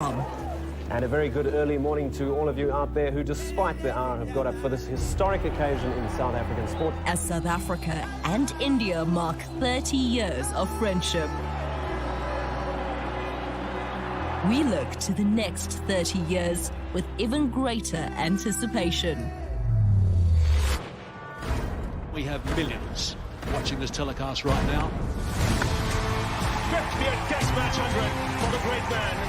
And a very good early morning to all of you out there who, despite the hour, have got up for this historic occasion in South African sport. As South Africa and India mark 30 years of friendship, we look to the next 30 years with even greater anticipation. We have millions watching this telecast right now. 50th Test match 100 for the great man.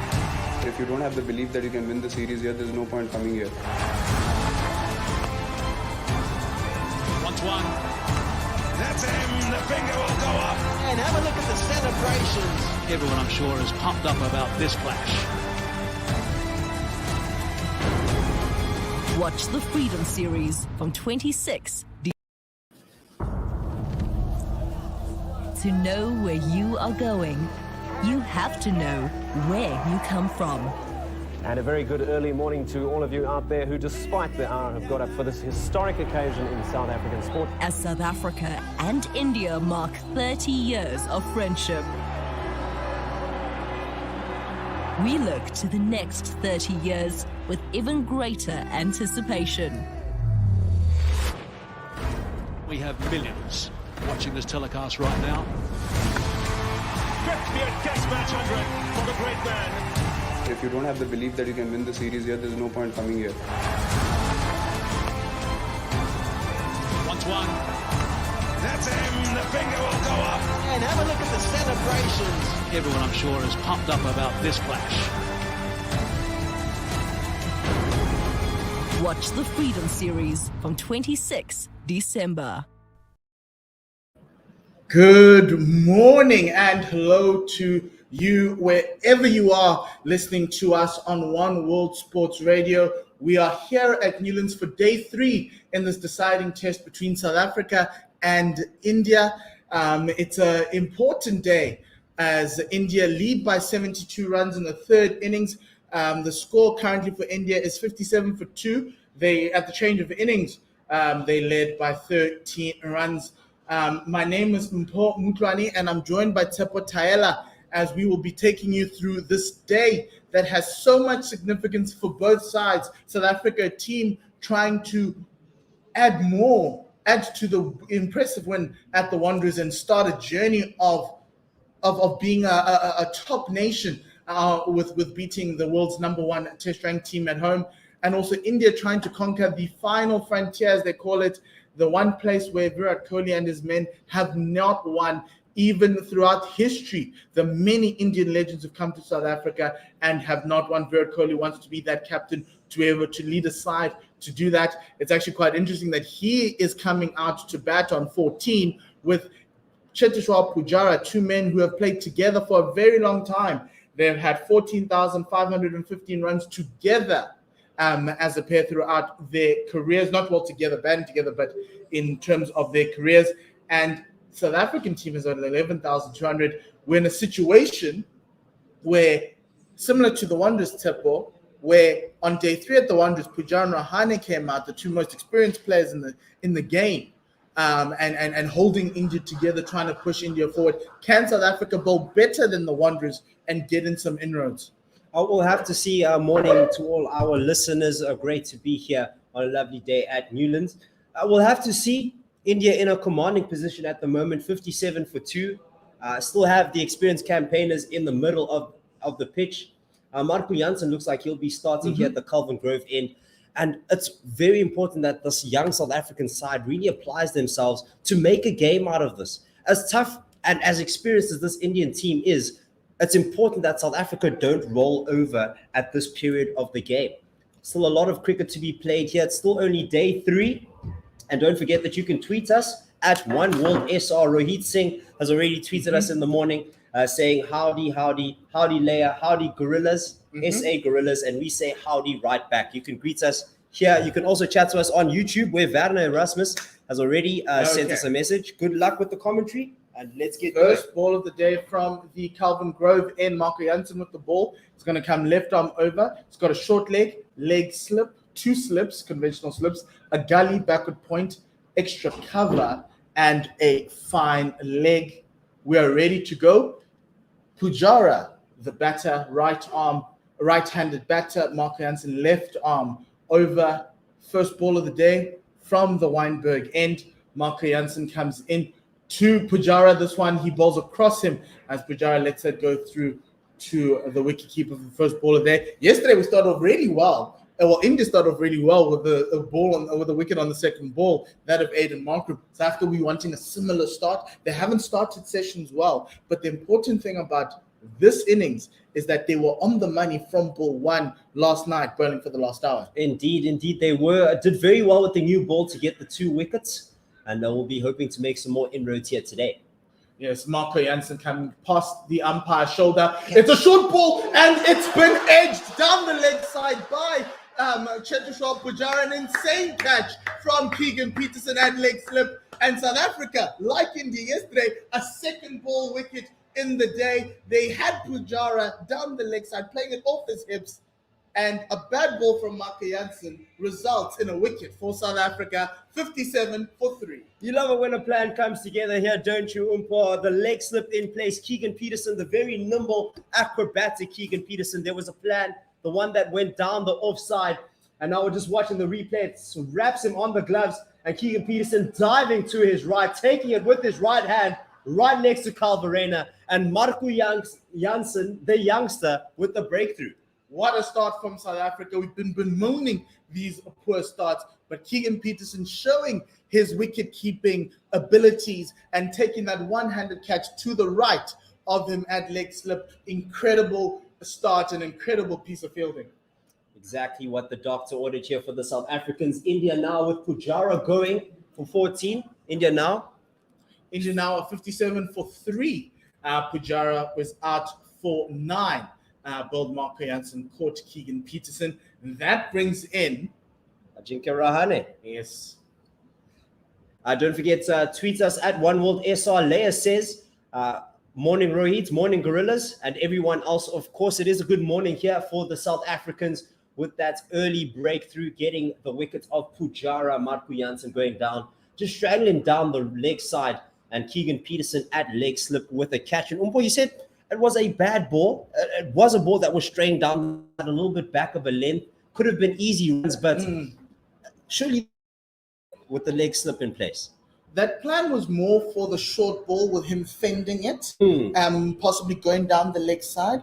If you don't have the belief that you can win the series here, there's no point coming here. Once one. That's him. The finger will go up. And have a look at the celebrations. Everyone, I'm sure, is pumped up about this clash. Watch the Freedom Series from 26 To know where you are going, you have to know where you come from. And a very good early morning to all of you out there who, despite the hour, have got up for this historic occasion in South African sport. As South Africa and India mark 30 years of friendship, we look to the next 30 years with even greater anticipation. We have millions watching this telecast right now. 50th Test match 100 for the great man. If you don't have the belief that you can win the series here, there's no point coming here. Once one. That's him. The finger will go up. And have a look at the celebrations. Everyone, I'm sure, is pumped up about this clash. Watch the Freedom Series from 26 December. Good morning and hello to you wherever you are listening to us on One World Sports Radio. We are here at Newlands for day 3 in this deciding test between South Africa and India. It's an important day as India lead by 72 runs in the third innings. The score currently for India is 57 for 2. They, at the change of innings, they led by 13 runs. My name is Mpho Mutlani, and I'm joined by Tsepo Taela as we will be taking you through this day that has so much significance for both sides. South Africa, a team trying to add to the impressive win at the Wanderers and start a journey of being a top nation with beating the world's #1 test-ranked team at home. And also India trying to conquer the final frontier, as they call it, the one place where Virat Kohli and his men have not won. Even throughout history, the many Indian legends have come to South Africa and have not won. Virat Kohli wants to be that captain, to be able to lead a side to do that. It's actually quite interesting that he is coming out to bat on 14 with Cheteshwar Pujara, two men who have played together for a very long time. They've had 14,515 runs together as a pair throughout their careers, not well together, batting together, but in terms of their careers. And South African team is at 11,200. We're in a situation where, similar to the Wanderers, Tepo, where on day 3 at the Wanderers, Pujara and Rahane came out, the two most experienced players in the game, and holding India together, trying to push India forward. Can South Africa bowl better than the Wanderers and get in some inroads? We'll have to see. Morning to all our listeners. Great to be here on a lovely day at Newlands. We'll have to see. India in a commanding position at the moment, 57 for 2. Still have the experienced campaigners in the middle of the pitch. Marco Jansen looks like he'll be starting here at the Calvin Grove end. And it's very important that this young South African side really applies themselves to make a game out of this. As tough and as experienced as this Indian team is, it's important that South Africa don't roll over at this period of the game. Still a lot of cricket to be played here. It's still only day 3. And don't forget that you can tweet us at OneWorldSR. Rohit Singh has already tweeted us in the morning saying howdy, Leia, howdy, Gorillas, SA Gorillas, and we say howdy right back. You can greet us here. You can also chat to us on YouTube, where Werner Erasmus has already sent us a message. Good luck with the commentary. And let's get first ball of the day from the Calvin Grove end. Marco Jansen with the ball. It's going to come left arm over. It's got a short leg slip, 2 slips, conventional slips, a gully backward point, extra cover, and a fine leg. We are ready to go. Pujara, the batter, right arm right-handed batter. Marco Jansen left arm over first ball of the day from the Weinberg end. Marco Jansen comes in to Pujara. This one, he bowls across him as Pujara lets it go through to the wicketkeeper for the first ball of the day. Yesterday, we started off really well. India started off really well with the ball with the wicket on the second ball, that of Aiden Markram. So after we wanting a similar start, they haven't started sessions well. But the important thing about this innings is that they were on the money from ball one last night, bowling for the last hour. Indeed, they were. Did very well with the new ball to get the 2 wickets, and they will be hoping to make some more inroads here today. Yes, Marco Jansen coming past the umpire's shoulder. It's a short ball, and it's been edged down the leg side by Cheteshwar Pujara. An insane catch from Keegan Peterson and leg slip. And South Africa, like India yesterday, a second ball wicket in the day. They had Pujara down the leg side, playing it off his hips. And a bad ball from Marco Jansen results in a wicket for South Africa, 57 for 3. You love it when a plan comes together here, don't you, Umpa? The leg slip in place. Keegan Peterson, the very nimble, acrobatic Keegan Peterson. There was a plan, the one that went down the offside. And now we're just watching the replay. It wraps him on the gloves. And Keegan Peterson diving to his right, taking it with his right hand, right next to Carl Verena. And Marco Jansen, the youngster, with the breakthrough. What a start from South Africa. We've been bemoaning these poor starts, but Keegan Peterson showing his wicket-keeping abilities and taking that one-handed catch to the right of him at leg slip. Incredible start, an incredible piece of fielding. Exactly what the doctor ordered here for the South Africans. India now with Pujara going for 14. India now at 57 for 3. Pujara was out for 9. Bowled Marco Jansen, caught Keegan Peterson. And that brings in Ajinkya Rahane. Yes. Don't forget, tweet us at One World SR. Leia says, morning Rohit, morning Gorillas, and everyone else. Of course, it is a good morning here for the South Africans with that early breakthrough, getting the wicket of Pujara. Marco Jansen going down, just straggling down the leg side, and Keegan Peterson at leg slip with a catch. And Umpo, you said it was a bad ball. It was a ball that was straying down a little bit back of a length. Could have been easy runs, but surely with the leg slip in place. That plan was more for the short ball with him fending it, possibly going down the leg side.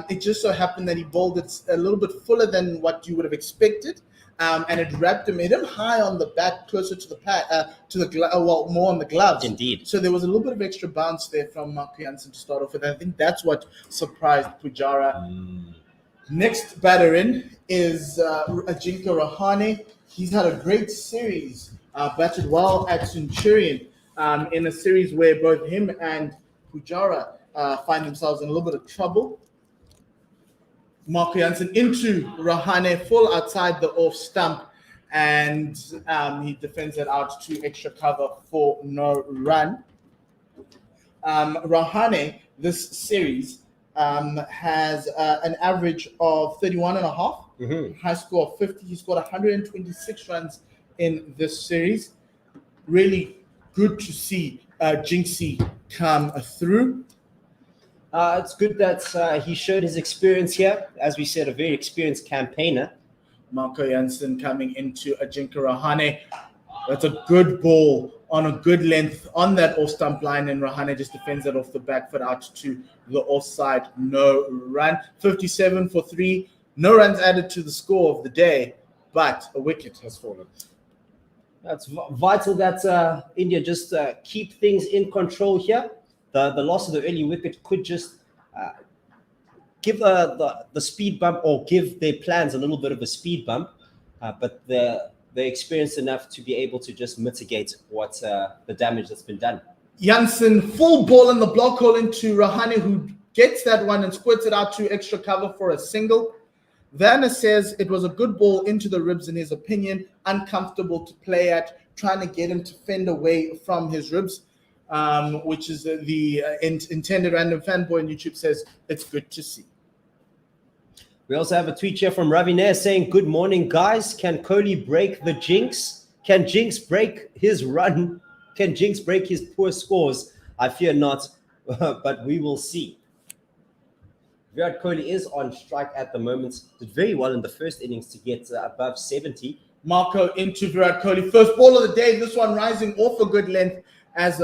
It just so happened that he bowled it a little bit fuller than what you would have expected. And it wrapped him, hit him high on the bat, closer to the pad, more on the gloves. Indeed. So there was a little bit of extra bounce there from Marco Jansen to start off with. I think that's what surprised Pujara. Next batter in is Ajinkya Rahane. He's had a great series, batted well at Centurion in a series where both him and Pujara find themselves in a little bit of trouble. Marco Jansen into Rahane, full outside the off stump, and he defends it out to extra cover for no run. Rahane, this series, has an average of 31.5, high score of 50. He scored 126 runs in this series. Really good to see Jinxie come through. It's good that he showed his experience here. As we said, a very experienced campaigner. Marco Jansen coming into Ajinkya Rahane. That's a good ball on a good length on that off-stump line, and Rahane just defends it off the back foot out to the offside. No run. 57 for 3. No runs added to the score of the day, but a wicket has fallen. That's vital that India just keep things in control here. The loss of the early wicket could just give the speed bump, or give their plans a little bit of a speed bump, but they're experienced enough to be able to just mitigate what the damage that's been done. Jansen, full ball in the block hole into Rahane, who gets that one and squirts it out to extra cover for a single. Werner says it was a good ball into the ribs in his opinion, uncomfortable to play at, trying to get him to fend away from his ribs. Which is the intended random fanboy on YouTube says it's good to see. We also have a tweet here from Ravi Nair saying, good morning, guys. Can Kohli break the jinx? Can Jinx break his run? Can Jinx break his poor scores? I fear not, but we will see. Virat Kohli is on strike at the moment. Did very well in the first innings to get above 70. Marco into Virat Kohli. First ball of the day. This one rising off a good length as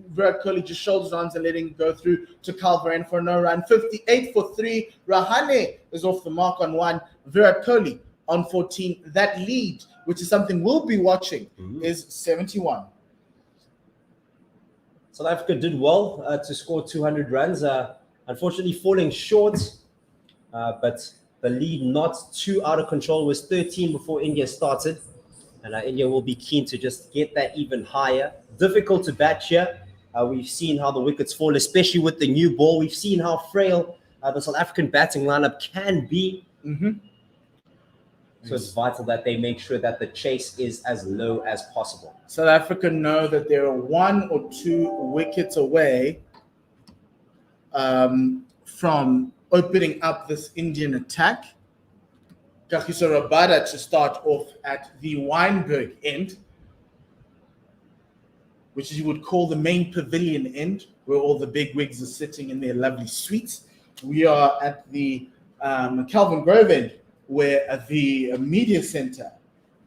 Virat Kohli just shoulders arms and letting it go through to Calveren for no run. 58 for 3. Rahane is off the mark on 1. Virat Kohli on 14. That lead, which is something we'll be watching, is 71. South Africa did well to score 200 runs. Unfortunately, falling short, but the lead not too out of control was 13 before India started. And India will be keen to just get that even higher. Difficult to bat here. We've seen how the wickets fall, especially with the new ball. We've seen how frail the South African batting lineup can be. So it's vital that they make sure that the chase is as low as possible. South Africa know that they're 1 or 2 wickets away from opening up this Indian attack. Kagiso Rabada to start off at the Wynberg end, which you would call the main pavilion end, where all the big wigs are sitting in their lovely suites. We are at the Calvin Grove end, where the media center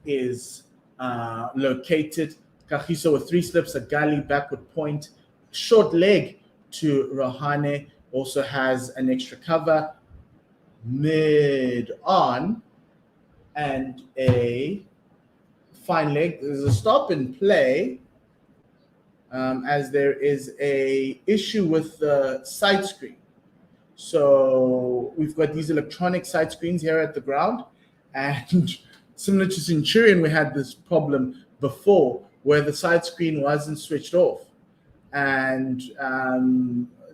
is located. Kagiso with 3 slips, a gully, backward point, short leg to Rahane, also has an extra cover, mid on, and a fine leg. There's a stop and play as there is a issue with the side screen. So we've got these electronic side screens here at the ground, and similar to Centurion, we had this problem before where the side screen wasn't switched off, and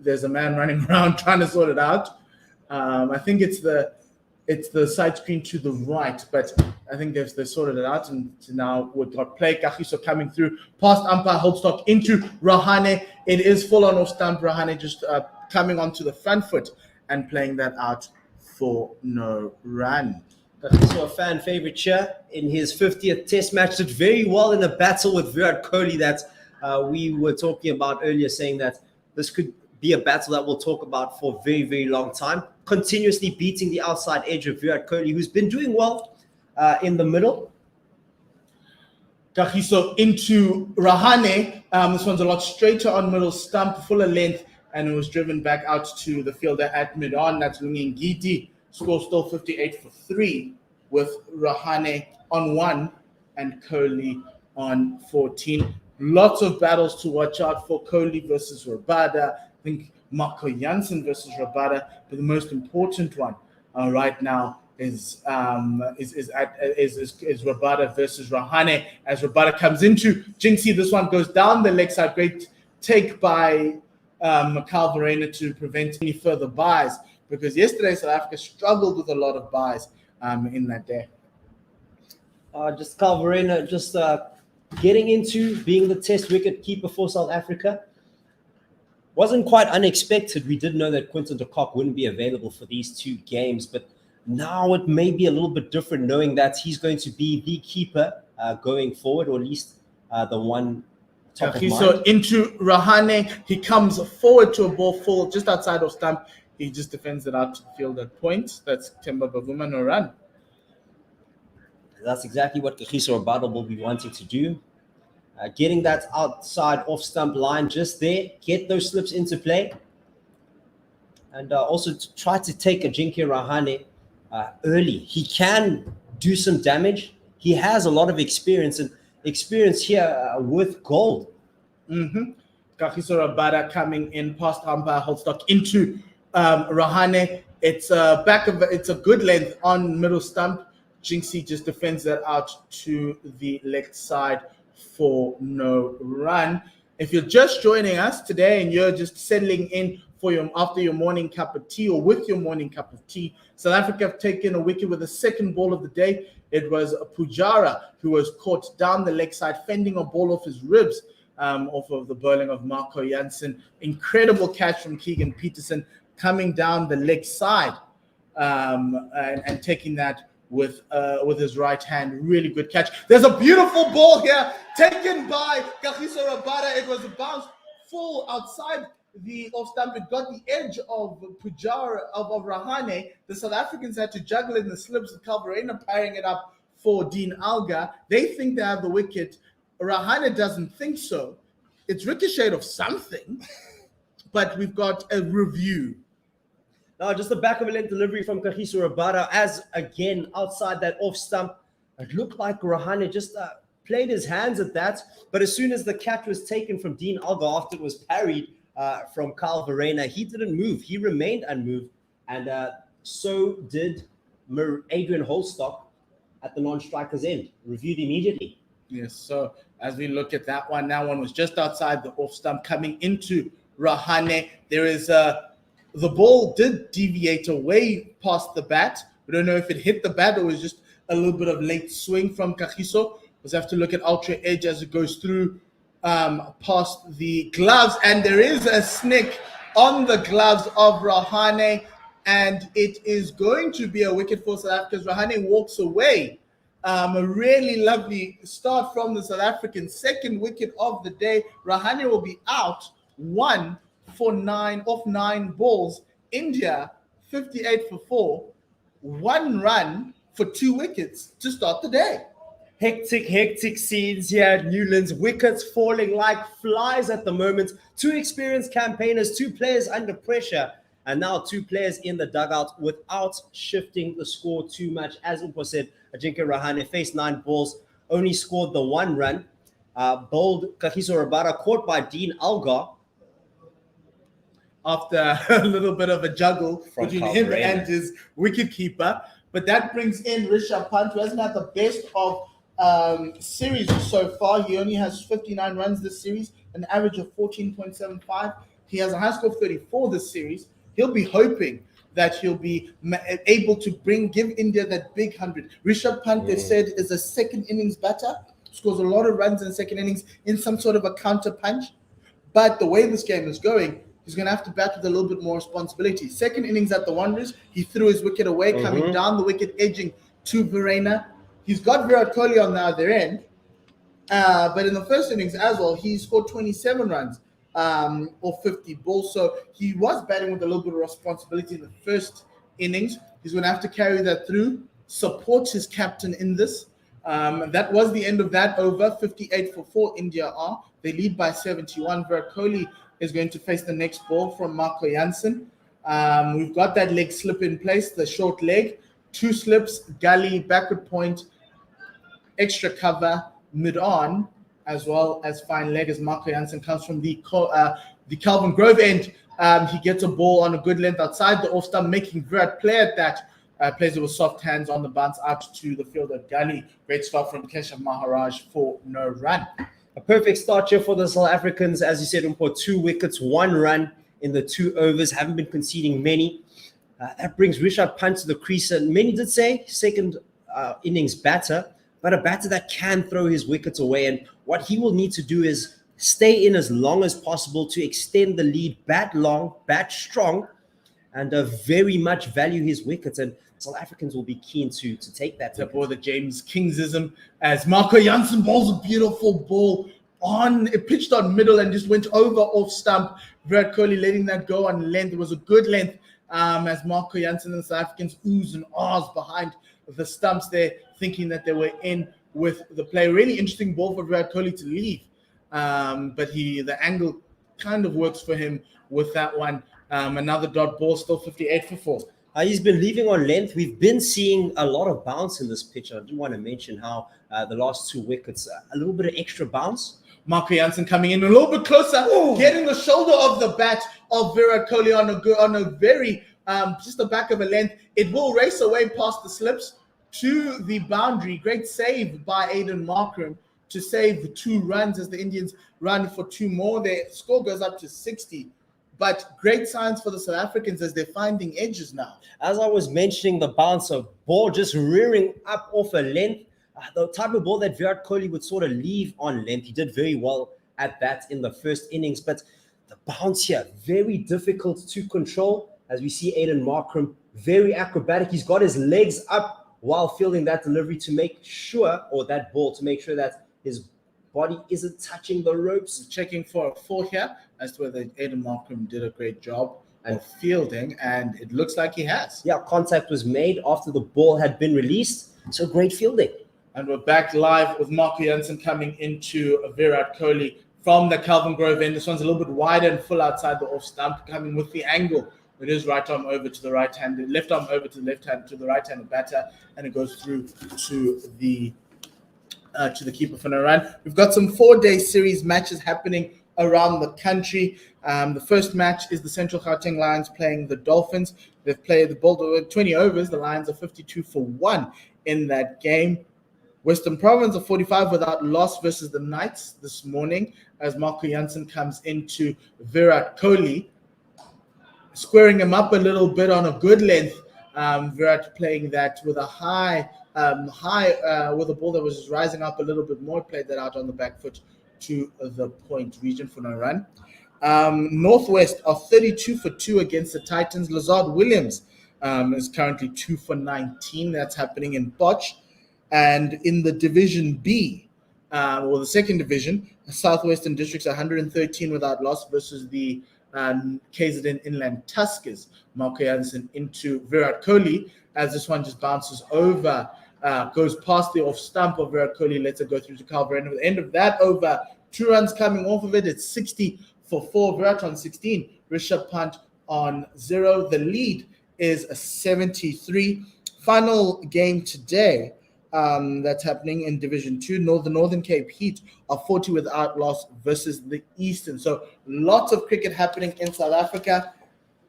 there's a man running around trying to sort it out. I think it's the side screen to the right, but I think they've sorted it out, and now we've got play. Kagiso coming through past umpire Holdstock into Rahane. It is full on off stump. Rahane just coming onto the front foot and playing that out for no run. Kagiso, a fan favorite here in his 50th test match, did very well in a battle with Virat Kohli that we were talking about earlier, saying that this could be a battle that we'll talk about for a very, very long time. Continuously beating the outside edge of Virat Kohli, who's been doing well in the middle. Kagiso into Rahane. This one's a lot straighter on middle stump, fuller length, and it was driven back out to the fielder at mid-on. That's Lungengidi. Score still 58 for 3 with Rahane on 1 and Kohli on 14. Lots of battles to watch out for. Kohli versus Rabada. I think Marco Jansen versus Rabada, but the most important one right now is Rabada versus Rahane as Rabada comes into Jinxie. This one goes down the leg side. Great take by Calveren to prevent any further buys, because yesterday South Africa struggled with a lot of buys in that day. Just Calveren just getting into being the test wicket keeper for South Africa. Wasn't quite unexpected. We did know that Quinton de Kock wouldn't be available for these 2 games, but now it may be a little bit different, knowing that he's going to be the keeper going forward, or at least the one top of mind. So into Rahane, he comes forward to a ball full just outside of stump. He just defends it out to the field at point. That's Temba Bavuma, no run. That's exactly what Kagiso Rabada will be wanting to do. Getting that outside off stump line just there, get those slips into play, and also to try to take Ajinkya Rahane early. He can do some damage. He has a lot of experience, and experience here with gold. Kagiso Rabada coming in past umpire Holdstock into Rahane. It's a good length on middle stump. Jinxie just defends that out to the left side for no run. If you're just joining us today and you're just settling in for after your morning cup of tea or with your morning cup of tea, South Africa have taken a wicket with the second ball of the day. It was Pujara who was caught down the leg side, fending a ball off his ribs off of the bowling of Marco Jansen. Incredible catch from Keegan Peterson coming down the leg side and taking that with his right hand. Really good catch. There's a beautiful ball here taken by Kagiso Rabada. It was a bounce full outside the off stump. It got the edge of Pujara of Rahane. The South Africans had to juggle in the slips with Calvarena parrying it up for Dean Elgar. They think they have the wicket. Rahane doesn't think so. It's ricocheted of something, but we've got a review. Now, just the back of a length delivery from Kagiso Rabada as again outside that off stump. It looked like Rahane just played his hands at that, but as soon as the catch was taken from Dean Elgar after it was parried from Carl Verena, he didn't move. He remained unmoved, and so did Adrian Holstock at the non-striker's end, reviewed immediately. Yes, so as we look at that one was just outside the off stump coming into Rahane. There is the ball did deviate away past the bat. We don't know if it hit the bat or was just a little bit of late swing from Kagiso. We'll have to look at ultra edge as it goes through past the gloves, and there is a snick on the gloves of Rahane, and it is going to be a wicket for South Africa as Rahane walks away. A really lovely start from the South African. Second wicket of the day. Rahane will be out 1 for 9 off 9 balls. India 58 for 4. 1 run for 2 wickets to start the day. Hectic scenes here at Newlands. Wickets falling like flies at the moment. 2 experienced campaigners, 2 players under pressure, and now 2 players in the dugout without shifting the score too much. As Umpo said, Ajinkya Rahane faced 9 balls, only scored the 1 run. Bowled Kagiso Rabada, caught by Dean Elgar. After a little bit of a juggle From between Carl him Verena and his wicketkeeper. But that brings in Rishabh Pant, who hasn't had the best of series so far. He only has 59 runs this series, an average of 14.75. He has a high score of 34 this series. He'll be hoping that he'll be able to give India that big 100. Rishabh Pant, they said, is a second innings batter, scores a lot of runs in second innings in some sort of a counter punch. But the way this game is going, he's going to have to bat with a little bit more responsibility. Second innings at the Wanderers, he threw his wicket away, coming down the wicket, edging to Verena. He's got Virat Kohli on the other end. But in the first innings as well, he scored 27 runs or 50 balls. So he was batting with a little bit of responsibility in the first innings. He's going to have to carry that through, support his captain in this. That was the end of that over. 58 for 4 India are. They lead by 71. Virat Kohli is going to face the next ball from Marco Jansen. We've got that leg slip in place, the short leg. 2 slips, gully, backward point, extra cover, mid-on, as well as fine leg as Marco Jansen comes from the Calvin Grove end. He gets a ball on a good length outside the off stump, making Virat play at that. Plays it with soft hands on the bounce out to the fielder Gully. Great start from Keshav Maharaj for no run. A perfect start here for the South Africans. As you said, Umpo, 2 wickets, 1 run in the 2 overs. Haven't been conceding many. That brings Rishabh Pant to the crease. And many did say second innings batter, but a batter that can throw his wickets away. And what he will need to do is stay in as long as possible to extend the lead, bat long, bat strong, and very much value his wickets. And South Africans will be keen to take that. For the James Kingsism, as Marco Jansen bowls a beautiful ball it pitched on middle and just went over off stump. Virat Kohli letting that go on length. It was a good length as Marco Jansen and the South Africans oohs and ahs behind the stumps there, thinking that they were in with the play. Really interesting ball for Virat Kohli to leave. But the angle kind of works for him with that one. Another dot ball, still 58 for 4. He's been leaving on length. We've been seeing a lot of bounce in this pitch. I do want to mention how the last 2 wickets, a little bit of extra bounce. Marco Jansen coming in a little bit closer, getting the shoulder of the bat of Virat Kohli on a very, just the back of a length. It will race away past the slips to the boundary. Great save by Aiden Markram to save the 2 runs as the Indians run for 2 more. Their score goes up to 60. But great signs for the South Africans as they're finding edges now. As I was mentioning, the bounce of ball just rearing up off a length, the type of ball that Virat Kohli would sort of leave on length. He did very well at that in the first innings, but the bounce here, very difficult to control. As we see Aiden Markram, very acrobatic. He's got his legs up while fielding that delivery to make sure, or that ball, to make sure that his body isn't touching the ropes. Checking for a 4 here as to whether Aiden Markram did a great job of fielding, and it looks like he has. Yeah, contact was made after the ball had been released. So great fielding. And we're back live with Marco Jansen coming into Virat Kohli from the Calvin Grove end. This one's a little bit wider and full outside the off stump, coming with the angle. It is right arm over to the right hand, left arm over to the left hand, to the right hand batter, and it goes through to the keeper for no run. We've got some 4-day series matches happening around the country. The first match is the Central Gauteng Lions playing the Dolphins. They've played the ball 20 overs. The Lions are 52 for 1 in that game. Western Province are 45 without loss versus the Knights this morning as Marco Jansen comes into Virat Kohli, squaring him up a little bit on a good length. Virat playing that with a high with a ball that was rising up a little bit more, played that out on the back foot to the point region for no run. Northwest are 32 for 2 against the Titans. Lazard Williams is currently 2 for 19. That's happening in Potch. And in the Division B, the second division, Southwestern Districts 113 without loss versus the KZN Inland Tuskers. Marco Jansen into Virat Kohli as this one just bounces over, goes past the off stump of Virat Kohli, lets it go through to Calvin. At the end of that over, 2 runs coming off of it. It's 60 for 4. Virat on 16, Rishabh Pant on 0. The lead is a 73. Final game today. That's happening in Division 2. The Northern Cape Heat are 40 without loss versus the Eastern. So lots of cricket happening in South Africa.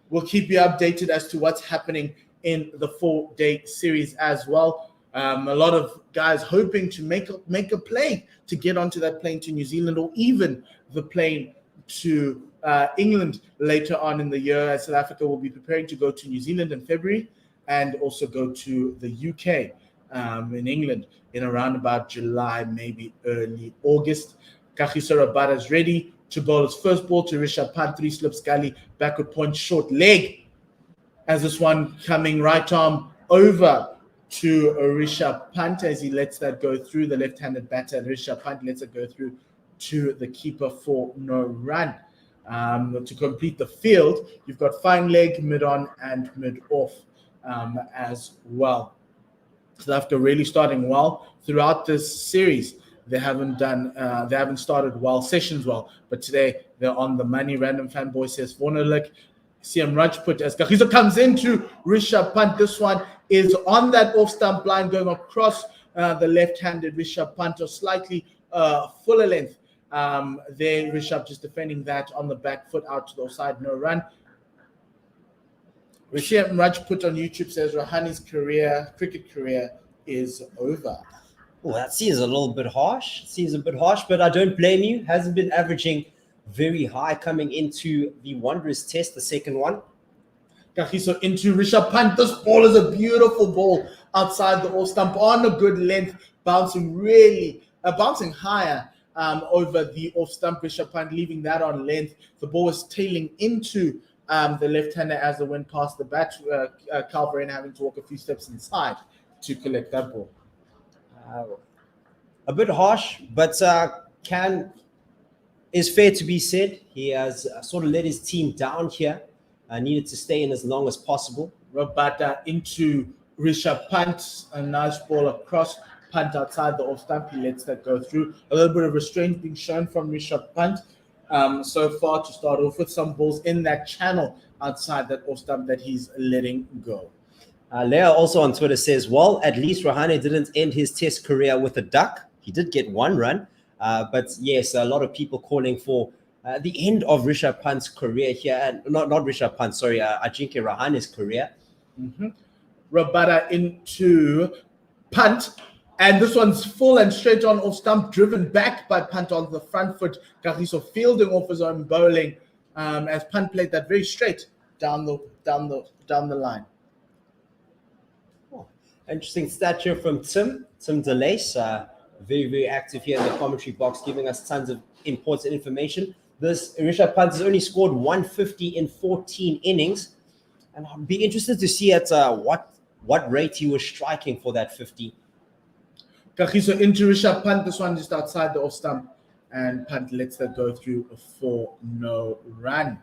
We'll keep you updated as to what's happening in the 4-day series as well. A lot of guys hoping to make a plane to get onto that plane to New Zealand, or even the plane to England later on in the year, as South Africa will be preparing to go to New Zealand in February and also go to the UK. In England in around about July, maybe early August. Kagiso Rabada is ready to bowl his first ball to Rishabh Pant, 3 slips gully, backward point, short leg. As this one coming right arm over to Rishabh Pant as he lets that go through. The left-handed batter, Rishabh Pant, lets it go through to the keeper for no run. To complete the field, you've got fine leg, mid-on, and mid-off as well. South Africa really starting well throughout this series. They haven't started well, sessions well, but today they're on the money. Random fanboy says Vornelik, CM Rajput as Kagiso comes into Rishabh Pant. This one is on that off stump line going across the left-handed Rishabh Pant, or slightly fuller length. There Rishabh just defending that on the back foot out to the offside, no run. Rishabh Rajput on YouTube says Rahane's cricket career is over. Well, that seems a little bit harsh. But I don't blame you. Hasn't been averaging very high coming into the Wanderers test, the second one. Kagiso into Rishabh Pant. This ball is a beautiful ball outside the off stump on a good length, bouncing higher over the off stump. Rishabh Pant leaving that on length. The ball was tailing into the left-hander as the wind passed the bat. Calvin having to walk a few steps inside to collect that ball. A bit harsh, but is fair to be said. He has sort of let his team down here. Needed to stay in as long as possible. Rabada into Rishabh Pant. A nice ball across. Pant outside the off stump. He lets that go through. A little bit of restraint being shown from Rishabh Pant. So far to start off with, some balls in that channel outside that off stump that he's letting go. Leah also on Twitter says, well, at least Rahane didn't end his test career with a duck. He did get 1 run. But yes, a lot of people calling for the end of Rishabh Pant's career here. And not Rishabh Pant, sorry, Ajinkya Rahane's career. Rabada into Pant. And this one's full and straight on off stump, driven back by Pant on the front foot. Kagiso fielding off his own bowling as Pant played that very straight down the line. Oh, interesting stat here from Tim DeLace. Very, very active here in the commentary box, giving us tons of important information. This Rishabh Pant has only scored 150 in 14 innings. And I'd be interested to see at what rate he was striking for that 50. Kagiso into Rishabh Pant. This one just outside the off stump. And Pant lets that go through for no run.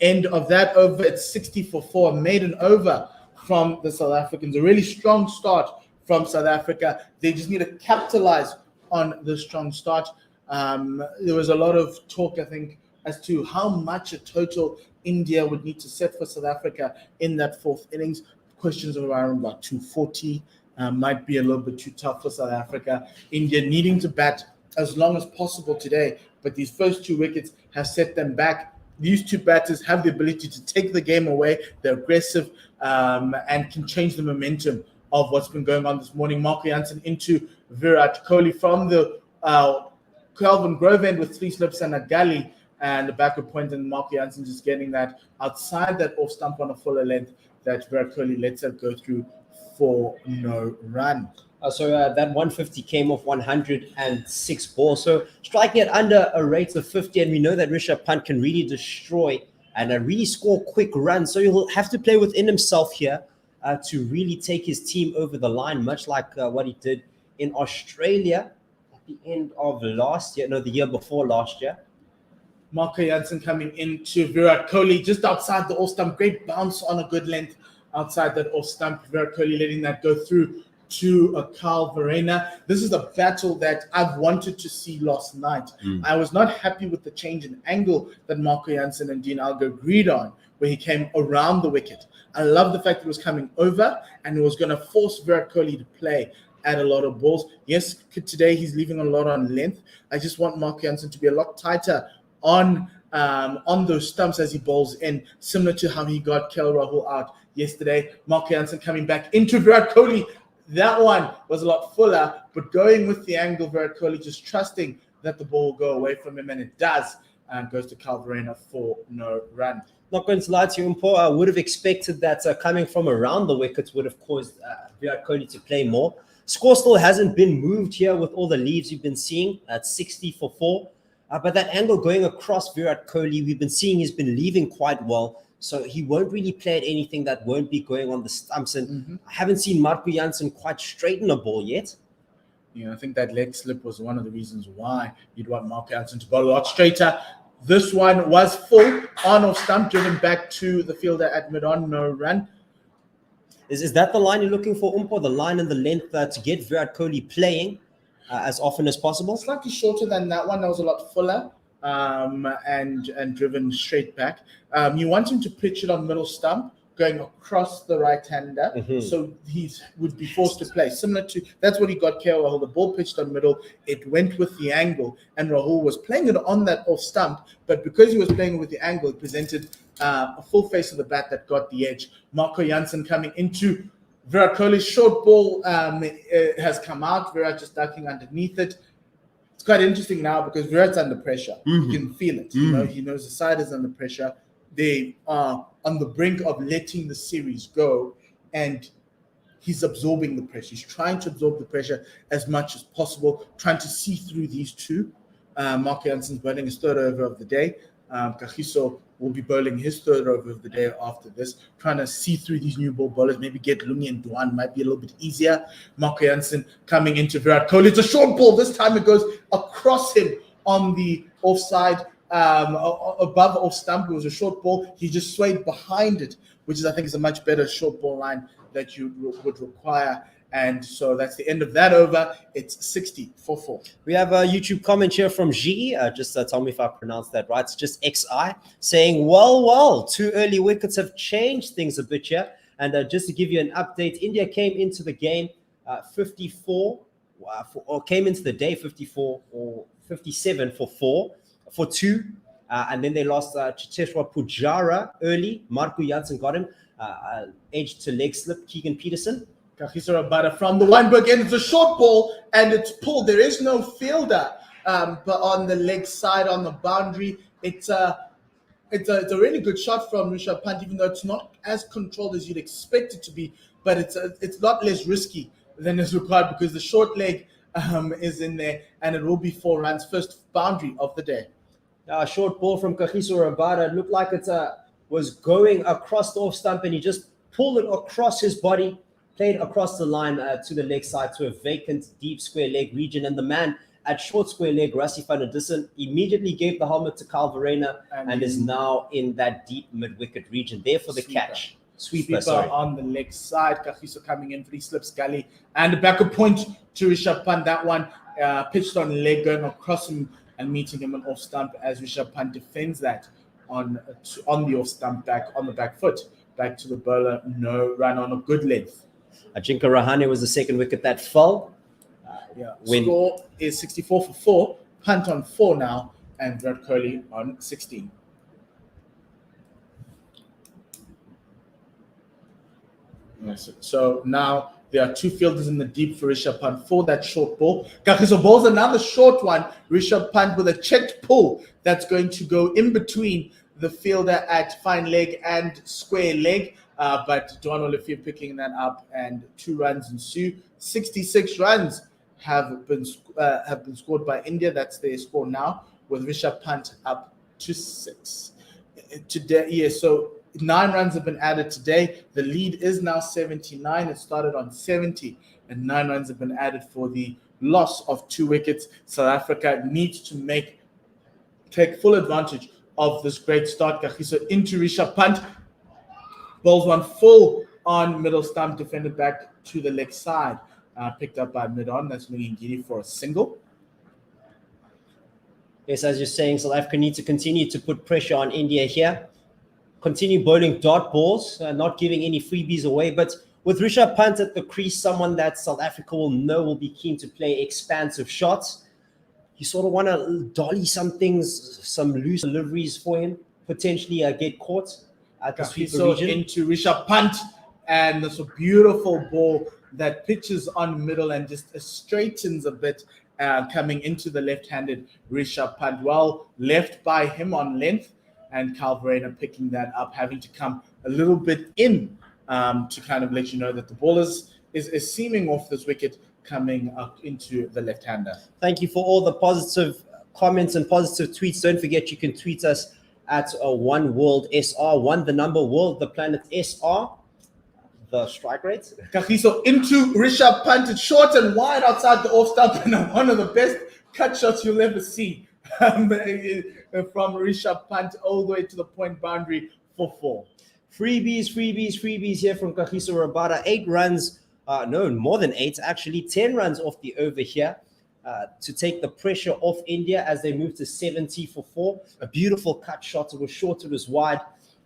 End of that over. It's 60 for 4. Maiden over from the South Africans. A really strong start from South Africa. They just need to capitalize on the strong start. There was a lot of talk, I think, as to how much a total India would need to set for South Africa in that fourth innings. Questions of around about 240 might be a little bit too tough for South Africa. India needing to bat as long as possible today, but these first 2 wickets have set them back. These 2 batters have the ability to take the game away. They're aggressive and can change the momentum of what's been going on this morning. Mark Jansen into Virat Kohli from the Calvin Grove end with 3 slips and a gully, and the backward point, and Mark Jansen just getting that outside that off stump on a fuller length that Virat Kohli lets it go through for no run. So that 150 came off 106 balls. So striking it under a rate of 50, and we know that Rishabh Pant can really destroy and really score quick runs. So he'll have to play within himself here to really take his team over the line, much like what he did in Australia at the end of last year, no, the year before last year. Mark Jansen coming into Virat Kohli just outside the off stump. Great bounce on a good length outside that off stump. Virat Kohli letting that go through to a Carl Verena. This is a battle that I've wanted to see last night. I was not happy with the change in angle that Mark Jansen and Dean Elgar agreed on, where he came around the wicket. I love the fact that he was coming over and he was going to force Virat Kohli to play at a lot of balls. Yes, today he's leaving a lot on length. I just want Mark Jansen to be a lot tighter on those stumps as he bowls in, similar to how he got KL Rahul out yesterday. Mark Jansen coming back into Virat Kohli. That one was a lot fuller, but going with the angle, Virat Kohli just trusting that the ball will go away from him, and it does, and goes to Carl Verena for no run. Not going to lie to you, Mpo, I would have expected that coming from around the wickets would have caused Virat Kohli to play more. Score still hasn't been moved here with all the leaves you've been seeing at 60 for 4. But that angle going across Virat Kohli, we've been seeing he's been leaving quite well. So he won't really play at anything that won't be going on the stumps. And I haven't seen Mark Jansen quite straighten a ball yet. You know, I think that leg slip was one of the reasons why you'd want Mark Jansen to bowl a lot straighter. This one was full on off stump, driven back to the fielder at mid-on, no run. Is that the line you're looking for, Umpo? The line and the length to get Virat Kohli playing as often as possible? Slightly shorter than that one. That was a lot fuller and driven straight back. You want him to pitch it on middle stump, going across the right-hander, so he would be forced to play. Similar to, that's what he got KL Rahul. The ball pitched on middle, it went with the angle, and Rahul was playing it on that off stump, but because he was playing with the angle, it presented a full face of the bat that got the edge. Marco Jansen coming into Virat Kohli's short ball has come out. Virat just ducking underneath it. It's quite interesting now because Virat's under pressure. You can feel it. You know, he knows the side is under pressure. They are on the brink of letting the series go, and he's absorbing the pressure. He's trying to absorb the pressure as much as possible, trying to see through these two. Mark Jansen's bowling his third over of the day. Kagiso will be bowling his third over of the day after this, trying to see through these new ball bowlers. Maybe get Lungi and Duan might be a little bit easier. Mark Jansen coming into Virat Kohli. It's a short ball. This time it goes across him on the offside, above off stump. It was a short ball. He just swayed behind it, which is, I think, is a much better short ball line that you would require. And so that's the end of that over. It's 60 for 4. We have a YouTube comment here from G. Just tell me if I pronounced that right. It's just XI saying, well, 2 early wickets have changed things a bit here. And just to give you an update, India came into the game 54, or came into the day 54 or 57 for 2. And then they lost Chiteshwar Pujara early. Marco Jansen got him. Edge to leg slip, Keegan Peterson. Kagiso Rabada from the Weinberg end. It's a short ball and it's pulled. There is no fielder, but on the leg side on the boundary, it's a really good shot from Rishabh Pant, even though it's not as controlled as you'd expect it to be. But it's a lot less risky than is required because the short leg is in there, and it will be 4 runs. First boundary of the day. A short ball from Kagiso Rabada. It looked like it was going across the off stump, and he just pulled it across his body. played across the line to the leg side to a vacant deep square leg region, and the man at short square leg, Rassie van der Dussen, immediately gave the helmet to Verreynne and is now in that deep mid-wicket region there for the catch. Sweeper on the leg side. Kagiso coming in, free slips Gully, and a backup point to Rishabh Pant. That one pitched on leg, going across him and meeting him on off stump as Rishabh Pant defends that on the off stump, back on the back foot, back to the bowler. No run on a good length. Ajinkya Rahane was the second wicket that fell. Score is 64 for 4. Pant on 4 now, and Virat Kohli on 16. Yes, so now there are 2 fielders in the deep for Rishabh Pant for that short ball. Kagiso bowls another short one. Rishabh Pant with a checked pull that's going to go in between the fielder at fine leg and square leg. But Don Olivier picking that up, and 2 runs ensue. 66 runs have been scored by India. That's their score now, with Rishabh Pant up to 6 today. So 9 runs have been added today. The lead is now 79. It started on 70, and 9 runs have been added for the loss of 2 wickets. South Africa needs to take full advantage of this great start. Kagiso into Rishabh Pant. Bowls one full on middle stump, defended back to the leg side. Picked up by mid-on. That's Mungingiri for a single. Yes, as you're saying, South Africa needs to continue to put pressure on India here. Continue bowling dot balls, not giving any freebies away. But with Rishabh Pant at the crease, someone that South Africa will be keen to play expansive shots. You sort of want to dolly some things, some loose deliveries for him, potentially get caught at the sweeper region. Into Rishabh Pant, and there's a beautiful ball that pitches on middle and just straightens a bit, coming into the left-handed Rishabh Pant. Well left by him on length, and Verreynne picking that up, having to come a little bit in to kind of let you know that the ball is seaming off this wicket, coming up into the left-hander. Thank you for all the positive comments and positive tweets. Don't forget you can tweet us at One World SR, one the number world, the planet SR, the strike rate. Kagiso into Rishabh Pant. It's short and wide outside the off stump, and one of the best cut shots you'll ever see from Rishabh Pant all the way to the point boundary for 4. Freebies here from Kagiso Rabada. 8 runs, no, more than 8, actually 10 runs off the over here to take the pressure off India as they move to 70 for 4. A beautiful cut shot. It was short, it was wide,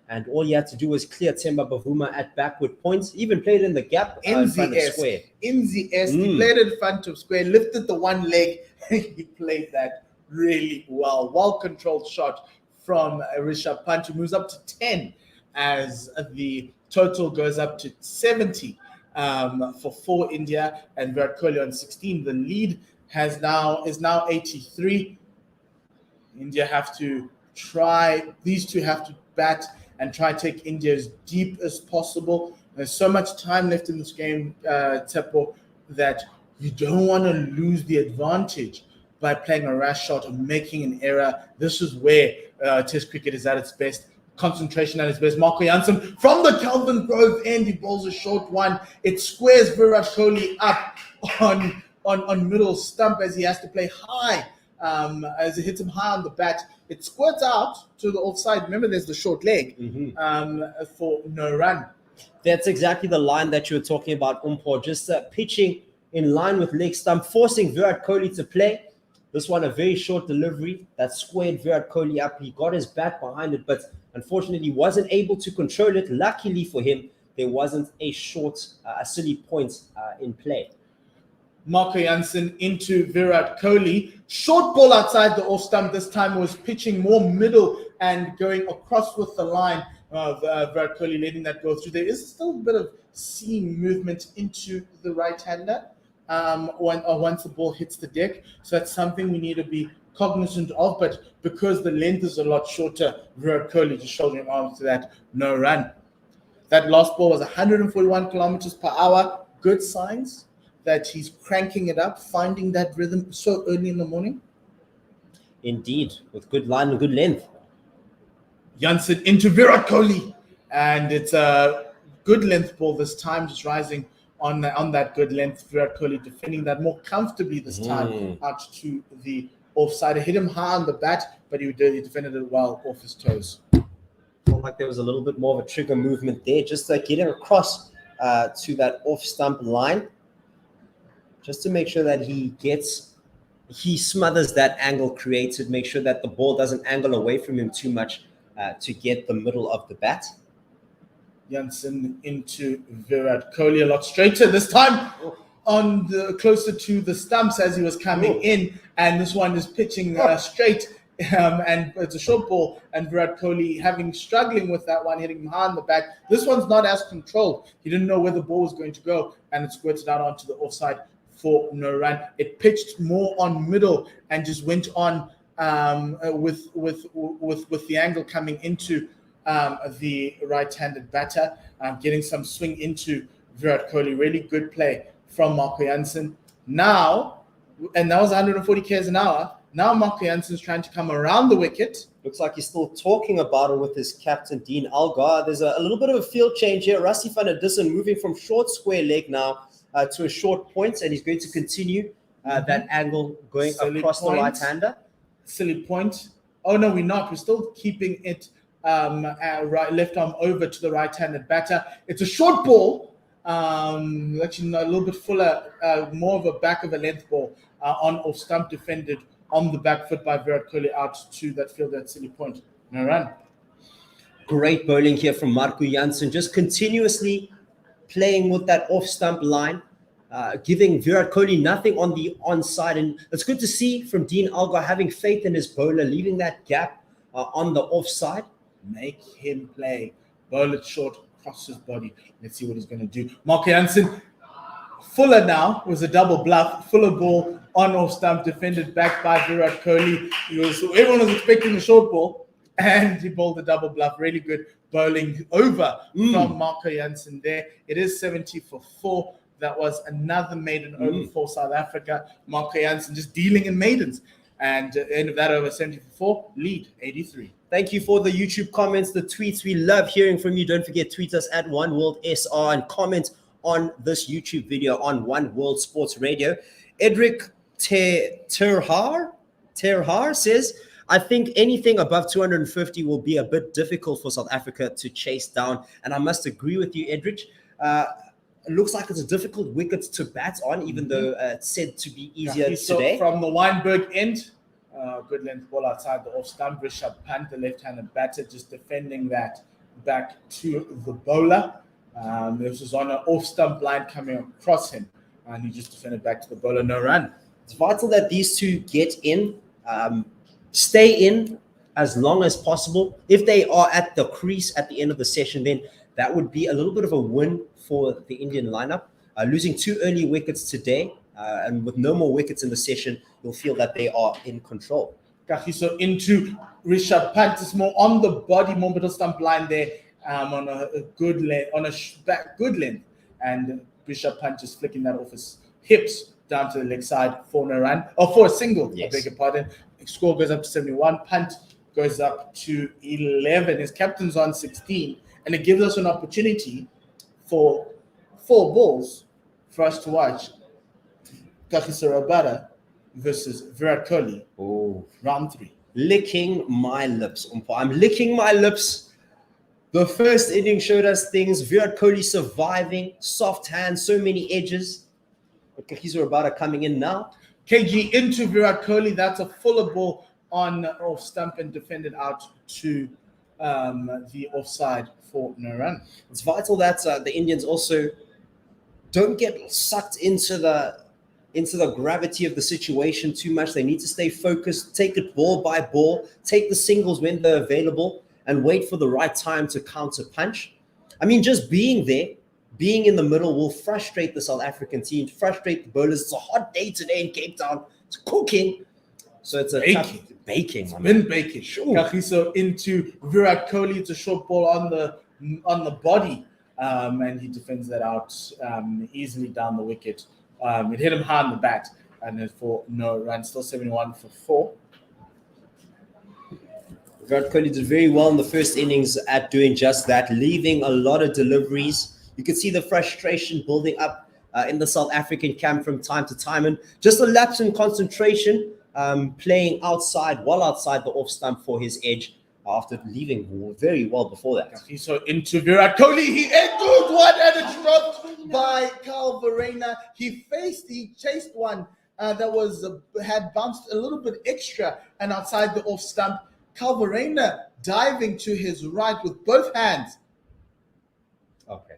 and all you had to do was clear Temba Bavuma at backward points. Even played in the gap in front of square. He played in front of square, lifted the one leg. He played that really well-controlled shot from Rishabh Pant, who moves up to 10 as the total goes up to 70 for India, and Virat Kohli on 16. The lead is now 83. India have to try, these two have to bat and try to take India as deep as possible. There's so much time left in this game, Tsepo, that you don't want to lose the advantage by playing a rash shot or making an error. This is where Test cricket is at its best. Concentration at its best. Marco Jansen from the Kelvin Grove end. He bowls a short one. It squares Virat Kohli up on middle stump as he has to play high. As it hits him high on the bat, it squirts out to the offside. Remember, there's the short leg for no run. That's exactly the line that you were talking about, Umpor. Just pitching in line with leg stump, forcing Virat Kohli to play. This one, a very short delivery that squared Virat Kohli up. He got his bat behind it, but unfortunately wasn't able to control it. Luckily for him, there wasn't a silly point in play. Marco Jansen into Virat Kohli. Short ball outside the off stump. This time was pitching more middle and going across with the line of Virat Kohli, letting that go through. There is still a bit of seam movement into the right-hander once the ball hits the deck. So that's something we need to be cognizant of. But because the length is a lot shorter, Virat Kohli just shouldering arms to that no run. That last ball was 141 kilometers per hour. Good signs that he's cranking it up, finding that rhythm so early in the morning. Indeed, with good line and good length. Jansen into Virat Kohli, and it's a good length ball this time, just rising on that good length. Virat Kohli defending that more comfortably this time out to the offside. It hit him high on the bat, but he defended it well off his toes. Felt like there was a little bit more of a trigger movement there, just like getting across to that off stump line, just to make sure that he smothers that angle created, make sure that the ball doesn't angle away from him too much to get the middle of the bat. Jansen into Virat Kohli a lot straighter this time, closer to the stumps as he was coming in, and this one is pitching straight, and it's a short ball, and Virat Kohli struggling with that one, hitting him hard in the back. This one's not as controlled. He didn't know where the ball was going to go, and it squirted out onto the offside for no run. It pitched more on middle and just went on with the angle coming into the right-handed batter, getting some swing into Virat Kohli. Really good play from Marco Jansen. Now, and that was 140 k's an hour. Now Marco Jansen's trying to come around the wicket. Looks like he's still talking about it with his captain, Dean Elgar. There's a little bit of a field change here. Rassie van der Dussen moving from short square leg now to a short point, and he's going to continue that angle going across the right-hander. Silly point. Oh, no, we're not. We're still keeping it left arm over to the right-handed batter. It's a short ball, actually a little bit fuller, more of a back of a length ball on off stump, defended on the back foot by Virat Kohli out to that field at silly point. No run. Great bowling here from Marco Jansen, just continuously playing with that off stump line, giving Virat Kohli nothing on the onside. And it's good to see from Dean Elgar having faith in his bowler, leaving that gap on the offside. Make him play. Bowl it short, cross his body. Let's see what he's going to do. Marco Jansen, fuller now, was a double bluff. Fuller ball on off stump, defended back by Virat Kohli. Everyone was expecting the short ball, and he bowled the double bluff. Really good bowling over from Marco Jansen there. It is 70 for 4. That was another maiden over for South Africa. Marco Jansen just dealing in maidens. And end of that over 70 for 4, lead 83. Thank you for the YouTube comments, the tweets. We love hearing from you. Don't forget, tweet us at One World SR and comment on this YouTube video on One World Sports Radio. Edric Terhar says, I think anything above 250 will be a bit difficult for South Africa to chase down. And I must agree with you, Edric. It looks like it's a difficult wicket to bat on, even though it's said to be easier today. From the Weinberg end, good length ball outside the off stump. Pant, the left-handed batter, just defending that back to the bowler. This was on an off stump line coming across him, and he just defended back to the bowler. No run. It's vital that these two get in, stay in as long as possible. If they are at the crease at the end of the session, then that would be a little bit of a win for the Indian lineup. Losing 2 early wickets today, and with no more wickets in the session, you'll feel that they are in control. So into Rishabh Pant, is more on the body, more middle stump line there, on a good length, good length, and Rishabh Pant just flicking that off his hips down to the leg side for no run, or for a single. Yes. I beg your pardon. Score goes up to 71. Pant goes up to 11. His captain's on 16, and it gives us an opportunity for 4 balls for us to watch. Kagiso Rabada versus Virat Kohli. Round 3. Licking my lips. I'm licking my lips. The first inning showed us things. Virat Kohli surviving, soft hands, so many edges. But Kagiso Rabada coming in now. KG into Virat Kohli. That's a fuller ball on off stump and defended out to the offside for no run. It's vital that the Indians also don't get sucked into the gravity of the situation too much. They need to stay focused, take it ball by ball, take the singles when they're available, and wait for the right time to counter punch. I mean, just being there, being in the middle will frustrate the South African team, frustrate the bowlers. It's a hot day today in Cape Town. It's cooking. So it's a baking. It's been baking. Sure. Kagiso into Virat Kohli. It's a short ball on the body, and he defends that out easily down the wicket. It hit him hard in the bat, and then for no run. Still 71 for 4. Virat Kohli did very well in the first innings at doing just that, leaving a lot of deliveries. You could see the frustration building up in the South African camp from time to time. And just a lapse in concentration, playing well outside the off stump for his edge after leaving very well before that. So into Virat Kohli, he ate good one and it's dropped by Carl Verena. He chased one that was had bounced a little bit extra and outside the off stump. Carl Verena diving to his right with both hands. Okay.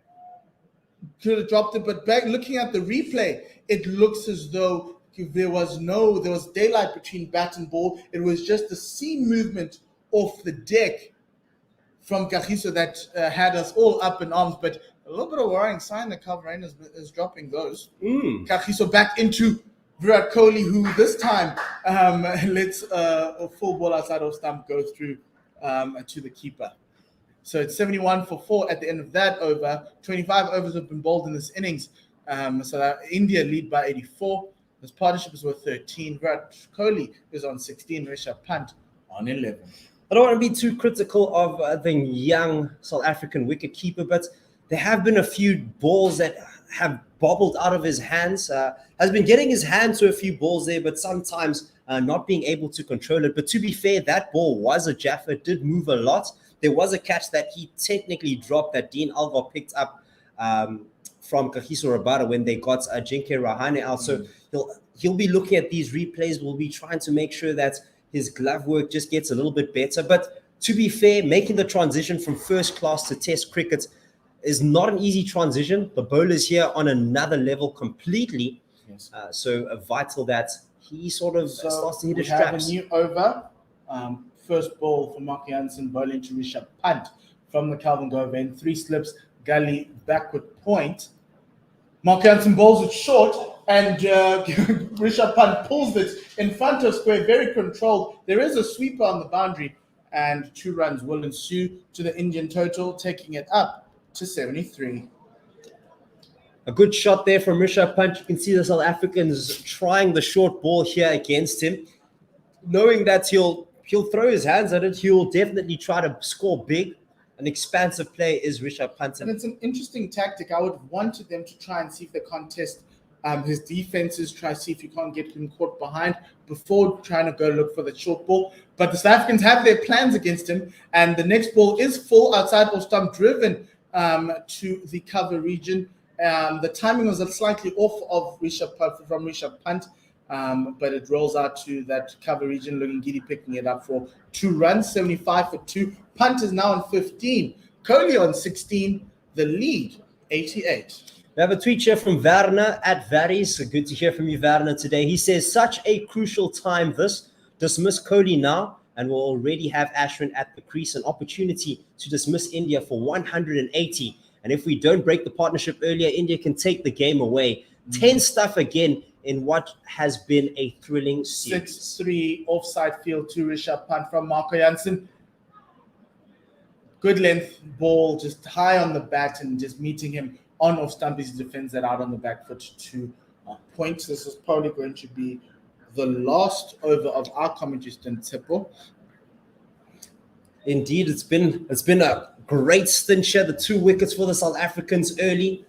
Could have dropped it, but back looking at the replay, it looks as though there was daylight between bat and ball. It was just a seam movement off the deck from Kagiso that had us all up in arms, but a little bit of worrying sign that Carl Verena is dropping those. Kagiso back into Virat Kohli, who this time lets a full ball outside off stump go through to the keeper. So it's 71 for 4 at the end of that over. 25 overs have been bowled in this innings. So that India lead by 84. This partnership is worth 13. Virat Kohli is on 16. Rishabh Pant on 11. I don't want to be too critical of the young South African wicket keeper, but there have been a few balls that have bobbled out of his hands. Has been getting his hand to a few balls there, but sometimes not being able to control it. But to be fair, that ball was a jaffa, did move a lot. There was a catch that he technically dropped that Dean Elgar picked up from Kagiso Rabada when they got Ajinkya Rahane out. So he'll be looking at these replays. We'll be trying to make sure that his glove work just gets a little bit better. But to be fair, making the transition from first class to test cricket is not an easy transition. The bowler's here on another level completely. Yes. So vital that he sort of starts to hit his have straps. a new over. First ball for Mark Jansen, bowling to Rishabh Pant from the Calvin Grove end. 3 slips, gully, backward point. Mark Jansen bowls it short, and Rishabh Pant pulls it in front of square, very controlled. There is a sweeper on the boundary, and 2 runs will ensue to the Indian total, taking it up to 73. A good shot there from Rishabh Pant. You can see the South Africans trying the short ball here against him, knowing that he'll throw his hands at it. He'll definitely try to score big. An expansive play is Rishabh Pant. And it's an interesting tactic. I would have wanted them to try and see if they contest his defenses, try to see if you can't get him caught behind before trying to go look for the short ball. But the South Africans have their plans against him, and the next ball is full outside off stump, driven to the cover region. The timing was slightly off of from Rishabh Pant, but it rolls out to that cover region, looking giddy, picking it up for 2 runs, 75 for 2. Pant is now on 15. Kohli on 16. The lead, 88. We have a tweet here from Werner at Varies. Good to hear from you, Werner, today. He says, such a crucial time this. Dismiss Kohli now, and we'll already have Ashwin at the crease. An opportunity to dismiss India for 180. And if we don't break the partnership earlier, India can take the game away. 10 stuff again in what has been a thrilling series. 6-3 offside field to Rishabh Pant from Marco Jansen. Good length ball, just high on the bat and just meeting him on off stump. He defends that out on the back foot to points. This is probably going to be the last over of our commentary stint, Tsepo. Indeed, it's been a great stint here. The 2 wickets for the South Africans early.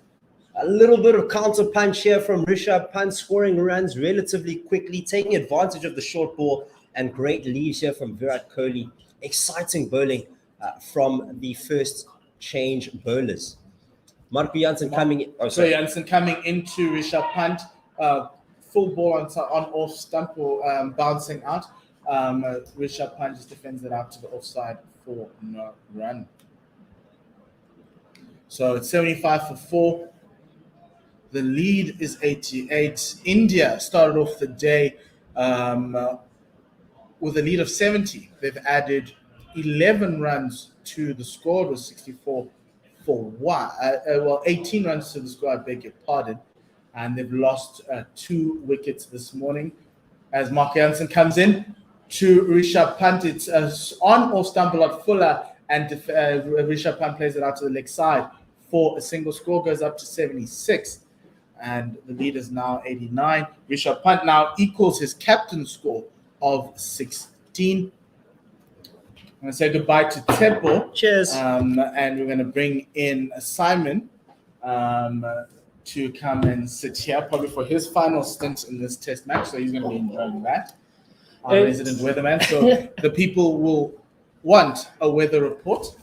A little bit of counter punch here from Rishabh Pant, scoring runs relatively quickly, taking advantage of the short ball, and great leaves here from Virat Kohli. Exciting bowling from the first change bowlers. Marco Jansen coming in. Jansen coming into Rishabh Pant. Full ball on off stump or bouncing out. Rishabh Pant just defends it out to the offside for no run. So it's 75 for 4. The lead is 88. India started off the day with a lead of 70. They've added 11 runs to the score. It was 64 for 1. 18 runs to the score, I beg your pardon. And they've lost 2 wickets this morning. As Mark Jansen comes in to Rishabh Pant, it's on off stump a lot fuller, and Rishabh Pant plays it out to the leg side for a single. Score goes up to 76. And the lead is now 89. Rishabh Pant now equals his captain's score of 16. I'm going to say goodbye to Tsepo. Cheers. And we're going to bring in Simon to come and sit here, probably for his final stint in this test match. So he's going to be enjoying that. Our resident weatherman. So the people will want a weather report.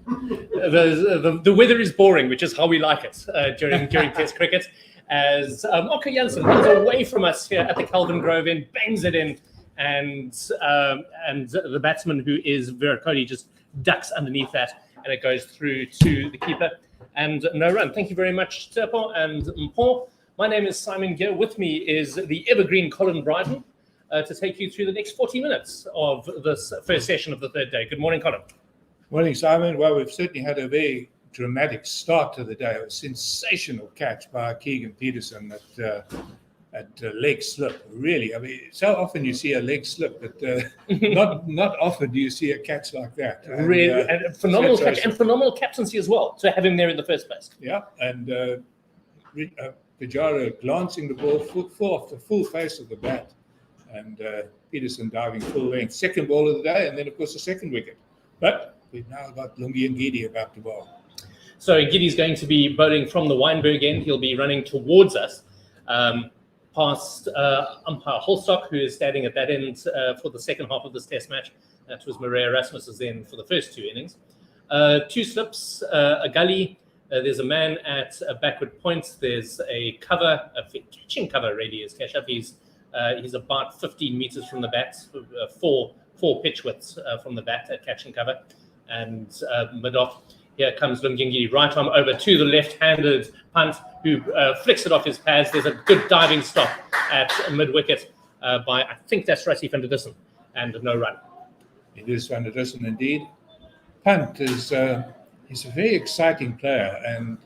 The weather is boring, which is how we like it during Test cricket. As Markram Jansen runs away from us here at the Kelvin Grove End, bangs it in, and the batsman, who is Virat Kohli, just ducks underneath that, and it goes through to the keeper, and no run. Thank you very much, Tepo and Mpo. My name is Simon Gear. With me is the evergreen Colin Bryden to take you through the next 40 minutes of this first session of the third day. Good morning, Colin. Morning, Simon. Well, we've certainly had a very dramatic start to the day. A sensational catch by Keegan Peterson at leg slip. Really, I mean, so often you see a leg slip, but not often do you see a catch like that. And, really, and phenomenal catch and phenomenal captaincy as well to have him there in the first place. Yeah, and Pujara glancing the ball off the full face of the bat, and Peterson diving full length. Second ball of the day, and then of course the second wicket. But we've now got Lungi and Gidi about to bowl. So Giddy's going to be bowling from the Weinberg end. He'll be running towards us, past umpire Holstock, who is standing at that end for the second half of this test match. That was Maria Rasmus's end for the first two innings. Two slips, a gully. There's a man at a backward point. There's a cover, a catching cover really is Keshav. He's about 15 meters from the bat, four pitch widths from the bat at catching cover. And mid-off, here comes Lungi, right arm over to the left-handed Pant, who flicks it off his pads. There's a good diving stop at mid-wicket by, I think that's Rassie van der Dussen, and no run. It is van der Dussen indeed. Pant is he's a very exciting player, and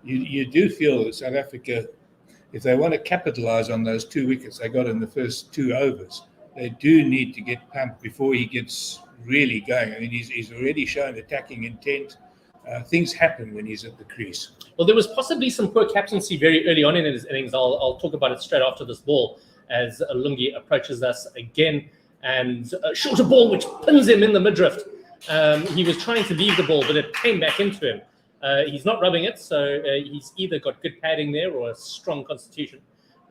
you do feel that South Africa, if they want to capitalise on those two wickets they got in the first 2 overs, they do need to get Pant before he gets really going. I mean, he's already shown attacking intent. Things happen when he's at the crease. Well, there was possibly some poor captaincy very early on in his innings. I'll talk about it straight after this ball as Lungi approaches us again, and short a ball which pins him in the midriff. He was trying to leave the ball, but it came back into him. He's not rubbing it, so he's either got good padding there or a strong constitution,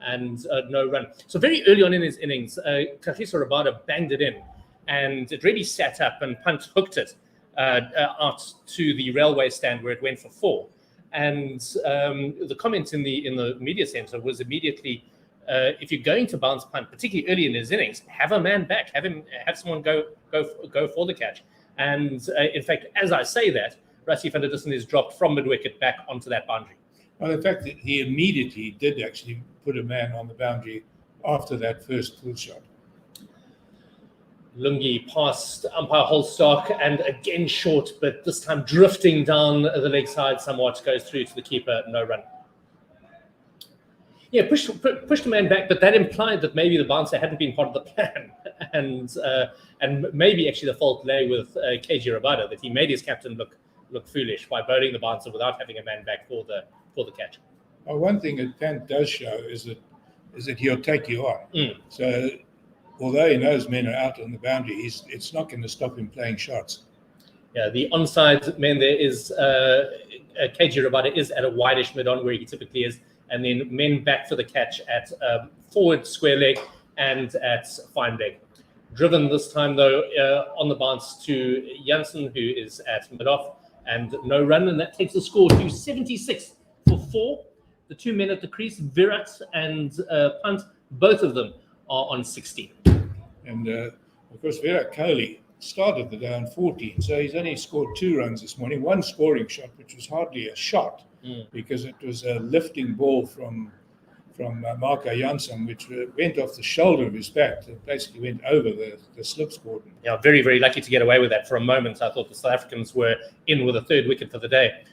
and no run. So very early on in his innings, Kagiso Rabada banged it in, and it really sat up, and Pant hooked it out to the railway stand where it went for 4. And the comment in the media centre was immediately, if you're going to bounce Pant, particularly early in his innings, have a man back, have someone go for the catch. And in fact, as I say that, Rassie van der Dussen is dropped from mid-wicket back onto that boundary. Well, in fact, he immediately did actually put a man on the boundary after that first full shot. Lungi past umpire Holstock, and again short, but this time drifting down the leg side somewhat, goes through to the keeper, no run. Yeah, pushed the man back, but that implied that maybe the bouncer hadn't been part of the plan, and maybe actually the fault lay with KG Rabada, that he made his captain look foolish by bowling the bouncer without having a man back for the catch. Well, one thing that Pant does show is that he'll take you on. So although he knows men are out on the boundary, it's not going to stop him playing shots. Yeah, the onside man there is KG Rabada is at a wideish mid-on where he typically is, and then men back for the catch at forward square leg and at fine leg. Driven this time, though, on the bounce to Jansen, who is at mid-off, and no run, and that takes the score to 76 for 4. The two men at the crease, Virat and Pant, both of them are on 16. And, of course, Virat Kohli started the day on 14, so he's only scored 2 runs this morning, one scoring shot, which was hardly a shot, because it was a lifting ball from Markram Jansen, which went off the shoulder of his bat and basically went over the slips cordon. Yeah, very, very lucky to get away with that. For a moment, I thought the South Africans were in with a third wicket for the day.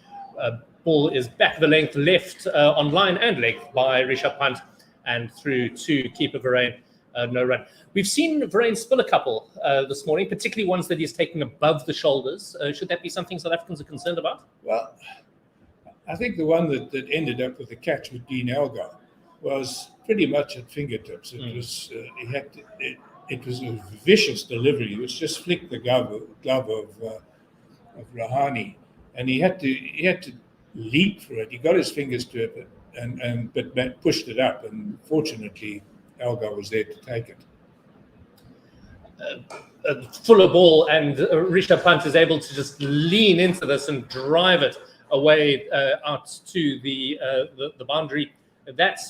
Ball is back the length left on line and leg by Rishabh Pant, and through to keeper Rahane, no run. We've seen Rahane spill a couple this morning, particularly ones that he's taking above the shoulders. Should that be something South Africans are concerned about? Well, I think the one that ended up with the catch with Dean Elgar was pretty much at fingertips. It was it was a vicious delivery. It was just flicked the glove of Rahane, and he had to leap for it. He got his fingers to it, but pushed it up, and fortunately Elgar was there to take it. Fuller ball, and Rishabh Pant is able to just lean into this and drive it away out to the boundary. That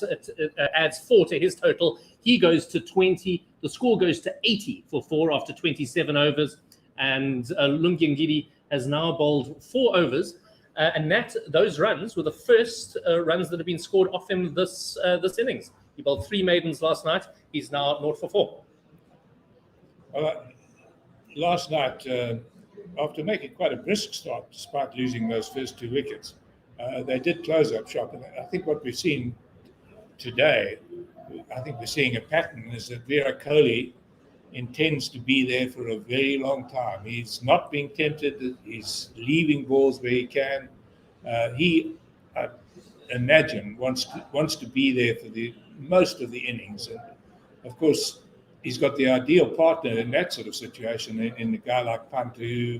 adds 4 to his total. He goes to 20. The score goes to 80 for 4 after 27 overs. And Lungi Ngidi has now bowled 4 overs. And those runs were the first runs that have been scored off him this innings. He bowled 3 maidens last night. He's now 0 for 4. Last night, after making quite a brisk start, despite losing those first 2 wickets, they did close up shop. And I think what we've seen today, I think we're seeing a pattern, is that Virat Kohli intends to be there for a very long time. He's not being tempted. He's leaving balls where he can. He, I imagine, wants to be there for the most of the innings. And of course, he's got the ideal partner in that sort of situation in a guy like Pant, who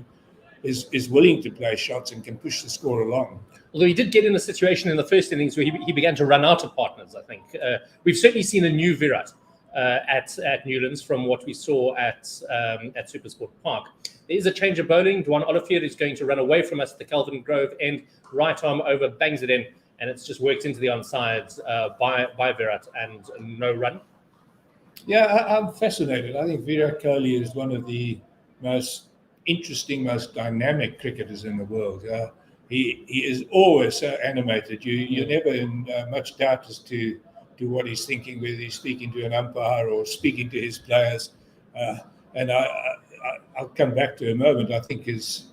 is willing to play shots and can push the score along. Although he did get in a situation in the first innings where he began to run out of partners, I think. We've certainly seen a new Virat at Newlands from what we saw at Supersport Park. There is a change of bowling. Dwan Olivier is going to run away from us at the Kelvin Grove end, right arm over, bangs it in, and it's just worked into the onside by Virat and no run. Yeah, I'm fascinated. I think Virat Kohli is one of the most interesting, most dynamic cricketers in the world. He is always so animated. You're never in much doubt as to what he's thinking, whether he's speaking to an umpire or speaking to his players. And I'll come back to a moment. I think he's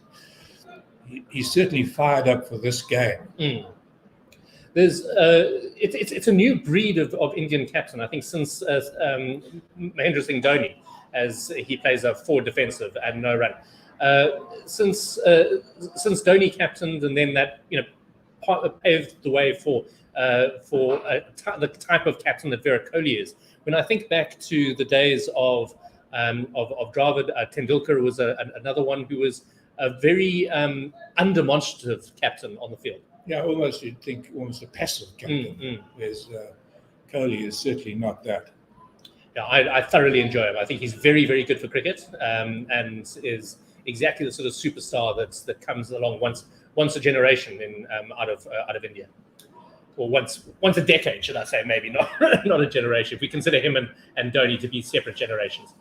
certainly fired up for this game. There's it's a new breed of Indian captain. I think since Mahendra Singh Dhoni, as he plays a forward defensive and no run. Since Dhoni captained, and then that paved the way for the type of captain that Virat Kohli is. When I think back to the days of Dravid, Tendulkar was another one who was a very undemonstrative captain on the field. Yeah, you'd think almost a passive captain. Whereas Kohli is certainly not that. Yeah, I thoroughly enjoy him. I think he's very, very good for cricket, and is exactly the sort of superstar that comes along once a generation out of India, or once a decade, should I say? Maybe not a generation. If we consider him and Dhoni to be separate generations.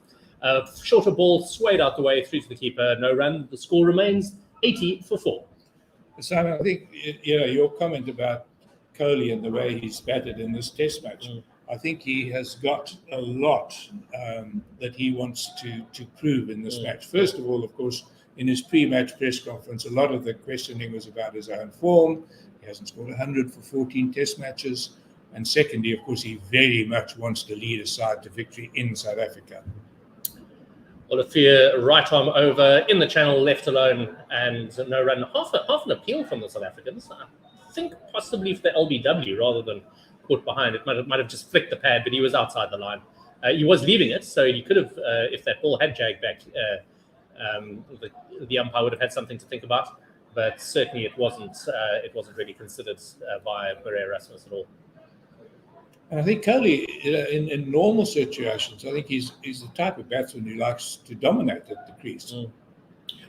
Shorter ball swayed out the way through to the keeper. No run. The score remains 80 for 4. Simon, I think your comment about Kohli and the way he's batted in this Test match. I think he has got a lot that he wants to prove in this match. First of all, of course, in his pre-match press conference, a lot of the questioning was about his own form. He hasn't scored 100 for 14 Test matches. And secondly, of course, he very much wants to lead a side to victory in South Africa. Olivier, right arm over, in the channel, left alone, and no run. Half an appeal from the South Africans. I think possibly for the LBW rather than caught behind. It might have just flicked the pad, but he was outside the line. He was leaving it, so he could have, if that ball had jagged back, the umpire would have had something to think about. But certainly it wasn't really considered by Marais Erasmus at all. And I think Kohli, in normal situations, I think he's the type of batsman who likes to dominate at the crease.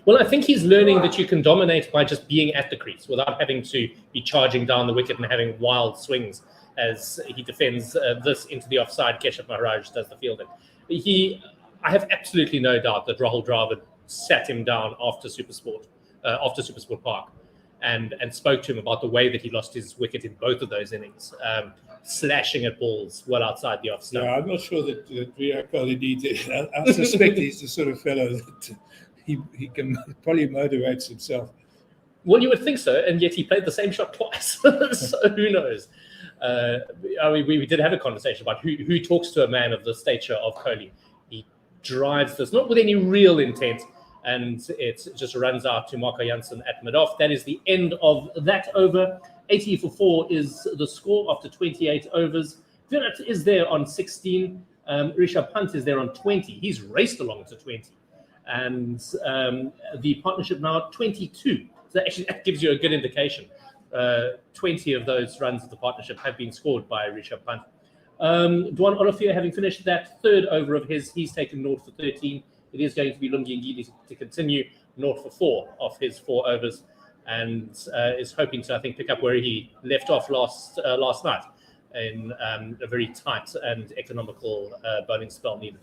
Well, I think he's learning that you can dominate by just being at the crease without having to be charging down the wicket and having wild swings as he defends this into the offside. Keshav Maharaj does the fielding. I have absolutely no doubt that Rahul Dravid sat him down after Supersport Park and spoke to him about the way that he lost his wicket in both of those innings, slashing at balls well outside the offside. Yeah, I'm not sure that Virat Kohli needs it. I suspect he's the sort of fellow that he can probably motivate himself. Well, you would think so, and yet he played the same shot twice. So who knows? We did have a conversation about who talks to a man of the stature of Kohli. He drives this, not with any real intent, and it just runs out to Marco Jansen at mid-off. That is the end of that over. 80 for 4 is the score after 28 overs. Virat is there on 16. Rishabh Pant is there on 20. He's raced along to 20. And the partnership now 22. So actually that gives you a good indication. 20 of those runs of the partnership have been scored by Rishabh Pant. Dwan Olafia, having finished that third over of his, he's taken 0 for 13. It is going to be Lungi Ngidi to continue 0 for 4 of his 4 overs, and is hoping to, I think, pick up where he left off last night in a very tight and economical bowling spell needed.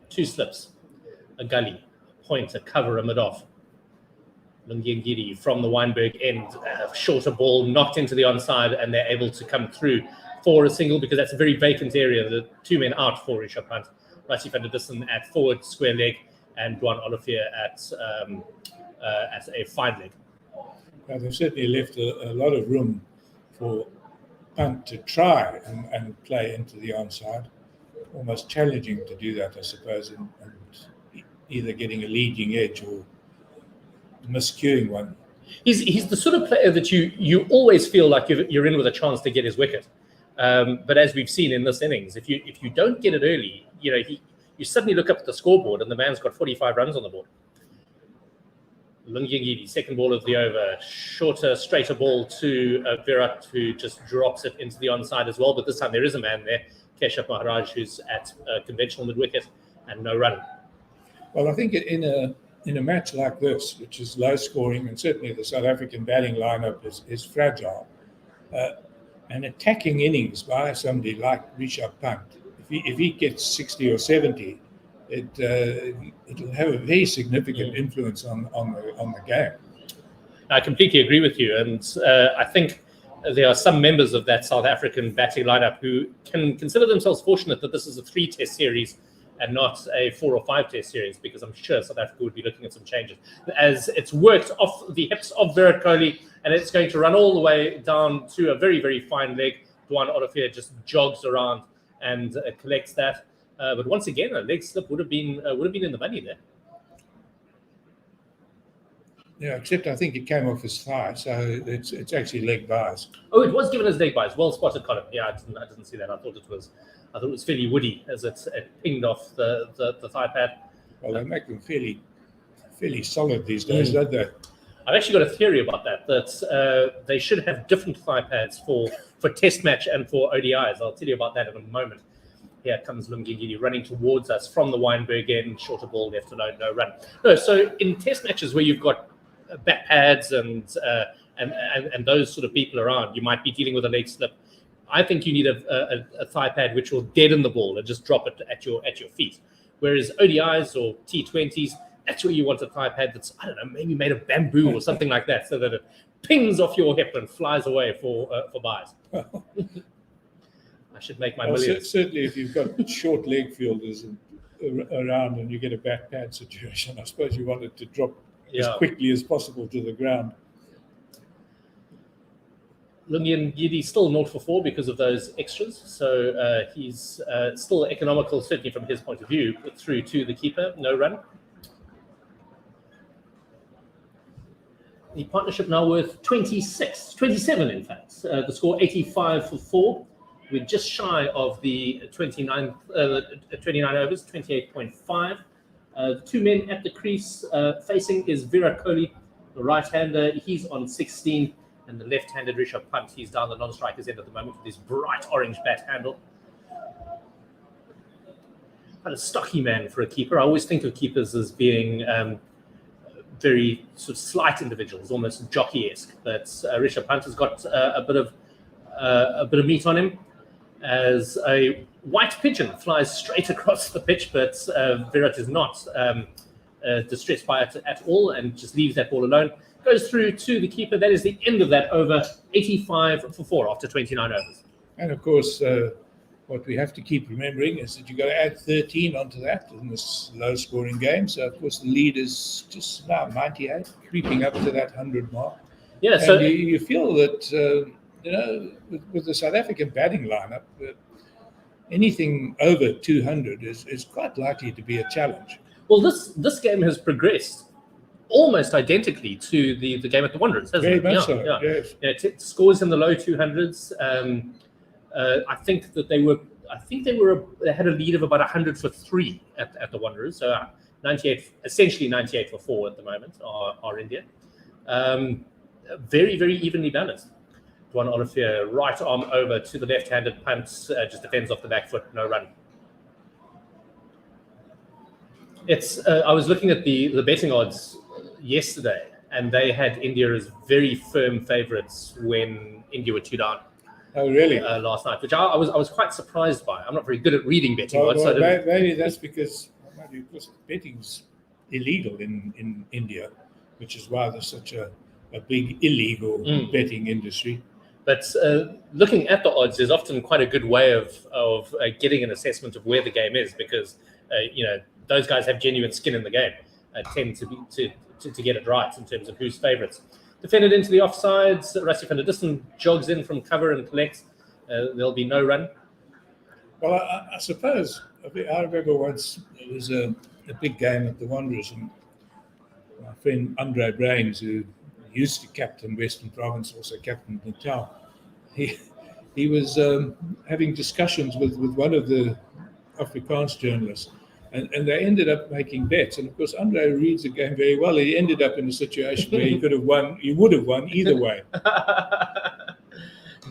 2 slips, a gully, point, a cover, a mid-off. Lungi Ngidi from the Weinberg end, shorter ball knocked into the onside, and they're able to come through for a single because that's a very vacant area. The 2 men out for Rishabh Pant. Rasif van der Dussen at forward square leg, and Dwan Olafia at a fine leg. Now, they've certainly left a lot of room for Pant to try and play into the onside. Almost challenging to do that, I suppose, and either getting a leading edge or miscuing one. He's the sort of player that you always feel like you're in with a chance to get his wicket. But as we've seen in this innings, if you don't get it early, you suddenly look up at the scoreboard and the man's got 45 runs on the board. Lungi Ngidi, second ball of the over, shorter, straighter ball to Virat, who just drops it into the onside as well. But this time there is a man there, Keshav Maharaj, who's at conventional mid-wicket and no run. Well, I think in a match like this, which is low scoring, and certainly the South African batting lineup is fragile, an attacking innings by somebody like Rishabh Pant, if he gets 60 or 70, it'll have a very significant influence on the game. I completely agree with you, and I think there are some members of that South African batting lineup who can consider themselves fortunate that this is a 3-test series and not a 4 or 5 test series, because I'm sure South Africa would be looking at some changes. As it's worked off the hips of Virat Kohli, and it's going to run all the way down to a very, very fine leg. Dwan Olafia just jogs around and collects that. But once again, a leg slip would have been in the money there. Yeah, except I think it came off his thigh, so it's actually leg bias. Oh, it was given as leg bias. Well spotted, Colin. Yeah, I didn't see that. I thought it was fairly woody as it pinged off the thigh pad. Well, they make them fairly solid these days, don't they? I've actually got a theory about that they should have different thigh pads for test match and for ODIs. I'll tell you about that in a moment. Here comes Lungi Ngidi running towards us from the Weinberg end, shorter ball left alone, no run. No, so in test matches where you've got bat pads and those sort of people around, you might be dealing with a leg slip. I think you need a thigh pad which will deaden the ball and just drop it at your feet. Whereas ODIs or T20s, that's where you want a thigh pad that's, I don't know, maybe made of bamboo or something like that, so that it pings off your hip and flies away for buys. I should make my millions. Certainly, if you've got short leg fielders around and you get a bat pad situation, I suppose you want it to drop as quickly as possible to the ground. Lungi Ngidi still 0 for 4 because of those extras, so he's still economical, certainly from his point of view, through to the keeper, no run. The partnership now worth 27 in fact. The score 85 for 4. We're just shy of the 29 overs, 28.5. The 2 men at the crease facing is Virat Kohli, the right-hander. He's on 16, and the left-handed Rishabh Pant. He's down the non-striker's end at the moment with his bright orange bat handle. Quite a stocky man for a keeper. I always think of keepers as being very sort of slight individuals, almost jockey-esque. But Rishabh Pant has got a bit of meat on him, as a white pigeon flies straight across the pitch, but Virat is not distressed by it at all and just leaves that ball alone. Goes through to the keeper. That is the end of that over, 85 for 4 after 29 overs. And of course, what we have to keep remembering is that you've got to add 13 onto that in this low-scoring game. So, of course, the lead is just now 98, creeping up to that 100 mark. Yeah, and so you feel that, with the South African batting lineup, anything over 200 is quite likely to be a challenge. Well, this game has progressed almost identically to the game at the Wanderers, hasn't it? Very much so, yes. Yeah, scores in the low 200s. I think that they had a lead of about 100 for 3 at the Wanderers. So 98, essentially 98 for 4 at the moment are India. very, very evenly balanced. Dwan Olivier, right arm over to the left-handed punt, just defends off the back foot, no run. It's. I was looking at the betting odds yesterday, and they had India as very firm favourites when India were 2 down. Oh, really? Last night, which I was quite surprised by. I'm not very good at reading betting odds. Well, So I didn't- maybe that's because betting's illegal in India, which is why there's such a big illegal betting industry. But looking at the odds is often quite a good way of getting an assessment of where the game is, because those guys have genuine skin in the game, tend to get it right in terms of who's favourites. Defended into the offsides. Rassie van der Dussen jogs in from cover and collects. There'll be no run. Well, I suppose I remember once there was a big game at the Wanderers, and my friend Andre Brains, who used to captain Western Province, also captained Natal, he was having discussions with one of the Afrikaans journalists, and they ended up making bets. And of course, Andre reads the game very well. He ended up in a situation where he could have won. He would have won either way.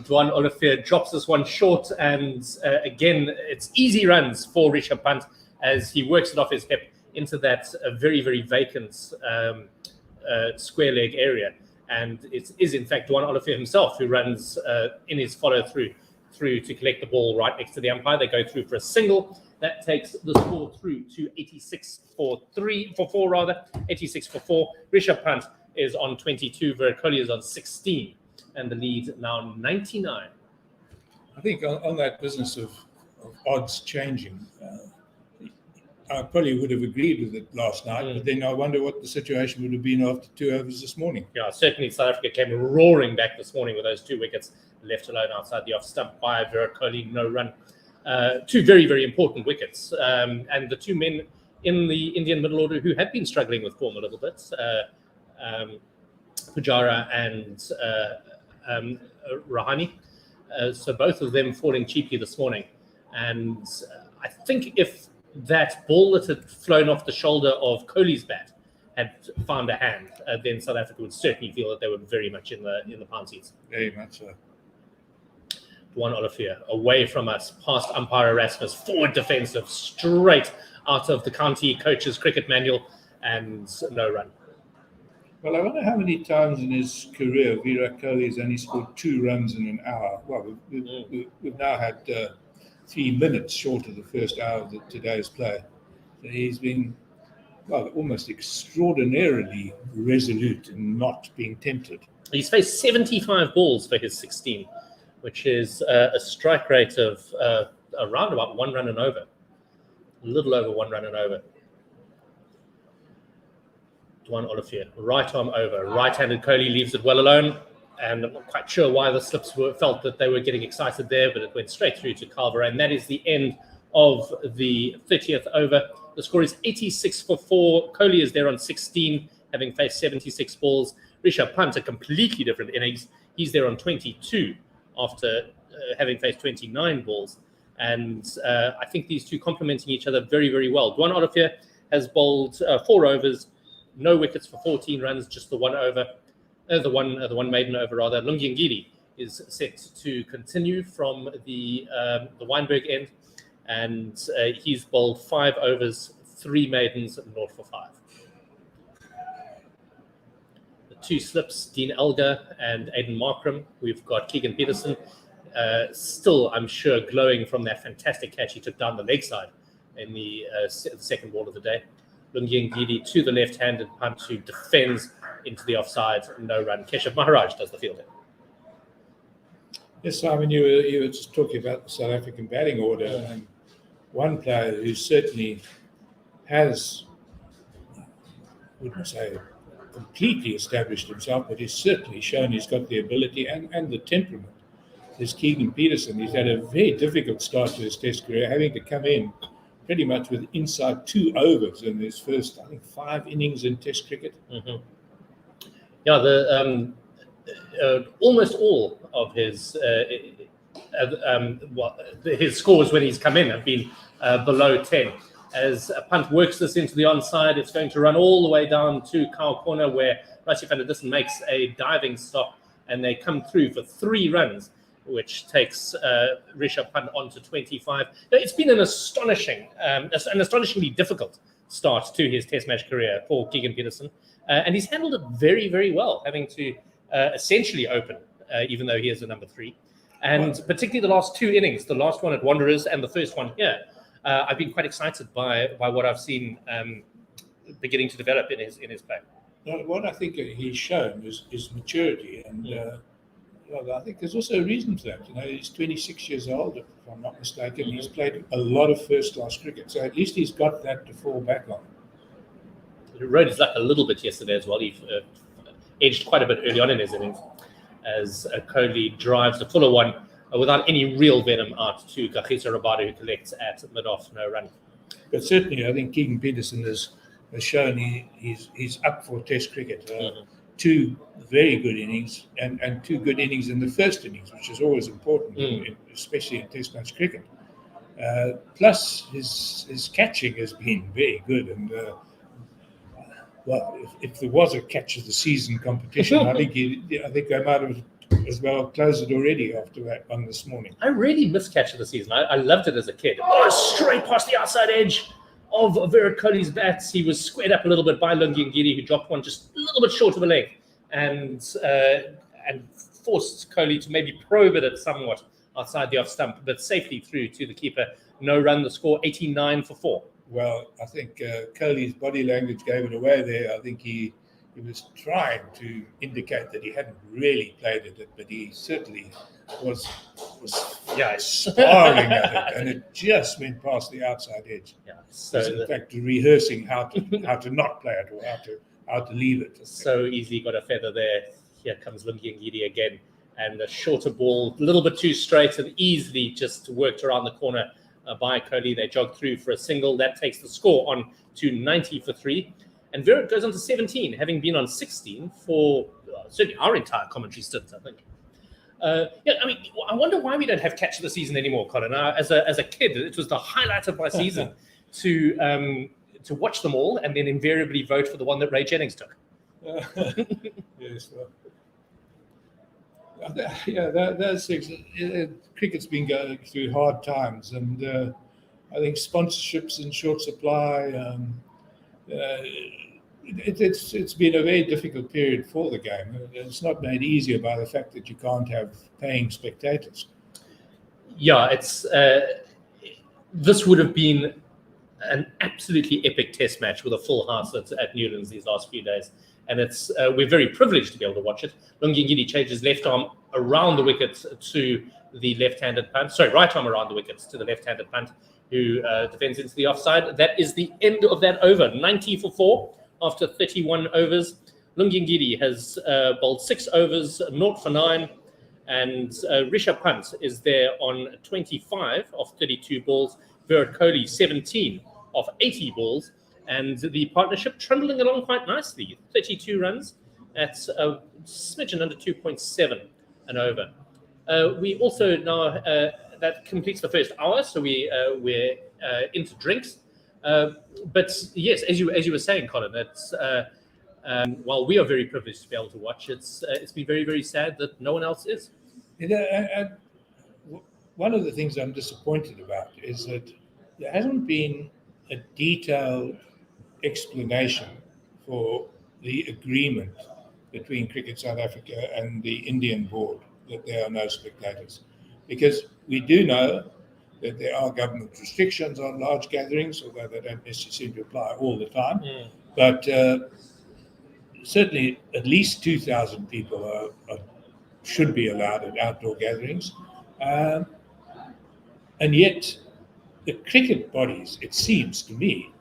Dwan Olivier drops this one short, and again, it's easy runs for Rishabh Pant as he works it off his hip into that very, very vacant square leg area. And it is, in fact, Dwan Olivier himself who runs in his follow-through to collect the ball right next to the umpire. They go through for a single. That takes the score through to 86 for 4. 86 for 4. Rishabh Pant is on 22. Kohli is on 16. And the lead now 99. I think on that business of odds changing, I probably would have agreed with it last night, but then I wonder what the situation would have been after 2 overs this morning. Yeah, certainly South Africa came roaring back this morning with those 2 wickets left alone outside the off stump by Kohli, no run. 2 very, very important wickets. And the 2 men in the Indian middle order who had been struggling with form a little bit, Pujara and Rahane. So both of them falling cheaply this morning. And I think if that ball that had flown off the shoulder of Kohli's bat had found a hand, then South Africa would certainly feel that they were very much in the palm seats. Very much so. Dwan Olivier away from us, past umpire Erasmus, forward defensive, straight out of the county coach's cricket manual, and no run. Well, I wonder how many times in his career Virat Kohli has only scored 2 runs in an hour. Well, we've now had 3 minutes short of the first hour of today's play. So he's been, almost extraordinarily resolute in not being tempted. He's faced 75 balls for his 16, which is a strike rate of around about 1 run and over. A little over 1 run and over. Dwan Olivier, right arm over, right-handed Kohli leaves it well alone, and I'm not quite sure why the slips felt that they were getting excited there, but it went straight through to Calvera, and that is the end of the 30th over. The score is 86 for 4. Kohli is there on 16, having faced 76 balls. Rishabh Pant, a completely different innings. He's there on 22 after having faced 29 balls. And I think these two complementing each other very, very well. Dwan Olivier has bowled 4 overs, no wickets for 14 runs, just the 1 over, the one maiden over rather. Lungi Ngidi is set to continue from the Weinberg end, and he's bowled 5 overs, 3 maidens, 0 for 5. The 2 slips, Dean Elgar and Aiden Markram. We've got Keegan Peterson, still, I'm sure, glowing from that fantastic catch he took down the leg side in the second ball of the day. Lungi Ngidi to the left-handed punch who defends into the offside, no run. Keshav Maharaj does the fielding. Yes, Simon, you were just talking about the South African batting order, and one player who certainly has, I wouldn't say completely established himself, but he's certainly shown he's got the ability and the temperament, is Keegan Peterson. He's had a very difficult start to his Test career, having to come in pretty much with inside 2 overs in his first, I think, 5 innings in Test cricket. Mm-hmm. Yeah, almost all of his scores when he's come in have been below 10. As Pant works this into the onside, it's going to run all the way down to Cow Corner, where Rassie van der Dussen makes a diving stop, and they come through for 3 runs, which takes Rishabh Pant on to 25. It's been an astonishingly difficult start to his Test match career for Keegan Peterson, and he's handled it very, very well, having to essentially open, even though he is the number 3. And particularly the last 2 innings, the last one at Wanderers and the first one here, I've been quite excited by what I've seen beginning to develop in his play. What I think he's shown is maturity, and well, I think there's also a reason for that. He's 26 years old, if I'm not mistaken. He's played a lot of first-class cricket, so at least he's got that to fall back on. He rode his luck a little bit yesterday as well. He edged quite a bit early on in his innings as Kohli drives the fuller one without any real venom out to Kagiso Rabada, who collects at mid-off, no run. But certainly, I think Keegan Peterson has shown he's up for Test cricket. 2 very good innings and 2 good innings in the first innings, which is always important, especially in Test match cricket. Plus, his catching has been very good. And well, if there was a catch of the season competition, I think they might have as well closed it already after that one this morning. I really missed catch of the season. I loved it as a kid. Straight past the outside edge of Virat Kohli's bats. He was squared up a little bit by Lungi Ngidi, who dropped one just a little bit short of a leg, and forced Kohli to maybe probe it somewhat outside the off stump, but safely through to the keeper. No run, the score 89 for 4. Well, I think Kohli's body language gave it away there. I think he was trying to indicate that he hadn't really played it, but he certainly was sparring at it, and it just went past the outside edge. Yeah, so in fact, rehearsing how to not play it or how to leave it. So easily got a feather there. Here comes Lungi Ngidi again, and a shorter ball, a little bit too straight, and easily just worked around the corner by Kohli. They jog through for a single. That takes the score on to 90 for 3. And Virat goes on to 17, having been on 16 for certainly our entire commentary stint, I think. I wonder why we don't have catch of the season anymore, Colin. As a kid, it was the highlight of my season to watch them all and then invariably vote for the one that Ray Jennings took. Yes, well. Those things. Cricket's been going through hard times, and I think sponsorships in short supply. It's been a very difficult period for the game. It's not made easier by the fact that you can't have paying spectators. Yeah, it's this would have been an absolutely epic Test match with a full house at Newlands these last few days. And it's we're very privileged to be able to watch it. Lungi Ngidi changes left arm around the wicket to the left-handed punt. Sorry, right arm around the wickets to the left-handed punt, who defends into the offside. That is the end of that over. 90 for 4 after 31 overs. Lungi Ngidi has bowled 6 overs, 0 for 9. And Rishabh Pant is there on 25 of 32 balls. Virat Kohli, 17 of 80 balls. And the partnership trundling along quite nicely. 32 runs at a smidgen under 2.7 an over. We also now, that completes the first hour, so we're into drinks. But yes, as you were saying, Colin, that's while we are very privileged to be able to watch, it's been very, very sad that no one else is. And one of the things I'm disappointed about is that there hasn't been a detailed explanation for the agreement between Cricket South Africa and the Indian board that there are no spectators. Because we do know that there are government restrictions on large gatherings, although they don't necessarily seem to apply all the time. But certainly at least 2,000 people should be allowed at outdoor gatherings. And yet the cricket bodies, it seems to me,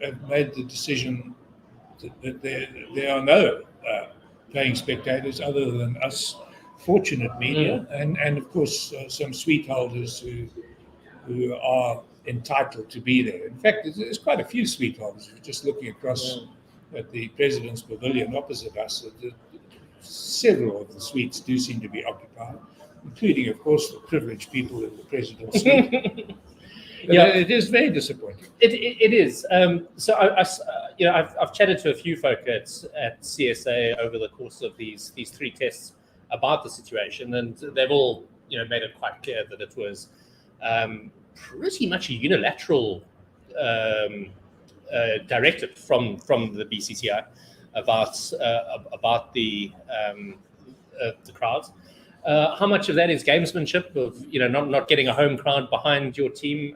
have made the decision that there are no paying spectators other than us fortunate media and of course some sweet holders who are entitled to be there. In fact, there's quite a few sweet holders. We're just looking across at the President's Pavilion opposite us. Several of the suites do seem to be occupied, including, of course, the privileged people in the President's suite. Yeah, it is very disappointing. It is. So I've chatted to a few folk at CSA over the course of these 3 tests about the situation, and they've all made it quite clear that it was pretty much a unilateral directive from the BCCI about the crowds. How much of that is gamesmanship of not getting a home crowd behind your team?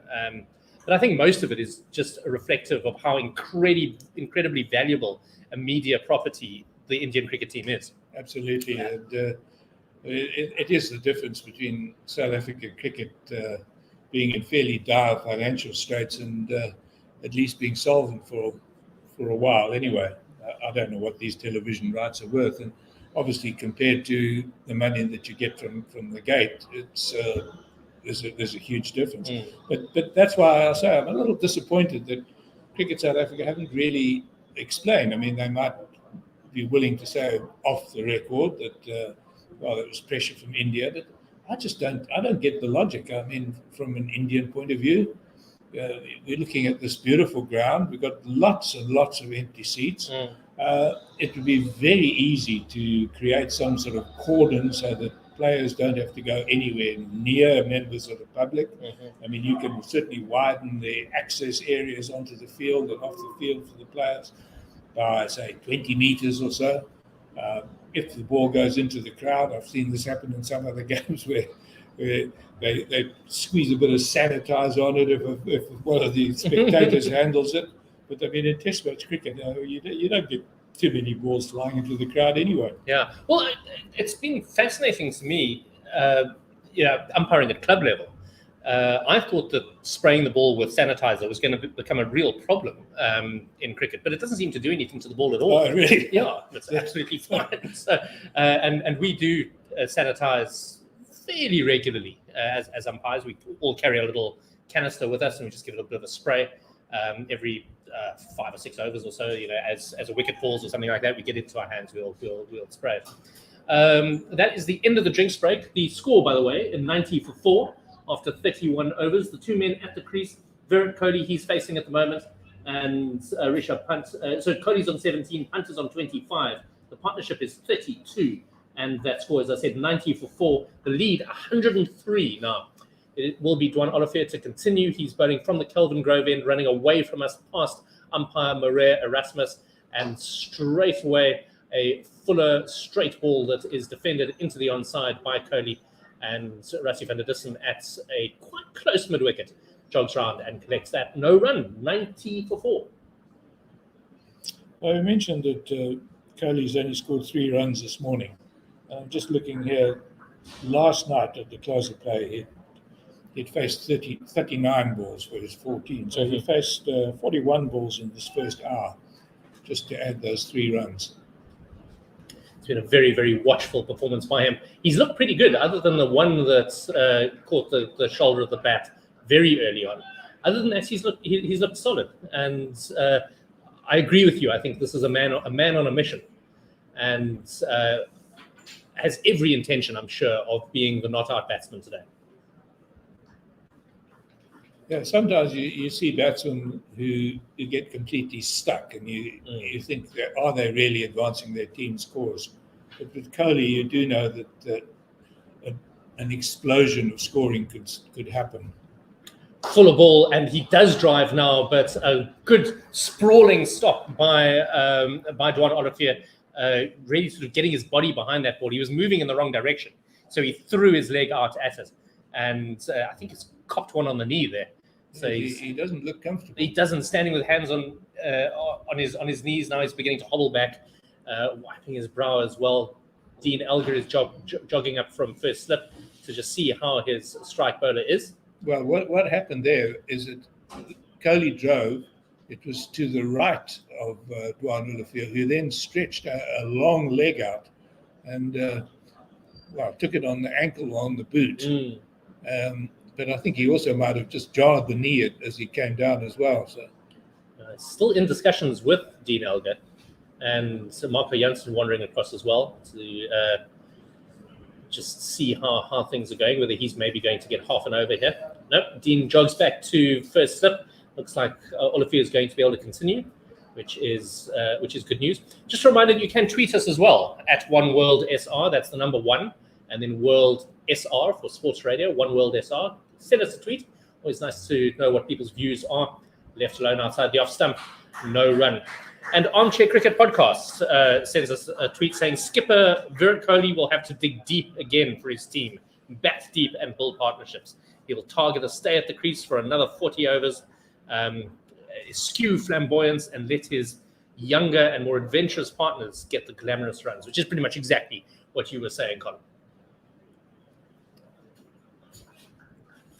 But I think most of it is just a reflective of how incredibly valuable a media property the Indian cricket team is. Absolutely, and it is the difference between South African cricket being in fairly dire financial straits and at least being solvent for a while anyway. I don't know what these television rights are worth, and obviously compared to the money that you get from the gate, it's there's a huge difference. But that's why I say I'm a little disappointed that Cricket South Africa haven't really explained. I mean, they might be willing to say off the record that it was pressure from India, but I don't get the logic. I mean, from an Indian point of view, we're looking at this beautiful ground. We've got lots and lots of empty seats. It would be very easy to create some sort of cordon so that players don't have to go anywhere near members of the public. I mean, you can certainly widen the access areas onto the field and off the field for the players by, say, 20 meters or so. If the ball goes into the crowd, I've seen this happen in some other games where they squeeze a bit of sanitizer on it if one of the spectators handles it. But I mean, in Test match cricket, you don't get too many balls flying into the crowd anyway. Yeah, well, it's been fascinating to me, umpiring at club level. I thought that spraying the ball with sanitizer was going to become a real problem in cricket, but it doesn't seem to do anything to the ball at all. Oh, really? Yeah, it's absolutely fine. So, and we do sanitize fairly regularly as umpires. We all carry a little canister with us, and we just give it a bit of a spray every 5 or 6 overs or so. As a wicket falls or something like that, we get it into our hands. We'll spray it. That is the end of the drinks break. The score, by the way, in 90 for 4 after 31 overs. The 2 men at the crease. Virat Kohli, he's facing at the moment, and Rishabh Pant. So Kohli's on 17, Pant is on 25. The partnership is 32, and that score, as I said, 90 for 4. The lead, 103 now. It will be Dwan Olivier to continue. He's bowling from the Kelvin Grove end, running away from us past umpire Maria Erasmus, and straight away a fuller straight ball that is defended into the onside by Kohli, and Rassie van der Dussen at a quite close mid-wicket jogs round and collects that. No run, 90 for 4. Well, I mentioned that Kohli's only scored 3 runs this morning. I'm just looking here. Last night at the close of play, he'd faced 39 balls for his 14. So he faced 41 balls in this first hour, just to add those 3 runs. It's been a very, very watchful performance by him. He's looked pretty good, other than the one that caught the shoulder of the bat very early on. Other than that, he's looked solid. And I agree with you. I think this is a man on a mission, and has every intention, I'm sure, of being the not-out batsman today. Yeah, sometimes you see batsmen who get completely stuck, and you think, are they really advancing their team's cause? But with Kohli, you do know that an explosion of scoring could happen. Full of ball, and he does drive now, but a good sprawling stop by Dwan Olivier, really sort of getting his body behind that ball. He was moving in the wrong direction, so he threw his leg out at it, and I think it's copped one on the knee there. So he doesn't look comfortable. He doesn't, standing with hands on his knees. Now he's beginning to hobble back, wiping his brow as well. Dean Elgar is jogging up from first slip to just see how his strike bowler is. Well, what happened there is that Kohli drove. It was to the right of Dwan Olivier, who then stretched a long leg out and took it on the ankle or on the boot. But I think he also might have just jarred the knee as he came down as well. So, still in discussions with Dean Elgar, and Marco Jansen wandering across as well to just see how things are going, whether he's maybe going to get half an over here. Nope, Dean jogs back to first slip. Looks like Olivier is going to be able to continue. which is good news. Just a reminder, you can tweet us as well at OneWorldSR. That's the number 1, and then World SR for Sports Radio. OneWorldSR. Send us a tweet. Always nice to know what people's views are. Left alone outside the off stump, no run. And Armchair Cricket Podcast sends us a tweet saying skipper Virat Kohli will have to dig deep again for his team, bat deep and build partnerships. He will target a stay at the crease for another 40 overs, skew flamboyance, and let his younger and more adventurous partners get the glamorous runs, which is pretty much exactly what you were saying, Colin.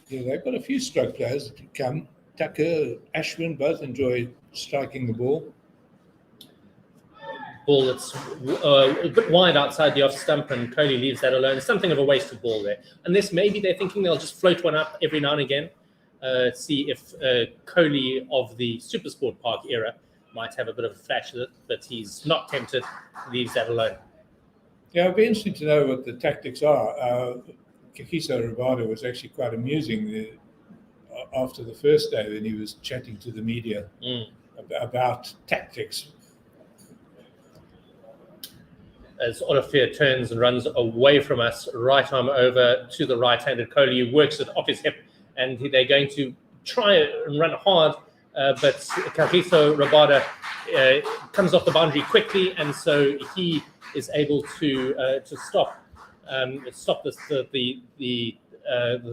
Yeah, they've got a few stroke players that come. Tucker, Ashwin both enjoy striking the ball. Ball that's a bit wide outside the off stump, and Kohli leaves that alone. Something of a wasted ball there. Unless maybe they're thinking they'll just float one up every now and again. See if Kohli of the Supersport Park era might have a bit of a flash of it, but he's not tempted, leaves that alone. Yeah, it'd be interesting to know what the tactics are. Kagiso Rabada was actually quite amusing after the first day when he was chatting to the media about tactics. As Olafir turns and runs away from us, right arm over to the right-handed Kohli, who works it off his hip, and they're going to try and run hard, but Kagiso Rabada comes off the boundary quickly, and so he is able to stop the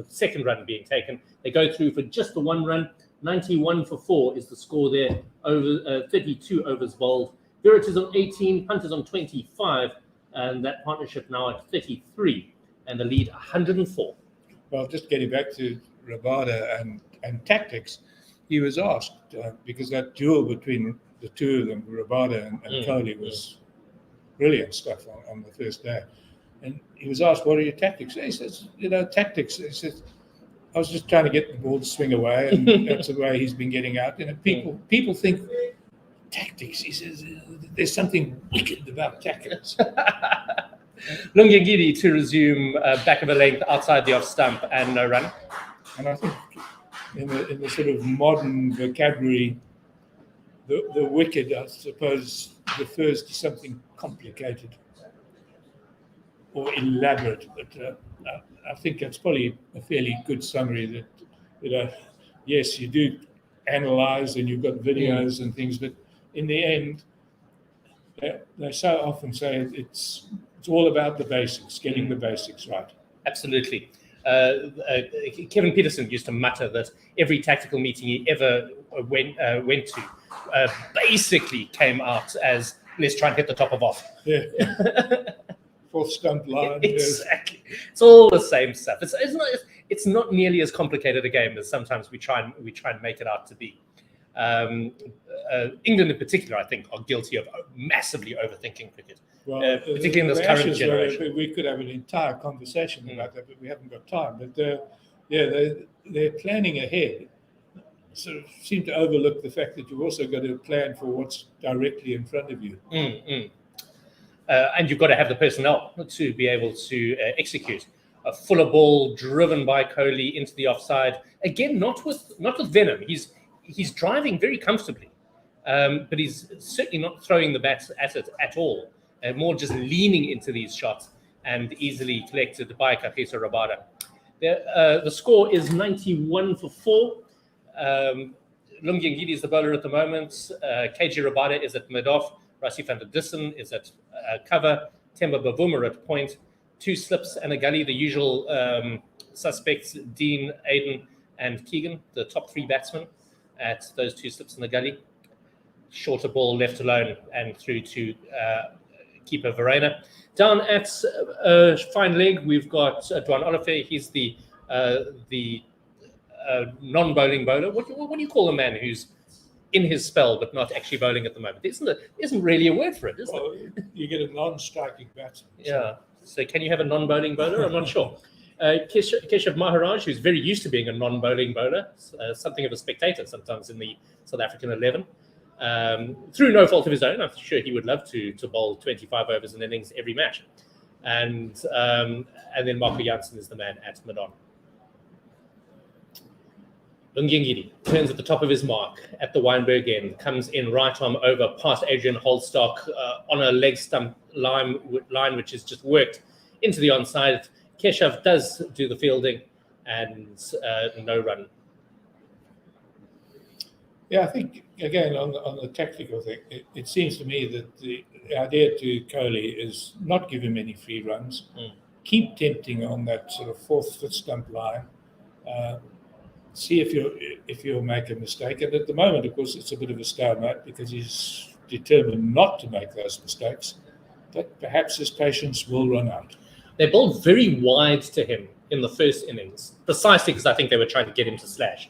second run being taken. They go through for just the 1 run. 91 for 4 is the score there. Over 32 overs bowled. Virat is on 18, Pant is on 25, and that partnership now at 33, and the lead 104. Well, just getting back to Rabada and tactics, he was asked, because that duel between the two of them, Rabada and Kohli, was brilliant stuff on the first day. And he was asked, what are your tactics? He says, tactics. He says, I was just trying to get the ball to swing away, and that's the way he's been getting out. People think tactics. He says, there's something wicked about tactics. Lungengidi to resume back of a length outside the off stump and no run. And I think in the sort of modern vocabulary, the wicked, I suppose, refers to something complicated or elaborate. But I think that's probably a fairly good summary that, yes, you do analyze and you've got videos and things, but in the end, they so often say it's all about the basics, getting the basics right. Absolutely. Kevin Peterson used to mutter that every tactical meeting he ever went to basically came out as, let's try and hit the top of off. Yeah. Fourth stump line. Exactly. Yes. It's all the same stuff. It's not nearly as complicated a game as sometimes we try and make it out to be. England in particular, I think, are guilty of massively overthinking cricket, well, particularly in this current generation. We could have an entire conversation about that, but we haven't got time. But they're planning ahead. Sort of seem to overlook the fact that you've also got to plan for what's directly in front of you. And you've got to have the personnel to be able to execute. A fuller ball driven by Kohli into the offside. Again, not with venom. He's driving very comfortably, but he's certainly not throwing the bat at it at all. More just leaning into these shots and easily collected by Kagiso Rabada. The score is 91 for 4. Lungengidi is the bowler at the moment. KG Rabada is at mid-off. Rassie van der Dussen is at cover. Temba Bavuma at point. 2 slips and a gully, the usual suspects, Dean, Aiden, and Keegan, the top 3 batsmen at those 2 slips in the gully. Shorter ball left alone and through to keeper Verena. Down at fine leg, we've got Dwan Olafir. He's the non-bowling bowler. What do you call a man who's in his spell but not actually bowling at the moment? Isn't really a word for it, is it? You get a non-striking batsman. Yeah. So can you have a non-bowling bowler? I'm not sure. Keshav Maharaj, who's very used to being a non-bowling bowler, something of a spectator sometimes in the South African 11. Through no fault of his own, I'm sure he would love to bowl 25 overs in innings every match. And then Marco Jansen is the man at mid-on. Lungengidi turns at the top of his mark at the Weinberg end, comes in right arm over past Adrian Holstock on a leg stump line which is just worked into the onside. Keshav does do the fielding and no run. Yeah, I think, again, on the tactical thing, it seems to me that the idea to Kohli is not give him any free runs, keep tempting on that sort of fourth, fifth stump line, see if you'll make a mistake. And at the moment, of course, it's a bit of a stalemate because he's determined not to make those mistakes, but perhaps his patience will run out. They bowled very wide to him in the first innings, precisely because I think they were trying to get him to slash.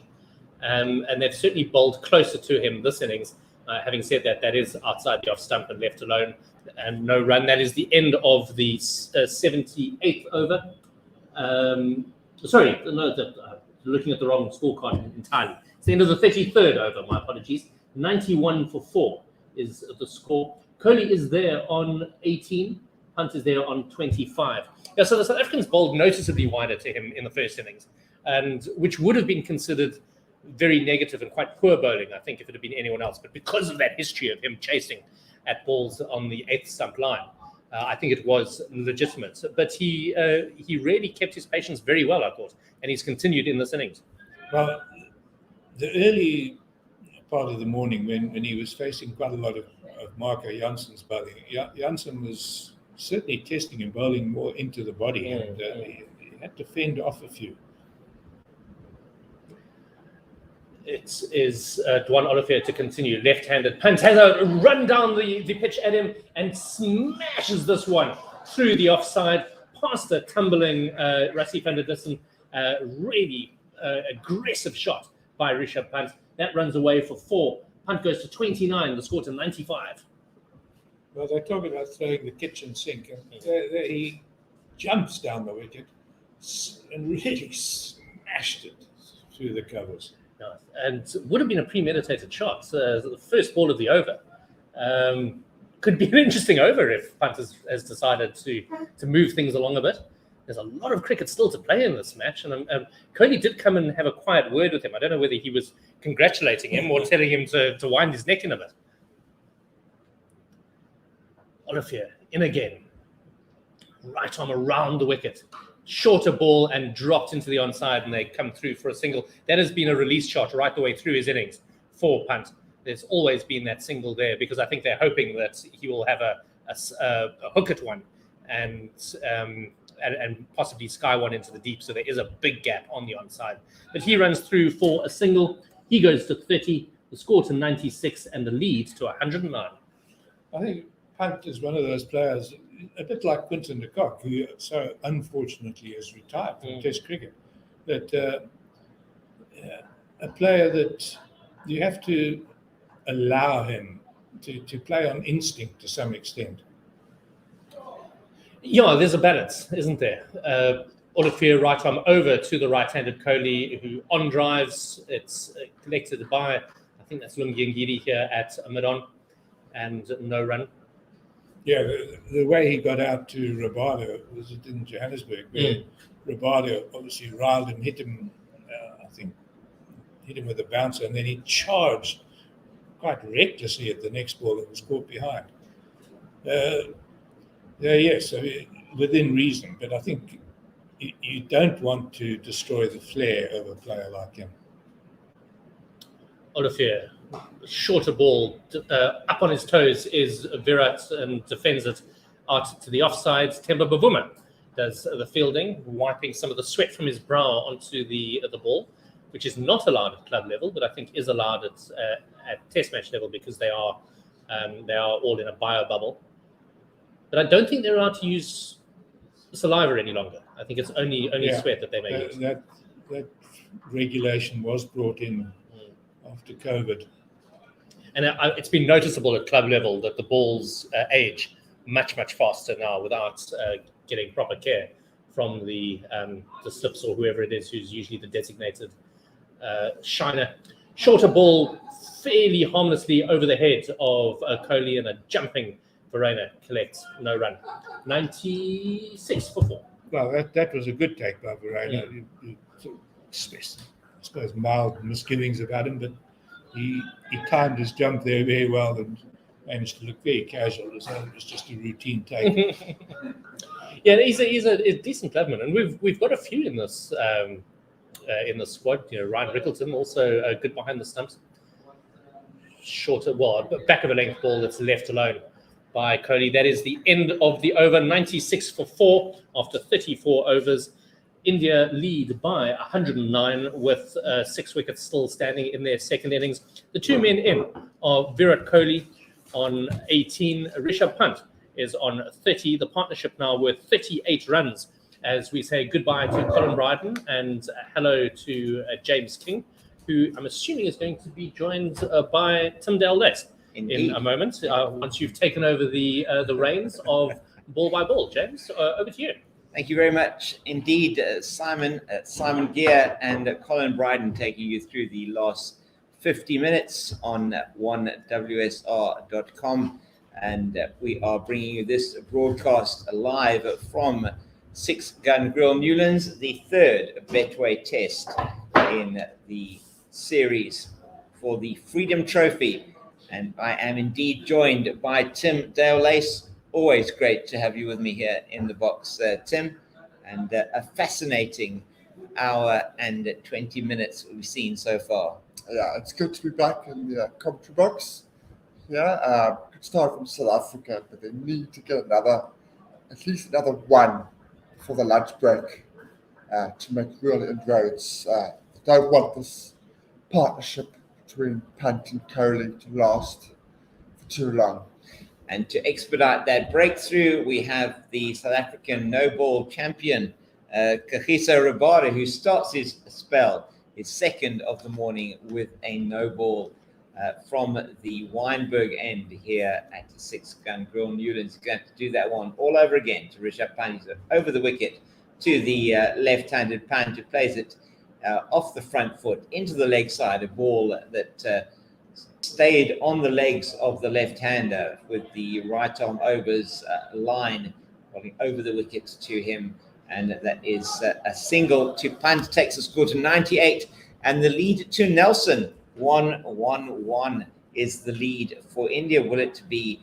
And they've certainly bowled closer to him this innings. Having said that, that is outside the off stump and left alone and no run. That is the end of the 78th over. Looking at the wrong scorecard entirely. It's the end of the 33rd over, my apologies. 91 for 4 is the score. Kohli is there on 18. Pant is there on 25. Yeah, so the South Africans bowled noticeably wider to him in the first innings, and which would have been considered very negative and quite poor bowling, I think, if it had been anyone else. But because of that history of him chasing at balls on the 8th stump line, I think it was legitimate. But he really kept his patience very well, I thought, and he's continued in this innings. Well, the early part of the morning when he was facing quite a lot of Marco Janssen's bowling, Janssen was certainly testing him, bowling more into the body, and he had to fend off a few. It is Dwan Olivier to continue. Left-handed. Pant has a run down the pitch at him and smashes this one through the offside, past a tumbling Rasif van der Dussen. Really aggressive shot by Rishabh Pant. That runs away for 4. Pant goes to 29, the score to 95. Well, they talk about throwing the kitchen sink. There he jumps down the wicket and really smashed it through the covers. And would have been a premeditated shot. The first ball of the over. Could be an interesting over if Pant has decided to move things along a bit. There's a lot of cricket still to play in this match. And Kohli did come and have a quiet word with him. I don't know whether he was congratulating him or telling him to wind his neck in a bit. Olivier in again. Right arm around the wicket. Shorter ball and dropped into the onside, and they come through for a single. That has been a release shot right the way through his innings for Pant. There's always been that single there because I think they're hoping that he will have a hook at one and possibly sky one into the deep. So there is a big gap on the onside. But he runs through for a single. He goes to 30, the score to 96, and the lead to 109. I think Pant is one of those players, a bit like Quinton de Kock, who so unfortunately has retired from Test cricket, that a player that you have to allow him to play on instinct to some extent. Yeah, there's a balance, isn't there? Olivier right arm over to the right-handed Kohli, who on drives. It's collected by, I think that's Lungengidi here at mid-on, and no run. Yeah, the way he got out to Rabada was it in Johannesburg, where Rabada obviously riled him, hit him with a bouncer, and then he charged quite recklessly at the next ball that was caught behind. Yes, I mean, within reason, but I think you don't want to destroy the flair of a player like him. Olivier, shorter ball, up on his toes is Virat and defends it out to the offsides. Temba Bavuma does the fielding, wiping some of the sweat from his brow onto the ball, which is not allowed at club level, but I think is allowed at test match level because they are all in a bio bubble. But I don't think they're allowed to use saliva any longer. I think it's only sweat that they may use. That regulation was brought in after COVID. And it's been noticeable at club level that the balls age much, much faster now without getting proper care from the slips or whoever it is who's usually the designated shiner. Shorter ball fairly harmlessly over the head of Kohli, and a jumping Rahane collects no run. 96 for 4. Well, that was a good take by Rahane. suppose, mild misgivings about him, but he timed his jump there very well and managed to look very casual, as though it was just a routine take. Yeah, he's a decent clubman, and we've got a few in this squad. You know, Ryan Rickleton also good behind the stumps. Shorter, well, back of a length ball that's left alone by Kohli. That is the end of the over. 96 for 4 after 34 overs. India lead by 109 with 6 wickets still standing in their second innings. The 2 men in are Virat Kohli on 18. Rishabh Pant is on 30. The partnership now with 38 runs as we say goodbye to Colin Bryden and hello to James King, who I'm assuming is going to be joined by Tim Dale-Less in a moment once you've taken over the reins of Ball by Ball. James, over to you. Thank you very much indeed, Simon Gear and Colin Bryden taking you through the last 50 minutes on 1WSR.com. And we are bringing you this broadcast live from Six Gun Grill Newlands, the third Betway test in the series for the Freedom Trophy. And I am indeed joined by Tim Dale-Less. Always great to have you with me here in the box, Tim. And a fascinating hour and 20 minutes we've seen so far. Yeah, it's good to be back in the commentary box. Yeah, good start from South Africa, but they need to get at least another one before the lunch break to make real inroads. They don't want this partnership between Pant and Kohli to last for too long. And to expedite that breakthrough, we have the South African no-ball champion, Kagiso Rabada, who starts his spell, his second of the morning, with a no-ball from the Wynberg end here at the Six Gun Grill Newlands. He's going to do that one all over again to Rishabh Pant. He's over the wicket to the left-handed Pant, who plays it off the front foot into the leg side, a ball that stayed on the legs of the left-hander with the right arm overs line rolling over the wicket to him, and that is a single to Pant. Takes the score to 98 and the lead to Nelson. 1-1-1 is the lead for India. Will it be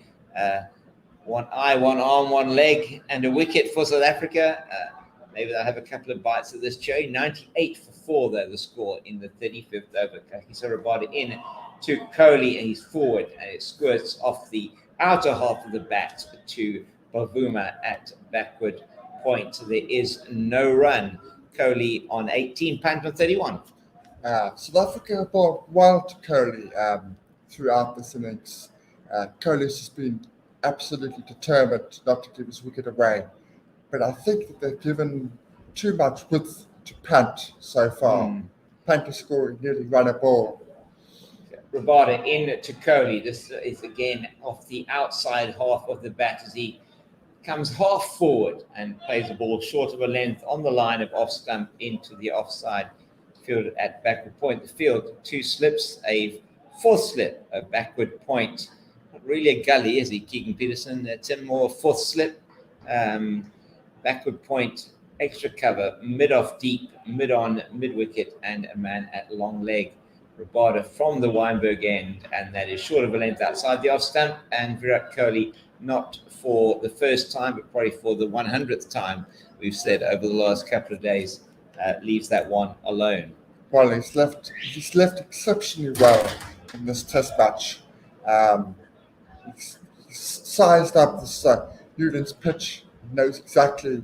one eye, one arm, one leg and a wicket for South Africa? Maybe they'll have a couple of bites of this cherry. 98 for 4 though the score in the 35th over. Kagiso Rabada in to Kohli, and he's forward, and it squirts off the outer half of the bat to Bavuma at backward point. So there is no run. Kohli on 18, Pant on 31. South Africa bowled well to Kohli throughout this innings. Kohli's just been absolutely determined not to give his wicket away. But I think that they've given too much width to Pant so far. Pant is scoring nearly run a ball. Rabada in to Kohli. This is again off the outside half of the bat as he comes half forward and plays the ball short of a length on the line of off stump into the offside field at backward point. The field, 2 slips, a 4th slip, a backward point. Not really a gully, is he, Keegan Peterson? Tim Moore, 4th slip, backward point, extra cover, mid-off deep, mid-on, mid-wicket, and a man at long leg. Rabada from the Wynberg end, and that is short of a length outside the off stump. And Virat Kohli, not for the first time, but probably for the 100th time, we've said over the last couple of days, leaves that one alone. Well, he's left exceptionally well in this test match. He's sized up this Newlands pitch, knows exactly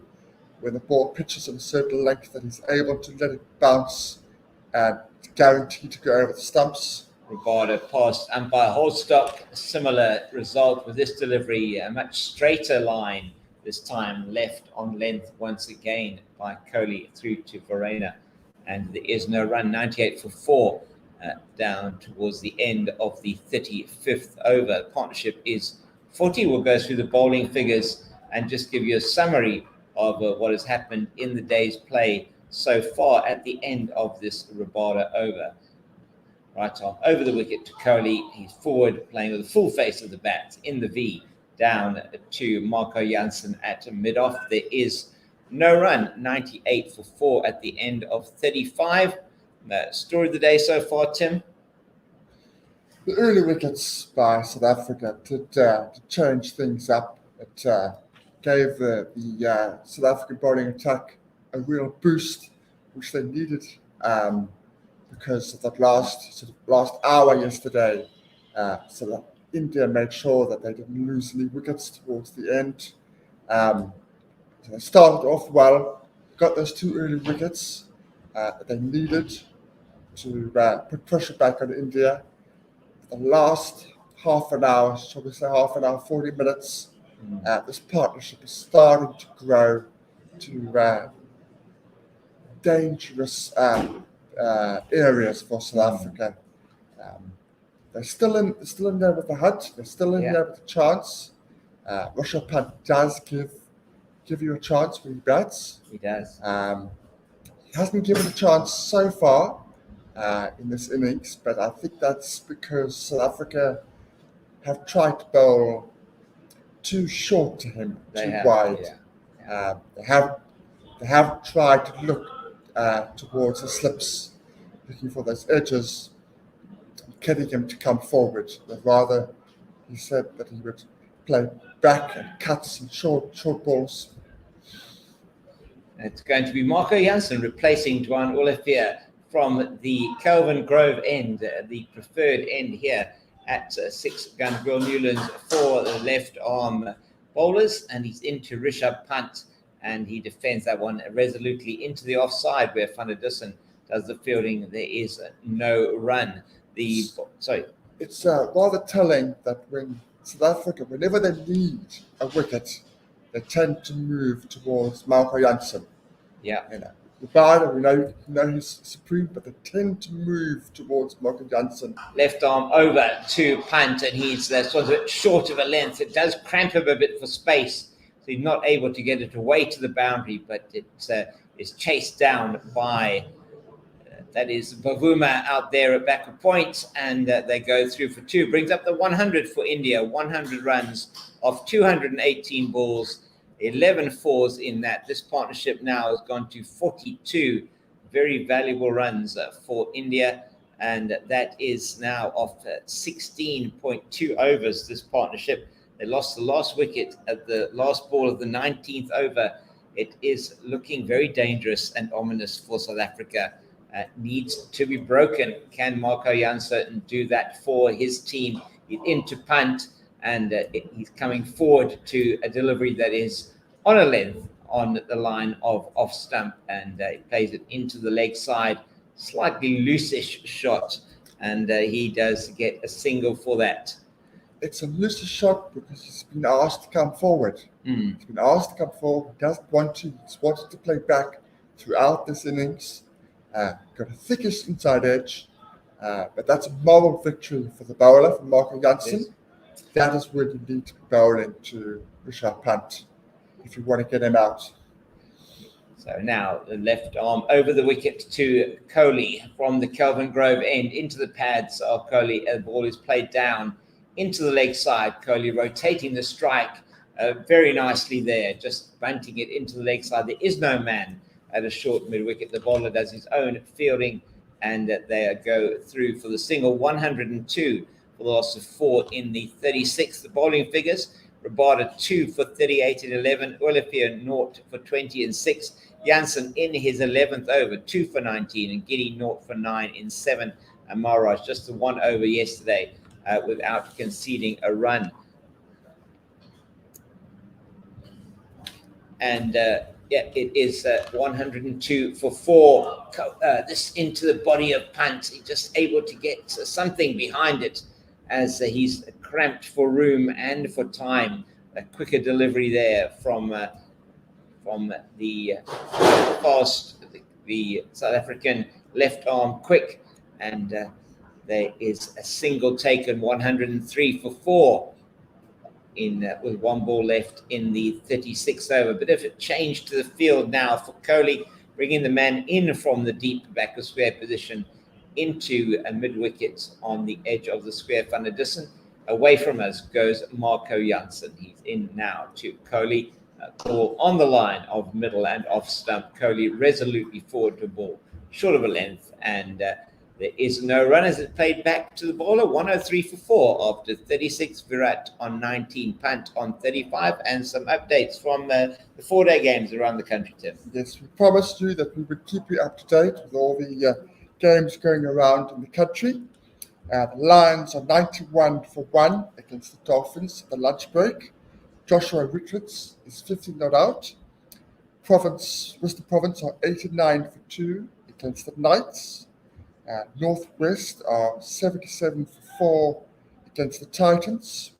when the ball pitches at a certain length that he's able to let it bounce and guaranteed to go over the stumps. Rabada past umpire Holstock. A similar result with this delivery, a much straighter line this time, left on length once again by Kohli through to Rahane. And there is no run. 98 for 4 down towards the end of the 35th over. Partnership is 40. We'll go through the bowling figures and just give you a summary of what has happened in the day's play so far at the end of this Rabada over. Right arm over the wicket to Kohli. He's forward, playing with the full face of the bat in the V, down to Marco Jansen at mid-off. There is no run. 98 for 4 at the end of 35. Story of the day so far, Tim? The early wickets by South Africa did change things up. It gave the South African bowling attack a real boost, which they needed because of that last hour yesterday. So that India made sure that they didn't lose any wickets towards the end. So they started off well, got those 2 early wickets that they needed to put pressure back on India. The last half an hour, shall we say half an hour, 40 minutes, this partnership is starting to grow to dangerous areas for South Africa. They're still in there with the hunt. They're still in there with a chance. Pant does give you a chance when he bats. He does. He hasn't given a chance so far in this innings, but I think that's because South Africa have tried to bowl too short to him, too wide. They have tried to look towards the slips, looking for those edges, getting him to come forward. But rather, he said that he would play back and cuts and short balls. It's going to be Marco Jansen replacing Dwan Olivier from the Kelvin Grove end, the preferred end here at 6-gun Grill Newlands for the left arm bowlers, and he's into Rishabh Pant, and he defends that one resolutely into the offside where Van der Dussen does the fielding. There is no run. It's rather telling that when South Africa, whenever they need a wicket, they tend to move towards Marco Jansen. Yeah. The bowler, we know he's supreme, but they tend to move towards Marco Jansen. Left arm over to Pant, and he's sort of a bit short of a length. It does cramp him a bit for space, so he's not able to get it away to the boundary, but it is chased down by, that is Bavuma out there at back of point, and they go through for 2. Brings up the 100 for India, 100 runs off 218 balls. 11 fours in that. This partnership now has gone to 42 very valuable runs for India, and that is now off 16.2 overs, this partnership. They lost the last wicket at the last ball of the 19th over. It is looking very dangerous and ominous for South Africa. Needs to be broken. Can Marco Jansen do that for his team? He's into Pant, and he's coming forward to a delivery that is on a length on the line of off stump, and he plays it into the leg side, slightly loosish shot, and he does get a single for that. It's a loosish shot because he's been asked to come forward. He's been asked to come forward. He doesn't want to. He's wanted to play back throughout this innings. Got a thickish inside edge, but that's a moral victory for the bowler, for Marco Jansen. Yes. That is where you need to be bowling to Rishabh Pant if you want to get him out. So now the left arm over the wicket to Kohli from the Kelvin Grove end into the pads of Kohli. The ball is played down into the leg side. Kohli rotating the strike very nicely there, just bunting it into the leg side. There is no man at a short mid-wicket. The bowler does his own fielding, and they go through for the single. 102 for the loss of 4 in the 36th. The bowling figures: Rabada 2 for 38 and 11, Olivier 0 for 20 and 6, Jansen in his 11th over 2 for 19, and Giddy 0 for 9 in 7, and Maharaj just the 1 over yesterday without conceding a run. And it is 102 for 4. This into the body of Pant. He's just able to get something behind it as he's cramped for room and for time. A quicker delivery there from the South African left arm quick, and there is a single taken. 103 for 4 with 1 ball left in the 36th over. But if it changed to the field now for Kohli, bringing the man in from the deep back of square position into a mid-wicket on the edge of the square. Van der Dussen. Away from us goes Marco Jansen. He's in now to Kohli. Ball on the line of middle and off stump. Kohli resolutely forward to ball. short of a length, and there is no run as it played back to the bowler. 103 for 4 after 36. Virat on 19, Pant on 35, and some updates from the 4-day games around the country, Tim. Yes, we promised you that we would keep you up to date with all the games going around in the country. The Lions are 91 for 1 against the Dolphins at the lunch break. Joshua Richards is 50 not out. Western Province are 89 for 2 against the Knights. Northwest are 77 for 4 against the Titans.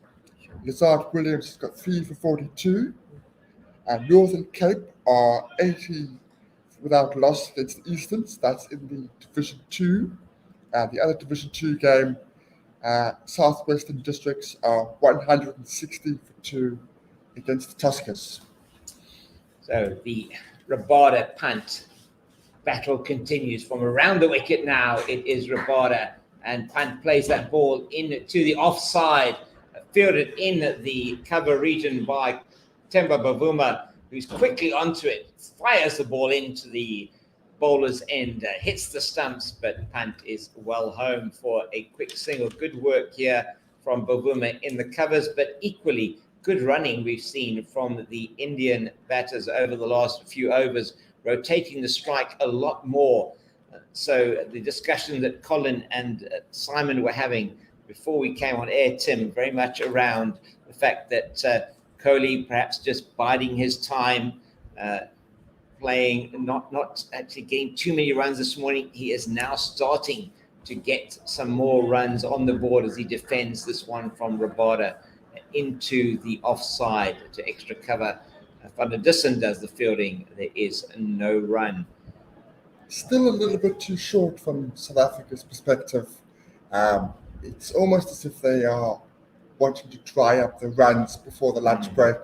Lazard Williams has got 3 for 42. Northern Cape are 80 without loss against the Easterns. That's in the Division 2. The other Division 2 game, Southwestern Districts are 160 for 2 against the Tuskers. So the Rabada Pant battle continues from around the wicket now. It is Rabada, and Pant plays that ball into the offside, fielded in the cover region by Temba Bavuma, who's quickly onto it, fires the ball into the bowler's end, hits the stumps, but Pant is well home for a quick single. Good work here from Bavuma in the covers, but equally good running we've seen from the Indian batters over the last few overs, rotating the strike a lot more. So the discussion that Colin and Simon were having before we came on air, Tim, very much around the fact that Kohli perhaps just biding his time, playing, not actually getting too many runs this morning. He is now starting to get some more runs on the board as he defends this one from Rabada into the offside to extra cover. Van der Dussen does the fielding. There is no run. Still a little bit too short from South Africa's perspective. It's almost as if they are wanting to dry up the runs before the lunch break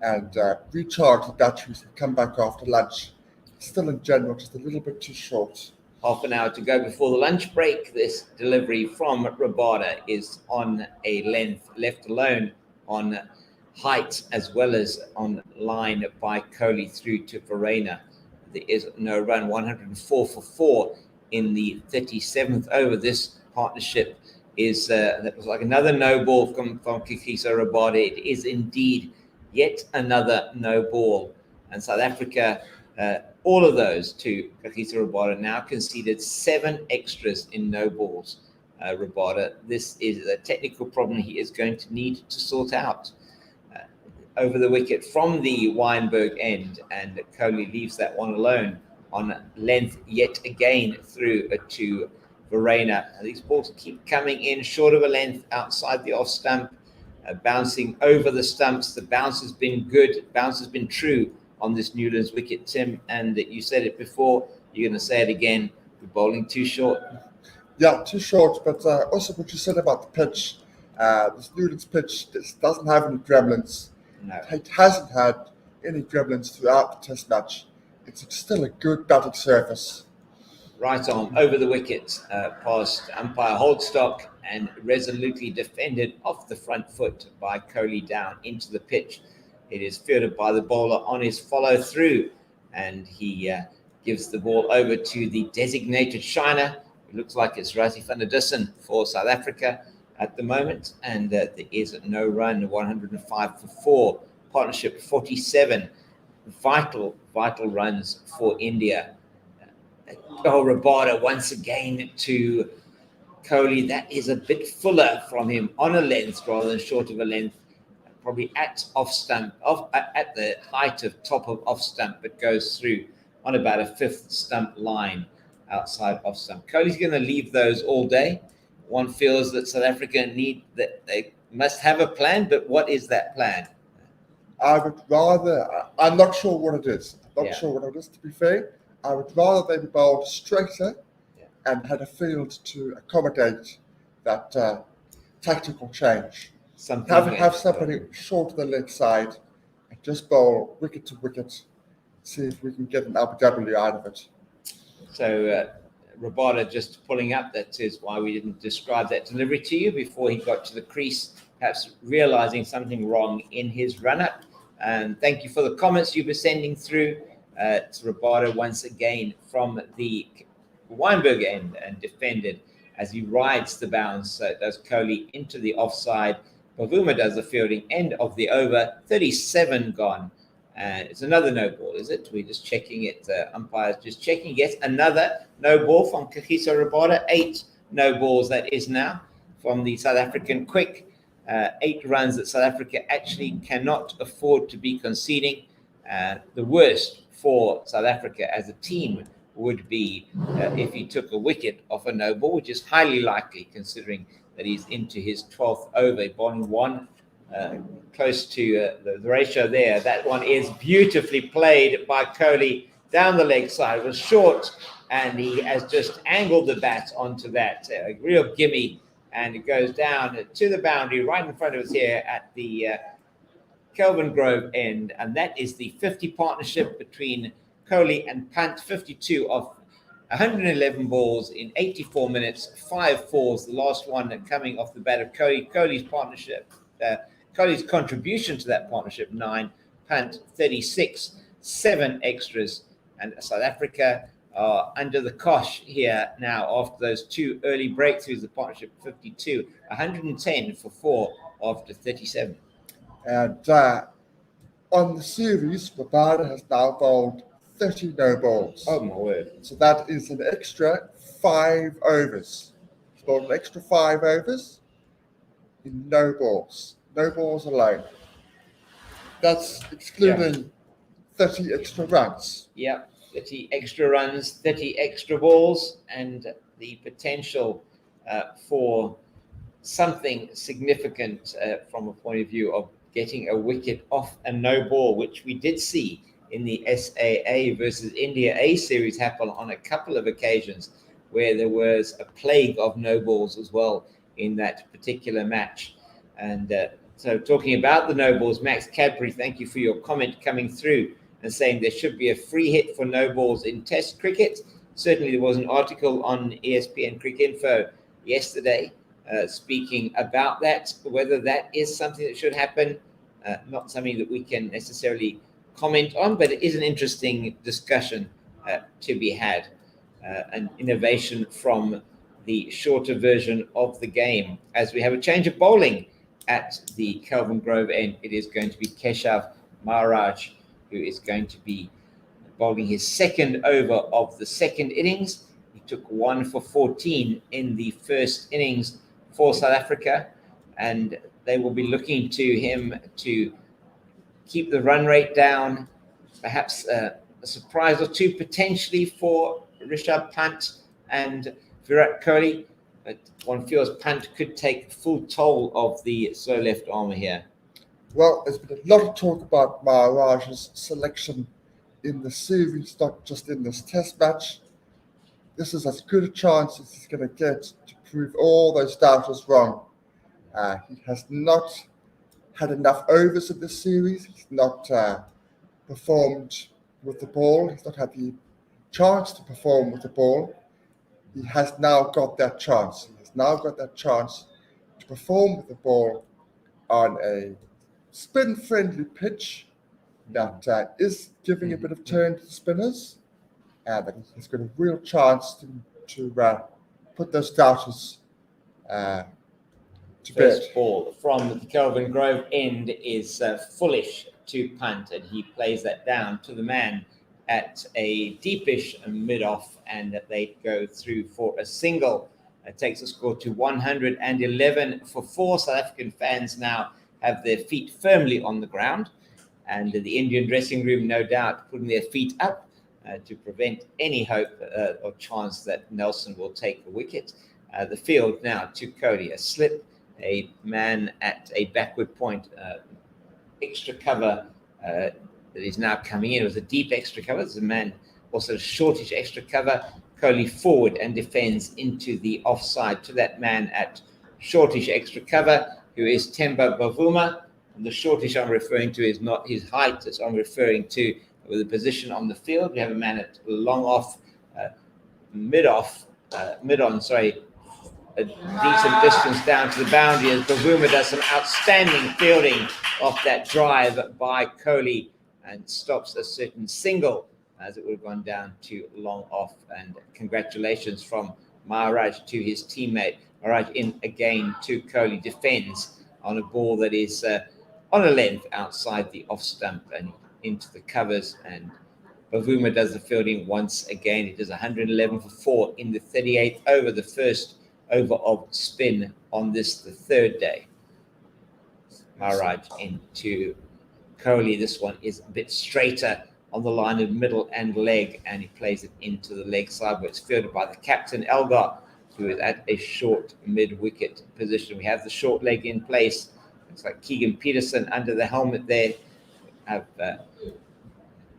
and recharge the batteries and come back after lunch. Still in general, just a little bit too short. Half an hour to go before the lunch break. This delivery from Rabada is on a length, left alone on height as well as on line by Kohli through to Verena. There is no run. 104 for 4 in the 37th over. This partnership is that was like another no ball from Kagiso Rabada. It is indeed yet another no ball, and South Africa, all of those to Kagiso Rabada, now conceded 7 extras in no balls. Rabada, this is a technical problem he is going to need to sort out. Over the wicket from the Weinberg end, and Kohli leaves that one alone on length yet again through to Verena. These balls keep coming in short of a length outside the off stump, bouncing over the stumps. The bounce has been good, bounce has been true on this Newlands wicket, Tim, and you said it before, you're going to say it again, we're bowling too short. Yeah, too short, but also what you said about the pitch, this Newlands pitch doesn't have any gremlins. No. It hasn't had any gremlins throughout the test match. It's still a good batting surface. Right arm over the wicket, past umpire Holdstock, and resolutely defended off the front foot by Kohli down into the pitch. It is fielded by the bowler on his follow through, and he gives the ball over to the designated shiner. It looks like it's Rassie van der Dussen for South Africa at the moment, and there is no run. 105 for 4, partnership 47. Vital runs for India. Rabada once again to Kohli. That is a bit fuller from him on a length rather than short of a length. Probably at off stump, at the height of top of off stump, but goes through on about a 5th stump line outside off stump. Kohli's going to leave those all day. One feels that South Africa they must have a plan, but what is that plan? I would rather, I'm not sure what it is. To be fair. I would rather they be bowled straighter and had a field to accommodate that tactical change. Have somebody short to the leg side and just bowl wicket to wicket, see if we can get an LBW out of it. So Rabada just pulling up. That is why we didn't describe that delivery to you before he got to the crease, perhaps realizing something wrong in his run-up. And thank you for the comments you were sending through. It's Rabada once again from the Weinberg end and defended as he rides the bounce. So does Kohli into the offside. Bavuma does the fielding. End of the over. 37 gone. It's another no ball, is it? We're just checking it. Umpires just checking. Yes, another no ball from Kagiso Rabada. 8 no balls that is now from the South African quick. 8 runs that South Africa actually cannot afford to be conceding. The worst for South Africa as a team would be if he took a wicket off a no ball, which is highly likely considering that he's into his 12th over, bowling one. Close to the ratio there. That one is beautifully played by Kohli down the leg side. It was short, and he has just angled the bat onto that. A real gimme, and it goes down to the boundary right in front of us here at the Kelvin Grove end. And that is the 50 partnership between Kohli and Pant. 52 of 111 balls in 84 minutes, 5 fours. The last one coming off the bat of Kohli. Kohli's partnership. Kohli's contribution to that partnership, 9, Pant 36, 7 extras, and South Africa are under the cosh here now after those 2 early breakthroughs. The partnership 52, 110 for 4 after 37. And on the series, Rabada has now bowled 30 no balls. Oh my word! So that is an extra 5 overs. He's bowled an extra 5 overs in no balls. No balls alone. That's excluding 30 extra runs. Yeah, 30 extra runs, 30 extra balls, and the potential for something significant from a point of view of getting a wicket off a no ball, which we did see in the SAA versus India A series happen on a couple of occasions where there was a plague of no balls as well in that particular match. And so talking about the no balls, Max Cadbury, thank you for your comment coming through and saying there should be a free hit for no balls in Test cricket. Certainly there was an article on ESPN Cricket Info yesterday speaking about that, whether that is something that should happen. Not something that we can necessarily comment on, but it is an interesting discussion to be had. An innovation from the shorter version of the game. As we have a change of bowling at the Kelvin Grove end, it is going to be Keshav Maharaj, who is going to be bowling his second over of the second innings. He took 1 for 14 in the first innings for South Africa, and they will be looking to him to keep the run rate down, perhaps a surprise or two potentially for Rishabh Pant and Virat Kohli. But one feels Pant could take full toll of the slow left armour here. Well, there's been a lot of talk about Maharaj's selection in the series, not just in this test match. This is as good a chance as he's going to get to prove all those doubters wrong. He has not had enough overs in this series. He's not performed with the ball. He's not had the chance to perform with the ball. He has now got that chance. He has now got that chance to perform with the ball on a spin-friendly pitch that is giving a bit of turn to the spinners, and that he's got a real chance to put those doubters to bed. First ball from the Kelvin Grove end is foolish to Pant, and he plays that down to the man at a deepish mid-off, and they go through for a single. It takes the score to 111 for 4. South African fans now have their feet firmly on the ground, and the Indian dressing room, no doubt, putting their feet up to prevent any hope or chance that Nelson will take the wicket. The field now to Kohli, a slip, a man at a backward point, extra cover that is now coming in. It was a deep extra cover. There's a man also a shortish extra cover. Kohli forward and defends into the offside to that man at shortish extra cover, who is Temba Bavuma. And the shortish I'm referring to is not his height, as I'm referring to with the position on the field. We have a man at long off, mid-on, a decent distance down to the boundary as Bavuma does some outstanding fielding off that drive by Kohli and stops a certain single as it would have gone down to long off. And congratulations from Maharaj to his teammate. Maharaj in again to Kohli, defends on a ball that is on a length outside the off stump and into the covers. And Bavuma does the fielding once again. He does 111 for 4 in the 38th over, the first over of spin on this, the third day. Maharaj into Kohli. This one is a bit straighter on the line of middle and leg, and he plays it into the leg side where it's fielded by the captain, Elgar, who is at a short mid-wicket position. We have the short leg in place. Looks like Keegan Peterson under the helmet there. Have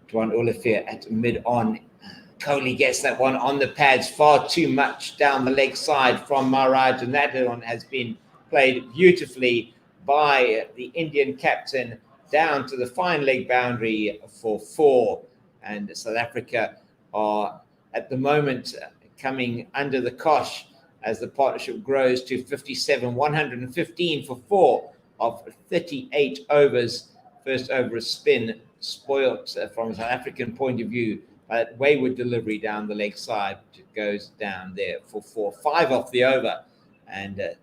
Dwan Olivier at mid-on. Kohli gets that one on the pads, far too much down the leg side from Maharaj, and that one has been played beautifully by the Indian captain down to the fine leg boundary for 4. And South Africa are at the moment coming under the cosh as the partnership grows to 57, 115 for 4 of 38 overs. First over a spin, spoilt from a South African point of view. That wayward delivery down the leg side goes down there for 4. 5 off the over. And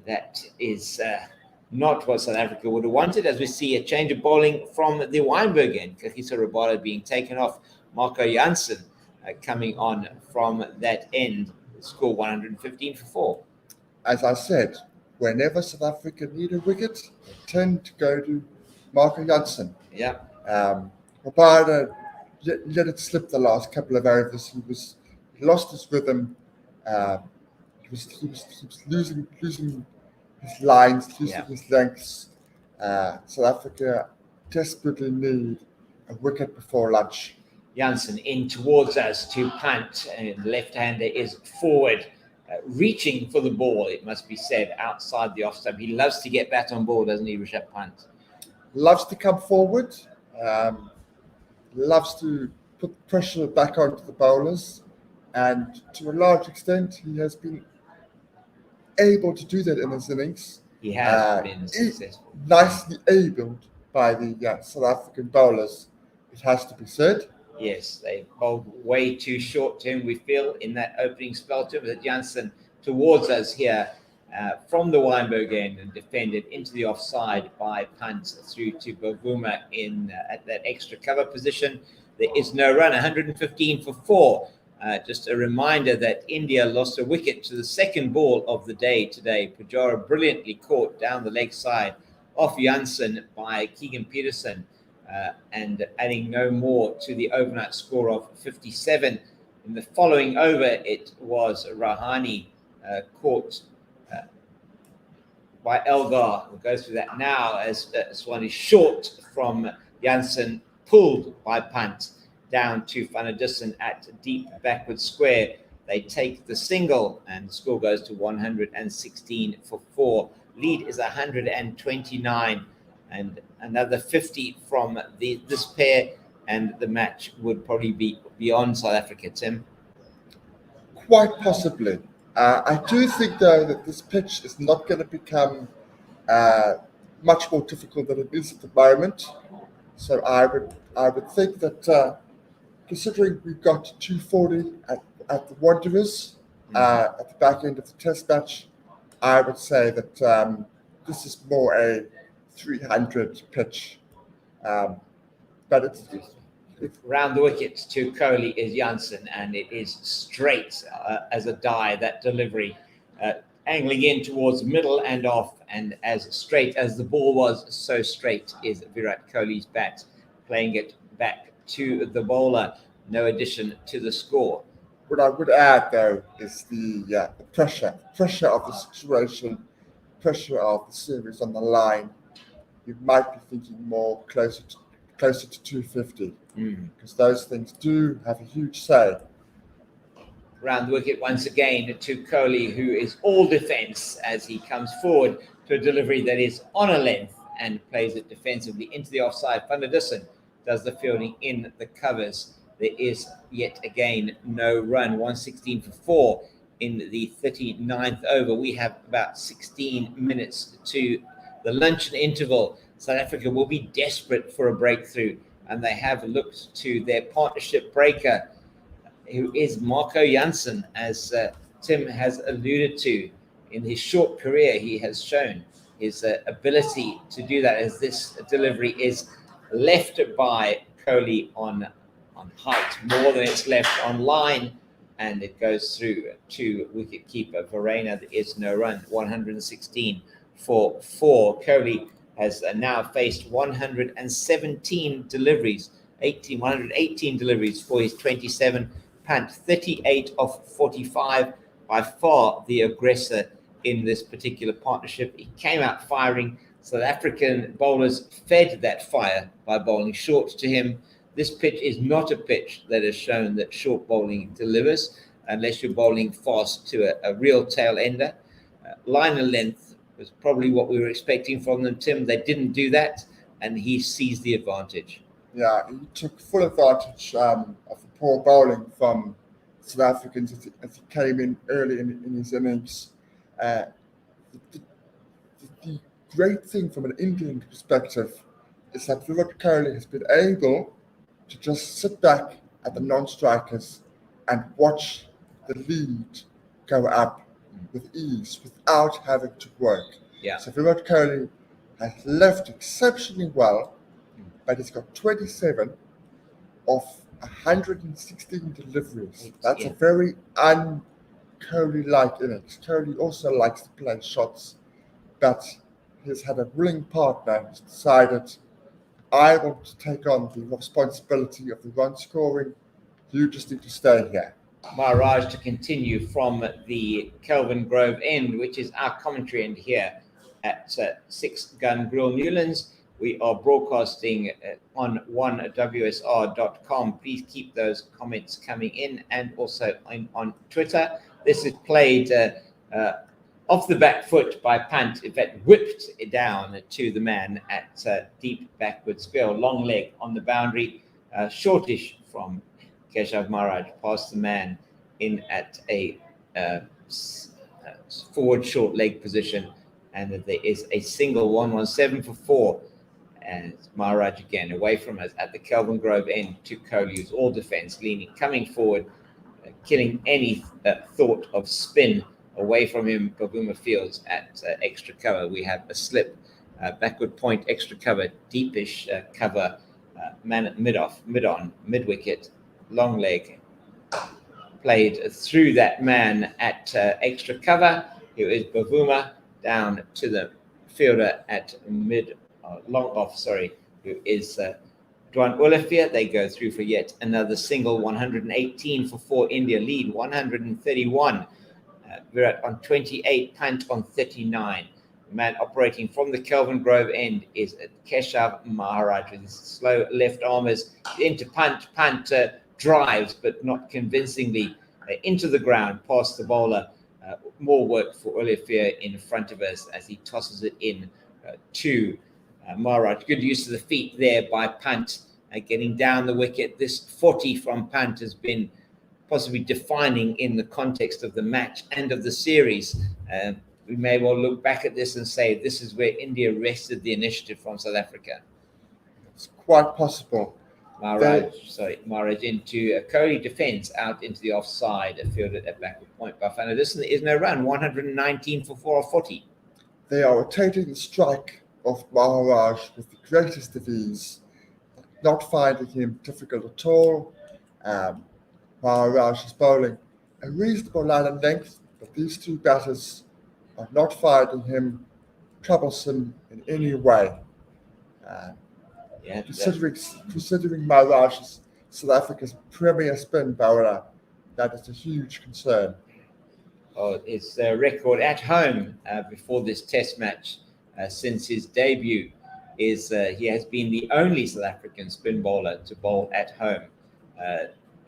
that is not what South Africa would have wanted, as we see a change of bowling from the Weinberg end. Kagiso Rabada being taken off. Marco Jansen coming on from that end. Score 115 for 4. As I said, whenever South Africa need a wicket, they tend to go to Marco Jansen. Yeah. Rabada let it slip the last couple of overs. He lost his rhythm. He was losing his lines, losing his lengths. South Africa desperately need a wicket before lunch. Jansen in towards us to Pant, and the left-hander is forward, reaching for the ball, it must be said, outside the off-stump. He loves to get bat on ball, doesn't he, Rishabh Pant? Loves to come forward, loves to put pressure back onto the bowlers, and to a large extent, he has been able to do that in his innings. He has been successful. Nicely abled by the South African bowlers, it has to be said. Yes, they bowled way too short to him, we feel, in that opening spell to him. But Jansen towards us here from the Weinberg end and defended into the offside by Pant through to Bavuma in at that extra cover position. There is no run, 115 for 4. Just a reminder that India lost a wicket to the second ball of the day today. Pujara brilliantly caught down the leg side off Jansen by Keegan Peterson. And adding no more to the overnight score of 57. In the following over, it was Rahane caught by Elgar. We'll go through that now as this one is short from Jansen, pulled by Pant down to Vanadisson at deep backward square. They take the single and the score goes to 116 for 4. Lead is 129. And another 50 from this pair, and the match would probably be beyond South Africa, Tim. Quite possibly. I do think, though, that this pitch is not going to become much more difficult than it is at the moment. So I would think that, considering we've got 240 at the Wanderers at the back end of the Test match, I would say that this is more a 300 pitch, but it's round the wicket to Kohli is Jansen, and it is straight as a die, that delivery, angling in towards middle and off, and as straight as the ball was, so straight is Virat Kohli's bat, playing it back to the bowler. No addition to the score. What I would add, though, is the pressure of the situation, pressure of the series on the line. You might be thinking more closer to 250, because those things do have a huge say. Round the wicket once again to Kohli, who is all defence as he comes forward to a delivery that is on a length and plays it defensively into the offside. Vanadisson does the fielding in the covers. There is yet again no run, 116 for 4 in the 39th over. We have about 16 minutes to the luncheon interval. South Africa will be desperate for a breakthrough and they have looked to their partnership breaker, who is Marco Jansen, as Tim has alluded to. In his short career, he has shown his ability to do that, as this delivery is left by Kohli on height more than it's left on line, and it goes through to wicket-keeper Rahane. There is no run, 116 for 4. Kohli has now faced 118 deliveries for his 27. Pant, 38 of 45, by far the aggressor in this particular partnership. He came out firing. South African bowlers fed that fire by bowling short to him. This pitch is not a pitch that has shown that short bowling delivers, unless you're bowling fast to a real tail ender. Liner length was probably what we were expecting from them, Tim. They didn't do that, and he seized the advantage. Yeah, he took full advantage of the poor bowling from South Africans as he came in early in his innings. The great thing from an Indian perspective is that Virat Kohli has been able to just sit back at the non-strikers and watch the lead go up with ease without having to work. Yeah. So Virat Kohli has left exceptionally well, but he's got 27 of 116 deliveries. That's a very un-Kohli-like innings. Kohli also likes to play shots, but he's had a willing partner who's decided, I want to take on the responsibility of the run scoring. You just need to stay here. Maharaj to continue from the Kelvin Grove end, which is our commentary end here at 6 Gun Grill Newlands. We are broadcasting on 1WSR.com. Please keep those comments coming in, and also on Twitter. This is played off the back foot by Pant, in fact, whipped it down to the man at deep backward square, long leg on the boundary, shortish from Keshav Maharaj, past the man in at a forward short leg position, and there is a single 117 for 4. And Maharaj again away from us at the Kelvin Grove end to Kohli, who's all defense, leaning, coming forward, killing any thought of spin away from him. Bavuma fields at extra cover. We have a slip, backward point, extra cover, deepish cover, man at mid wicket, long leg, played through that man at extra cover. Here is Bavuma down to the fielder at long off, who is Dwan Olafia. They go through for yet another single, 118 for 4. India lead, 131. Virat on 28, Pant on 39. The man operating from the Kelvin Grove end is Keshav Maharaj with his slow left armers into Pant. Pant drives, but not convincingly, into the ground past the bowler. More work for Olafia in front of us as he tosses it in to Maharaj. Good use of the feet there by Pant, getting down the wicket. This 40 from Pant has been possibly defining in the context of the match and of the series. We may well look back at this and say this is where India wrested the initiative from South Africa. It's quite possible. Maharaj into Kohli defence out into the offside, fielded at backward point by Fana. There is no run, 119 for 4 or 40. They are rotating the strike of Maharaj with the greatest of ease, not finding him difficult at all. Maharaj is bowling a reasonable line and length, but these two batters are not finding him troublesome in any way. Considering Maharaj is South Africa's premier spin bowler, that is a huge concern. His record at home before this test match since his debut is he has been the only South African spin bowler to bowl at home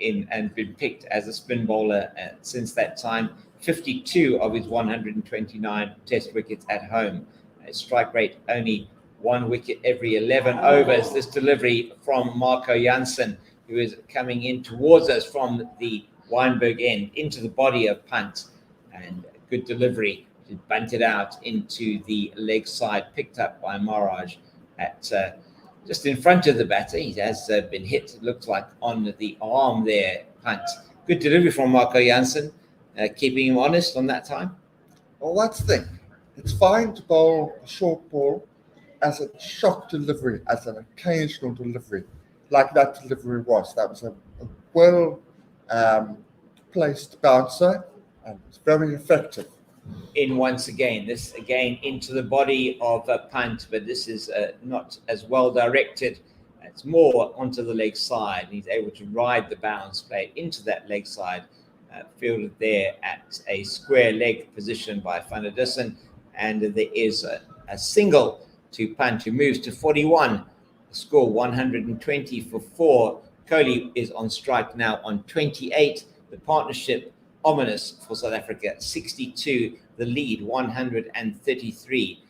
and been picked as a spin bowler since that time. 52 of his 129 test wickets at home. Strike rate only 1 wicket every 11 overs. This delivery from Marco Jansen, who is coming in towards us from the Weinberg end into the body of Pant, and good delivery. He bunted out into the leg side, picked up by Maharaj at just in front of the batter. He has been hit, it looks like, on the arm there, Pant. Good delivery from Marco Jansen, keeping him honest on that time. Well, that's the thing. It's fine to bowl a short ball as a shock delivery, as an occasional delivery, like that delivery was. That was a well placed bouncer, and it's very effective. In once again, this again into the body of Pant, but this is not as well directed. It's more onto the leg side. He's able to ride the bounce, play into that leg side, fielded there at a square leg position by Peterson, and there is a single to Pant, who moves to 41. The score 120 for 4. Kohli is on strike now on 28. The partnership ominous for South Africa, 62. The lead 133.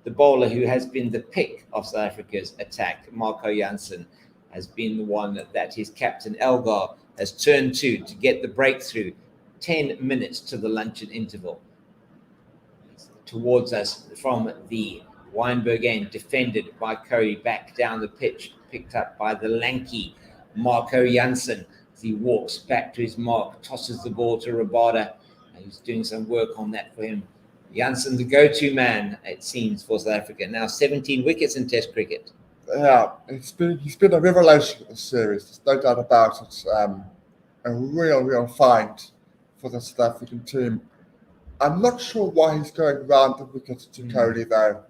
The bowler who has been the pick of South Africa's attack, Marco Jansen, has been the one that his captain Elgar has turned to get the breakthrough. 10 minutes to the luncheon interval. Towards us from the Weinberg end, defended by Kohli, back down the pitch, picked up by the lanky Marco Jansen as he walks back to his mark, tosses the ball to Rabada. He's doing some work on that for him. Jansen, the go-to man, it seems, for South Africa. Now 17 wickets in Test cricket. Yeah, he's been a revelation of the series. There's no doubt about it. A real find for the South African team. I'm not sure why he's going round the wicket to Kohli, though.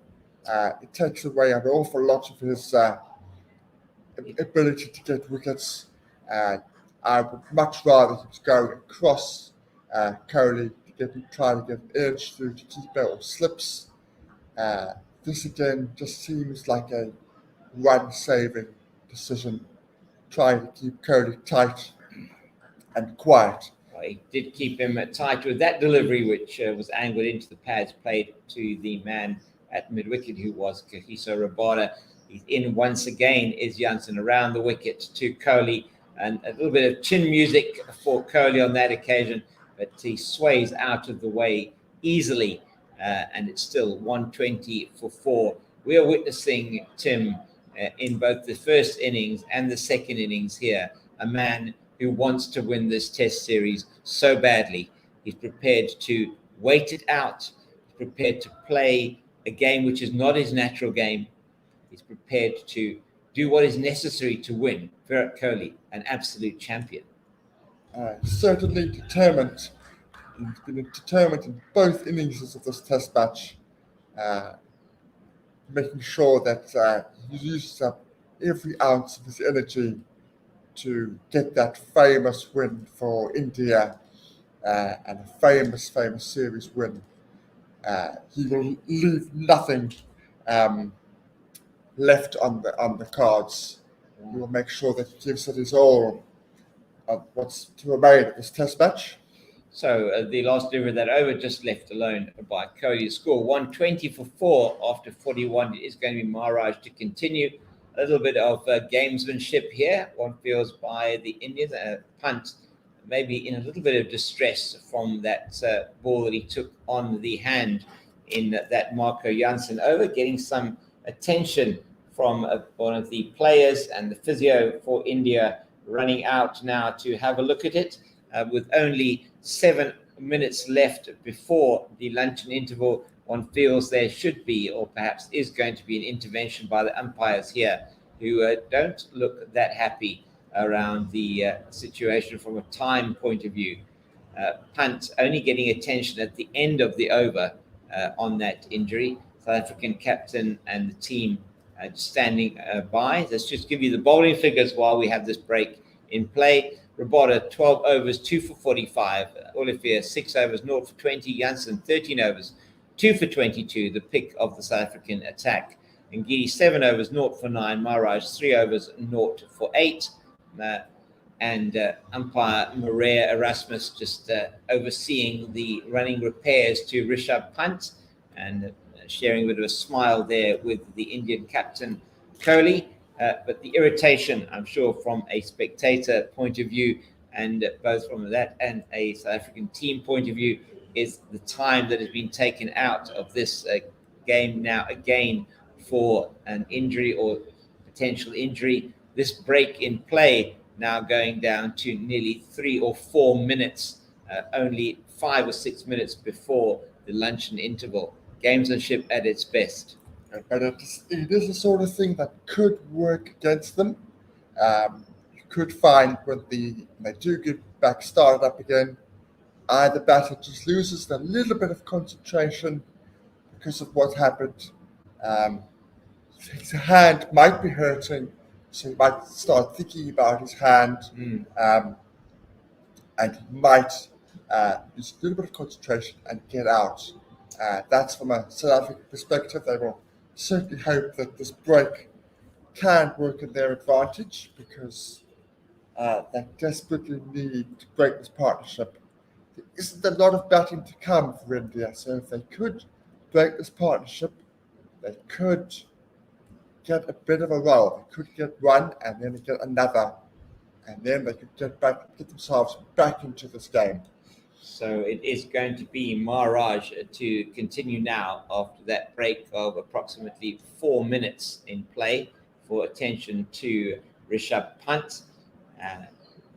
It takes away an awful lot of his ability to get wickets. I would much rather he was going across Kohli to try to get an edge through to keep out or slips. This again just seems like a run-saving decision, trying to keep Kohli tight and quiet. Well, he did keep him tight with that delivery, which was angled into the pads, played to the man at mid-wicket, who was Kagiso Rabada. He's in once again, is Jansen, around the wicket to Kohli, and a little bit of chin music for Kohli on that occasion, but he sways out of the way easily, and it's still 120 for 4. We are witnessing, Tim, in both the first innings and the second innings here, a man who wants to win this Test series so badly. He's prepared to wait it out. He's prepared to play a game which is not his natural game. He's prepared to do what is necessary to win. Virat Kohli, an absolute champion. Certainly determined. He's been determined in both innings of this Test match, making sure that he uses up every ounce of his energy to get that famous win for India, and a famous series win. He will leave nothing left on the cards. He will make sure that he gives it his all on what's to remain of this Test match. So the last delivery of that over, just left alone by Kohli. Score 120 for 4 after 41. It is going to be Maharaj to continue. A little bit of gamesmanship here, one feels, by the Indians. Pant maybe in a little bit of distress from that ball that he took on the hand in that Marco Jansen over, getting some attention from one of the players and the physio for India running out now to have a look at it. With only 7 minutes left before the luncheon interval, one feels there should be, or perhaps is going to be, an intervention by the umpires here, who don't look that happy around the situation from a time point of view. Pant only getting attention at the end of the over on that injury. South African captain and the team standing by. Let's just give you the bowling figures while we have this break in play. Rabada, 12 overs, 2 for 45. Olivier, 6 overs, 0 for 20. Jansen, 13 overs, 2 for 22, the pick of the South African attack. Ngidi, 7 overs, 0 for 9. Maharaj, 3 overs, 0 for 8. And umpire Maria Erasmus just overseeing the running repairs to Rishabh Pant, and sharing a bit of a smile there with the Indian captain, Kohli. But the irritation, I'm sure, from a spectator point of view, and both from that and a South African team point of view, is the time that has been taken out of this game now again for an injury, or potential injury. This break in play now going down to nearly 3 or 4 minutes, only 5 or 6 minutes before the luncheon interval. Gamesmanship at its best. But it is the sort of thing that could work against them. You could find when they do get back started up again, either batter just loses a little bit of concentration because of what happened. His hand might be hurting, so he might start thinking about his hand, and he might lose a little bit of concentration and get out. That's from a South African perspective. They will certainly hope that this break can work in their advantage, because they desperately need to break this partnership. There isn't a lot of batting to come for India, so if they could break this partnership, they could get a bit of a roll. They could get one and then get another, and then they could get themselves back into this game. So it is going to be Maharaj to continue now after that break of approximately 4 minutes in play for attention to Rishabh Pant.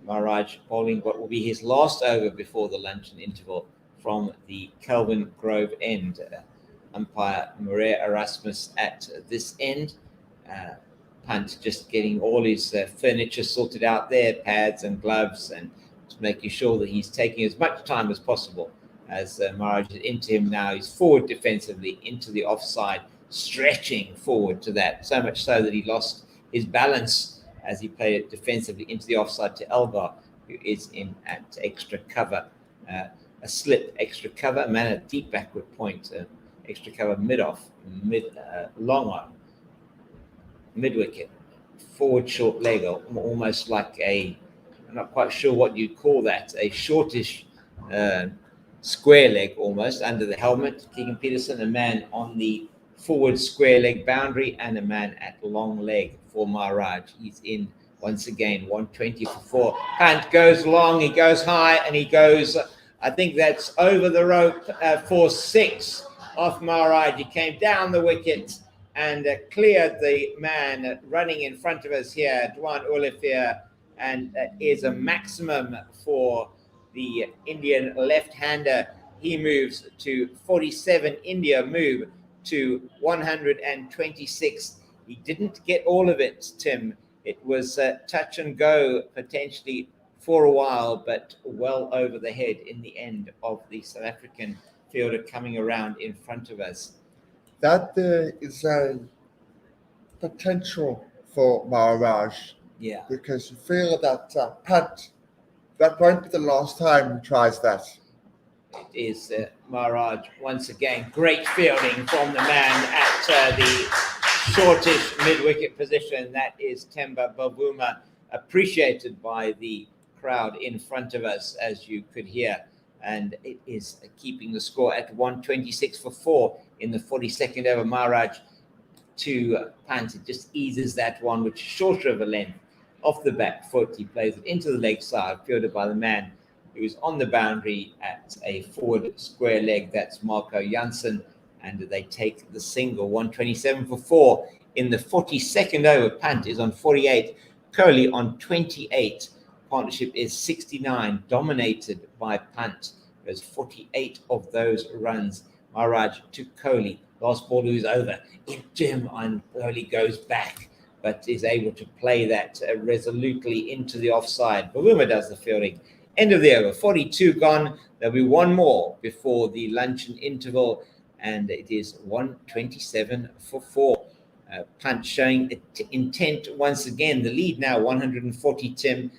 Maharaj bowling what will be his last over before the luncheon interval from the Kelvin Grove end. Umpire Maria Erasmus at this end. Pant just getting all his furniture sorted out there, pads and gloves, and just making sure that he's taking as much time as possible as Maharaj is into him now. He's forward defensively into the offside, stretching forward to that, so much so that he lost his balance as he played it defensively into the offside to Elgar, who is in at extra cover. A slip, extra cover, a man at deep backward point, extra cover mid-off, long on, mid-wicket, forward short leg, almost like I'm not quite sure what you'd call that, a shortish square leg almost under the helmet. Keegan Peterson, a man on the forward square leg boundary, and a man at long leg for Maharaj. He's in once again, 120 for 4. Pant goes long, he goes high, and he goes, I think that's over the rope for 6 off Maharaj. He came down the wicket and cleared the man running in front of us here, Dwan Olivier, and is a maximum for the Indian left-hander. He moves to 47. India move to 126. He didn't get all of it, Tim. It was touch and go potentially for a while, but well over the head in the end of the South African fielder coming around in front of us. That is a potential for Maharaj. Yeah. Because you feel that Pant, that won't be the last time he tries that. It is Maharaj once again. Great fielding from the man at the shortish mid-wicket position. That is Temba Bavuma, appreciated by the crowd in front of us, as you could hear. And it is keeping the score at 126 for 4 in the 42nd over. Maharaj to Pant. It just eases that one, which is shorter of a length. Off the back foot, he plays it into the leg side, fielded by the man who is on the boundary at a forward square leg. That's Marco Janssen. And they take the single, 127 for 4 in the 42nd over. Pant is on 48, Kohli on 28. Partnership is 69, dominated by Pant. There's 48 of those runs. Maharaj to Kohli. Last ball who's over. Into him, and Kohli goes back, but is able to play that resolutely into the offside. Bavuma does the fielding. End of the over, 42 gone. There'll be one more before the luncheon interval, and it is 127 for 4. Pant showing intent once again. The lead now 140, Tim.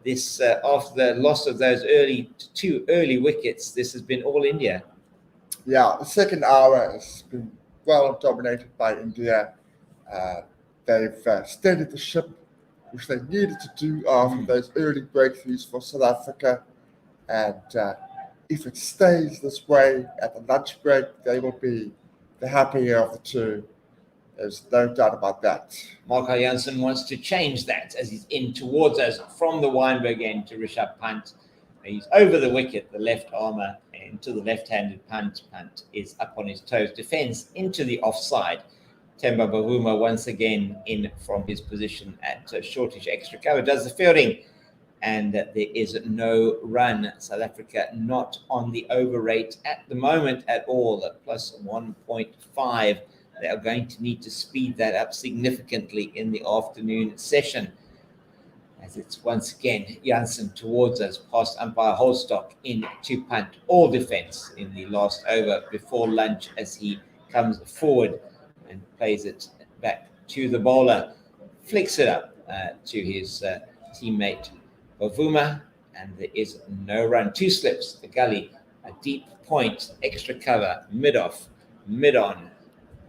This after the loss of those two early wickets, this has been all India. Yeah, the second hour has been well dominated by India. They've steadied the ship, which they needed to do after those early breakthroughs for South Africa. And if it stays this way at the lunch break, they will be the happier of the two. There's no doubt about that. Marco Janssen wants to change that as he's in towards us from the Weinberg end to Rishabh Pant. He's over the wicket, the left armour, into the left-handed Pant. Pant is up on his toes, defends into the offside. Temba Bavuma once again in from his position at shortish extra cover, does the fielding, and there is no run. South Africa not on the over rate at the moment at all, at plus 1.5. They are going to need to speed that up significantly in the afternoon session, as it's once again Janssen towards us, past umpire Holstock into Pant, all defence in the last over before lunch, as he comes forward and plays it back to the bowler, flicks it up to his teammate Bavuma, and there is no run. 2 slips, the gully, a deep point, extra cover, mid-off, mid-on,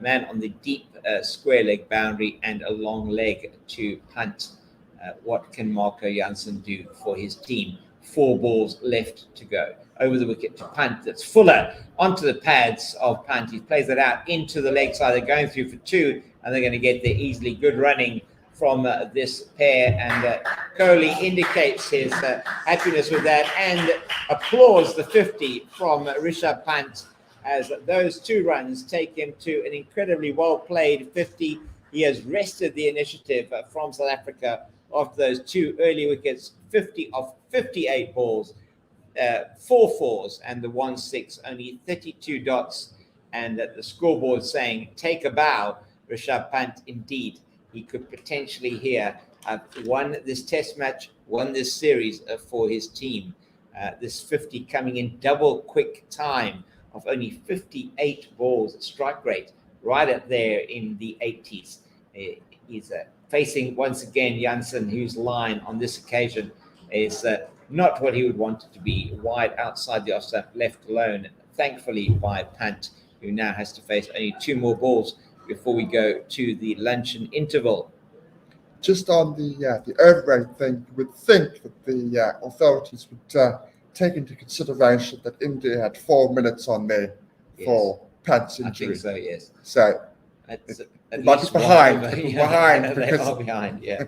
man on the deep square leg boundary, and a long leg to Pant. What can Marco Jansen do for his team? 4 balls left to go. Over the wicket to Pant. That's Fuller onto the pads of Pant. He plays it out into the leg side. They're going through for 2, and they're going to get there easily. Good running from this pair, and Kohli indicates his happiness with that and applauds the 50 from Rishabh Pant, as those 2 runs take him to an incredibly well played 50. He has wrested the initiative from South Africa after those 2 early wickets. 50 of 58 balls, 4 fours and the 1 6, only 32 dots, and the scoreboard saying take a bow. Rishabh Pant, indeed, he could potentially here have won this test match, won this series for his team. This 50 coming in double quick time of only 58 balls, strike rate right up there in the 80s. He's facing once again Jansen, whose line on this occasion is not what he would want it to be, wide outside the off stump, left alone, thankfully, by Pant, who now has to face only 2 more balls before we go to the luncheon interval. Just on the overrate thing, you would think that the authorities would take into consideration that India had 4 minutes on there for Pant's injury. I think so, yes. So it might be behind. They are behind, yeah.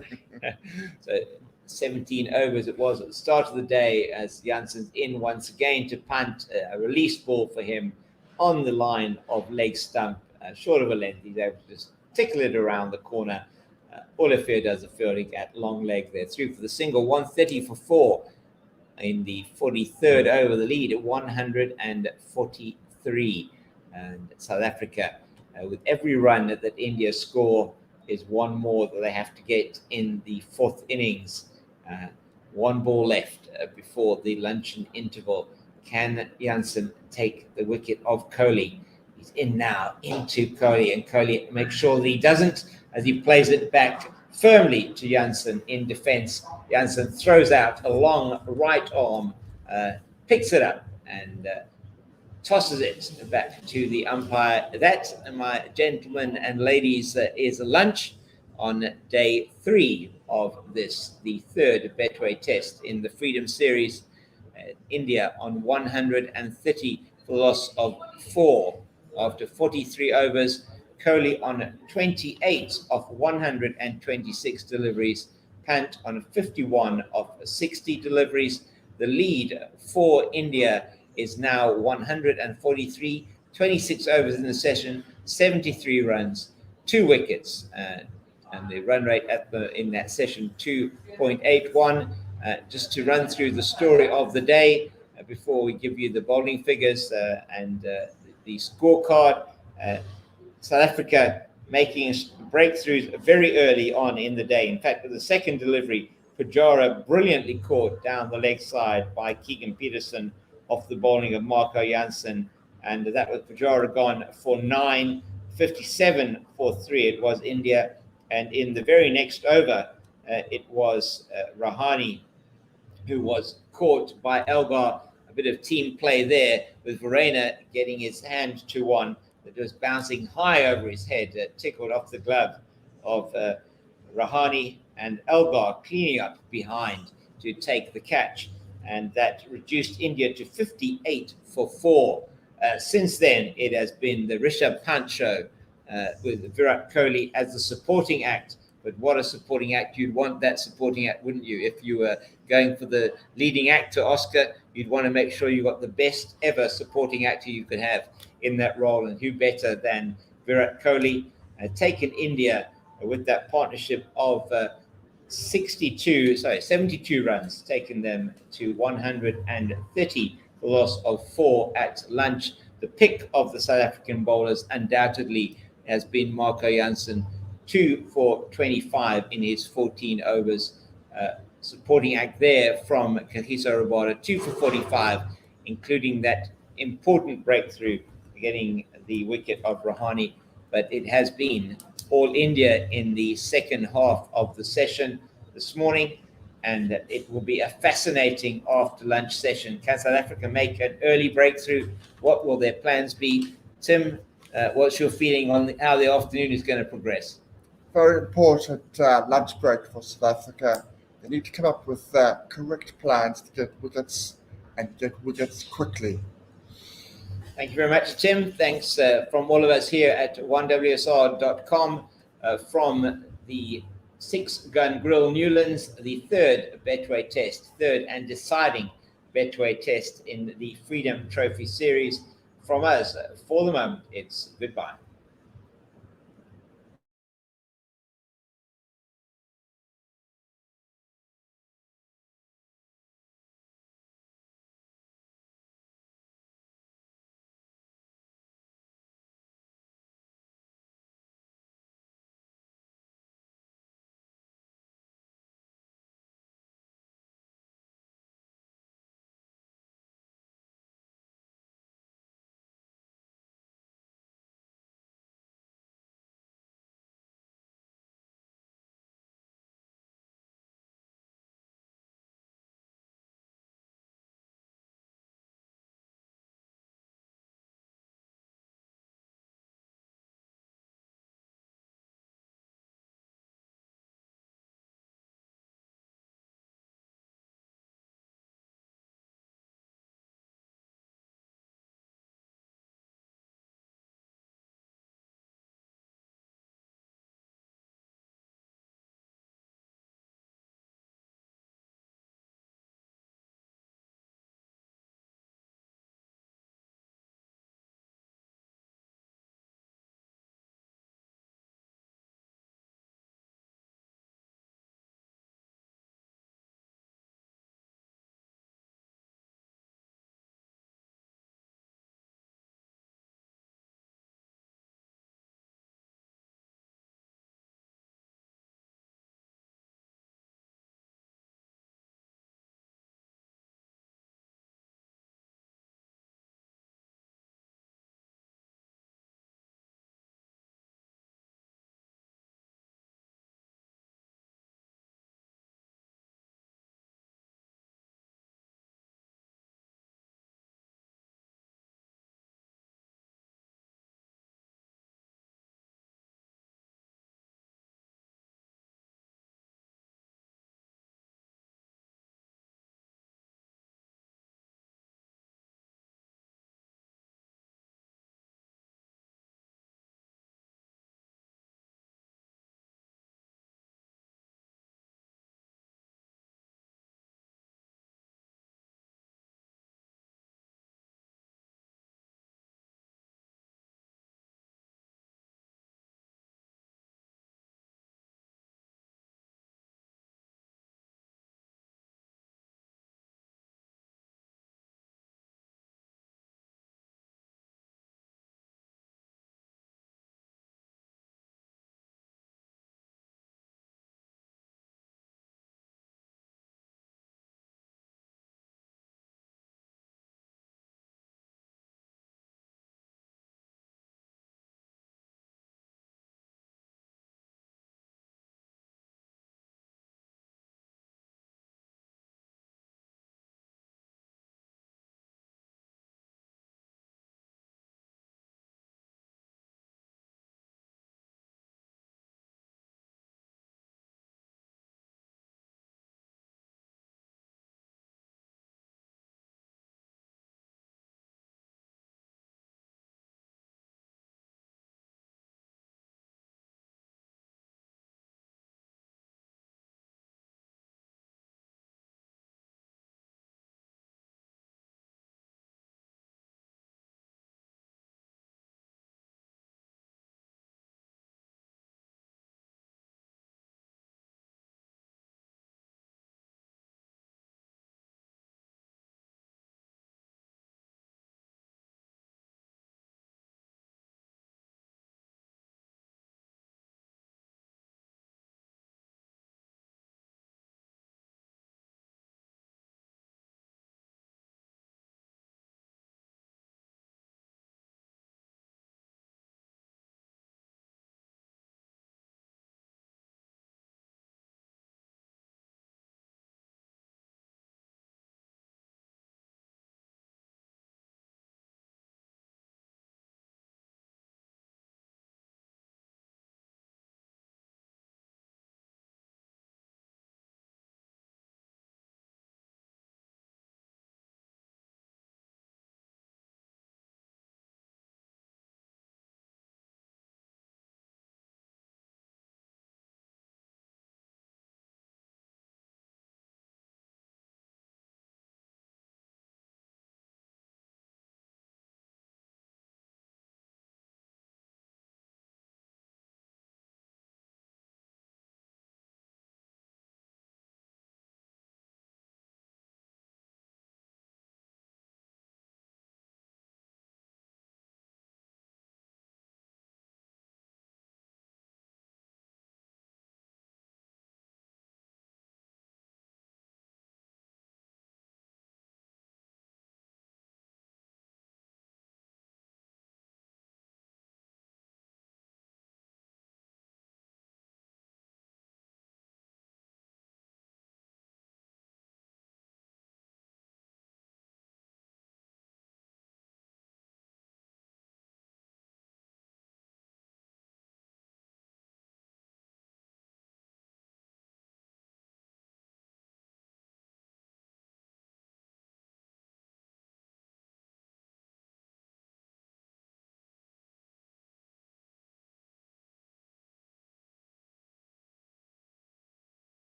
So 17 overs it was at the start of the day, as Janssen's in once again to Pant, a release ball for him on the line of leg stump, short of a length. He's able to just tickle it around the corner. Olivier does the fielding at long leg there, through for the single, 130 for 4 in the 43rd over, the lead at 143. And South Africa, with every run that India score, is 1 more that they have to get in the 4th innings. 1 ball left before the luncheon interval. Can Jansen take the wicket of Kohli? He's in now into Kohli, and Kohli makes sure that he doesn't, as he plays it back firmly to Jansen in defence. Jansen throws out a long right arm, picks it up, and tosses it back to the umpire. That, my gentlemen and ladies, is a lunch on day 3 of this, the 3rd Betway Test in the Freedom Series. India on 130 for the loss of 4 after 43 overs. Kohli on 28 of 126 deliveries. Pant on 51 of 60 deliveries. The lead for India is now 143, 26 overs in the session, 73 runs, 2 wickets, and the run rate in that session 2.81. Just to run through the story of the day before we give you the bowling figures and the scorecard. South Africa making breakthroughs very early on in the day. In fact, with the second delivery, Pujara brilliantly caught down the leg side by Keegan Peterson off the bowling of Marco Jansen, and that was Pujara gone for 9, 57 for 3. It was India, and in the very next over, it was Rahane who was caught by Elgar. A bit of team play there, with Rahane getting his hand to one that was bouncing high over his head, tickled off the glove of Rahane, and Elgar cleaning up behind to take the catch. And that reduced India to 58 for 4. Since then, it has been the Rishabh Pant show with Virat Kohli as the supporting act. But what a supporting act. You'd want that supporting act, wouldn't you? If you were going for the leading actor Oscar, you'd want to make sure you got the best ever supporting actor you could have in that role. And who better than Virat Kohli? taken India with that partnership of 72 runs, taken them to 130, the loss of 4 at lunch. The pick of the South African bowlers undoubtedly has been Marco Jansen, 2 for 25 in his 14 overs. Supporting act there from Kagiso Rabada, 2 for 45, including that important breakthrough, getting the wicket of Rahane. But it has been all India in the second half of the session this morning, and it will be a fascinating after lunch session. Can South Africa make an early breakthrough? What will their plans be? Tim, what's your feeling on how the afternoon is going to progress? Very important lunch break for South Africa. They need to come up with correct plans to get wickets and get wickets quickly. Thank you very much, Tim. Thanks from all of us here at 1WSR.com from the 6-gun grill Newlands, the third Betway test, third and deciding Betway test in the Freedom Trophy Series. From us, for the moment, it's goodbye.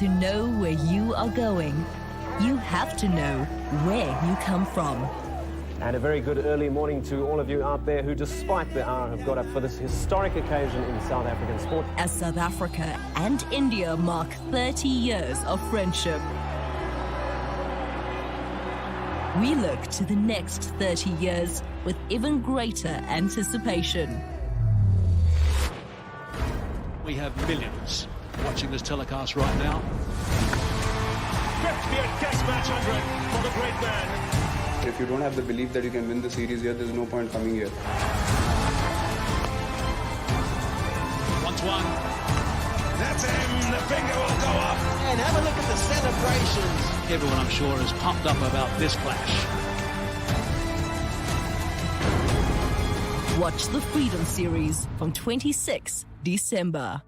To know where you are going, you have to know where you come from. And a very good early morning to all of you out there who, despite the hour, have got up for this historic occasion in South African sport. As South Africa and India mark 30 years of friendship, we look to the next 30 years with even greater anticipation. We have millions watching this telecast right now. 50th Test match 100 for the great man. If you don't have the belief that you can win the series here, there's no point coming here. 1-1. That's him. The finger will go up. And have a look at the celebrations. Everyone, I'm sure, is pumped up about this clash. Watch the Freedom Series from 26 December.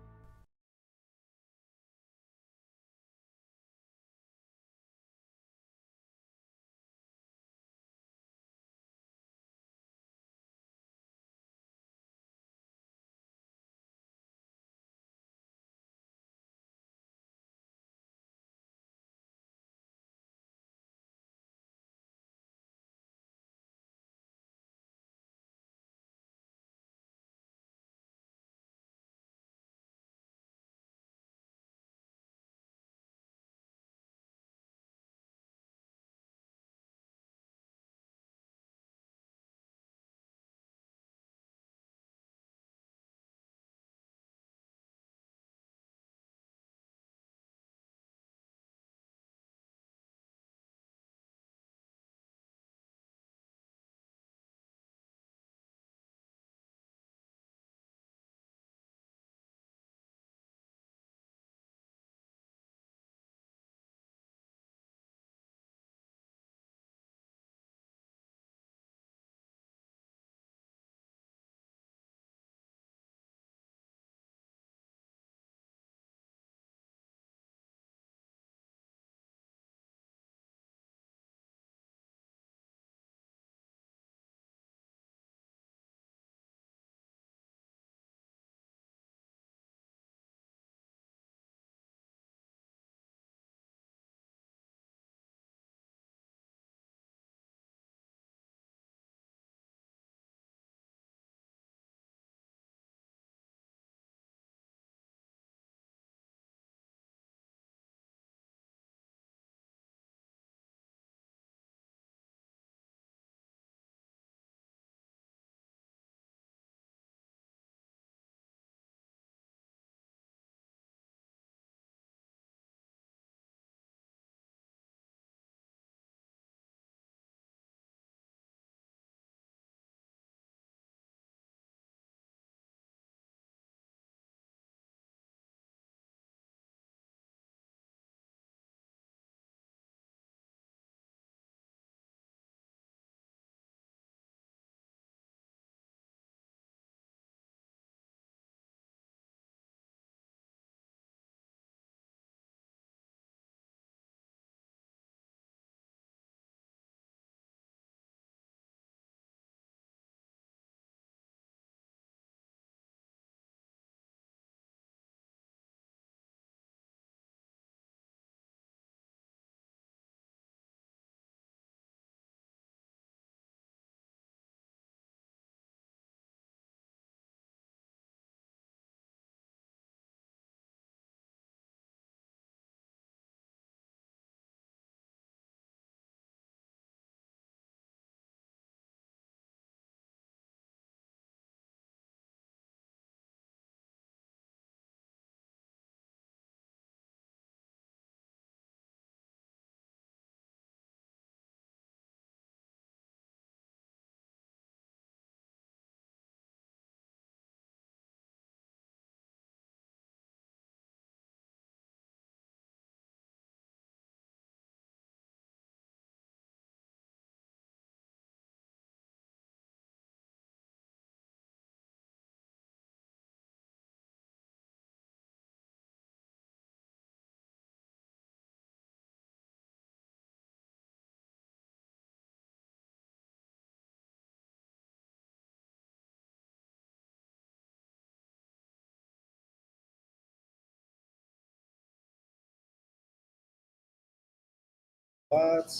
What?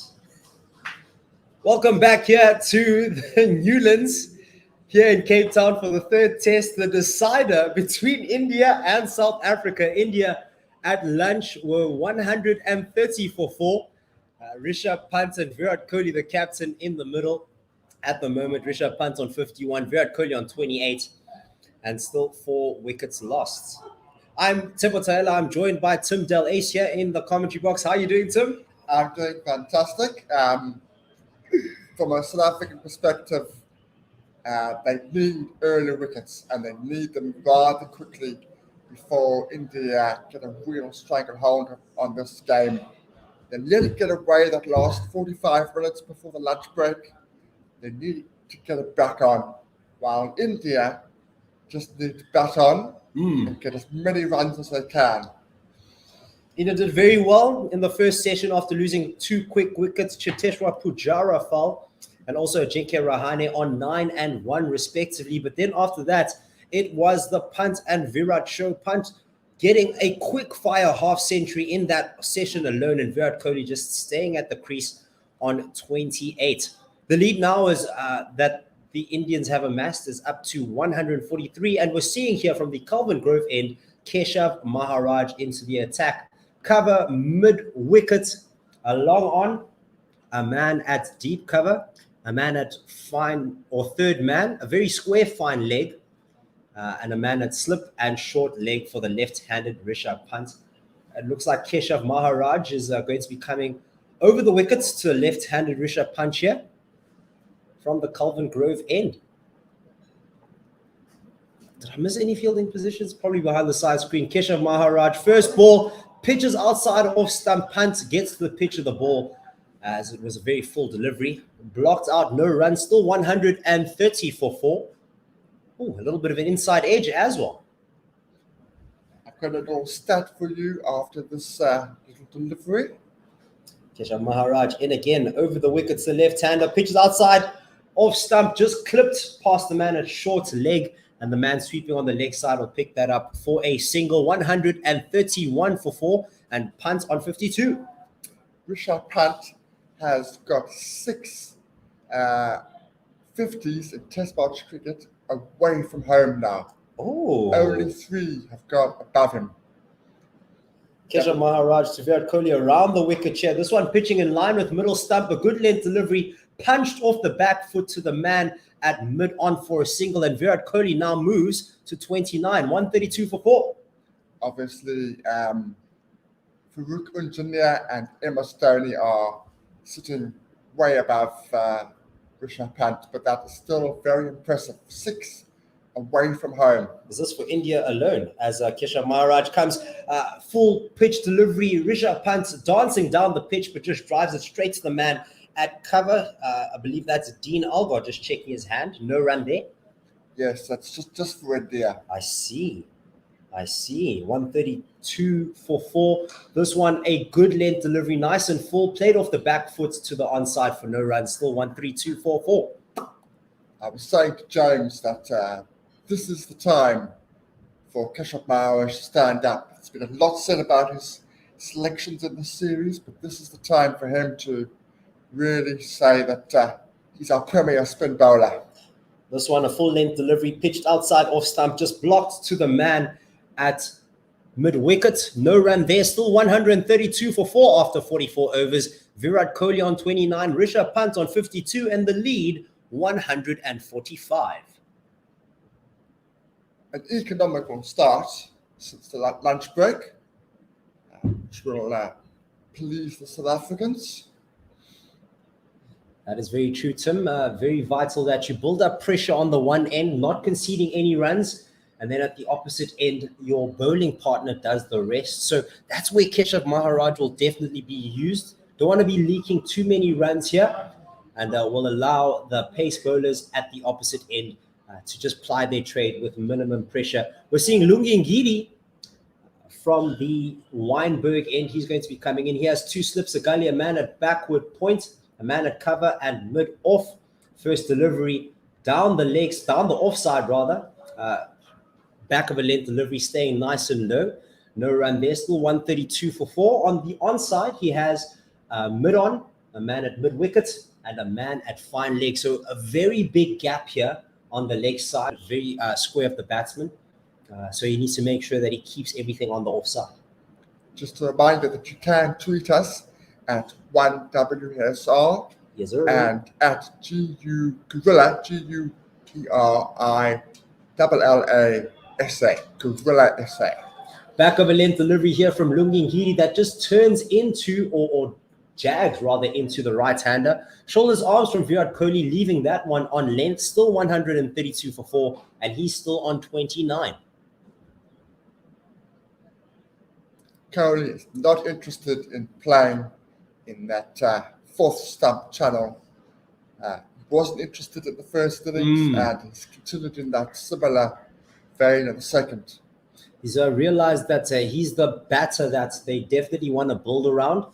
Welcome back here to the Newlands here in Cape Town for the third test, the decider between India and South Africa. India at lunch were 130 for 4. Rishabh Pant and Virat Kohli, the captain, in the middle. At the moment, Rishabh Pant on 51, Virat Kohli on 28, and still 4 wickets lost. I'm Tim Taylor. I'm joined by Tim Del Ace here in the commentary box. How are you doing, Tim? I'm doing fantastic. From a South African perspective, they need early wickets and they need them rather quickly before India get a real stranglehold on this game. They let it get away that last 45 minutes before the lunch break. They need to get it back on, while India just need to bat on and get as many runs as they can. India did very well in the first session after losing 2 quick wickets. Cheteshwar Pujara fell, and also Ajinkya Rahane on 9 and 1 respectively. But then after that, it was the Pant and Virat show. Pant getting a quick fire half century in that session alone, and Virat Kohli just staying at the crease on 28. The lead now is that the Indians have amassed is up to 143, and we're seeing here from the Kelvin Grove end, Keshav Maharaj into the attack. Cover mid-wicket, along on a man at deep cover, a man at fine or third man, a very square fine leg, and a man at slip and short leg for the left-handed Rishabh Pant. It looks like Keshav Maharaj is going to be coming over the wickets to a left-handed Rishabh Pant here from the Kelvin Grove end. Did I miss any fielding positions? Probably behind the side screen. Keshav Maharaj, first ball, pitches outside off stump. Pant gets to the pitch of the ball as it was a very full delivery. Blocked out, no run, still 130 for 4. Ooh, a little bit of an inside edge as well. I've got a little stat for you after this little delivery. Keshav Maharaj in again over the wickets, the left-hander pitches outside off stump, just clipped past the man at short leg, and the man sweeping on the leg side will pick that up for a single. 131 for 4, and Pant on 52. Rishabh Pant has got 6 50s in Test match cricket away from home now. Oh, only 3 have gone above him. Keshav Maharaj to Virat Kohli around the wicket chair. This one pitching in line with middle stump, a good length delivery, punched off the back foot to the man at mid on for a single, and Virat Kohli now moves to 29, 132 for 4. Obviously, Farooq Engineer and Emma Stoney are sitting way above Rishabh Pant, but that is still very impressive. 6 away from home. Is this for India alone? As Keshav Maharaj comes, full pitch delivery, Rishabh Pant dancing down the pitch, but just drives it straight to the man at cover. I believe that's Dean Elgar just checking his hand. No run there. Yes, that's just for India. I see. 132 for 4. This one, a good length delivery, nice and full, played off the back foot to the onside for no run. Still 132 for 4. I was saying to James that this is the time for Keshav Maharaj to stand up. There's been a lot said about his selections in the series, but this is the time for him to really say that he's our premier spin bowler. This one, a full-length delivery, pitched outside off stump, just blocked to the man at mid-wicket. No run there, still 132 for 4 after 44 overs. Virat Kohli on 29, Rishabh Pant on 52, and the lead 145. An economical start since the lunch break, which will please the South Africans. That is very true, Tim. Very vital that you build up pressure on the one end, not conceding any runs, and then at the opposite end, your bowling partner does the rest. So that's where Keshav Maharaj will definitely be used. Don't want to be leaking too many runs here, and will allow the pace bowlers at the opposite end to just ply their trade with minimum pressure. We're seeing Lungi Ngidi from the Weinberg end. He's going to be coming in. He has 2 slips, a gully, a man at backward point, a man at cover and mid off. First delivery down the legs, down the offside rather. Back of a length delivery, staying nice and low. No run there, still 132 for 4. On the onside, he has mid-on, a man at mid-wicket, and a man at fine leg. So a very big gap here on the leg side, very square of the batsman. So he needs to make sure that he keeps everything on the offside. Just a reminder that you can tweet us at 1WSR Yes, sir. and at GU Gorilla, GUPRILLASA, Gorilla SA. Back of a length delivery here from Lungi Ngidi that just turns into, or jags rather, into the right-hander. Shoulders arms from Virat Kohli, leaving that one on length, still 132 for 4, and he's still on 29. Kohli is not interested in playing in that fourth stump channel. He wasn't interested in the first innings, and he's continued in that similar vein in the second. He's realized that he's the batter that they definitely want to build around.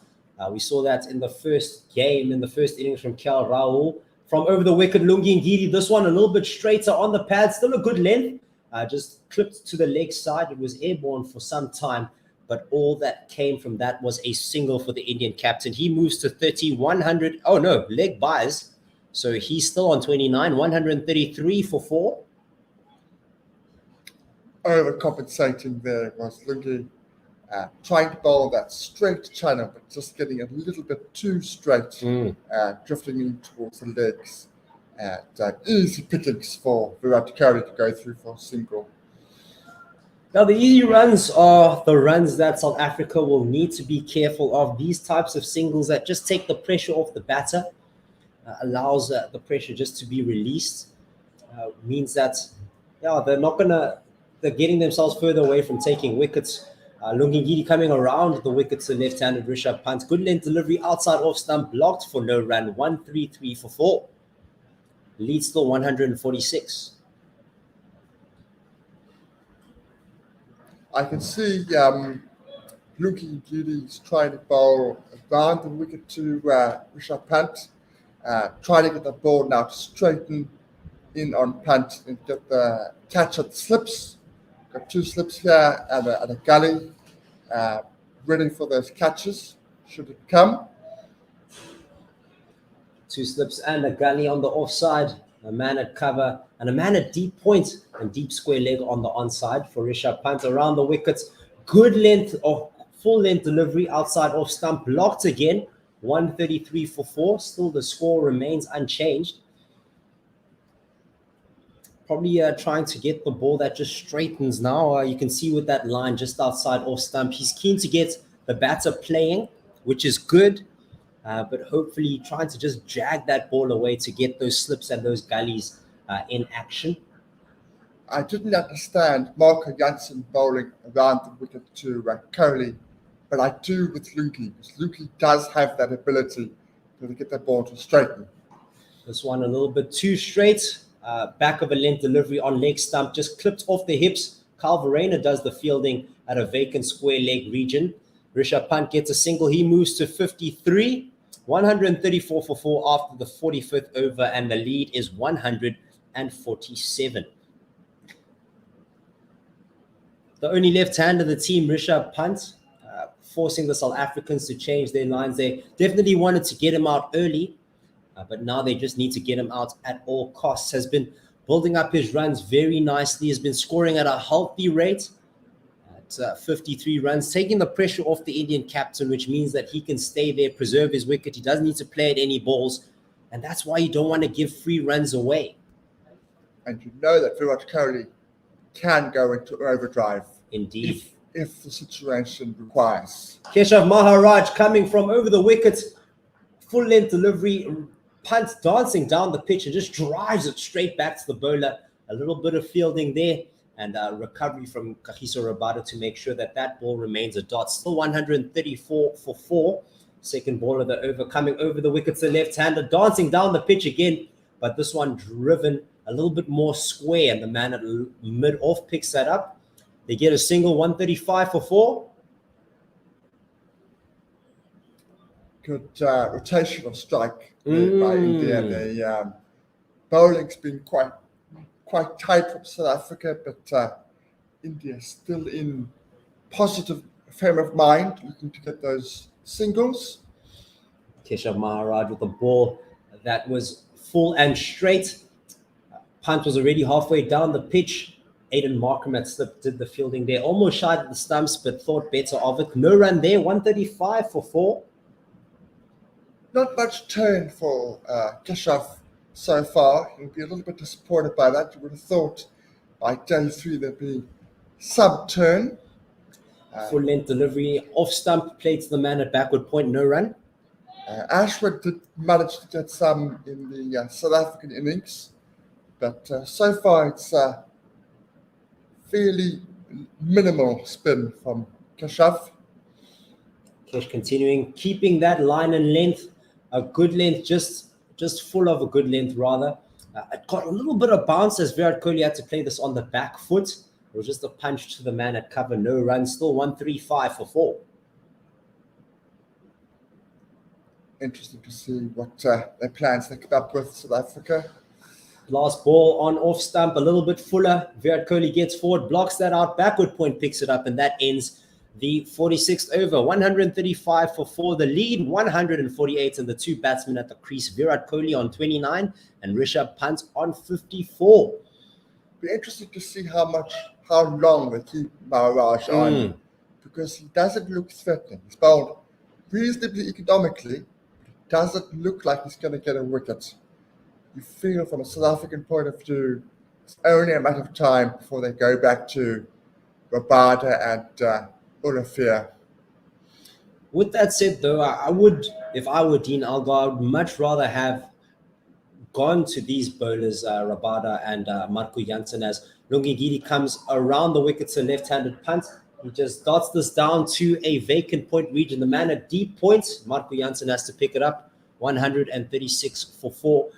We saw that in the first game, in the first innings from KL Rahul. From over the wicket, Lungi Ngidi, this one a little bit straighter on the pad, still a good length. Just clipped to the leg side. It was airborne for some time, but all that came from that was a single for the Indian captain. He moves to 30, 100. Oh no, leg buys. So he's still on 29, 133 for 4. Overcompensating there was Lungi, trying to bowl that straight channel, but just getting a little bit too straight, drifting in towards the legs. And easy pickings for Virat Kohli to go through for a single. Now, the easy runs are the runs that South Africa will need to be careful of. These types of singles that just take the pressure off the batter, allows the pressure just to be released, means that they're getting themselves further away from taking wickets. Lungi Ngidi coming around the wickets to left-handed Rishabh Pant. Good length delivery outside off stump, blocked for no run, 133 for 4. Lead still 146. I can see Lungi Ngidi is trying to bowl around the wicket to Rishabh Pant, trying to get the ball now to straighten in on Pant and get the catch at the slips. Got 2 slips here and a gully, ready for those catches should it come. 2 slips and a gully on the offside, a man at cover and a man at deep point and deep square leg on the onside for Rishabh Pant around the wickets. Good length of full length delivery outside off stump, blocked again, 133 for 4. Still the score remains unchanged. Probably trying to get the ball that just straightens now. You can see with that line just outside off stump, he's keen to get the batter playing, which is good, but hopefully trying to just jag that ball away to get those slips and those gullies in action. I didn't understand Marco Jansen bowling around the wicket to Kohli, but I do with Lungi, because Lungi does have that ability to get the ball to straighten. This one a little bit too straight. Back of a length delivery on leg stump, just clipped off the hips. Kyle Verreynne does the fielding at a vacant square leg region. Rishabh Pant gets a single. He moves to 53, 134 for 4 after the 45th over, and the lead is 147. The only left-hander of the team, Rishabh Pant, forcing the South Africans to change their lines. They definitely wanted to get him out early, but now they just need to get him out at all costs. Has been building up his runs very nicely. Has been scoring at a healthy rate at 53 runs, taking the pressure off the Indian captain, which means that he can stay there, preserve his wicket. He doesn't need to play at any balls, and that's why you don't want to give free runs away. And you know that Virat Kohli can go into overdrive. Indeed. If the situation requires. Keshav Maharaj coming from over the wicket, full length delivery, Pant dancing down the pitch and just drives it straight back to the bowler. A little bit of fielding there and recovery from Kagiso Rabada to make sure that that ball remains a dot. Still 134 for 4. Second ball of the over, coming over the wicket to left-hander, dancing down the pitch again, but this one driven a little bit more square, and the man at mid-off picks that up. They get a single, 135 for 4. Good rotational strike by India. The bowling's been quite tight from South Africa, but India still in positive frame of mind, looking to get those singles. Keshav Maharaj with the ball that was full and straight. Pant was already halfway down the pitch. Aiden Markram had slipped, did the fielding there. Almost shied at the stumps, but thought better of it. No run there, 135 for 4. Not much turn for Keshav so far. He'll be a little bit disappointed by that. You would have thought by day 3 there'd be some turn. Full length delivery, off stump, played to the man at backward point, no run. Ashwood did manage to get some in the South African innings, but so far it's fairly minimal spin from Keshav. Kesh continuing, keeping that line and length, a good length, just full of a good length rather. It got a little bit of bounce as Virat Kohli had to play this on the back foot. It was just a punch to the man at cover, no run, still 135 for 4. Interesting to see what their plans they come up with South Africa. Last ball on off stump, a little bit fuller. Virat Kohli gets forward, blocks that out, backward point picks it up, and that ends the 46th over. 135 for 4. The lead, 148, and the two batsmen at the crease. Virat Kohli on 29 and Rishabh Pant on 54. Be interesting to see how long they keep Maharaj on, because he doesn't look threatening. He's bowled reasonably economically. Doesn't look like he's going to get a wicket. You feel from a South African point of view, it's only a matter of time before they go back to Rabada and Ulafir. With that said, though, I would, if I were Dean Elgar, I would much rather have gone to these bowlers, Rabada and Marco Jansen, as Lungi Giri comes around the wicket to left-handed punt. He just dots this down to a vacant point region. The man at deep points, Marco Jansen has to pick it up, 136 for 4.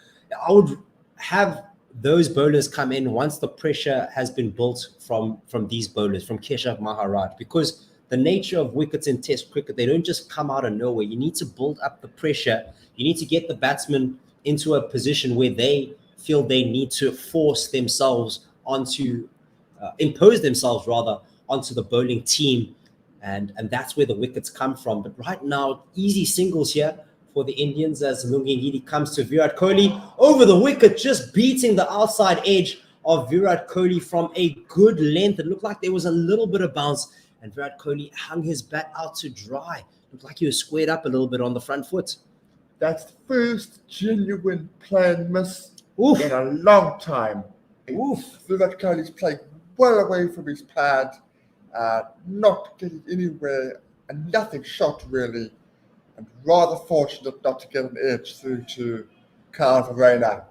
I would have those bowlers come in once the pressure has been built from these bowlers, from Keshav Maharaj, because the nature of wickets in Test cricket, they don't just come out of nowhere. You need to build up the pressure. You need to get the batsmen into a position where they feel they need to force themselves onto, impose themselves rather, onto the bowling team. And that's where the wickets come from. But right now, easy singles here for the Indians as Lungi Ngidi comes to Virat Kohli over the wicket, just beating the outside edge of Virat Kohli from a good length. It looked like there was a little bit of bounce, and Virat Kohli hung his bat out to dry. Looked like he was squared up a little bit on the front foot. That's the first genuine planned miss in a long time. Virat Kohli's playing well away from his pad, not getting anywhere, and nothing shot really, and rather fortunate not to get an edge through to Rahane.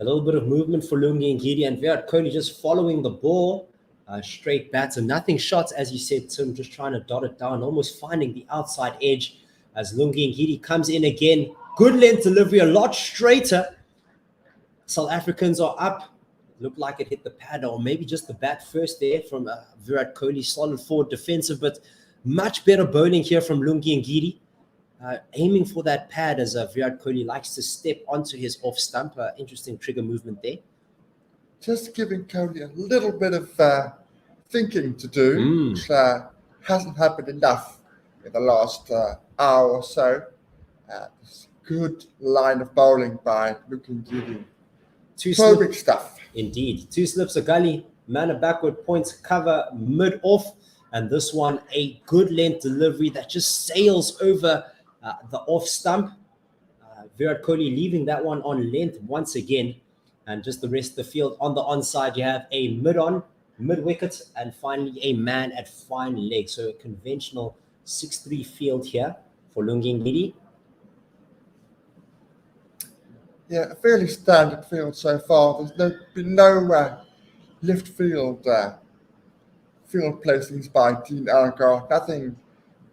A little bit of movement for Lungi Ngidi, and Virat Kohli just following the ball, straight bats and nothing shots, as you said, Tim, just trying to dot it down, almost finding the outside edge as Lungi Ngidi comes in again. Good length delivery, a lot straighter. South Africans are up. Looked like it hit the pad or maybe just the bat first there from Virat Kohli. Solid forward defensive, but much better bowling here from Lungi Ngidi. Aiming for that pad as Virat Kohli likes to step onto his off stump. Interesting trigger movement there. Just giving Kohli a little bit of thinking to do, which hasn't happened enough in the last hour or so. Good line of bowling by Lungi Ngidi. Perfect stuff. Indeed. 2 slips of gully, man of backward points, cover mid-off, and this one a good length delivery that just sails over the off stump. Virat Kohli leaving that one on length once again, and just the rest of the field on the onside. You have a mid-on, mid-wicket, and finally a man at fine leg. So a conventional 6-3 field here for Lungi Ngidi. Yeah, a fairly standard field so far. There's been no left field placings by Dean Elgar. Nothing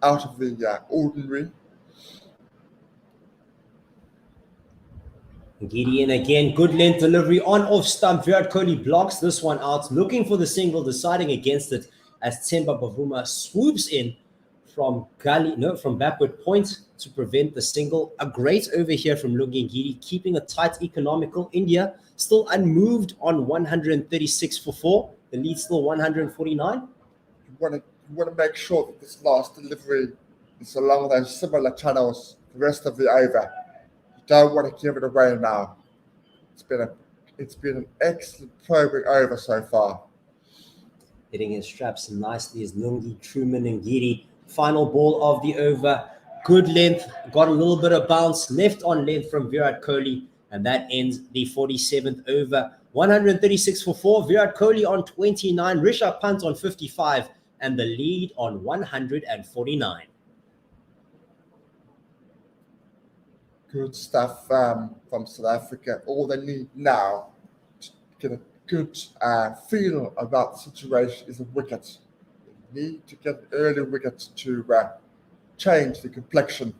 out of the ordinary. Ngidi in again. Good length delivery on off stump. Virat Kohli blocks this one out, looking for the single, deciding against it as Themba Bavuma swoops in from backward point to prevent the single. A great over here from Lungi Ngidi, keeping a tight economical. India still unmoved on 136 for 4. The lead still 149. You want to make sure that this last delivery is along those similar channels the rest of the over. You don't want to give it away now. It's been an excellent probing over so far. Hitting his straps nicely is Lungi, Truman, and Giri. Final ball of the over. Good length. Got a little bit of bounce. Left on length from Virat Kohli. And that ends the 47th over. 136 for 4. Virat Kohli on 29. Rishabh Pant on 55. And the lead on 149. Good stuff from South Africa. All they need now to get a good feel about the situation is a wicket. They need to get an early wicket to change the complexion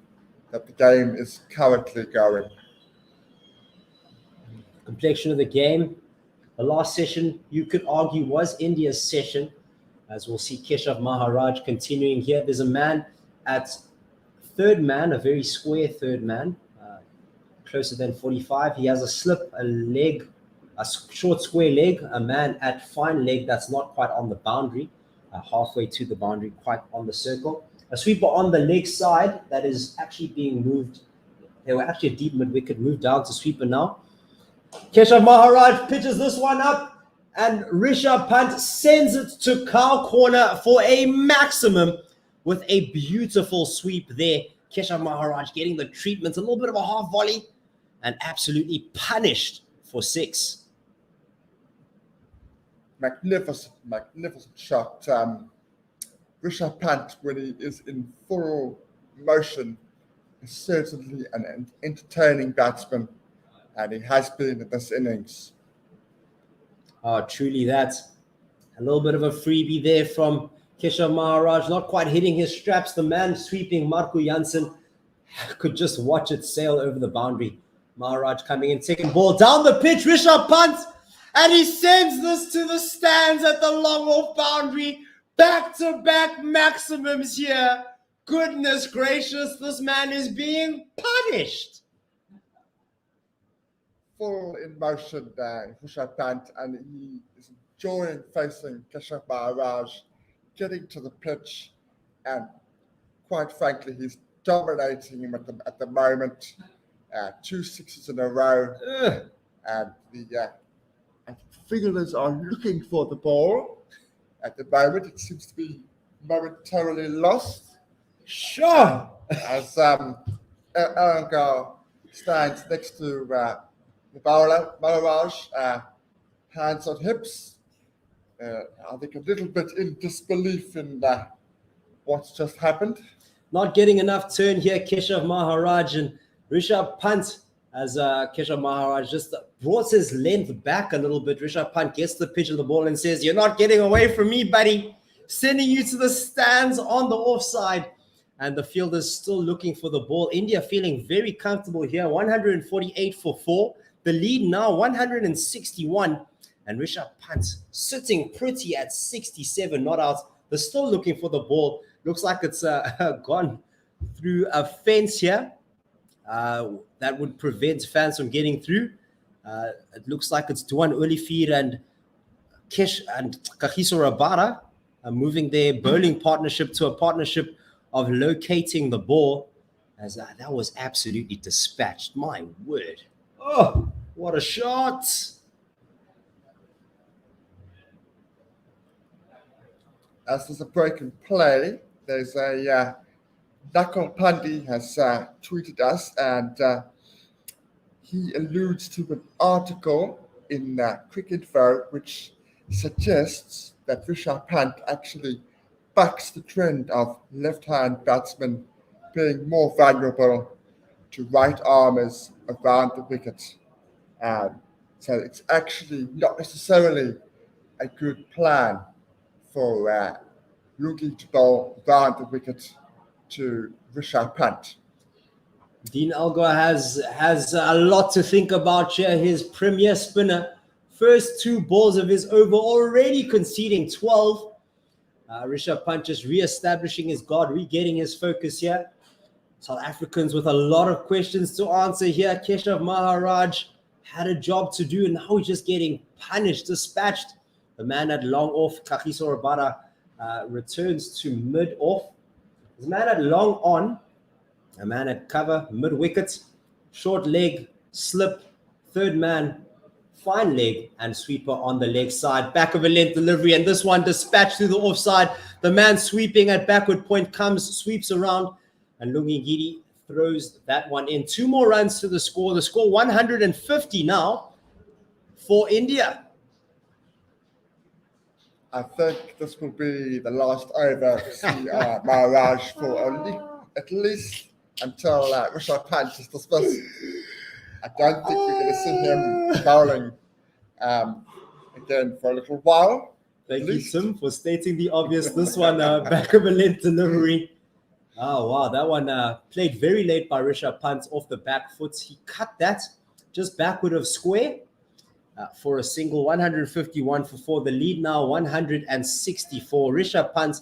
that the game is currently going. Complexion of the game. The last session, you could argue, was India's session. As we'll see Keshav Maharaj continuing here. There's a man at third man, a very square third man, closer than 45. He has a slip, a leg, a short square leg, a man at fine leg that's not quite on the boundary, halfway to the boundary, quite on the circle. A sweeper on the leg side that is actually being moved. They were actually a deep mid-wicket, moved down to sweeper now. Keshav Maharaj pitches this one up, and Rishabh Pant sends it to cow corner for a maximum with a beautiful sweep there. Keshav Maharaj getting the treatment, a little bit of a half volley, and absolutely punished for 6. Magnificent shot. Rishabh Pant, when he is in full motion, is certainly an entertaining batsman, and he has been in this innings. Oh, truly that. A little bit of a freebie there from Keshav Maharaj, not quite hitting his straps. The man sweeping, Marco Jansen, could just watch it sail over the boundary. Maharaj coming in, second ball down the pitch, Rishabh Pant, and he sends this to the stands at the long off boundary. Back-to-back maximums here. Goodness gracious, this man is being punished. Full in motion there, Rishabh Pant, and he is enjoying facing Keshav Maharaj, getting to the pitch, and quite frankly, he's dominating him at the moment. 2 6s in a row, and the fielders are looking for the ball. At the moment, it seems to be momentarily lost. Sure. As Elgar stands next to the bowler, Maharaj, hands on hips. I think a little bit in disbelief in what's just happened. Not getting enough turn here, Keshav Maharaj, and Rishabh Pant, as Keshav Maharaj just brought his length back a little bit. Rishabh Pant gets the pitch of the ball and says, "You're not getting away from me, buddy." Sending you to the stands on the offside. And the fielders still looking for the ball. India feeling very comfortable here. 148 for 4. The lead now 161. And Rishabh Pant sitting pretty at 67 not out. They're still looking for the ball. Looks like it's gone through a fence here. That would prevent fans from getting through. It looks like it's Duan Olifir and Kesh and Kagiso Rabada moving their bowling partnership to a partnership of locating the ball. As that was absolutely dispatched. My word. Oh, what a shot. As there's a break in play, there's a Nakul Pandey has tweeted us, and he alludes to an article in Quick Info which suggests that Rishabh Pant actually bucks the trend of left-hand batsmen being more vulnerable to right armers around the wicket. So it's actually not necessarily a good plan for Lungi to bowl around the wicket to Rishabh Pant. Dean Elgar has a lot to think about here. His premier spinner, first 2 balls of his over, already conceding 12. Rishabh Pant just re-establishing his guard, re-getting his focus here. South Africans with a lot of questions to answer here. Keshav Maharaj had a job to do, and now he's just getting punished, dispatched. The man at long off, Kagiso Rabada, returns to mid off. The man at long on A man at cover, mid-wicket, short leg, slip, third man, fine leg, and sweeper on the leg side. Back of a length delivery, and this one dispatched to the offside. The man sweeping at backward point comes, sweeps around, and Lungi Ngidi throws that one in. 2 more runs to the score. The score 150 now for India. I think this will be the last over to Maharaj for at least until Rishabh Pant is dismissed. I don't think we're going to see him bowling again for a little while. Thank you, Tim, for stating the obvious. This one, back of a length delivery. Oh, wow. That one played very late by Rishabh Pant off the back foot. He cut that just backward of square for a single. 151 for 4. The lead now 164. Rishabh Pant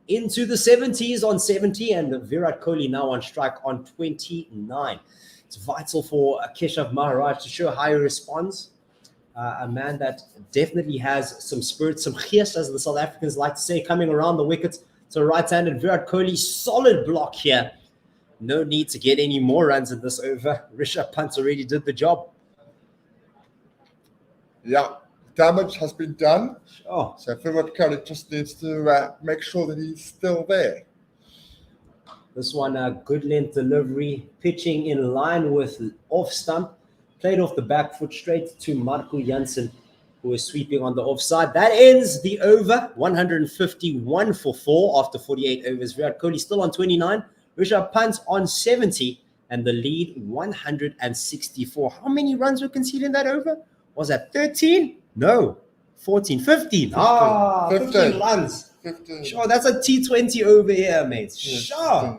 into the 70s on 70, and Virat Kohli now on strike on 29. It's vital for Keshav Maharaj to show how he responds. A man that definitely has some spirit, some geest, as the South Africans like to say, coming around the wickets to right-handed Virat Kohli. Solid block here. No need to get any more runs in this over. Rishabh Pant already did the job. Yeah, damage has been done. Sure. So Virat Kohli just needs to make sure that he's still there. This one, a good length delivery, pitching in line with off stump, played off the back foot straight to Marco Jansen, who is sweeping on the offside. That ends the over, 151 for 4 after 48 overs. Virat Kohli still on 29, Rishabh Pant on 70, and the lead 164. How many runs were conceded in that over? Was that 13? No, 14, 15. 15 runs. 15. Sure, that's a T20 over here, mate. Yes, Sure.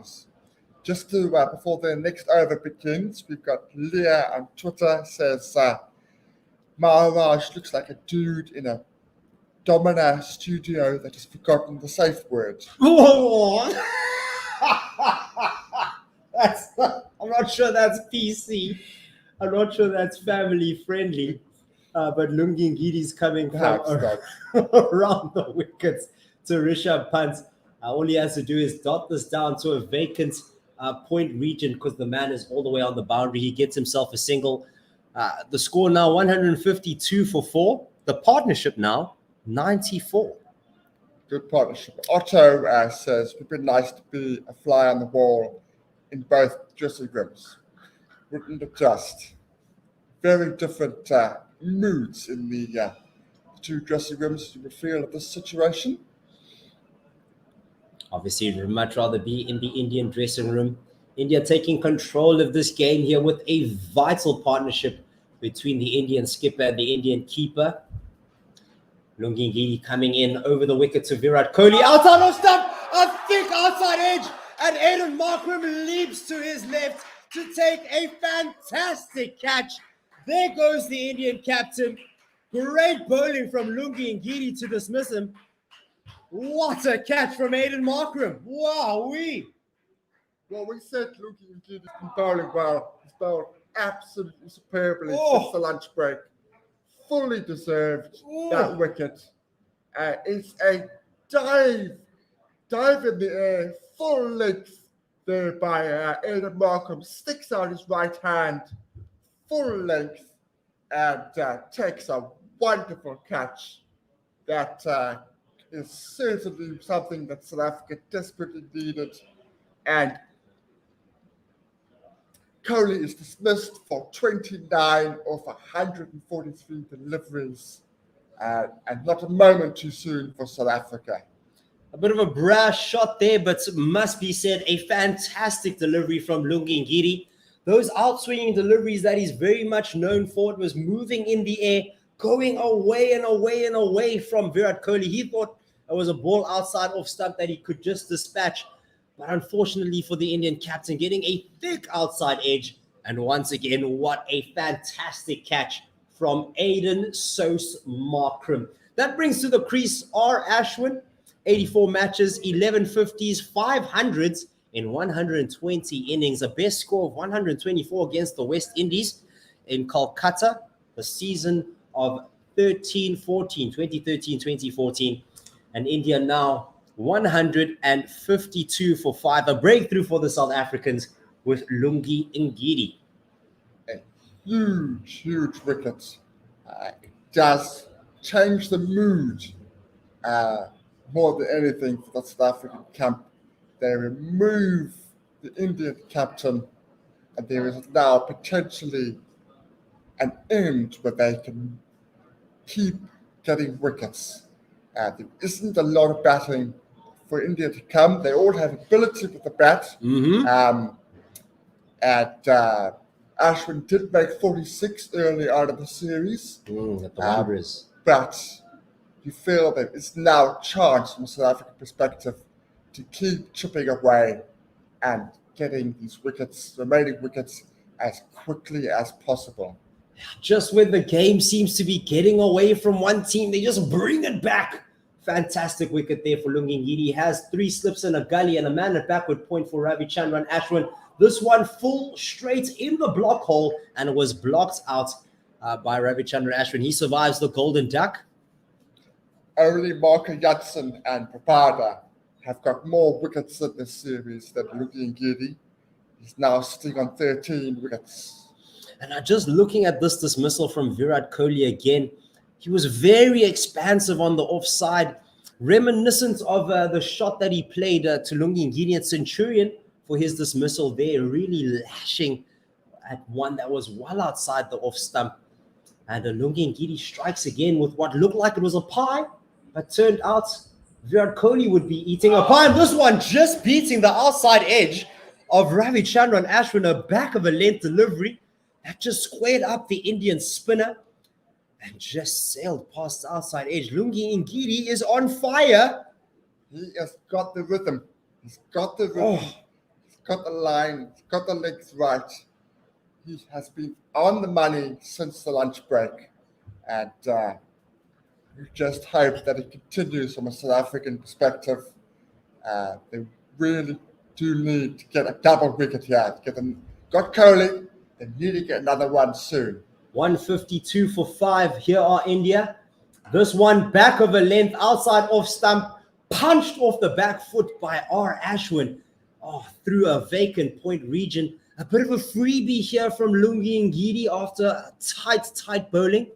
Just to, before the next over begins, we've got Leah on Twitter says, Maharaj looks like a dude in a Domina studio that has forgotten the safe word. Oh. I'm not sure that's PC. I'm not sure that's family friendly. But Lungi Ngidi's coming from around the wickets to Rishabh Pant. All he has to do is dot this down to a vacant point region because the man is all the way on the boundary. He gets himself a single. The score now 152 for 4. The partnership now 94. Good partnership. Otto says, it would be nice to be a fly on the wall in both dressing rooms. Wouldn't it just? Very different moods in the two dressing rooms you would feel at this situation. Obviously, you'd much rather be in the Indian dressing room. India taking control of this game here with a vital partnership between the Indian skipper and the Indian keeper. Lungi Ngidi coming in over the wicket to Virat Kohli. Outside off stump, a thick outside edge, and Aiden Markram leaps to his left to take a fantastic catch. There goes the Indian captain. Great bowling from Lungi Ngidi to dismiss him. What a catch from Aiden Markram. Wow-wee. Well, we said Lungi Ngidi has been bowling well. He's bowled absolutely superbly since the lunch break. Fully deserved that wicket. It's a dive in the air, full length there by Aiden Markram. Sticks out his right hand, full length, and takes a wonderful catch. That is certainly something that South Africa desperately needed. And Kohli is dismissed for 29 of 143 deliveries, and not a moment too soon for South Africa. A bit of a brash shot there, but must be said, a fantastic delivery from Lungi Ngidi. Those outswinging deliveries that he's very much known for, it was moving in the air, going away and away and away from Virat Kohli. He thought it was a ball outside off stump that he could just dispatch. But unfortunately for the Indian captain, getting a thick outside edge. And once again, what a fantastic catch from Aiden Sos Markram. That brings to the crease R. Ashwin, 84 matches, 11 50s, 500s in 120 innings. A best score of 124 against the West Indies in Kolkata, the season of 2013-2014. And India now 152 for 5. A breakthrough for the South Africans. with Lungi Ngidi. A huge wicket. It does change the mood more than anything for the South African camp. They remove the Indian captain, and there is now potentially an end where they can keep getting wickets. There isn't a lot of batting for India to come. They all have ability with the bat. Ashwin did make 46 early out of the series. But you feel that it's now a chance from a South African perspective to keep chipping away and getting these wickets, remaining wickets, as quickly as possible. Just when the game seems to be getting away from one team, they just bring it back. Fantastic wicket there for Lungi Ngidi. He has 3 slips and a gully and a man at backward point for Ravichandran Ashwin. This one full straight in the block hole, and it was blocked out by Ravichandran Ashwin. He survives the golden duck. Only Markram and Prabhada have got more wickets in this series than Lungi Ngidi. He's now sitting on 13 wickets. And just looking at this dismissal from Virat Kohli again, he was very expansive on the offside, reminiscent of the shot that he played to Lungi Ngidi at Centurion for his dismissal there, really lashing at one that was well outside the off stump. And Lungi Ngidi strikes again with what looked like it was a pie, but turned out Virat Kohli would be eating a pie. And this one just beating the outside edge of Ravichandran Ashwin, a back of a length delivery that just squared up the Indian spinner and just sailed past the outside edge. Lungi Ngidi is on fire. He has got the rhythm. He's got the rhythm. He's got the line. He's got the legs right. He has been on the money since the lunch break. And we just hope that it continues from a South African perspective. They really do need to get a double wicket here. Got Kohli. They need to get another one soon. 152 for 5. Here are India. This one back of a length, outside off stump, punched off the back foot by R. Ashwin. Through a vacant point region. A bit of a freebie here from Lungi Ngidi after a tight bowling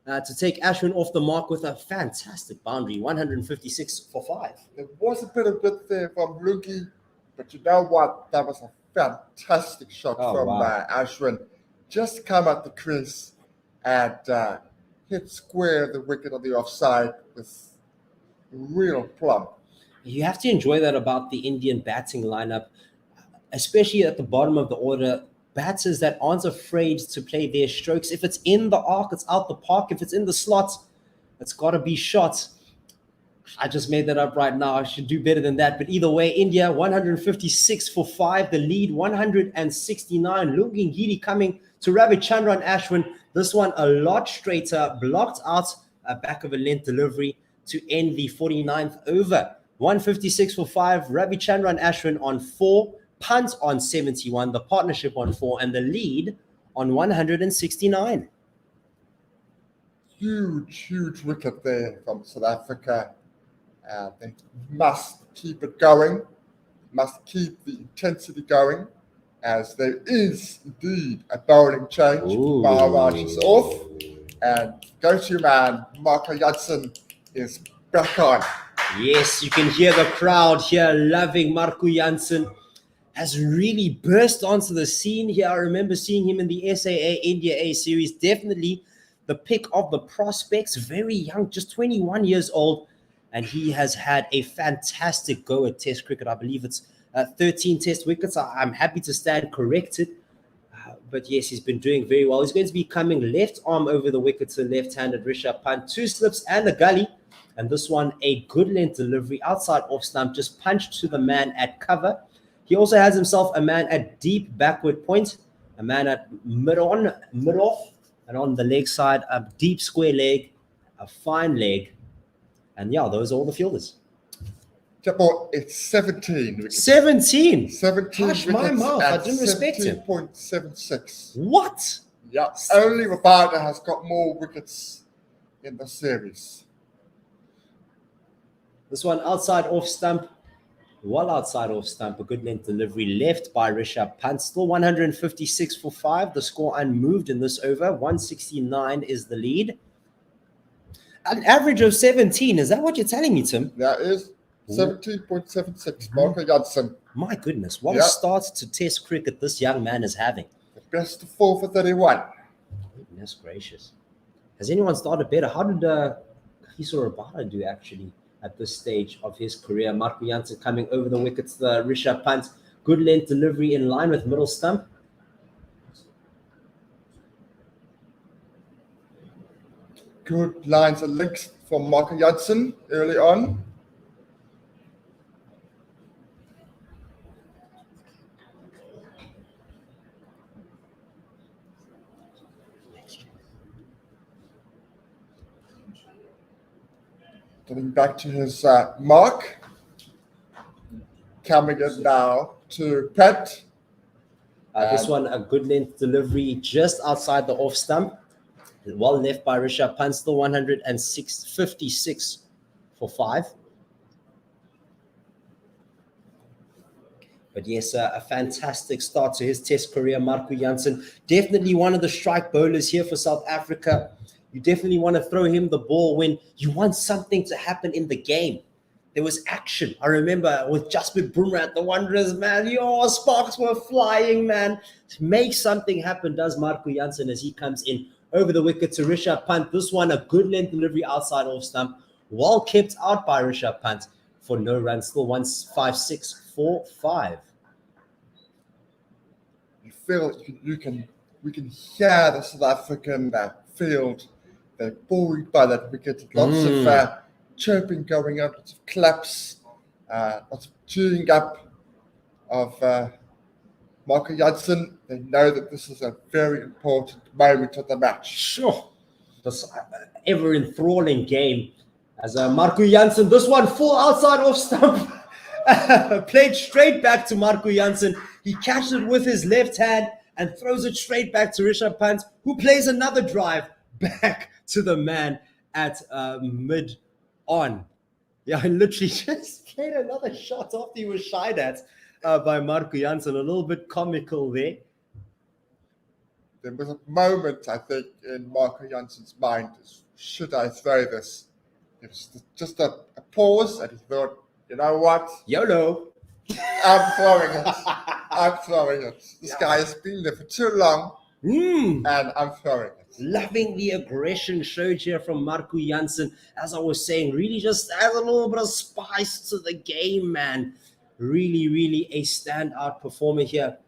to take Ashwin off the mark with a fantastic boundary. 156 for 5. There was a bit of bit there from Lungi, but you know what? That was a fantastic shot from Ashwin. Just come at the crease and hit square the wicket on the offside with real plumb. You have to enjoy that about the Indian batting lineup, especially at the bottom of the order. Batters that aren't afraid to play their strokes. If it's in the arc, it's out the park. If it's in the slot, it's got to be shot. I just made that up right now. I should do better than that. But either way, India 156 for 5. The lead 169. Lungi Ngidi coming to Ravichandran Ashwin. This one a lot straighter, blocked out a back of a length delivery to end the 49th over. 156 for 5. Ravichandran Ashwin on 4. Pant on 71. The partnership on 4. And the lead on 169. Huge wicket there from South Africa. They must keep it going, must keep the intensity going, as there is indeed a bowling change. Maharaj is off, and go-to man Markram is back on. Yes, you can hear the crowd here loving Markram. Has really burst onto the scene here. I remember seeing him in the SAA India A series. Definitely the pick of the prospects. Very young, just 21 years old. And he has had a fantastic go at Test cricket. I believe it's 13 Test wickets. I'm happy to stand corrected. But yes, he's been doing very well. He's going to be coming left arm over the wicket to left-handed Rishabh Pant. 2 slips and a gully. And this one, a good length delivery outside off stump. Just punched to the man at cover. He also has himself a man at deep backward point. A man at mid-off. And on the leg side, a deep square leg. A fine leg. And yeah, those are all the fielders. It's 17 wickets. 17? 17 Hush my mouth, I didn't respect him. 17.76. What? Yeah, only Rabada has got more wickets in the series. This one outside off stump. Well outside off stump, a good length delivery left by Rishabh Pant. Still 156 for 5. The score unmoved in this over. 169 is the lead. An average of 17. Is that what you're telling me, Tim? That is 17.76. Markram Jansen. My goodness, what a start to Test cricket this young man is having. The best of 4 for 31. Goodness gracious. Has anyone started better? How did Kagiso Rabada do actually at this stage of his career? Markram Jansen coming over the wickets, the Rishabh Pant. Good length delivery in line with middle stump. Good lines and links from Markram Jansen early on. Getting back to his mark. Coming in now to Pant. This one, a good length delivery just outside the off stump. Well left by Rishabh Pant, still 156 for 5. But yes, a fantastic start to his Test career, Markram Jansen. Definitely one of the strike bowlers here for South Africa. You definitely want to throw him the ball when you want something to happen in the game. There was action. I remember with Jasprit Bumrah at the Wanderers, man. Sparks were flying, man. To make something happen does Markram Jansen as he comes in over the wicket to Rishabh Pant. This one, a good length delivery outside off stump. Well kept out by Rishabh Pant for no run. Still 156 for 5. You feel we can hear the South African field. They're buoyed by that wicket. Lots of chirping going on, lots of claps, lots of cheering up of Markram Jansen. They know that this is a very important moment of the match. Sure. This ever enthralling game as Markram Jansen, this one full outside off stump. Played straight back to Markram Jansen. He catches it with his left hand and throws it straight back to Rishabh Pant, who plays another drive back to the man at mid on. Yeah, I literally just played another shot after he was shied at by Markram Jansen. A little bit comical there. There was a moment, I think, in Markram Jansen's mind, should I throw this? It was just a pause, and he thought, you know what? YOLO. I'm throwing it. I'm throwing it. This guy has been there for too long, and I'm throwing it. Loving the aggression showed here from Markram Jansen. As I was saying, really just adds a little bit of spice to the game, man. Really, really a standout performer here.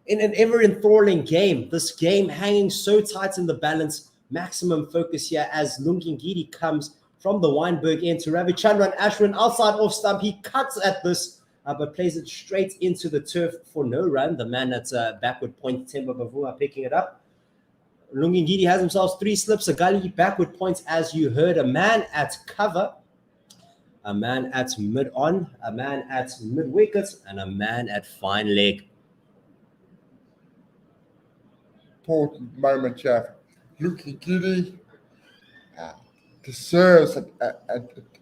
In an ever enthralling game, this game hanging so tight in the balance. Maximum focus here as Lungi Ngidi comes from the Weinberg end to Ravichandran Ashwin outside off stump. He cuts at this, but plays it straight into the turf for no run. The man at backward point, Temba Bavuma, picking it up. Lungi Ngidi has himself 3 slips, a gully backward points, as you heard. A man at cover, a man at mid-on, a man at mid-wicket, and a man at fine leg. Important moment here. Lungi Ngidi deserves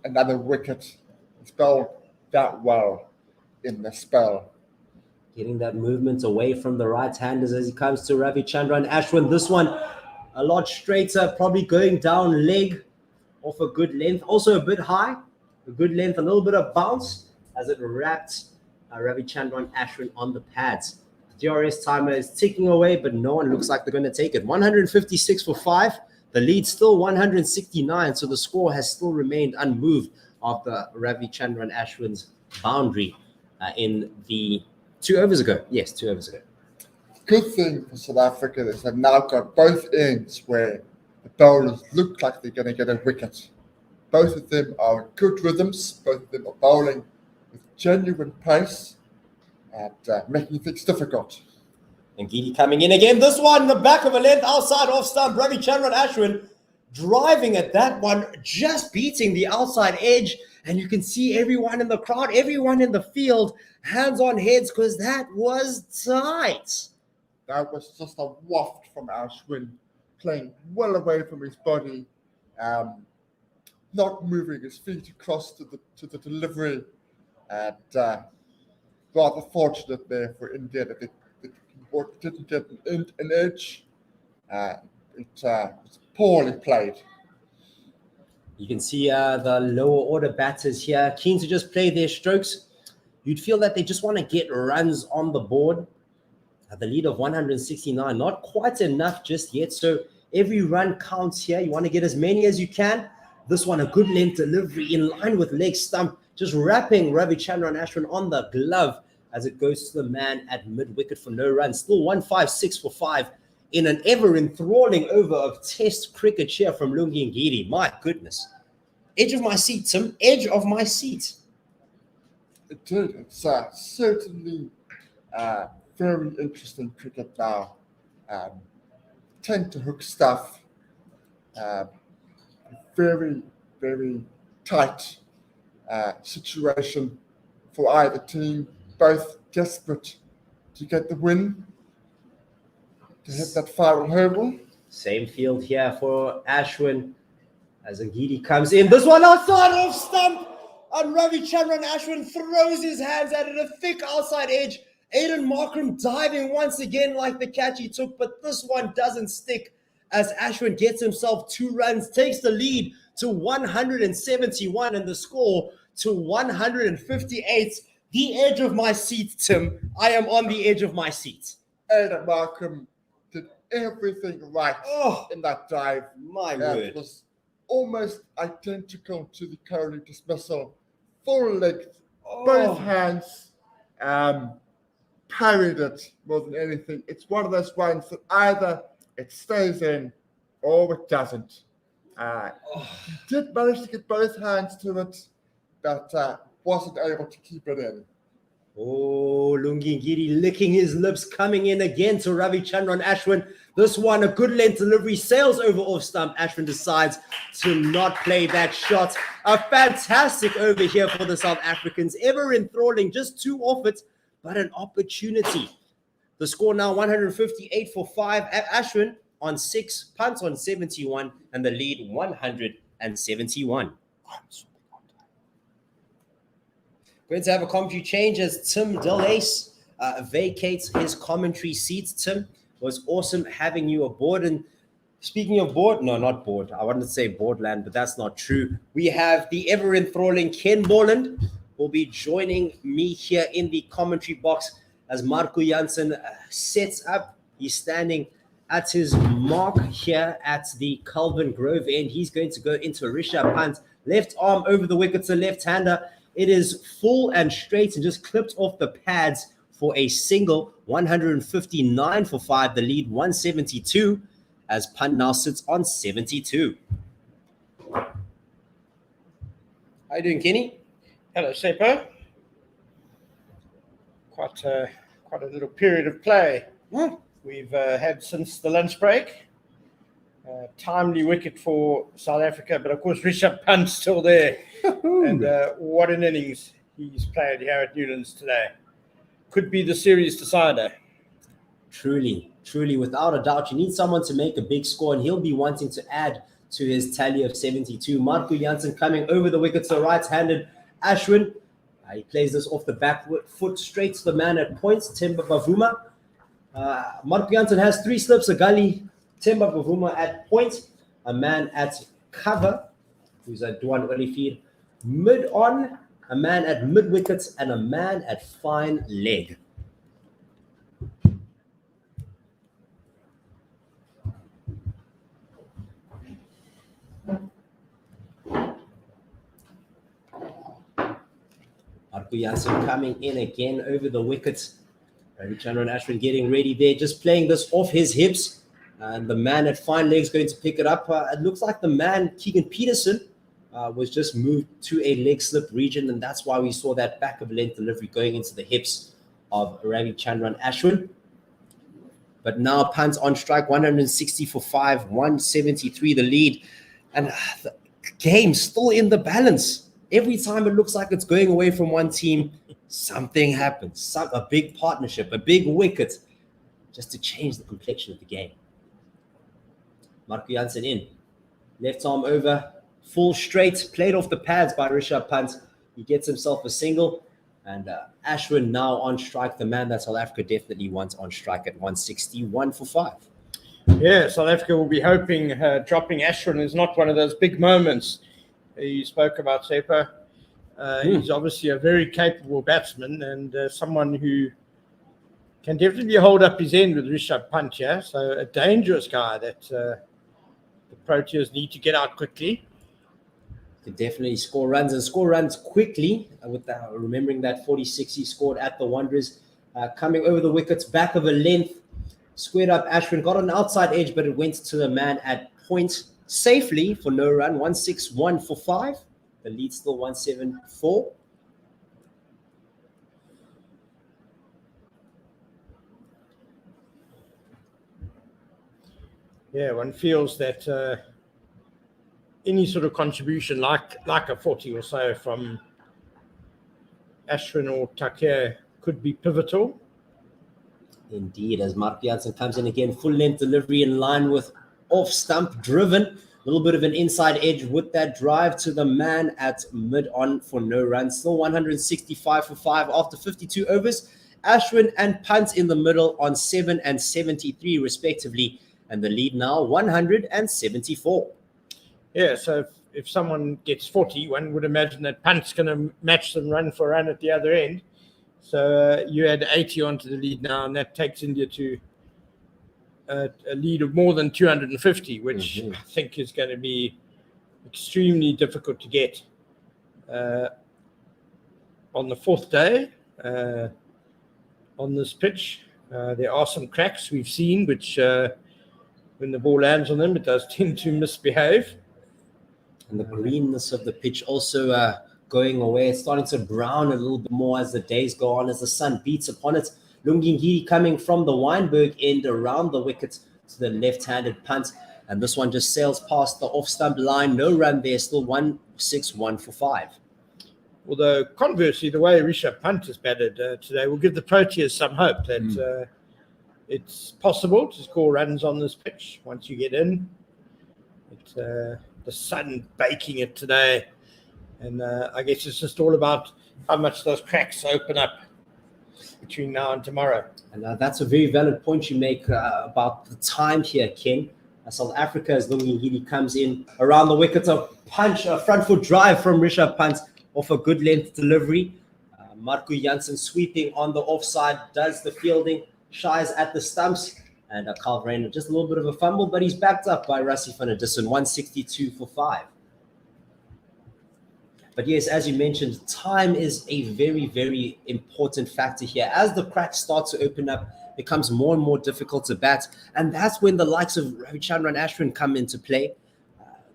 another wicket. He's bowled that well in the spell. Getting that movement away from the right-handers as he comes to Ravichandran Ashwin. This one a lot straighter, probably going down leg off a good length. Also a bit high, a good length, a little bit of bounce as it wrapped Ravichandran Ashwin on the pads. The DRS timer is ticking away, but no one looks like they're going to take it. 156 for 5. The lead still 169, so the score has still remained unmoved after Ravichandran Ashwin's boundary in the 2 overs ago. Yes, 2 overs ago. Good thing for South Africa is they've now got both ends where the bowlers look like they're going to get a wicket. Both of them are in good rhythms. Both of them are bowling with genuine pace and making things difficult. And Ngidi coming in again. This one, the back of a length outside off stump. Ravichandran Ashwin driving at that one, just beating the outside edge. And you can see everyone in the crowd, everyone in the field, hands on heads because that was tight. That was just a waft from Ashwin, playing well away from his body, not moving his feet across to the delivery. And rather fortunate there for India that it didn't get an edge. It was poorly played. You can see the lower order batters here, keen to just play their strokes. You'd feel that they just want to get runs on the board. The lead of 169, not quite enough just yet. So every run counts here. You want to get as many as you can. This one, a good length delivery in line with leg stump, just wrapping Ravichandran Ashwin on the glove as it goes to the man at mid-wicket for no runs. Still 156 for 5 in an ever-enthralling over of Test cricket here from Lungi Ngidi. My goodness. Edge of my seat, Tim. Edge of my seat. It did. It's certainly very interesting cricket now. Tend to hook stuff. Very, very tight situation for either team. Both desperate to get the win, to hit that final hurdle. Same field here for Ashwin as Ngidi comes in. This one outside off stump, and Ravichandran Ashwin throws his hands at it, a thick outside edge. Aiden Markram diving once again like the catch he took, but this one doesn't stick as Ashwin gets himself 2 runs, takes the lead to 171 and the score to 158. The edge of my seat, Tim. I am on the edge of my seat. Aiden Markram did everything right in that dive. My word. It was almost identical to the Kohli dismissal. Full length, both hands, parried it more than anything. It's one of those ones that either it stays in or it doesn't. He did manage to get both hands to it, but wasn't able to keep it in. Oh, Lungi Ngidi licking his lips, coming in again to Ravichandran Ashwin. This one, a good length delivery, sails over off stump. Ashwin decides to not play that shot. A fantastic over here for the South Africans. Ever enthralling, just 2 off it, but an opportunity. The score now 158 for 5. Ashwin on 6, Pant on 71, and the lead 171. Going to have a commentary change as Tim Delace vacates his commentary seat. Tim, was awesome having you aboard. And speaking of board, no, not board. I wanted to say boardland, but that's not true. We have the ever-enthralling Ken Borland will be joining me here in the commentary box as Marco Jansen sets up. He's standing at his mark here at the Calvin Grove end. He's going to go into Rishabh Pant. Left arm over the wicket to left-hander. It is full and straight and just clipped off the pads for a single. 159 for 5. The lead 172 as Pant now sits on 72. How you doing, Kenny? Hello, Seppo. Quite a little period of play we've had since the lunch break. Timely wicket for South Africa, but of course Rishabh Pant's still there. And what an innings he's played here at Newlands today. Could be the series decider. Truly, without a doubt. You need someone to make a big score, and he'll be wanting to add to his tally of 72. Marco Jansen coming over the wicket to right-handed Ashwin. He plays this off the back foot straight to the man at points, Themba Bavuma. Marco Jansen has 3 slips, a gully, Themba Bavuma at point, a man at cover, who's a Duan Olifir, mid-on, a man at mid-wickets, and a man at fine leg. Marco Jansen coming in again over the wickets. Ravichandran Ashwin getting ready there, just playing this off his hips. And the man at fine legs going to pick it up. It looks like the man, Keegan Peterson, was just moved to a leg slip region, and that's why we saw that back of length delivery going into the hips of Ravichandran Ashwin. But now Pant on strike, 160 for 5, 173 the lead. And the game still in the balance. Every time it looks like it's going away from one team, something happens. A big partnership, a big wicket, just to change the complexion of the game. Marco Jansen in. Left arm over, full straight, played off the pads by Rishabh Pant. He gets himself a single. And Ashwin now on strike, the man that South Africa definitely wants on strike at 161 for 5. Yeah, South Africa will be hoping dropping Ashwin is not one of those big moments you spoke about, Sepa. He's obviously a very capable batsman and someone who can definitely hold up his end with Rishabh Pant here. So a dangerous guy that the Proteas need to get out quickly. Could definitely score runs quickly. With remembering that 46 he scored at the Wanderers, coming over the wickets, back of a length, squared up. Ashwin got on the outside edge, but it went to the man at point safely for no run. 161 for 5. The lead still 174. Yeah, one feels that any sort of contribution like a 40 or so from Ashwin or Takir could be pivotal. Indeed, as Mark Jansen comes in again, full length delivery in line with off stump driven. A little bit of an inside edge with that drive to the man at mid on for no run. Still 165 for 5 after 52 overs. Ashwin and Pant in the middle on 7 and 73 respectively. And the lead now 174. Yeah, so if someone gets 40, one would imagine that Pant's going to match them run for run at the other end. So you add 80 onto the lead now, and that takes India to a lead of more than 250, which I think is going to be extremely difficult to get on the fourth day on this pitch. There are some cracks we've seen, which when the ball lands on them, it does tend to misbehave. And the greenness of the pitch also going away. It's starting to brown a little bit more as the days go on, as the sun beats upon it. Lungingiri coming from the Weinberg end around the wicket to the left-handed punt. And this one just sails past the off-stump line. No run there, still 161 for 5. Although, conversely, the way Rishabh Pant has batted today will give the Proteas some hope that it's possible to score runs on this pitch once you get in. The sun baking it today. And I guess it's just all about how much those cracks open up between now and tomorrow. And that's a very valid point you make about the time here, Ken. South Africa, as Lungingiri comes in around the wicket, a punch, a front foot drive from Rishabh Pant off a good length delivery. Marco Jansen sweeping on the offside, does the fielding, shies at the stumps. And Carl Verheyen, just a little bit of a fumble, but he's backed up by Rassie van der Dussen, 162 for 5. But yes, as you mentioned, time is a very, very important factor here. As the cracks start to open up, it becomes more and more difficult to bat. And that's when the likes of Ravichandran Ashwin come into play.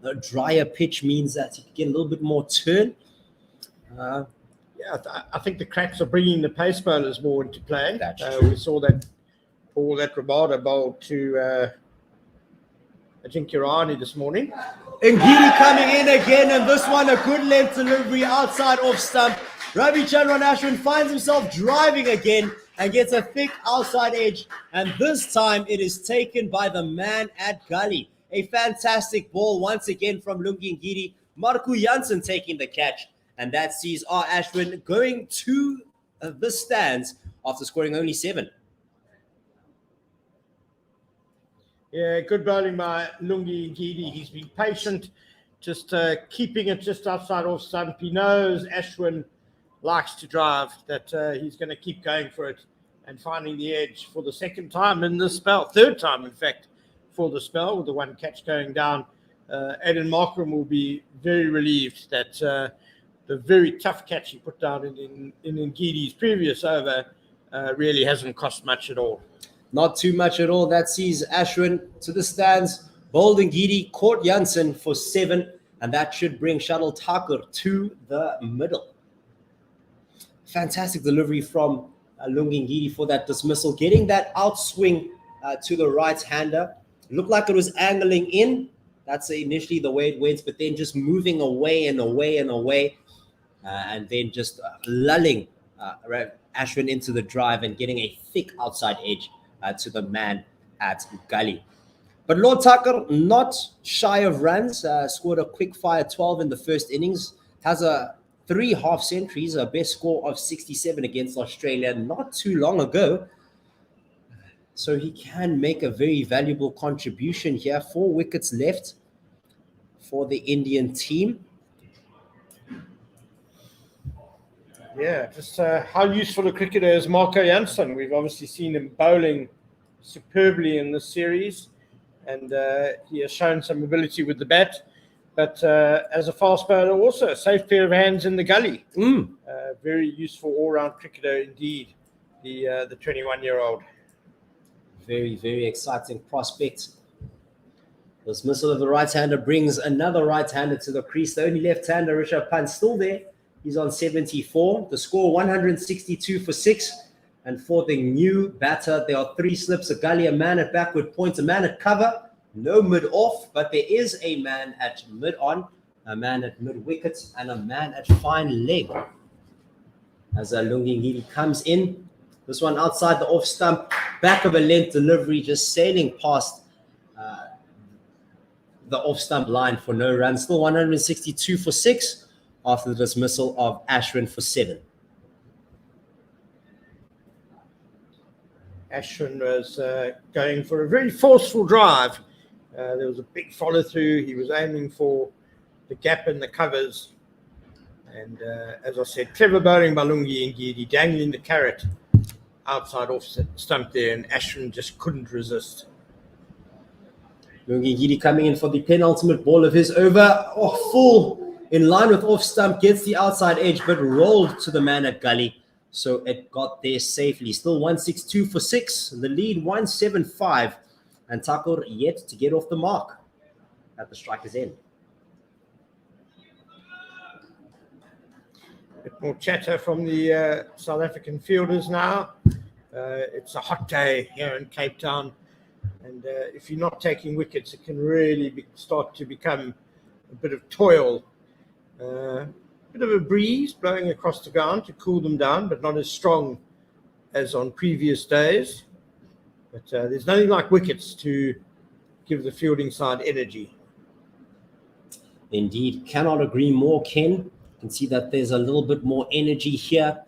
The drier pitch means that you can get a little bit more turn. I think the cracks are bringing the pace bowlers more into play. We saw that ball that Rabada bowled to Ajinkya this morning. Ngidi coming in again, and this one a good length delivery outside off stump. Ravichandran Ashwin finds himself driving again and gets a thick outside edge, and this time it is taken by the man at gully. A fantastic ball once again from Lungingiri. Marco Jansen taking the catch, and that sees R. Ashwin going to the stands after scoring only 7. Yeah, good bowling by Lungingiri. He's been patient, just keeping it just outside off stump. He knows Ashwin likes to drive, that he's going to keep going for it and finding the edge for the second time in this spell, third time, in fact, for the spell, with the one catch going down. Aiden Markram will be very relieved that the very tough catch he put down in Ngidi's previous over really hasn't cost much at all. Not too much at all. That sees Ashwin to the stands. Bowled Ngidi, caught Jansen for 7, and that should bring Shuttle Thakur to the middle. Fantastic delivery from Lungingiri for that dismissal. Getting that outswing to the right-hander. Looked like it was angling in. That's initially the way it went, but then just moving away and away and away. And then just lulling Ashwin into the drive and getting a thick outside edge to the man at gully. But Lord Thakur, not shy of runs, scored a quick fire 12 in the first innings. Has a 3 half centuries, a best score of 67 against Australia not too long ago. So he can make a very valuable contribution here. 4 wickets left for the Indian team. Yeah, just how useful a cricketer is Marco Jansen. We've obviously seen him bowling superbly in this series, and he has shown some ability with the bat. But as a fast bowler also, a safe pair of hands in the gully. Very useful all-round cricketer indeed, the 21-year-old. Very, very exciting prospect. Dismissal of the right-hander brings another right-hander to the crease. The only left-hander, Rishabh Pant, still there. He's on 74. The score 162 for 6. And for the new batter, there are 3 slips, a gully, a man at backward point, a man at cover. No mid-off, but there is a man at mid-on, a man at mid-wicket, and a man at fine leg. As Lungi Ngidi comes in. This one outside the off stump, back of a length delivery, just sailing past the off stump line for no run. Still 162 for 6 after the dismissal of Ashwin for 7. Ashwin was going for a very forceful drive. There was a big follow through. He was aiming for the gap in the covers. And as I said, clever bowling by Lungi Ngidi, dangling the carrot outside off stump there, and Ashwin just couldn't resist. Lungi Ngidi coming in for the penultimate ball of his over. Full in line with off stump, gets the outside edge, but rolled to the man at gully. So it got there safely. Still 162 for 6. The lead 175. And Thakur yet to get off the mark at the striker's end. A bit more chatter from the South African fielders now. It's a hot day here in Cape Town. And if you're not taking wickets, it can really start to become a bit of toil. Bit of a breeze blowing across the ground to cool them down, but not as strong as on previous days. But there's nothing like wickets to give the fielding side energy. Indeed, cannot agree more, Ken. You can see that there's a little bit more energy here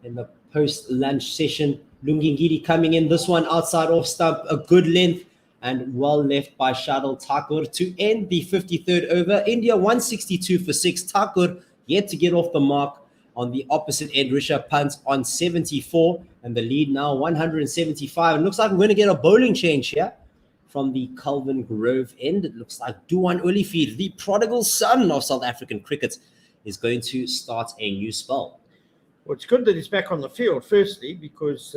in the post-lunch session. Lungi Ngidi coming in, this one outside off stump, a good length and well left by Shardul Thakur to end the 53rd over. India 162 for 6. Thakur yet to get off the mark on the opposite end. Rishabh Pant on 74 and the lead now 175. It looks like we're going to get a bowling change here from the Calvin Grove end. It looks like Duan Olivier, the prodigal son of South African cricket, is going to start a new spell. Well, it's good that he's back on the field, firstly, because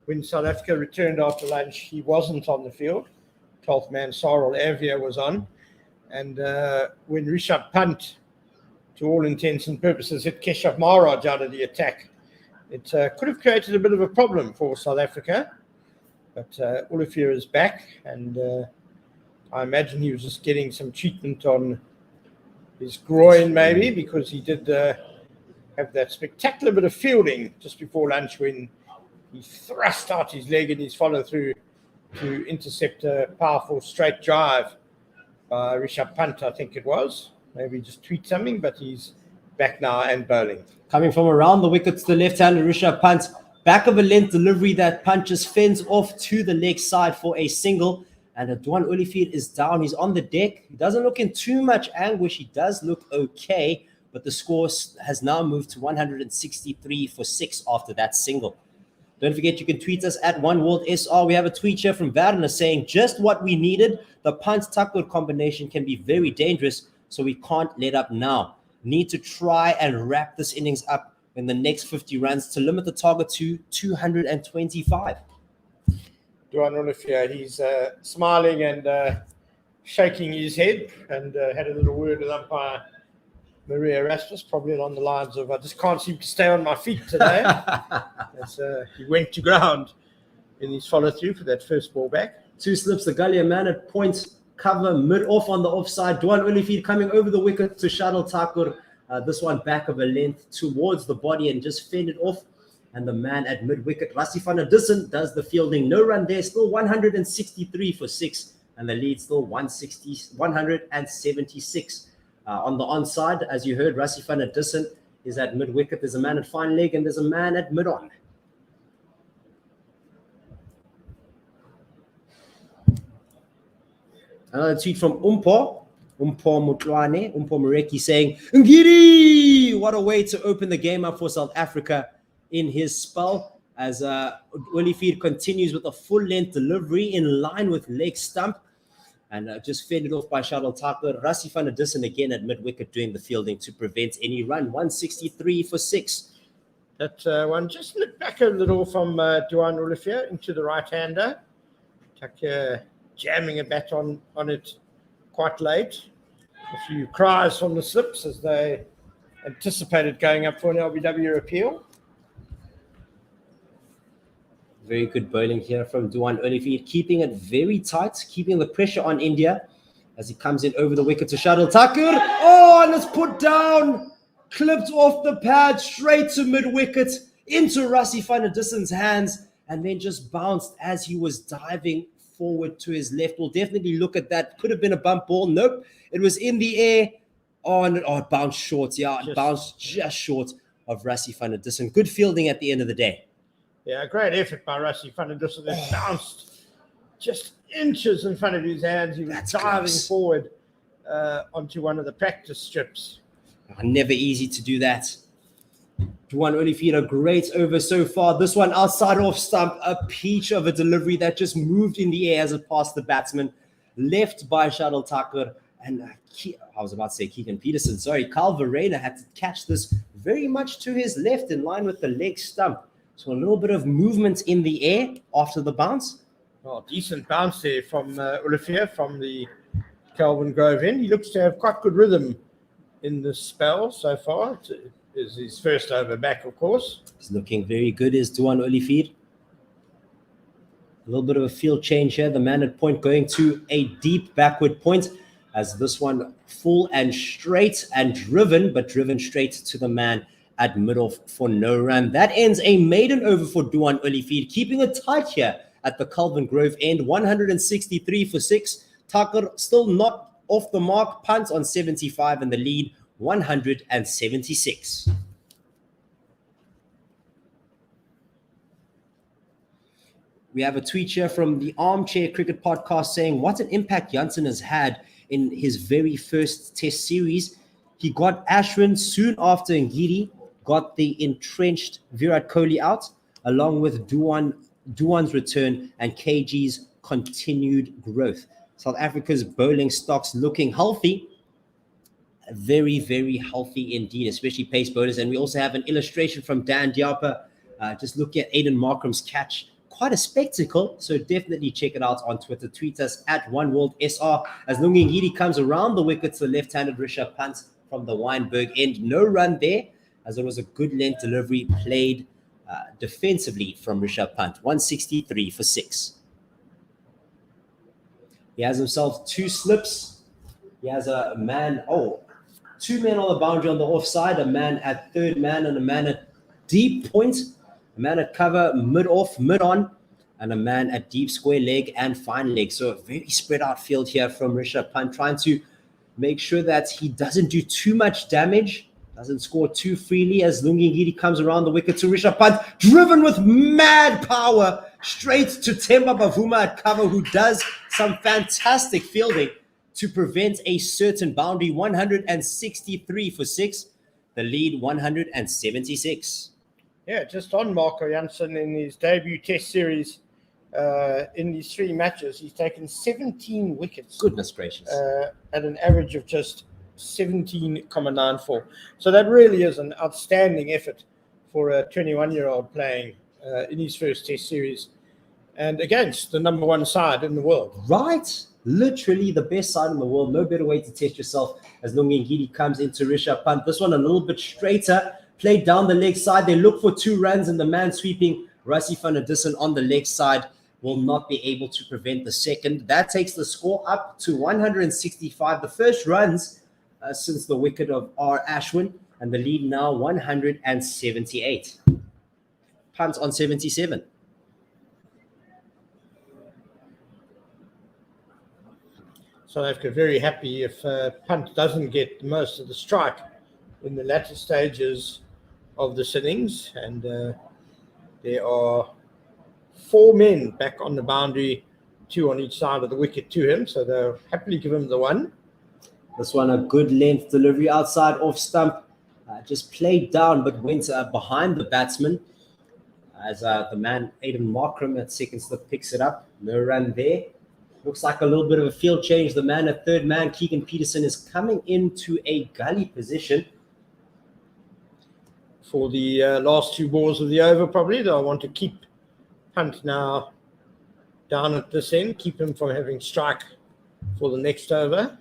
when South Africa returned after lunch, he wasn't on the field. 12th man Sarel Avia was on. And when Rishabh Pant, to all intents and purposes, hit Keshav Maharaj out of the attack, it could have created a bit of a problem for South Africa. But Olivier is back, and I imagine he was just getting some treatment on his groin, maybe, because he did have that spectacular bit of fielding just before lunch when he thrust out his leg in his follow-through to intercept a powerful straight drive by Rishabh Pant, I think it was. Maybe just tweet something, but he's back now and bowling. Coming from around the wicket to the left-hander, Rishabh Pant. Back of a length delivery that punches fends off to the leg side for a single. And Duan Olivier is down. He's on the deck. He doesn't look in too much anguish. He does look okay. But the score has now moved to 163 for 6 after that single. Don't forget, you can tweet us at OneWorldSR. We have a tweet here from Werner saying, just what we needed. The Pant-Thakur combination can be very dangerous, so we can't let up now. Need to try and wrap this innings up in the next 50 runs to limit the target to 225. Duan Olivier, he's smiling and shaking his head, and had a little word with umpire Maria Erasmus, probably along the lines of, I just can't seem to stay on my feet today. As he went to ground in his follow-through for that first ball back. 2 slips, the gully, a man at point, cover, mid-off on the offside. Duan Olivier coming over the wicket to Shardul Thakur. This one back of a length towards the body and just fended off. And the man at mid-wicket, Rassie van der Dussen, does the fielding. No run there, still 163 for 6. And the lead still 176. On the onside, as you heard, Rassie van der Dussen is at mid-wicket. There's a man at fine leg and there's a man at mid-on. Another tweet from Umpo Mureki saying, Ngiri! What a way to open the game up for South Africa in his spell as Olivier continues with a full-length delivery in line with leg stump and just fended off by Shuttle Tucker. Rassie van der Dussen again at mid-wicket doing the fielding to prevent any run. 163 for 6. That one just looked back a little from Duan Olivier into the right-hander. Tucker jamming a bat on it quite late. A few cries from the slips as they anticipated going up for an LBW appeal. Very good bowling here from Duan Olivier, keeping it very tight, keeping the pressure on India as he comes in over the wicket to Shuttle Tucker. Oh, and it's put down, clipped off the pad, straight to mid-wicket, into Rassie van der Dussen's hands, and then just bounced as he was diving forward to his left. We'll definitely look at that. Could have been a bump ball. Nope. It was in the air. It bounced short. Yeah, it bounced just short of Rassie van der Dussen. Good fielding at the end of the day. Yeah, great effort by Rassie van der Dussen. It bounced just inches in front of his hands. He was diving forward onto one of the practice strips. Never easy to do that. Duan Olivier, a great over so far. This one outside off stump, a peach of a delivery that just moved in the air as it passed the batsman, left by Shuttle Tucker. And I was about to say Keegan Peterson. Sorry, Carl Verreynne had to catch this very much to his left in line with the leg stump. So a little bit of movement in the air after the bounce. Oh, decent bounce there from Olivier from the Kelvin Grove end. He looks to have quite good rhythm in this spell so far. Is his first over back, of course. He's looking very good, is Duan Olivier. A little bit of a field change here. The man at point going to a deep backward point as this one full and straight and driven, but driven straight to the man at mid-off for no run. That ends a maiden over for Duan Olivier, keeping it tight here at the Kelvin Grove end. 163 for 6. Tucker still not off the mark. Pant on 75 in the lead. 176. We have a tweet here from the Armchair Cricket Podcast saying, what an impact Jansen has had in his very first test series. He got Ashwin soon after Ngidi got the entrenched Virat Kohli out, along with Duan's return and KG's continued growth. South Africa's bowling stocks looking healthy. Very, very healthy indeed, especially pace bowlers. And we also have an illustration from Dan Diapa. Just look at Aiden Markram's catch. Quite a spectacle. So definitely check it out on Twitter. Tweet us at OneWorldSR as Lungi Ngidi comes around the wicket to the left-handed Rishabh Pant from the Wynberg end. No run there as it was a good length delivery played defensively from Rishabh Pant. 163 for 6. He has himself 2 slips. He has a man, 2 men on the boundary on the offside, a man at third man and a man at deep point, a man at cover mid-off, mid-on, and a man at deep square leg and fine leg. So a very spread out field here from Rishabh Pant, trying to make sure that he doesn't do too much damage, doesn't score too freely as Lungi Ngidi comes around the wicket to Rishabh Pant, driven with mad power straight to Temba Bavuma at cover, who does some fantastic fielding to prevent a certain boundary. 163 for 6. The lead 176. Yeah, just on Marco Jansen in his debut test series in these 3 matches, he's taken 17 wickets. Goodness gracious. At an average of just 17.94. So that really is an outstanding effort for a 21-year-old playing in his first test series and against the number 1 side in the world. Right. Literally the best side in the world. No better way to test yourself as Lungi Ngidi comes into Rishabh Pant. This one a little bit straighter. Played down the leg side. They look for 2 runs and the man sweeping Rassie van der Dussen on the leg side will not be able to prevent the second. That takes the score up to 165. The first runs since the wicket of R. Ashwin, and the lead now 178. Pant on 77. South Africa very happy if Pant doesn't get most of the strike in the latter stages of this innings, and there are 4 men back on the boundary, 2 on each side of the wicket to him, so they'll happily give him the one. This one, a good length delivery outside off stump. Just played down, but went behind the batsman. As the man, Aiden Markram, at second slip picks it up. No run there. Looks like a little bit of a field change. The man at third man, Keegan Peterson, is coming into a gully position. For the last 2 balls of the over, probably. They'll want to keep Pant now down at this end, keep him from having strike for the next over.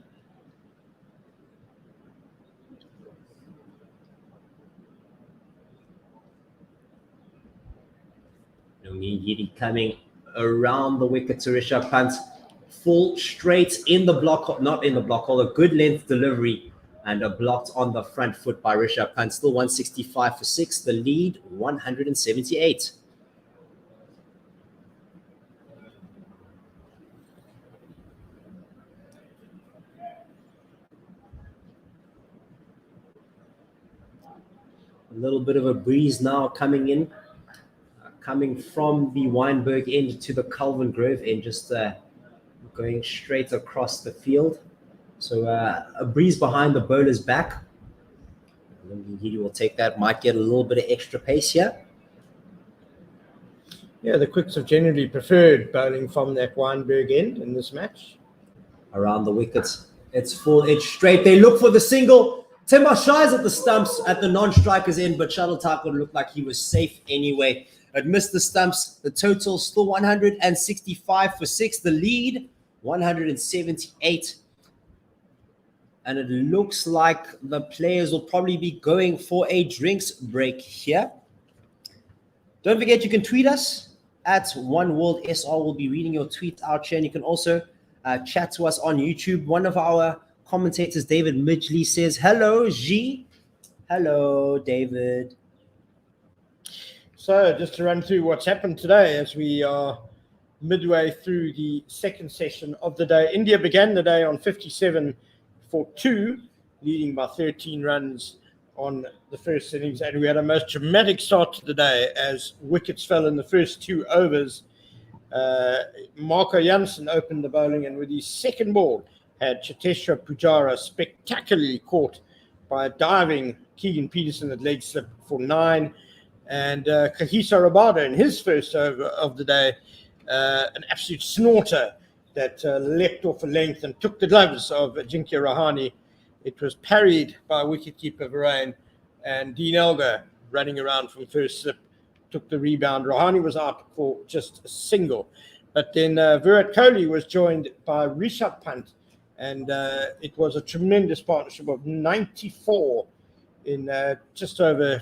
Yidi coming around the wicket to Rishabh Pant. Full straight in the block, not in the block hole, a good length delivery and a blocked on the front foot by Rishabh Pant. Still 165 for 6, the lead 178. A little bit of a breeze now coming in. Coming from the Weinberg end to the Calvin Grove end, just going straight across the field. So a breeze behind the bowler's back. He will take that, might get a little bit of extra pace here. Yeah, the quicks have generally preferred bowling from that Weinberg end in this match. Around the wickets, it's full edge straight. They look for the single. Timber shies at the stumps at the non-striker's end, but Shuttle Type would look like he was safe anyway. It missed the stumps. The total still 165 for 6. The lead 178. And it looks like the players will probably be going for a drinks break here. Don't forget, you can tweet us at OneWorldSR. We'll be reading your tweet out here. And you can also chat to us on YouTube. One of our commentators, David Midgley, says, hello, G. Hello, David. So just to run through what's happened today as we are midway through the second session of the day. India began the day on 57 for 2, leading by 13 runs on the first innings. And we had a most dramatic start to the day as wickets fell in the first 2 overs. Marco Jansen opened the bowling, and with his second ball had Cheteshwar Pujara spectacularly caught by a diving Keegan Peterson at leg slip for 9. And Kohli Rabada in his first over of the day, an absolute snorter that leapt off a length and took the gloves of Ajinkya Rahane. It was parried by wicketkeeper Rahane, and Dean Elgar, running around from first slip, took the rebound. Rahane was out for just a single. But then Virat Kohli was joined by Rishabh Pant, and it was a tremendous partnership of 94 in just over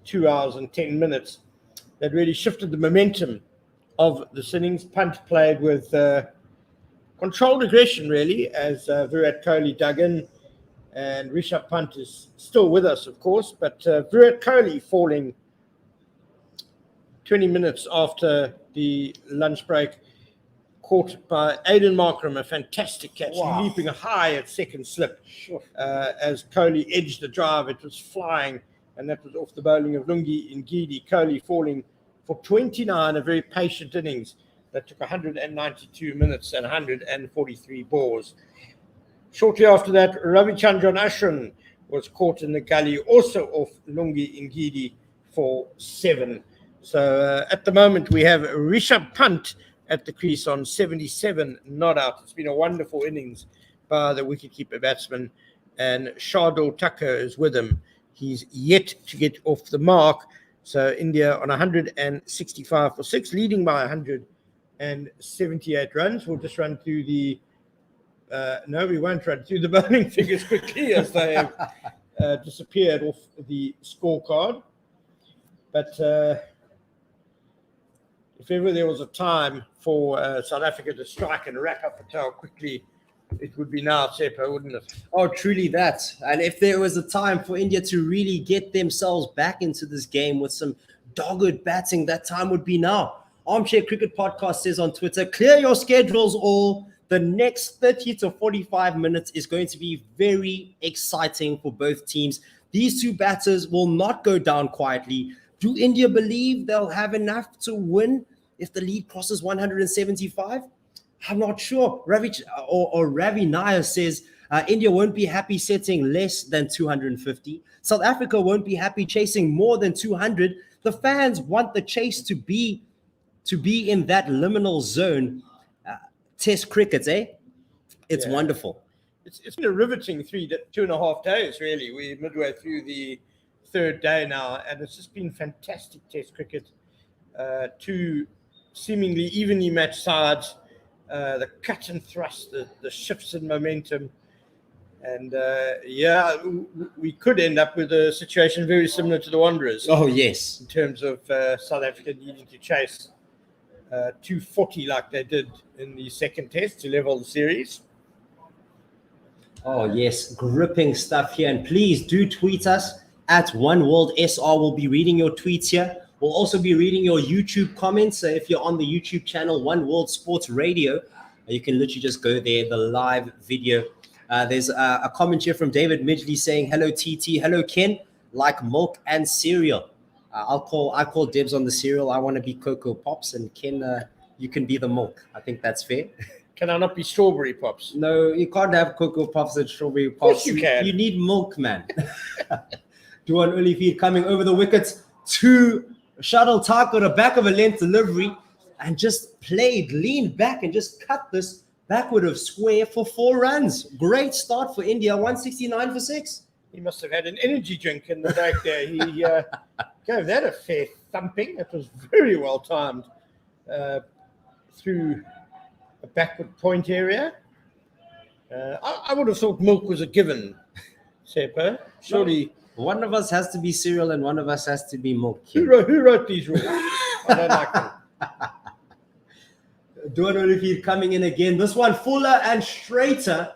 2 hours and 10 minutes that really shifted the momentum of the innings. Pant played with controlled aggression, really, as Virat Kohli dug in, and Rishabh Pant is still with us, of course, but Virat Kohli falling 20 minutes after the lunch break, caught by Aiden Markram, a fantastic catch, leaping high at second slip. As Kohli edged the drive, it was flying, and that was off the bowling of Lungi Ngidi. Kohli falling for 29, a very patient innings that took 192 minutes and 143 balls. Shortly after that, Ravichandran Ashwin was caught in the gully, also off Lungi Ngidi for 7. So at the moment, we have Rishabh Pant at the crease on 77 not out. It's been a wonderful innings by the wicketkeeper batsman, and Shardul Thakur is with him. He's yet to get off the mark. So India on 165 for 6, leading by 178 runs. We'll just run through the no, we won't run through the bowling figures quickly as they have disappeared off the scorecard. But if ever there was a time for South Africa to strike and wrap up the tail quickly, it would be now, Seppo, wouldn't it? Oh, truly that. And if there was a time for India to really get themselves back into this game with some dogged batting, that time would be now. Armchair Cricket Podcast says on Twitter, clear your schedules all. The next 30 to 45 minutes is going to be very exciting for both teams. These two batters will not go down quietly. Do India believe they'll have enough to win if the lead crosses 175? I'm not sure. Ravi Nair says India won't be happy setting less than 250. South Africa won't be happy chasing more than 200. The fans want the chase to be in that liminal zone. Test cricket, eh? It's wonderful. It's been a riveting 2.5 days, really. We're midway through the third day now, and it's just been fantastic Test cricket. Two seemingly evenly matched sides, the cut and thrust, the shifts in momentum. And we could end up with a situation very similar to the Wanderers. Oh, yes. In terms of South Africa needing to chase 240 like they did in the second test to level the series. Oh, yes. Gripping stuff here. And please do tweet us at OneWorldSR. We'll be reading your tweets here. We'll also be reading your YouTube comments. So if you're on the YouTube channel, One World Sports Radio, you can literally just go there, the live video. There's a comment here from David Midgley saying, hello, TT. Hello, Ken. Like milk and cereal. I call Debs on the cereal. I want to be Cocoa Pops, and Ken, you can be the milk. I think that's fair. Can I not be Strawberry Pops? No, you can't have Cocoa Pops and Strawberry Pops. Of course you can. You need milk, man. Duan Olivier coming over the wickets to Shuttle Taco, the back of a length delivery, and just leaned back and just cut this backward of square for 4 runs. Great start for India, 169 for 6. He must have had an energy drink in the back there. He gave that a fair thumping. It was very well timed through a backward point area. I would have thought milk was a given, Seppo. Surely. One of us has to be cereal and one of us has to be milk. Who wrote these rules? I don't like them. Duan Olivier coming in again. This one, fuller and straighter,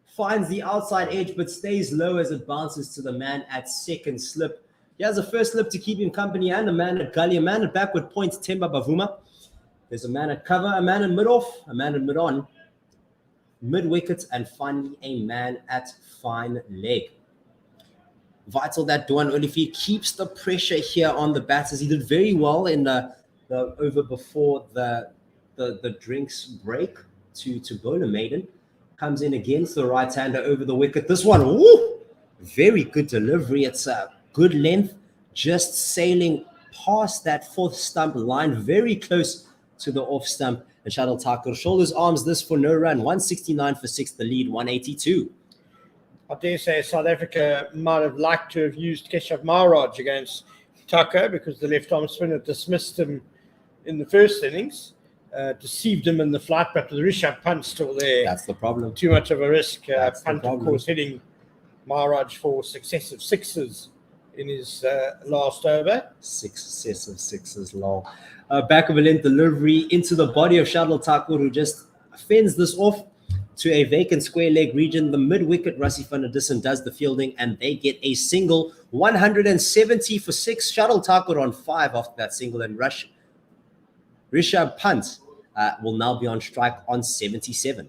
finds the outside edge but stays low as it bounces to the man at second slip. He has a first slip to keep him company and a man at gully, a man at backward point, Temba Bavuma. There's a man at cover, a man in mid-off, a man in mid-on, mid-wicket, and finally a man at fine leg. Vital that Duan Olivier keeps the pressure here on the batters. He did very well in the over before the drinks break to bowler maiden. Comes in against the right-hander over the wicket. This one, woo, very good delivery. It's a good length, just sailing past that fourth stump line, very close to the off stump. And Shuttle Taco shoulders arms this for no run. 169 for 6, the lead 182. I dare say South Africa might have liked to have used Keshav Maharaj against Tucker because the left-arm spinner dismissed him in the first innings, deceived him in the flight, but with Rishabh Pant still there. That's the problem. Too much of a risk. Pant, of course, hitting Maharaj for successive sixes in his last over. 6 successive sixes, lol. Back of a length delivery into the body of Shuttle Taco, who just fends this off to a vacant square leg region. The mid-wicket, Rassie van der Dussen, does the fielding, and they get a single. 170 for 6. Shuttle Taco on 5 after that single, and Rishabh Pant will now be on strike on 77.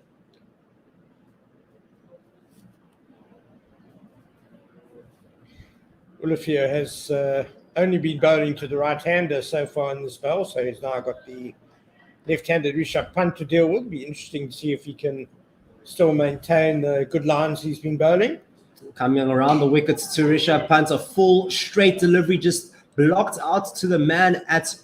Olivier has only been bowling to the right-hander so far in the spell, so he's now got the left-handed Rishabh Pant to deal with. It'll be interesting to see if he can still maintain the good lines he's been bowling. Coming around the wickets to Rishabh Pant, a full straight delivery just blocked out to the man at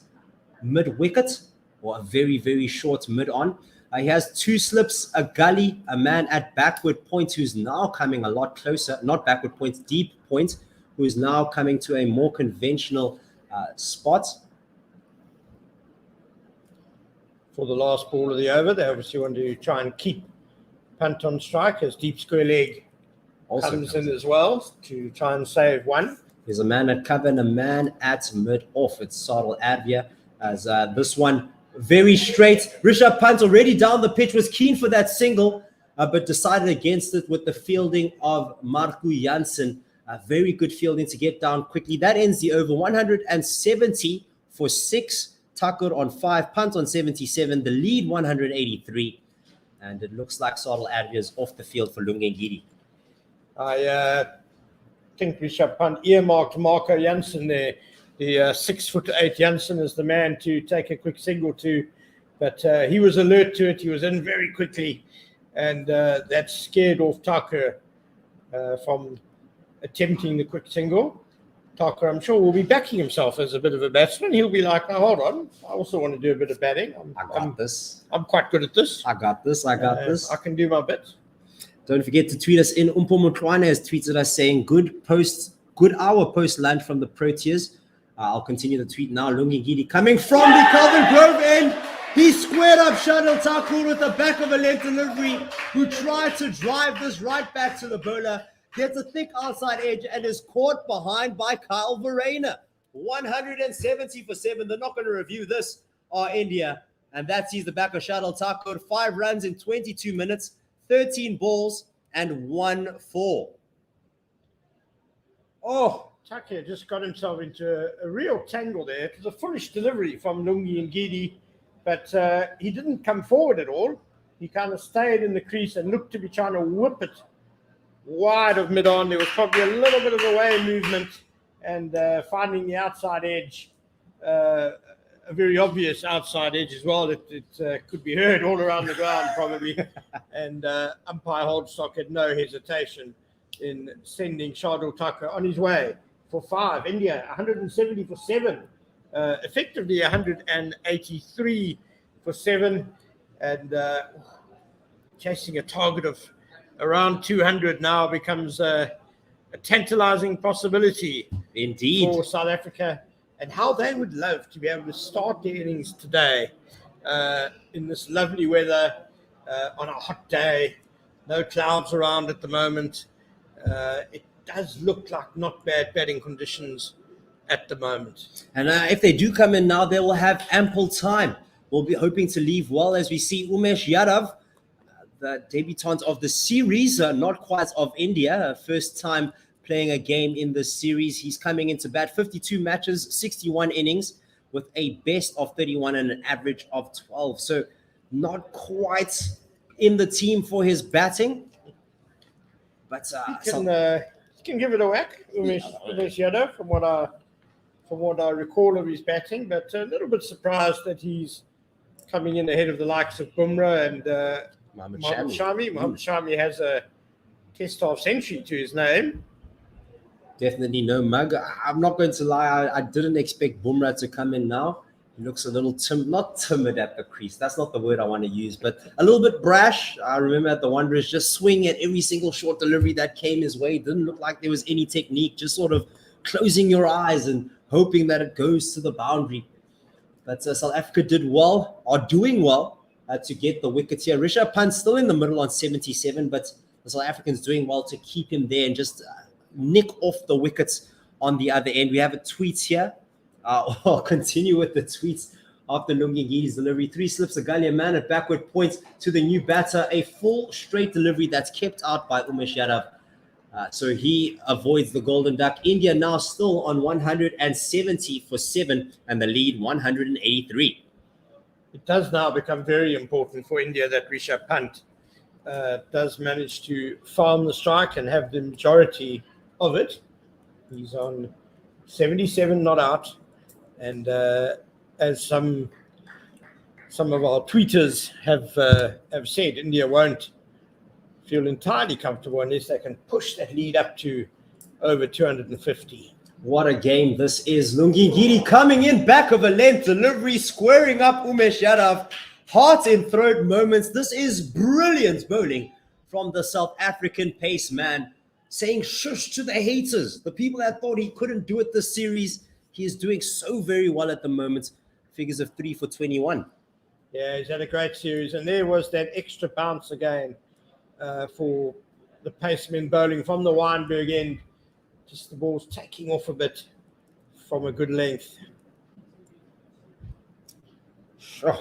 mid-wicket, or a very, very short mid-on. He has 2 slips, a gully, a man at backward point who's now coming a lot closer, not backward point, deep point, who is now coming to a more conventional spot. For the last ball of the over, they obviously want to try and keep Pant on strike as deep square leg also comes in as well to try and save one. There's a man at cover and a man at mid-off. It's Sadal Advia as this one very straight. Rishabh Pant already down the pitch, was keen for that single, but decided against it with the fielding of Marco Jansen. Very good fielding to get down quickly. That ends the over. 170 for 6. Takur on 5, Pant on 77, the lead 183. And it looks like Sadal Advia is off the field for Lungengidi. I think Rishabh Pant earmarked Marco Jansen there. The 6'8" Jansen is the man to take a quick single to, but he was alert to it. He was in very quickly, and that scared off Tucker from attempting the quick single. Tucker, I'm sure, will be backing himself as a bit of a batsman. He'll be like, "Now hold on, I also want to do a bit of batting. I'm quite good at this. I got this. I can do my bit." Don't forget to tweet us in. Umpo Mutwane has tweeted us saying, good hour post lunch from the Proteas. I'll continue the tweet now. Lungi Gidi coming from the Calvin Grove end. He squared up Shadil Thakur with the back of a length delivery, who tried to drive this right back to the bowler. Gets a thick outside edge and is caught behind by Kyle Verreynne. 170 for 7. They're not going to review this, India. And that sees the back of Shadil Thakur. 5 runs in 22 minutes, 13 balls, and 1 4. Oh, Tucker just got himself into a real tangle there. It was a foolish delivery from Lungi and Gidi, but he didn't come forward at all. He kind of stayed in the crease and looked to be trying to whip it wide of mid-on. There was probably a little bit of away movement and finding the outside edge, a very obvious outside edge as well. It could be heard all around the ground probably. And umpire Holdstock had no hesitation in sending Shardul Thakur on his way for 5. India 170 for 7, effectively 183 for 7, and chasing a target of around 200 now becomes a tantalizing possibility. Indeed. For South Africa, and how they would love to be able to start their innings today in this lovely weather on a hot day, no clouds around at the moment. It does look like not bad batting conditions at the moment. And if they do come in now, they will have ample time. We'll be hoping to leave well, as we see Umesh Yadav, the debutant of the series, not quite of India, first time playing a game in the series. He's coming into bat, 52 matches, 61 innings, with a best of 31 and an average of 12. So not quite in the team for his batting. But he can give it a whack, Umesh Yadav, from what I recall of his batting, but a little bit surprised that he's coming in ahead of the likes of Bumrah and Mohammad Shami. Mohammad Shami has a test half century to his name. Definitely no mug. I'm not going to lie, I didn't expect Bumrah to come in now. He looks a little not timid at the crease. That's not the word I want to use, but a little bit brash. I remember at the Wanderers just swinging at every single short delivery that came his way. Didn't look like there was any technique, just sort of closing your eyes and hoping that it goes to the boundary. But South Africa did well, are doing well to get the wickets here. Rishabh Pant still in the middle on 77, but the South Africans doing well to keep him there and just nick off the wickets on the other end. We have a tweet here. I'll continue with the tweets after Lungi Gidi's delivery. 3 slips, a Galia man at backward points to the new batter. A full straight delivery that's kept out by Umesh Yadav. So he avoids the golden duck. India now still on 170 for 7 and the lead 183. It does now become very important for India that Rishabh Pant does manage to farm the strike and have the majority of it. He's on 77 not out. And as some of our tweeters have said, India won't feel entirely comfortable unless they can push that lead up to over 250. What a game this is. Lungi Gidi coming in back of a length delivery, squaring up Umesh Yadav. Heart in throat moments. This is brilliant bowling from the South African pace man, saying shush to the haters, the people that thought he couldn't do it this series. He is doing so very well at the moment. Figures of 3 for 21. Yeah, he's had a great series. And there was that extra bounce again for the paceman bowling from the Weinberg end. Just the ball's taking off a bit from a good length. Sure.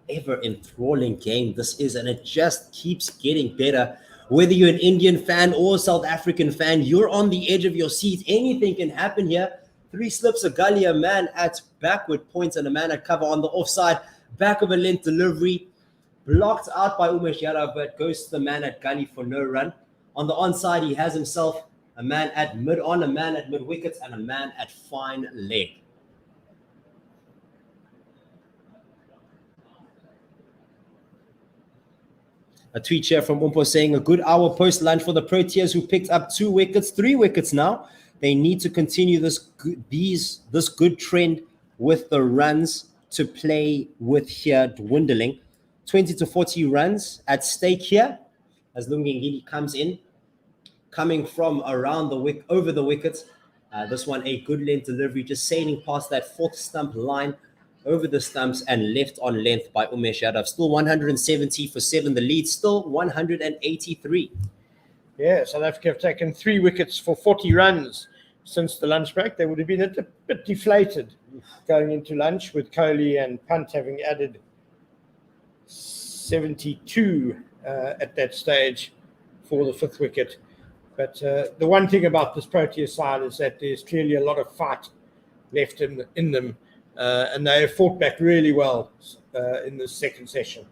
Ever enthralling game this is, and it just keeps getting better. Whether you're an Indian fan or a South African fan, you're on the edge of your seat. Anything can happen here. 3 slips, a gully, a man at backward points and a man at cover on the offside. Back of a length delivery. Blocked out by Umesh Yadav, but goes to the man at gully for no run. On the onside, he has himself a man at mid-on, a man at mid-wicket, and a man at fine leg. A tweet here from Umpo saying, a good hour post-lunch for the Proteas who picked up 2 wickets, 3 wickets now. They need to continue this good trend with the runs to play with here dwindling. 20 to 40 runs at stake here as Lungengidi comes in, coming from around the wicket, over the wickets. This one, a good length delivery, just sailing past that 4th stump line, over the stumps and left on length by Umesh Yadav. Still 170 for 7. The lead still 183. Yeah, South Africa have taken 3 wickets for 40 runs since the lunch break. They would have been a bit deflated going into lunch, with Kohli and Pant having added 72 at that stage for the 5th wicket. But the one thing about this Protea side is that there's clearly a lot of fight left in them. And they have fought back really well in the second session.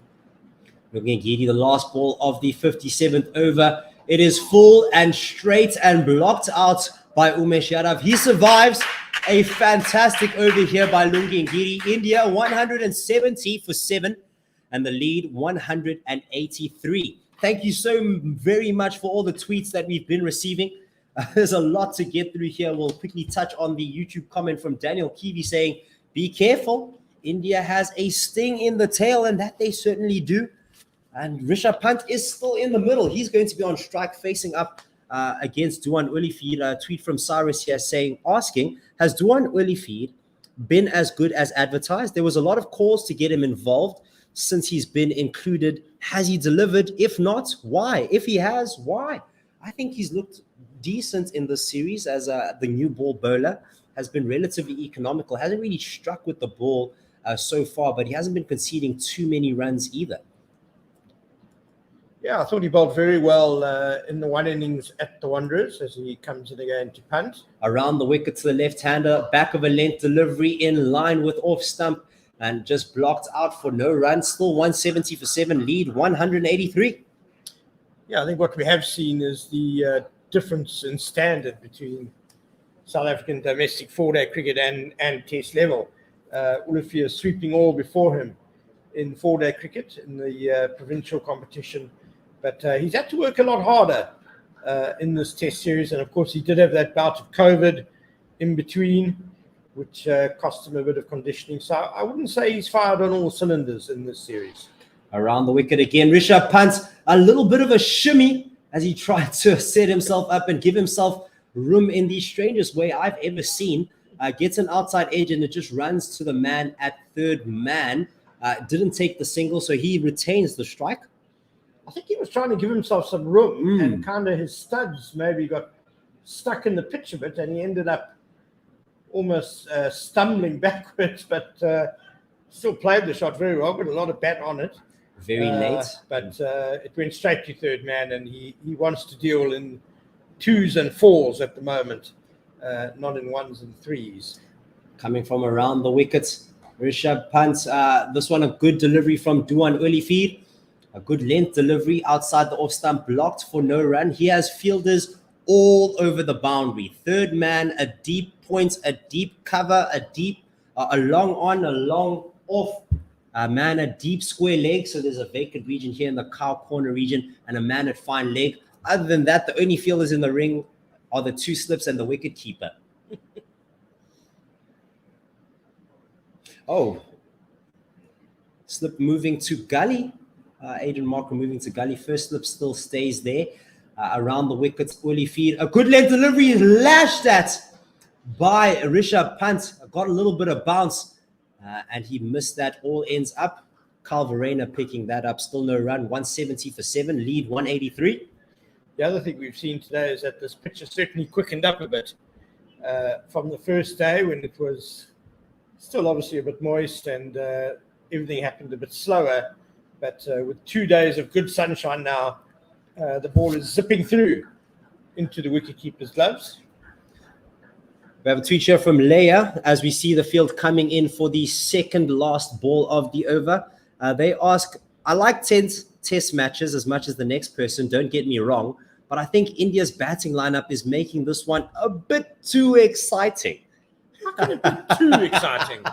Looking at Gidi, the last ball of the 57th over. It is full and straight and blocked out by Umesh Yadav. He survives. A fantastic over here by Lungi Ngidi. India 170 for 7 and the lead 183. Thank you so very much for all the tweets that we've been receiving. There's a lot to get through here. We'll quickly touch on the YouTube comment from Daniel Kiwi saying, be careful. India has a sting in the tail, and that they certainly do. And Rishabh Pant is still in the middle. He's going to be on strike facing up against Duan Ulifeed. A tweet from Cyrus here asking, has Duan Ulifeed been as good as advertised? There was a lot of calls to get him involved since he's been included. Has he delivered? If not, why? If he has, why? I think he's looked decent in this series as the new ball bowler. Has been relatively economical. Hasn't really struck with the ball so far, but he hasn't been conceding too many runs either. Yeah, I thought he bowled very well in the one innings at the Wanderers as he comes in again to punt. Around the wicket to the left-hander, back of a length delivery in line with off stump and just blocked out for no run. Still 170 for 7, lead 183. Yeah, I think what we have seen is the difference in standard between South African domestic 4-day cricket and test level. Ulifeed is sweeping all before him in 4-day cricket in the provincial competition. But he's had to work a lot harder in this test series. And of course, he did have that bout of COVID in between, which cost him a bit of conditioning. So I wouldn't say he's fired on all cylinders in this series. Around the wicket again, Rishabh Pant, a little bit of a shimmy as he tried to set himself up and give himself room in the strangest way I've ever seen. Gets an outside edge and it just runs to the man at third man. Didn't take the single, so he retains the strike. I think he was trying to give himself some room and kind of his studs maybe got stuck in the pitch a bit and he ended up almost stumbling backwards, but still played the shot very well, got a lot of bat on it. Very late. But it went straight to third man and he wants to deal in 2s and 4s at the moment, not in 1s and 3s. Coming from around the wickets, Rishabh Pant. This one a good delivery from Duan Ulifeed. A good length delivery outside the off stump, blocked for no run. He has fielders all over the boundary. Third man, a deep point, a deep cover, a long on, a long off. A man at deep square leg. So there's a vacant region here in the cow corner region and a man at fine leg. Other than that, the only fielders in the ring are the 2 slips and the wicket keeper. Oh, slip moving to gully. Adrian Markram moving to gully. First slip still stays there. Around the wickets, Ulifeed. A good length delivery is lashed at by Rishabh Pant. Got a little bit of bounce and he missed that. All ends up. Carl Verena picking that up. Still no run. 170 for 7. Lead 183. The other thing we've seen today is that this pitch has certainly quickened up a bit from the first day when it was still obviously a bit moist and everything happened a bit slower. But with 2 days of good sunshine now, the ball is zipping through into the wicketkeeper's gloves. We have a tweet here from Leia as we see the field coming in for the second last ball of the over. They ask, I like test matches as much as the next person, don't get me wrong, but I think India's batting lineup is making this one a bit too exciting. How can it be too exciting?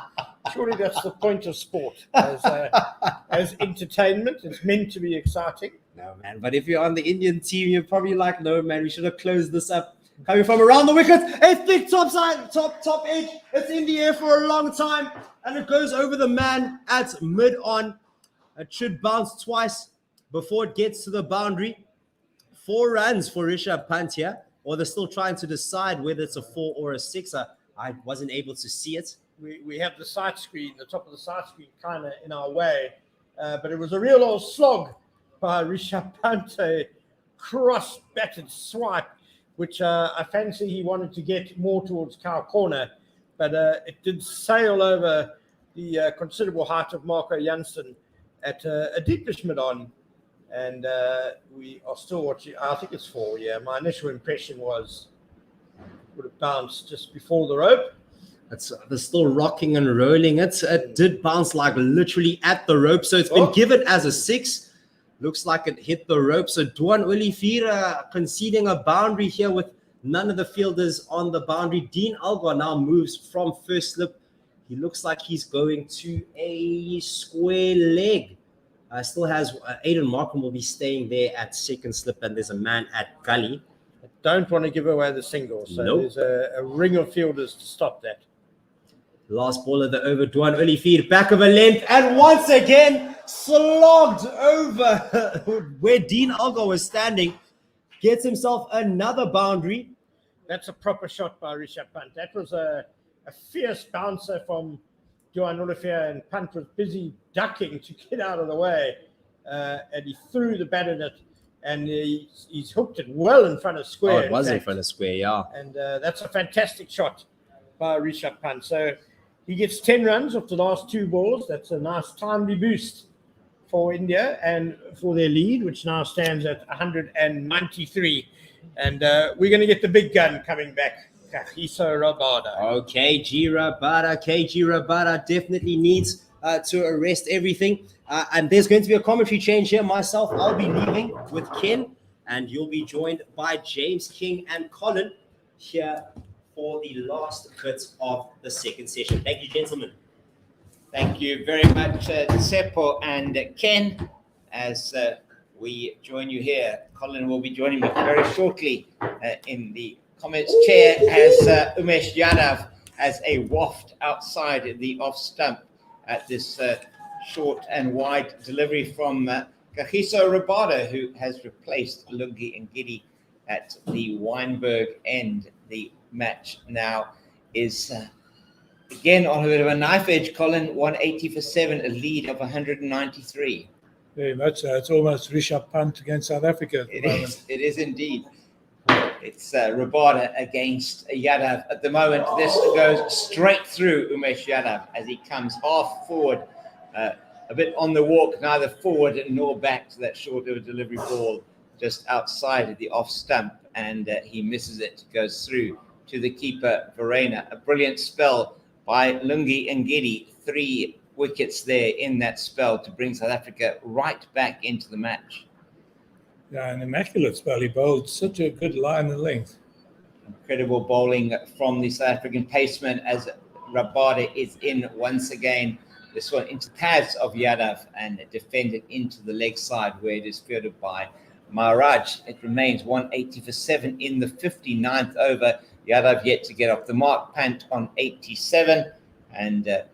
Surely that's the point of sport. As entertainment, it's meant to be exciting. No, man. But if you're on the Indian team, you're probably like, no, man, we should have closed this up. Coming from around the wicket, a thick top edge. It's in the air for a long time, and it goes over the man at mid-on. It should bounce twice before it gets to the boundary. 4 runs for Rishabh Pant here, or they're still trying to decide whether it's a 4 or a 6. I wasn't able to see it. We have the sight screen, the top of the sight screen kind of in our way, but it was a real old slog by Rishabh Pant, a cross-batted swipe, which I fancy he wanted to get more towards cow corner, but it did sail over the considerable height of Marco Jansen at a deepish mid-on, and we are still watching. I think it's 4, yeah. My initial impression was would have bounced just before the rope. They're still rocking and rolling it. It did bounce like literally at the rope, so it's been given as a 6. Looks like it hit the rope. So Duan Olifira conceding a boundary here with none of the fielders on the boundary. Dean Elgar now moves from first slip. He looks like he's going to a square leg. Still has Aiden Markram will be staying there at second slip, and there's a man at gully. I don't want to give away the single, so there's a ring of fielders to stop that. Last ball of the over, Duan Olifira, back of a length, and once again slogged over where Dean Elgar was standing. Gets himself another boundary. That's a proper shot by Rishabh Pant. That was a fierce bouncer from Duan Olifira, and Pant was busy ducking to get out of the way, and he threw the bat in it, and he's hooked it well in front of square. Oh, it was in front of square, yeah. And that's a fantastic shot by Rishabh Pant. So he gets 10 runs off the last 2 balls. That's a nice timely boost for India and for their lead, which now stands at 193. And we're going to get the big gun coming back. KG Rabada. Okay, KG Rabada definitely needs to arrest everything. And there's going to be a commentary change here. Myself, I'll be leaving with Ken, and you'll be joined by James, King, and Colin here for the last bit of the second session. Thank you, gentlemen. Thank you very much, Seppo and Ken, as we join you here. Colin will be joining me very shortly in the comments chair as Umesh Yadav has a waft outside the off stump at this short and wide delivery from KG Rabada, who has replaced Lungi Ngidi at the Weinberg end. The match now is again on a bit of a knife edge, Colin. 180 for 7, a lead of 193. Very much so. It's almost Rishabh Pant against South Africa. It is indeed. It's Rabada against Yadav at the moment. This goes straight through Umesh Yadav as he comes half forward, a bit on the walk, neither forward nor back to that short of a delivery ball just outside of the off stump, and he misses it. Goes through to the keeper, Verena. A brilliant spell by Lungi Ngidi. 3 wickets there in that spell to bring South Africa right back into the match. Yeah, an immaculate spell. He bowled such a good line and length. Incredible bowling from the South African paceman as Rabada is in once again. This one into the pads of Yadav and defended into the leg side where it is fielded by Maharaj. It remains 180 for 7 in the 59th over. Yadav yet to get off the mark. Pant on 87. And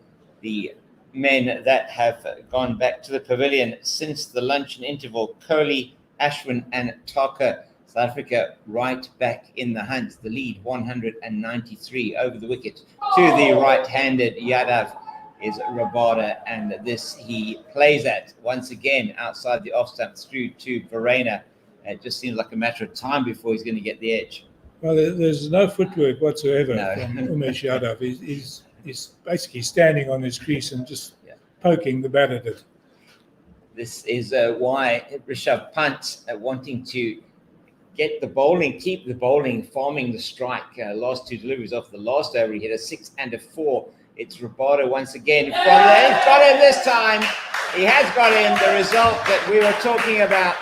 the men that have gone back to the pavilion since the luncheon interval, Kohli, Ashwin and Taka. South Africa right back in the hunt. The lead 193 over the wicket to the right-handed Yadav is Rabada, and this he plays at once again outside the off stump through to Verena. It just seems like a matter of time before he's going to get the edge. Well, there's no footwork whatsoever from Umesh Yadav. He's basically standing on his crease and just poking the bat at it. This is why Rishabh Pant wanting to get the bowling, keep the bowling, farming the strike. Last 2 deliveries off the last over, he hit a 6 and a 4. It's Rabada once again from there. He's got him this time. He has got him the result that we were talking about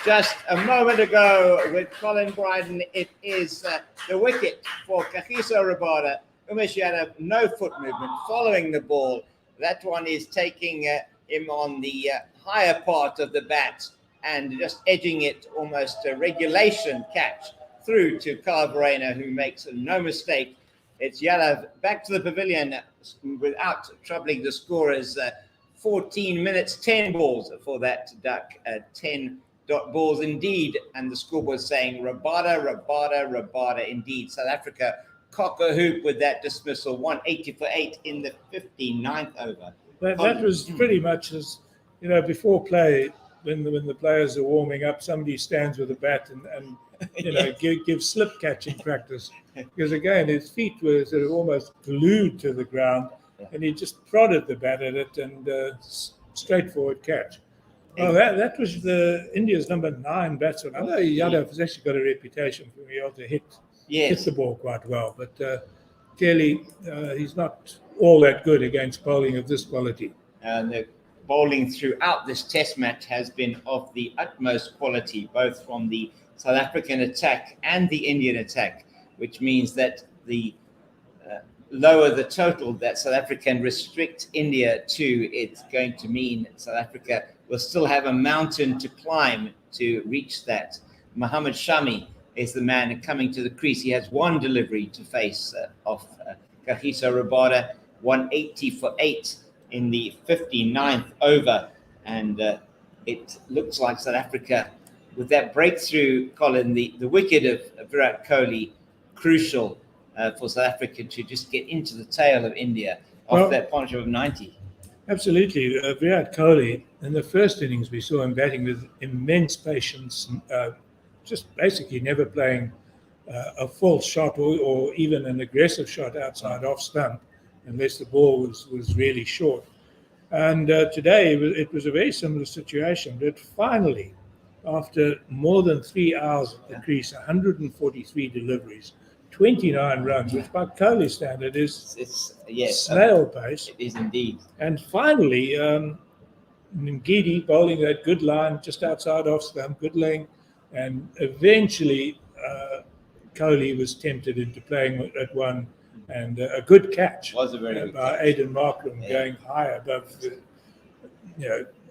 just a moment ago with Colin Bryden. It is the wicket for Kagiso Rabada. Umesh Yadav, no foot movement, following the ball. That one is taking him on the higher part of the bat and just edging it, almost a regulation catch through to Varane, who makes no mistake. It's Yadav back to the pavilion without troubling the scorers. 14 minutes, 10 balls for that duck. 10 dot balls indeed. And the scoreboard saying Rabada, Rabada, Rabada indeed. South Africa cock a hoop with that dismissal. 180 for 8 in the 59th over. That was pretty much as, before play, when the players are warming up, somebody stands with a bat and give slip catching practice. Because again, his feet were sort of almost glued to the ground, and he just prodded the bat at it and straightforward catch. Well, that was India's number 9 batsman. I know Yadav has actually got a reputation for being able to hit the ball quite well, but clearly he's not all that good against bowling of this quality. And the bowling throughout this test match has been of the utmost quality, both from the South African attack and the Indian attack, which means that the lower the total that South Africa can restrict India to, it's going to mean South Africa will still have a mountain to climb to reach that. Mohammad Shami is the man coming to the crease. He has one delivery to face off Kagiso Rabada, 180 for 8 in the 59th over. And it looks like South Africa, with that breakthrough, Colin, the wicket of Virat Kohli, crucial for South Africa to just get into the tail of India off that partnership of 90. Absolutely. Virat Kohli, in the first innings, we saw him batting with immense patience, just basically never playing a false shot or even an aggressive shot outside off stump, unless the ball was really short. And today, it was a very similar situation, but finally, after more than 3 hours at the crease, 143 deliveries, 29 runs, which by Kohli standard is snail pace. It is indeed. And finally, Ngidi bowling that good line just outside off stump, good length, and eventually Kohli was tempted into playing at one, and a good catch was a very good by catch. Aiden Markram, going high above,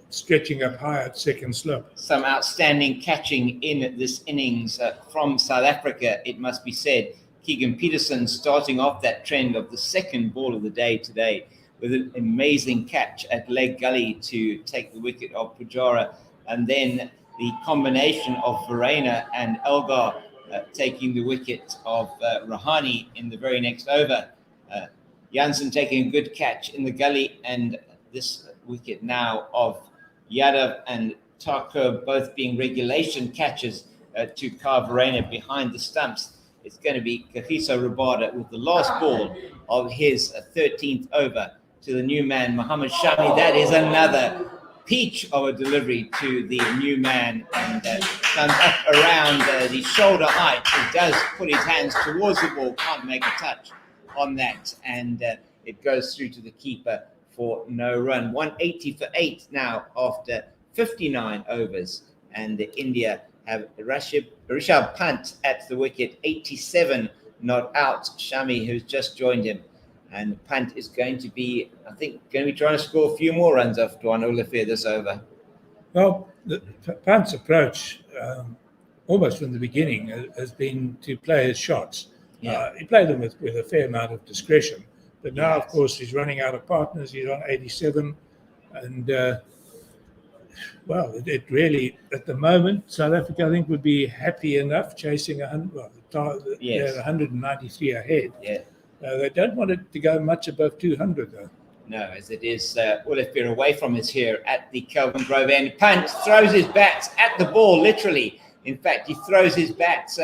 stretching up high at second slope. Some outstanding catching in this innings from South Africa, it must be said. Keegan Peterson starting off that trend of the second ball of the day today with an amazing catch at leg gully to take the wicket of Pujara. And then the combination of Rahane and Elgar taking the wicket of Rahane in the very next over. Jansen taking a good catch in the gully, and this wicket now of Yadav and Thakur both being regulation catches to Varane behind the stumps. It's going to be Kagiso Rabada with the last ball of his 13th over to the new man, Mohammad Shami. That is another peach of a delivery to the new man, and comes up around the shoulder height. He does put his hands towards the ball, can't make a touch on that, and it goes through to the keeper for no run. 180 for 8 now after 59 overs, and India have Rishabh Pant at the wicket, 87 not out. Shami, who's just joined him, and Pant is going to be, I think, going to be trying to score a few more runs off Dwan Olafir this over. Well, Pant's approach, almost from the beginning, has been to play his shots. He played them with a fair amount of discretion. But now, of course, he's running out of partners. He's on 87. And, it really, at the moment, South Africa, I think, would be happy enough chasing 193 ahead. Yeah. They don't want it to go much above 200, though. No, as it is, Olafir away from us here at the Kelvin Grove end. Pant throws his bats at the ball, literally. In fact, he throws his bats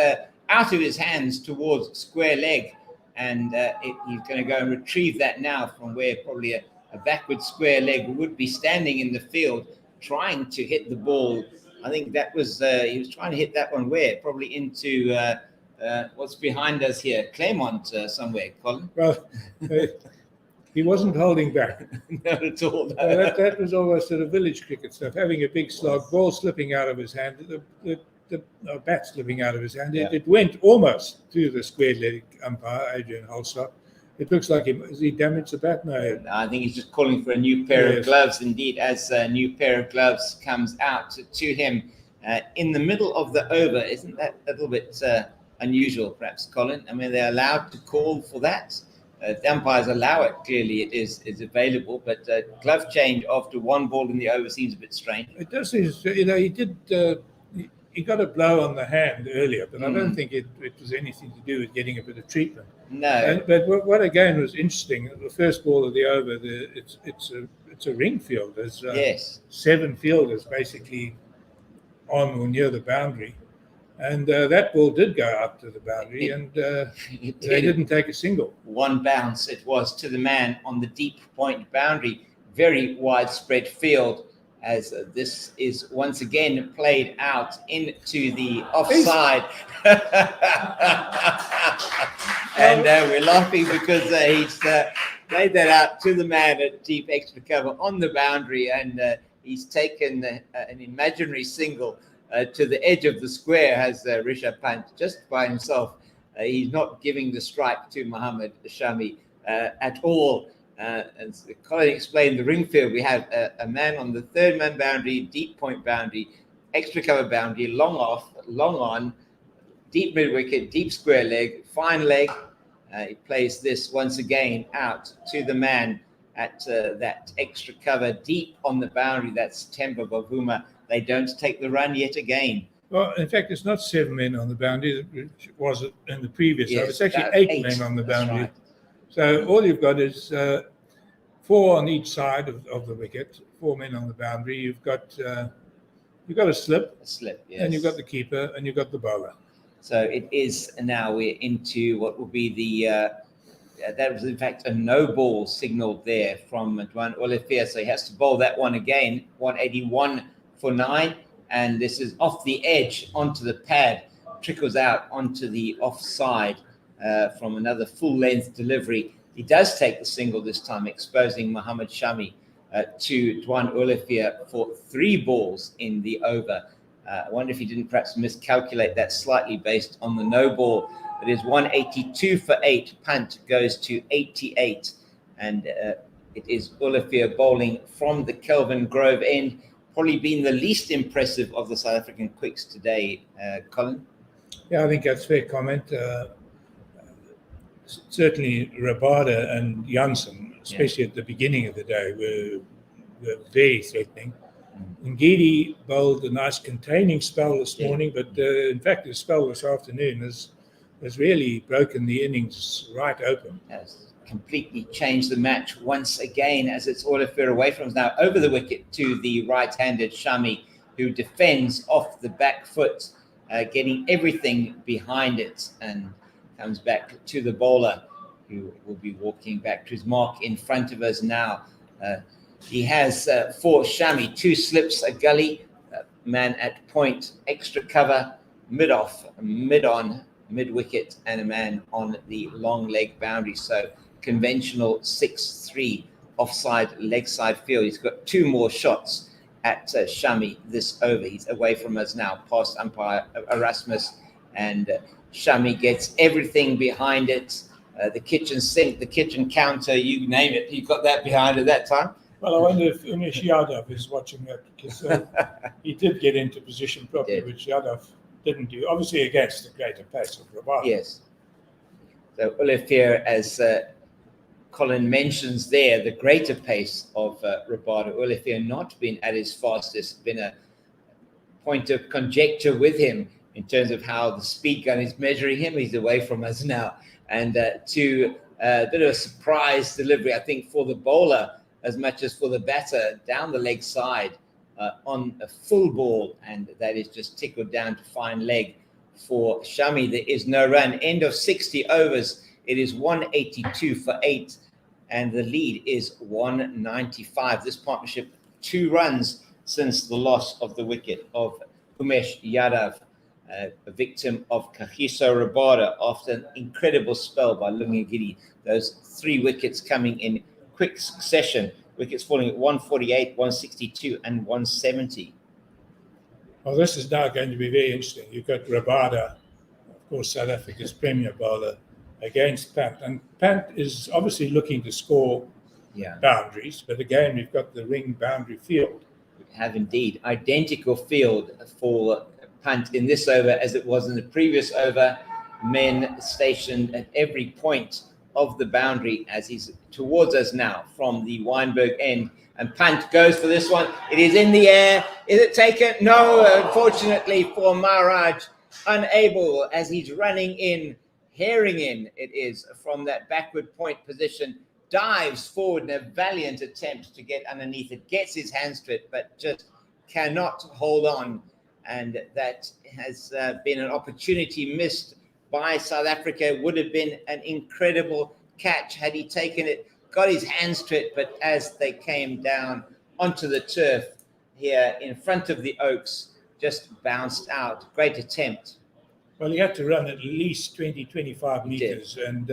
out of his hands towards square leg. And he's going to go and retrieve that now from where probably a backward square leg would be standing in the field, trying to hit the ball. I think that was, he was trying to hit that one where? Probably into what's behind us here, Claremont somewhere, Colin. Well, He wasn't holding back. Not at all. That was almost sort of village cricket stuff, having a big slog, ball slipping out of his hand, the bat slipping out of his hand. It went almost to the square leg umpire, Adrian Holstock. It looks like he damaged the bat? No. I think he's just calling for a new pair of gloves, indeed, as a new pair of gloves comes out to him in the middle of the over. Isn't that a little bit unusual, perhaps, Colin? I mean, they're allowed to call for that. The umpires allow it. Clearly, it is available, but glove change after one ball in the over seems a bit strange. It does seem, he did. He got a blow on the hand earlier, but I don't think it was anything to do with getting a bit of treatment. No. But what again was interesting, the first ball of the over, it's a ring field. There's yes. 7 fielders basically on or near the boundary. And that ball did go up to the boundary, and they didn't take a single. One bounce it was to the man on the deep point boundary. Very widespread field, as this is once again played out into the offside. And we're laughing because he's played that out to the man at deep extra cover on the boundary, and he's taken an imaginary single to the edge of the square, has Rishabh Pant just by himself. He's not giving the strike to Mohammad Shami at all. As Colin explained, the ring field, we have a man on the third man boundary, deep point boundary, extra cover boundary, long off, long on, deep mid wicket, deep square leg, fine leg. He plays this once again out to the man at that extra cover, deep on the boundary. That's Temba Bavuma. They don't take the run yet again. Well, in fact, it's not 7 men on the boundary, which was in the previous over. It's actually 8 men on the boundary. Right. So all you've got is 4 on each side of the wicket, 4 men on the boundary. You've got a slip. A slip, yes. And you've got the keeper, and you've got the bowler. So it is now we're into what will be the that was in fact a no ball signaled there from Dwan Olifere. So he has to bowl that one again. 181 for 9, and this is off the edge onto the pad, trickles out onto the offside from another full length delivery. He does take the single this time, exposing Mohammad Shami to Dwan Olifere for 3 balls in the over. I wonder if he didn't perhaps miscalculate that slightly based on the no ball. It is 182 for 8. Pant goes to 88, and it is Olifere bowling from the Kelvin Grove end. Probably been the least impressive of the South African quicks today, Colin. Yeah, I think that's a fair comment. Certainly Rabada and Janssen, especially at the beginning of the day, were very threatening. Ngidi bowled a nice containing spell this morning, but in fact the spell this afternoon has really broken the innings right open. Yes. Completely changed the match once again, as it's Olifere away from us now over the wicket to the right-handed Shami, who defends off the back foot, getting everything behind it, and comes back to the bowler, who will be walking back to his mark in front of us now. He has for Shami 2 slips, a gully, man at point, extra cover, mid-off, mid-on, mid-wicket, and a man on the long leg boundary. So conventional 6-3 offside leg side field. He's got 2 more shots at Shami this over. He's away from us now, past umpire Erasmus, and Shami gets everything behind it. The kitchen sink, the kitchen counter, you name it. He got that behind at that time. Well, I wonder if Umesh Yadav is watching that, because he did get into position properly, which Yadav didn't do, obviously against the greater pace of Rabada. Yes. So Olifere, as Colin mentions there, the greater pace of Rabada. Olifere not been at his fastest, been a point of conjecture with him in terms of how the speed gun is measuring him. He's away from us now. And to a bit of a surprise delivery, I think, for the bowler, as much as for the batter, down the leg side on a full ball, and that is just tickled down to fine leg for Shami. There is no run. End of 60 overs. It is 182 for 8, and the lead is 195. This partnership, 2 runs since the loss of the wicket of Umesh Yadav, a victim of Kagiso Rabada after an incredible spell by Lungigiri. Those 3 wickets coming in quick succession. Wickets falling at 148, 162, and 170. Well, this is now going to be very interesting. You've got Rabada, of course, South Africa's premier bowler, against Pant. And Pant is obviously looking to score boundaries, but again, we've got the ring boundary field. We have indeed identical field for Pant in this over as it was in the previous over. Men stationed at every point of the boundary as he's towards us now from the Weinberg end. And Pant goes for this one. It is in the air. Is it taken? No, unfortunately for Maharaj. Unable as he's running in, herring in, it is from that backward point position. Dives forward in a valiant attempt to get underneath it. Gets his hands to it, but just cannot hold on. And that has been an opportunity missed by South Africa. It would have been an incredible catch had he taken it, got his hands to it, but as they came down onto the turf here in front of the Oaks, just bounced out. Great attempt. Well, he had to run at least 20, 25 meters, and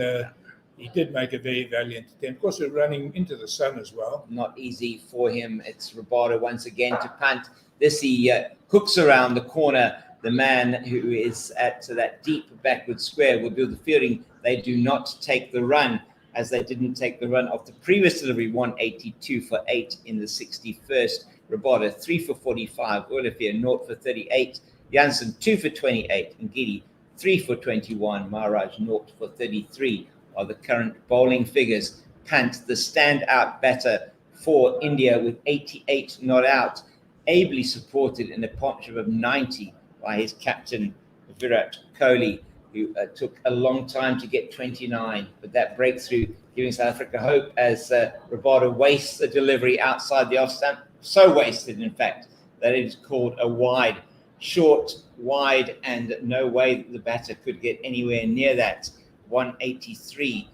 he did make a very valiant attempt. Of course, we're running into the sun as well. Not easy for him. It's Rabada once again to Pant. This he hooks around the corner. The man who is at that deep backward square will do the fielding. They do not take the run, as they didn't take the run of the previous delivery, 182 for 8 in the 61st. Rabada 3 for 45. Olafia 0 for 38. Janssen 2 for 28. And Gidi 3 for 21. Maharaj 0 for 33 are the current bowling figures. Pant, the standout batter for India with 88 not out, ably supported in a partnership of 90 by his captain Virat Kohli, who took a long time to get 29, but that breakthrough giving South Africa hope as Rabada wastes the delivery outside the off stump. So wasted, in fact, that it is called a wide, short, wide, and no way that the batter could get anywhere near that. 183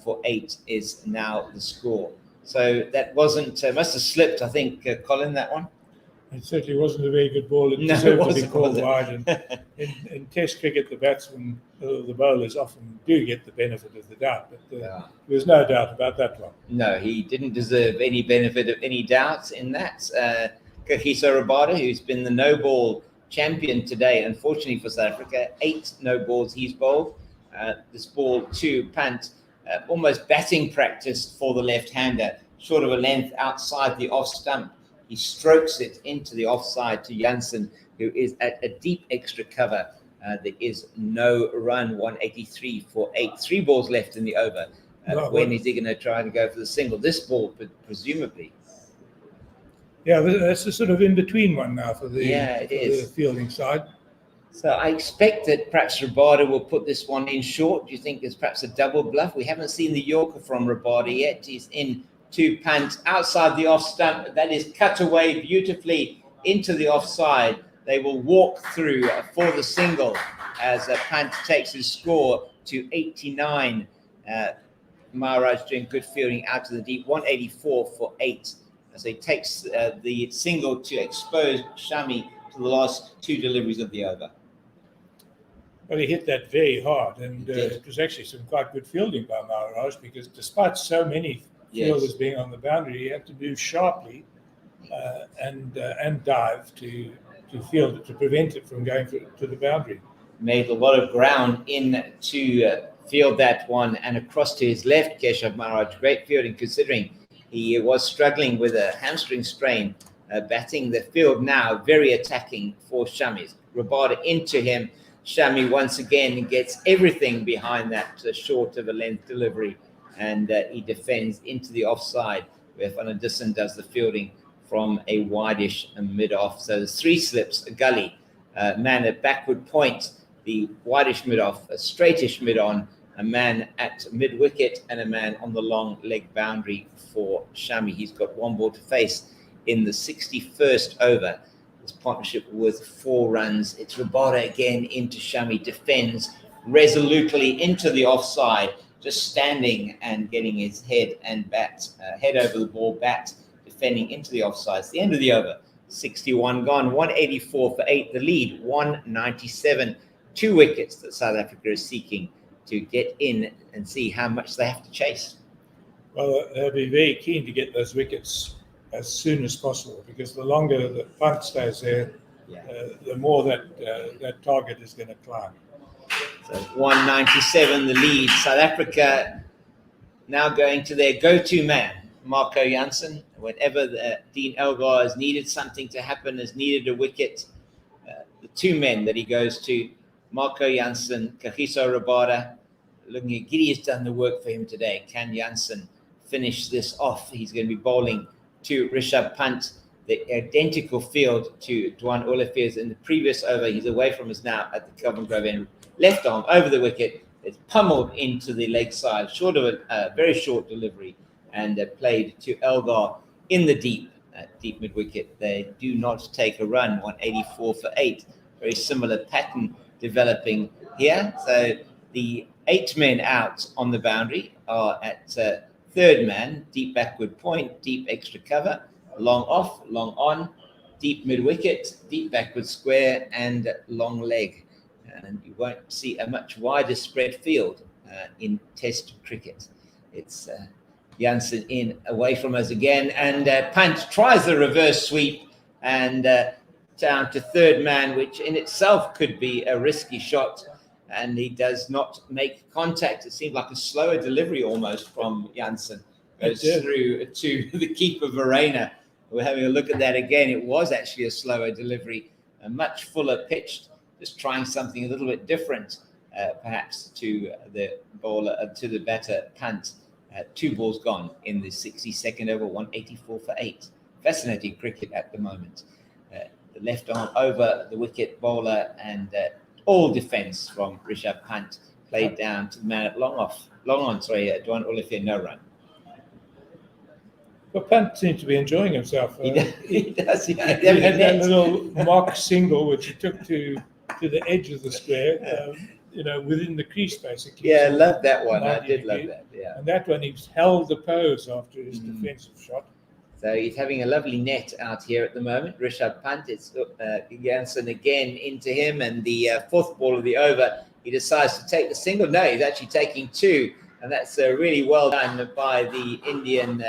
for 8 is now the score. So that wasn't, must have slipped, I think, Colin, that one. It certainly wasn't a very good ball. It No, deserved it to be wasn't, called was it? wide. And in Test cricket, the batsmen, the bowlers often do get the benefit of the doubt. But there's no doubt about that one. No, he didn't deserve any benefit of any doubt in that. Kagiso Rabada, who's been the no ball champion today, unfortunately for South Africa, 8 no balls he's bowled. This ball to Pant, almost batting practice for the left-hander, short of a length outside the off stump. He strokes it into the offside to Janssen, who is at a deep extra cover. There is no run, 183 for 8. 3 balls left in the over. When is he going to try to go for the single? This ball, presumably. Yeah, that's a sort of in-between one now for the, the fielding side. So I expect that perhaps Rabada will put this one in short. Do you think there's perhaps a double bluff? We haven't seen the Yorker from Rabada yet. He's in to Pant outside the off stump. That is cut away beautifully into the offside. They will walk through for the single as Pant takes his score to 89. Maharaj doing good fielding out to the deep, 184 for 8. As he takes the single to expose Shami to the last 2 deliveries of the over. Well, he hit that very hard, and it was actually some quite good fielding by Maharaj, because despite so many fielders being on the boundary, he had to move sharply and dive to field it, to prevent it from going to the boundary. Made a lot of ground in to field that one, and across to his left, Keshav Maharaj. Great fielding, considering he was struggling with a hamstring strain, batting the field now, very attacking for Shami. Rabada into him. Shami once again gets everything behind that short of a length delivery, and he defends into the offside, where Van Dissen does the fielding from a wideish mid-off. So there's 3 slips, a gully, man at backward point, the wideish mid-off, a straightish mid-on, a man at mid-wicket, and a man on the long leg boundary for Shami. He's got 1 ball to face in the 61st over. This partnership with 4 runs. It's Rabada again into Shami, defends resolutely into the offside, just standing and getting his head and bat, head over the ball, bat, defending into the offside. It's the end of the over. 61 gone, 184 for 8. The lead, 197. 2 wickets that South Africa is seeking to get in and see how much they have to chase. Well, they'll be very keen to get those wickets as soon as possible, because the longer the punt stays there, the more that target is going to climb. So 197 the lead. South Africa now going to their go-to man, Marco Jansen. Whenever Dean Elgar has needed something to happen, has needed a wicket, the two men that he goes to, Marco Jansen, Kagiso Rabada. Looking at Giddy has done the work for him today. Can Jansen finish this off? He's going to be bowling to Rishabh Pant, the identical field to Dwan Olafier's in the previous over. He's away from us now at the Covent Grove end. Left arm over the wicket. It's pummeled into the leg side, short of a very short delivery, and played to Elgar in the deep mid wicket. They do not take a run. 184 for 8. Very similar pattern developing here. So the 8 men out on the boundary are at third man, deep backward point, deep extra cover, long off, long on, deep mid wicket, deep backward square, and long leg. And you won't see a much wider spread field in Test cricket. It's Jansen in away from us again, and Pant tries the reverse sweep and down to third man, which in itself could be a risky shot, and he does not make contact. It seemed like a slower delivery almost from Jansen. Goes through to the keeper Rahane. We're having a look at that again. It was actually a slower delivery, a much fuller pitched, just trying something a little bit different, perhaps to the bowler, to the batter Pant. 2 balls gone in the 62nd over, 184 for 8. Fascinating cricket at the moment. The left arm over the wicket bowler, and all defence from Rishabh Pant played down to the man at long on, Dwan Olafier, no run. Well, Pant seems to be enjoying himself. He does. He had that little mock single which he took to the edge of the square, within the crease basically. Yeah, I love that one. I did love that. Yeah. And that one, he's held the pose after his defensive shot. So he's having a lovely net out here at the moment. Rishabh Pant, it's Jansen again into him, and the 4th ball of the over, he decides to take the single. No, he's actually taking 2, and that's really well done by the Indian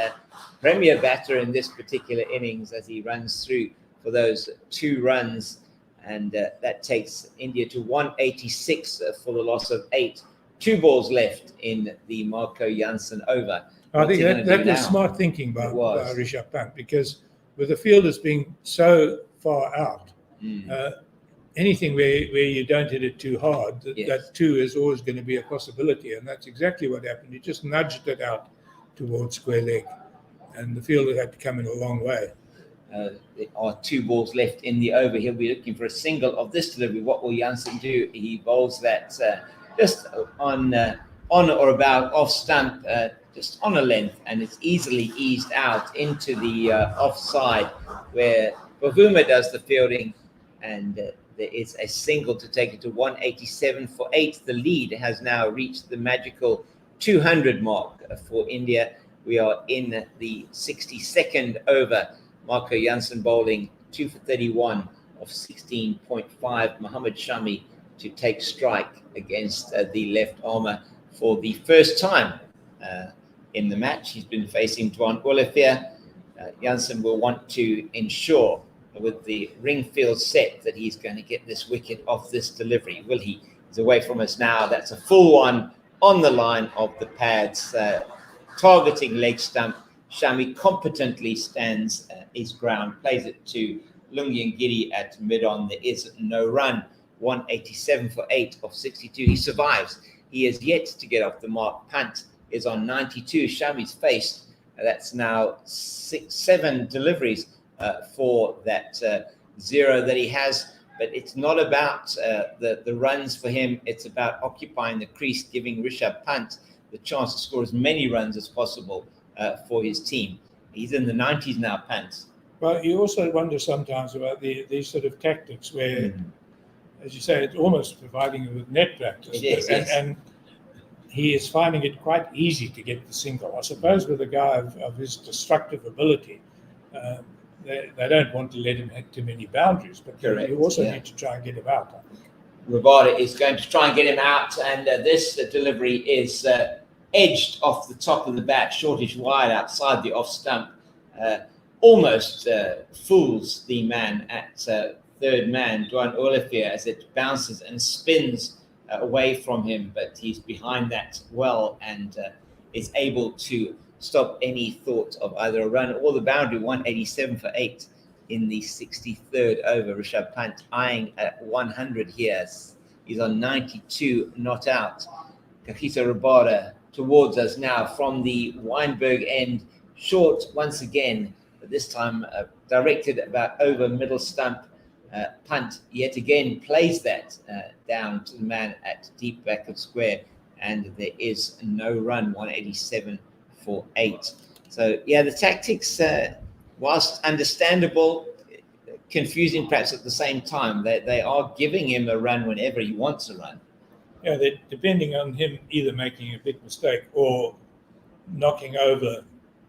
premier batter in this particular innings as he runs through for those 2 runs, and that takes India to 186 for the loss of 8. 2 balls left in the Marco Jansen over. I think that was smart thinking by Rishabh Pant, because with the fielders being so far out, anything where you don't hit it too hard, that 2 is always going to be a possibility, and that's exactly what happened. He just nudged it out towards square leg, and the fielder had to come in a long way. There are 2 balls left in the over. He'll be looking for a single of this delivery. What will Jansen do? He bowls that just on or about off stump, just on a length, and it's easily eased out into the offside where Bavuma does the fielding, and there is a single to take it to 187 for 8. The lead has now reached the magical 200 mark for India. We are in the 62nd over. Marco Jansen bowling 2 for 31 of 16.5. Mohammad Shami to take strike against the left armour for the first time in the match. He's been facing Dwan Olafier. Jansen will want to ensure with the ring field set that he's going to get this wicket off this delivery. Will he? He's away from us now. That's a full one on the line of the pads, targeting leg stump. Shami competently stands his ground, plays it to Lungi and Giddy at mid-on. There is no run. 187 for 8 of 62. He survives. He is yet to get off the mark. Pant is on 92. Shami's faced. That's now 7 deliveries for that 0 that he has. But it's not about the runs for him. It's about occupying the crease, giving Rishabh Pant the chance to score as many runs as possible for his team. He's in the 90s now, Pant. Well, you also wonder sometimes about these sort of tactics where, as you say, it's almost providing him with net practice. Yes, and he is finding it quite easy to get the single. I suppose with a guy of his destructive ability, they don't want to let him hit too many boundaries, but you also need to try and get him out. Rabada is going to try and get him out, and this delivery is edged off the top of the bat, shortish wide outside the off stump. Almost fools the man at third man, Duan Olafia, as it bounces and spins away from him, but he's behind that well and is able to stop any thought of either a run or the boundary. 187 for 8 in the 63rd over. Rishabh Pant eyeing at 100 here. He's on 92, not out. Kagiso Rabada towards us now from the Weinberg end, short once again, but this time directed about over middle stump. Pant yet again plays that down to the man at deep back of square, and there is no run. 187 for 8. So yeah, the tactics, whilst understandable, confusing perhaps at the same time. They are giving him a run whenever he wants a run. Yeah, they're depending on him either making a big mistake or knocking over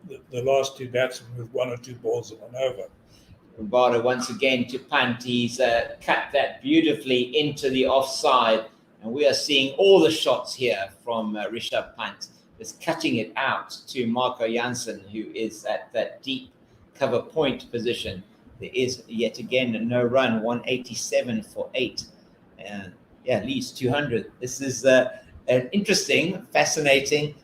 the last two batsmen with 1 or 2 balls that went over. Rabada once again to Pant. He's cut that beautifully into the offside, and we are seeing all the shots here from Rishabh Pant. Just cutting it out to Marco Jansen, who is at that deep cover point position. There is yet again no run. 187 for 8. At least 200. This is an interesting, fascinating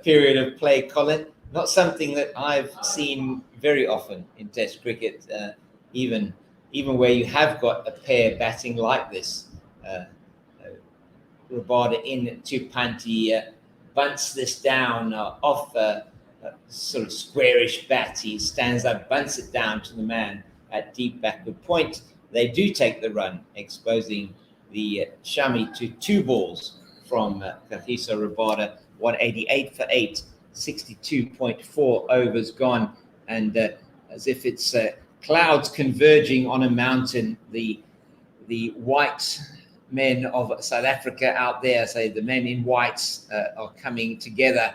period of play, Colin. Not something that I've seen very often in Test cricket, even where you have got a pair batting like this. Rabada in to Pant. He bunts this down off a sort of squarish bat. He stands up, bunts it down to the man at deep backward point. They do take the run, exposing the Shami to 2 balls from Kagiso Rabada. 188 for 8. 62.4 overs gone, and as if it's clouds converging on a mountain, the white men of South Africa out there, say the men in whites, are coming together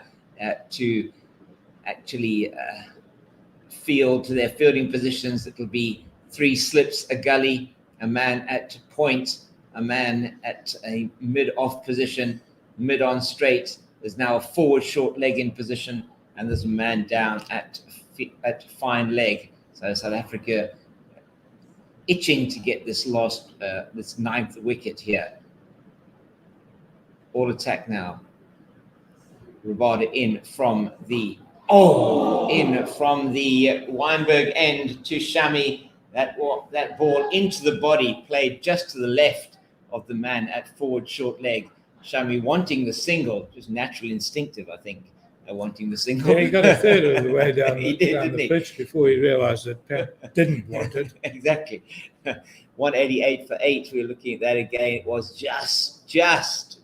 to actually field to their fielding positions. It'll be 3 slips, a gully, a man at point, a man at a mid-off position, mid-on straight. There's now a forward short leg in position, and there's a man down at fine leg. So South Africa itching to get this last, this 9th wicket here. All attack now. Rabada in from the Weinberg end to Shami. That ball into the body, played just to the left of the man at forward short leg. Shami wanting the single, just natural instinctive, I think, wanting the single. Yeah, he got a third of the way down He the, did, down didn't the he? pitch before he realised that Pat didn't want it. Exactly. 188 for 8. We were looking at that again. It was just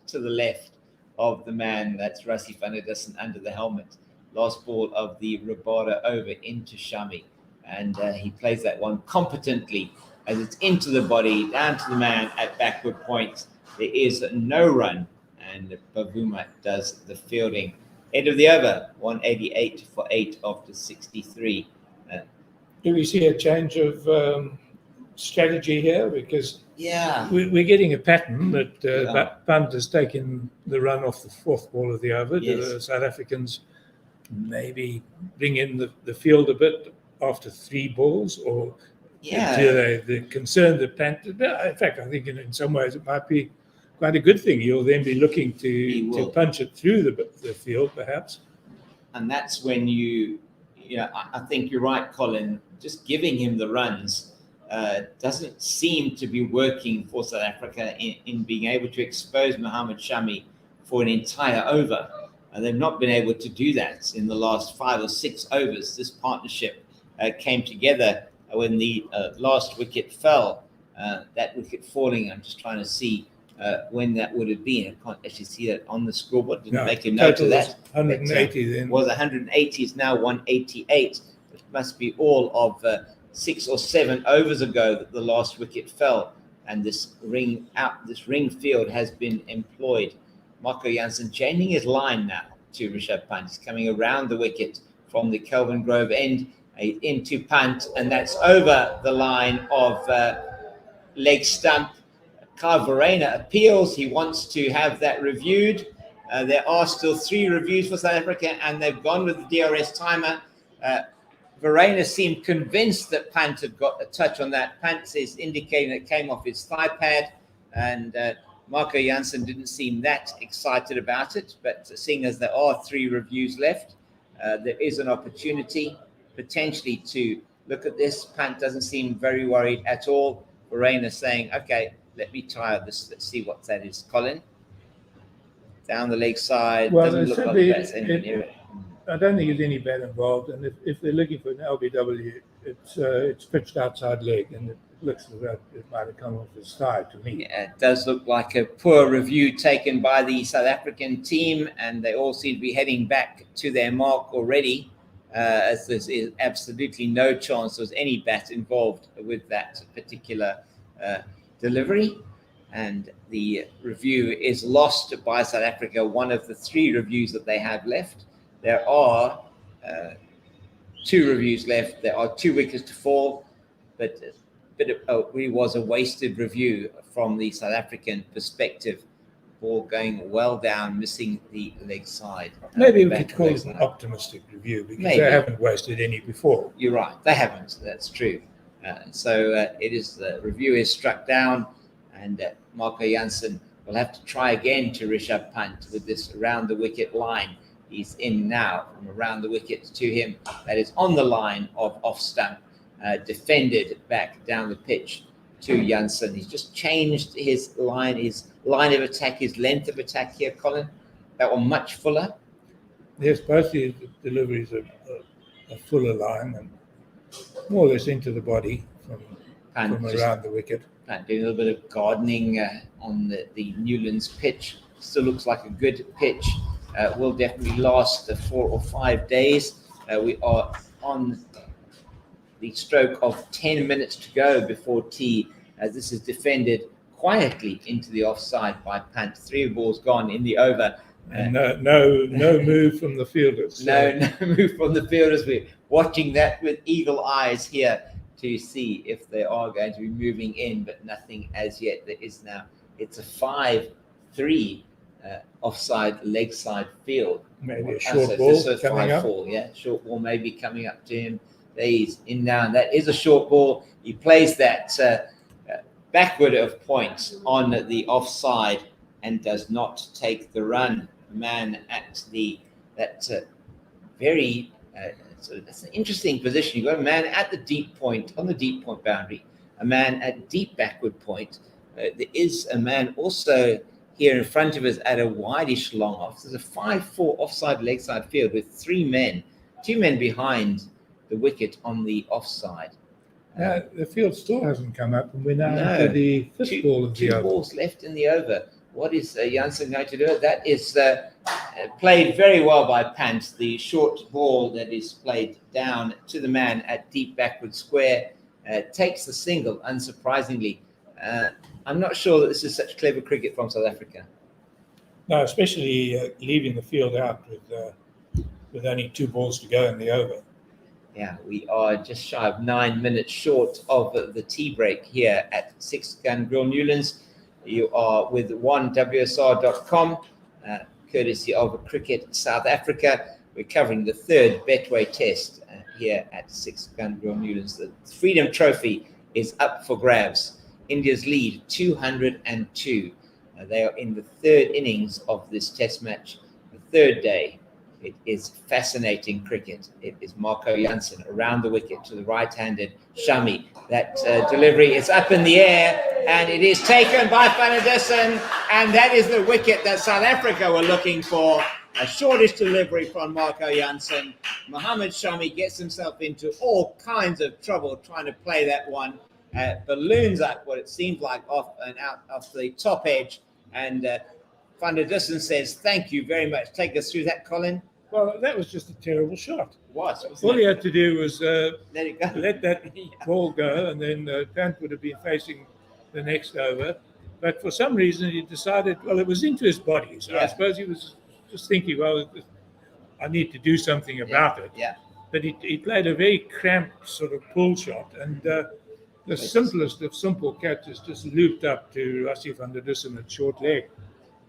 to the left of the man. That's Rassie van der Dussen under the helmet. Last ball of the Rabada over into Shami. And he plays that one competently as it's into the body, down to the man at backward point. There is no run, and Bavuma does the fielding. End of the over, 188 for 8 after 63. Do we see a change of strategy here? Because Yeah. we're getting a pattern that Pant has taken the run off the 4th ball of the over. Yes. Do the South Africans maybe bring in the field a bit after 3 balls, or they're concerned that Pant? In fact, I think in some ways it might be quite a good thing. You'll then be looking to punch it through the field, perhaps. And that's when I think you're right, Colin. Just giving him the runs doesn't seem to be working for South Africa in being able to expose Mohammad Shami for an entire over. And they've not been able to do that in the last 5 or 6 overs. This partnership came together when the last wicket fell. That wicket falling, I'm just trying to see when that would have been. I can't actually see that on the scoreboard. Didn't make a note of that. 180 then. Was 180, is now 188. It must be all of 6 or 7 overs ago that the last wicket fell, and this ring field has been employed. Marco Jansen changing his line now to Rishabh Pant. He's coming around the wicket from the Kelvin Grove end into Pant, and that's over the line of leg stump. Rahane appeals. He wants to have that reviewed. There are still 3 reviews for South Africa, and they've gone with the DRS timer. Rahane seemed convinced that Pant had got a touch on that. Pant says indicating it came off his thigh pad, and Marco Jansen didn't seem that excited about it. But seeing as there are 3 reviews left, there is an opportunity potentially to look at this. Pant doesn't seem very worried at all. Rahane is saying, okay, let me try this. Let's see what that is. Colin? Down the leg side. Well, doesn't look like that's anywhere near it. I don't think there's any bat involved, and if they're looking for an LBW, it's pitched outside leg, and it looks as though it might have come off his thigh to me. Yeah, it does look like a poor review taken by the South African team, and they all seem to be heading back to their mark already, as there is absolutely no chance there was any bat involved with that particular delivery. And the review is lost by South Africa, one of the 3 reviews that they have left. There are 2 reviews left. There are 2 wickets to fall, but it really was a wasted review from the South African perspective. Ball going well down, missing the leg side. Maybe we could call it an optimistic review because Maybe. they haven't wasted any before. You're right, they haven't. That's true. So it is the review is struck down, and Marco Jansen will have to try again to Rishabh Pant with this around the wicket line. He's in now from around the wicket to him. That is on the line of off stump, defended back down the pitch to Jansen. He's just changed his line of attack, his length of attack here, Colin. That one much fuller. Yes, both the deliveries are a fuller line and more or less into the body from around the wicket. Doing a little bit of gardening on the Newlands pitch. Still looks like a good pitch. Will definitely last 4 or 5 days. We are on the stroke of 10 minutes to go before tea, as this is defended quietly into the offside by Pant. 3 balls gone in the over. And no move from the fielders. No move from the fielders. We're watching that with eagle eyes here to see if they are going to be moving in, but nothing as yet. There is now. It's a 5-3 offside leg side field. Maybe a short ball coming up. 5-4, yeah, short ball maybe coming up to him. There he's in now, and that is a short ball. He plays that backward of points on the offside and does not take the run. The man at very so that's an interesting position. You've got a man at the deep point, on the deep point boundary, a man at deep backward point. There is a man also here in front of us at a wideish long off. There's a 5-4 offside leg side field with 3 men, 2 men behind the wicket on the offside. The field still hasn't come up, and we're now into the 5th ball of the over. 2 balls left in the over. What is Jansen going to do? That is played very well by Pant. The short ball that is played down to the man at deep backward square takes the single, unsurprisingly. I'm not sure that this is such clever cricket from South Africa. No, especially leaving the field out with only 2 balls to go in the over. Yeah, we are just shy of 9 minutes short of the tea break here at 6 Gun Grill Newlands. You are with 1WSR.com, courtesy of Cricket South Africa. We're covering the 3rd Betway test here at 6 Gun Grill Newlands. The Freedom Trophy is up for grabs. India's lead 202. They are in the 3rd innings of this test match, the 3rd day. It is fascinating cricket. It is Marco Jansen around the wicket to the right-handed Shami. That delivery is up in the air, and it is taken by Peterson, and that is the wicket that South Africa were looking for. A shortish delivery from Marco Jansen. Mohammed Shami gets himself into all kinds of trouble trying to play that one. Balloons up what it seemed like off and out off the top edge, and Van der Dussen says, thank you very much. Take us through that, Colin. Well, that was just a terrible shot. What? All he had to do was let it go. Let that ball go, and then Pant would have been facing the next over. But for some reason, he decided, well, it was into his body. So I suppose he was just thinking, well, I need to do something about it. Yeah. But he played a very cramped sort of pull shot, and the simplest of simple catches just looped up to Rassie van der Dussen at short leg.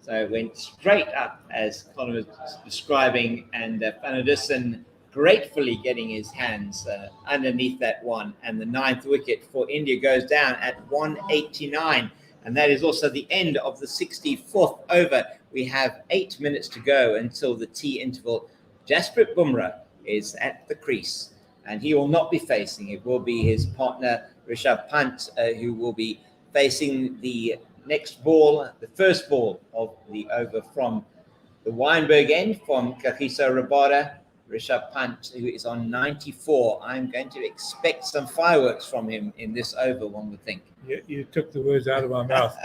So it went straight up, as Colin was describing, and Peterson gratefully getting his hands underneath that one. And the 9th wicket for India goes down at 189. And that is also the end of the 64th over. We have 8 minutes to go until the tea interval. Jasprit Bumrah is at the crease, and he will not be facing. It will be his partner, Rishabh Pant, who will be facing the next ball, the first ball of the over from the Weinberg end, from Kagiso Rabada. Rishabh Pant, who is on 94. I'm going to expect some fireworks from him in this over, one would think. You took the words out of my mouth.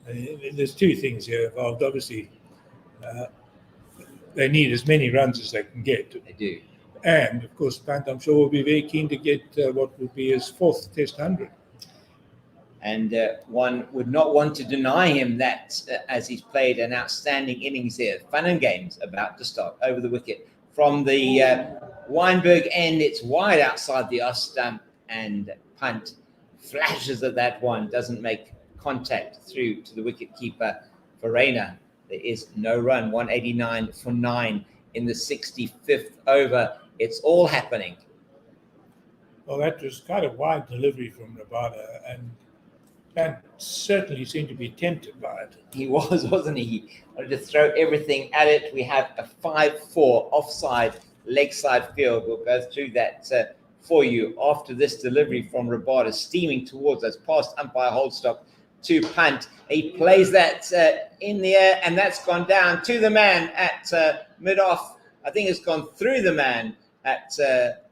There's two things here involved. Obviously, they need as many runs as they can get. They do. And, of course, Pant, I'm sure, will be very keen to get what will be his 4th Test 100. And one would not want to deny him that, as he's played an outstanding innings here. Fun and games about to start over the wicket. From the Weinberg end, it's wide outside the off stump, and Pant flashes at that one, doesn't make contact through to the wicket-keeper Rahane. There is no run, 189 for 9 in the 65th over. It's all happening. Well, that was quite a wide delivery from Rabada, and Pant certainly seemed to be tempted by it. He was, wasn't he? He wanted to throw everything at it. We have a 5-4 offside leg side field. We'll go through that for you after this delivery from Rabada, steaming towards us past umpire Holdstock to Pant. He plays that in the air, and that's gone down to the man at mid-off. I think it's gone through the man at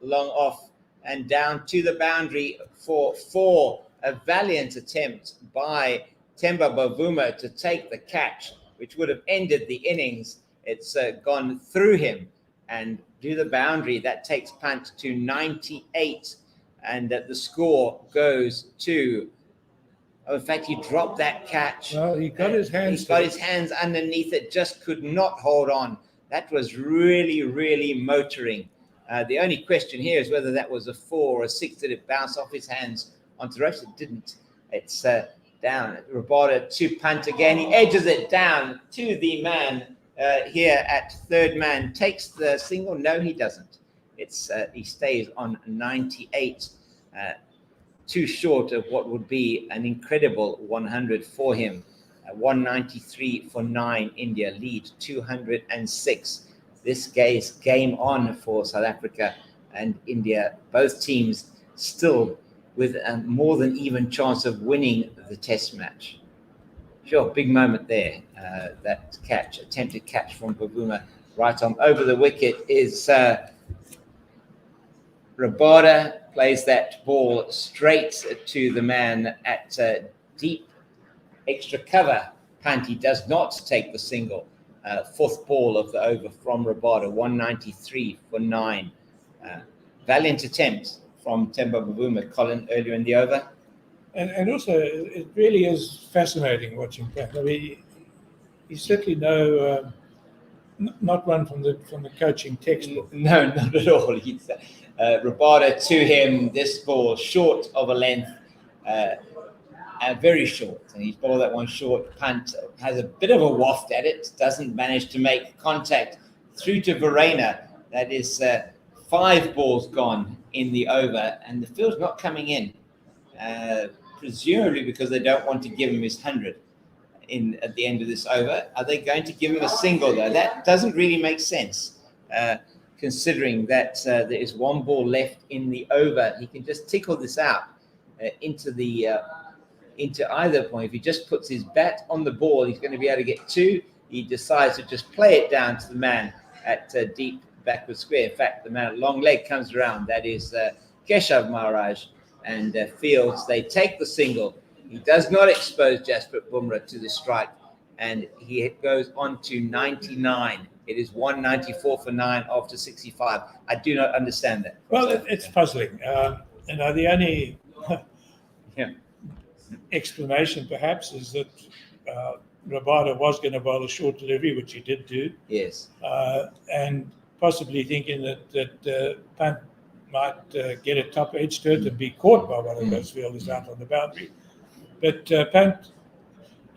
long off and down to the boundary for 4. A valiant attempt by Temba Bavuma to take the catch, which would have ended the innings. It's gone through him and to the boundary. That takes Pant to 98, and the score goes to... Oh, in fact, he dropped that catch. Well, he got his hands. He got his hands underneath it, just could not hold on. That was really, really motoring. The only question here is whether that was a 4 or a 6. Did it bounce off his hands onto the rest? It didn't. It's down. Rabada to Pant again. He edges it down to the man here at third man. Takes the single. No, he doesn't. It's he stays on 98. Too short of what would be an incredible 100 for him. 193 for 9. India lead 206. This guy's game on for South Africa and India. Both teams still with a more than even chance of winning the test match. Sure, big moment there. That catch, attempted catch from Bavuma right on over the wicket is Rabada plays that ball straight to the man at deep extra cover. Pant does not take the single. 4th ball of the over from Rabada, 193 for 9. Valiant attempt from Temba Bavuma, Colin, earlier in the over. And also, it really is fascinating watching Pant. I mean, he's certainly not one from the coaching textbook. No, not at all. He's Rabada to him. This ball short of a length, very short, and he's bowled that one short. Pant has a bit of a waft at it, doesn't manage to make contact through to Rahane. That is 5 balls gone in the over, and the field's not coming in, presumably because they don't want to give him his 100 at the end of this over. Are they going to give him a single, though? That doesn't really make sense, considering that there is 1 ball left in the over. He can just tickle this out into either point. If he just puts his bat on the ball, he's going to be able to get 2. He decides to just play it down to the man at deep backward square. In fact, the man at long leg comes around. That is Keshav Maharaj and Fields. They take the single. He does not expose Jasprit Bumrah to the strike, and he goes on to 99. It is 194 for 9 after 65. I do not understand that. Well, it's puzzling. The only explanation, perhaps, is that Rabada was going to bowl a short delivery, which he did do. Yes. And possibly thinking that Pant might get a top edge to it and be caught by one of those fielders out on the boundary. But Pant,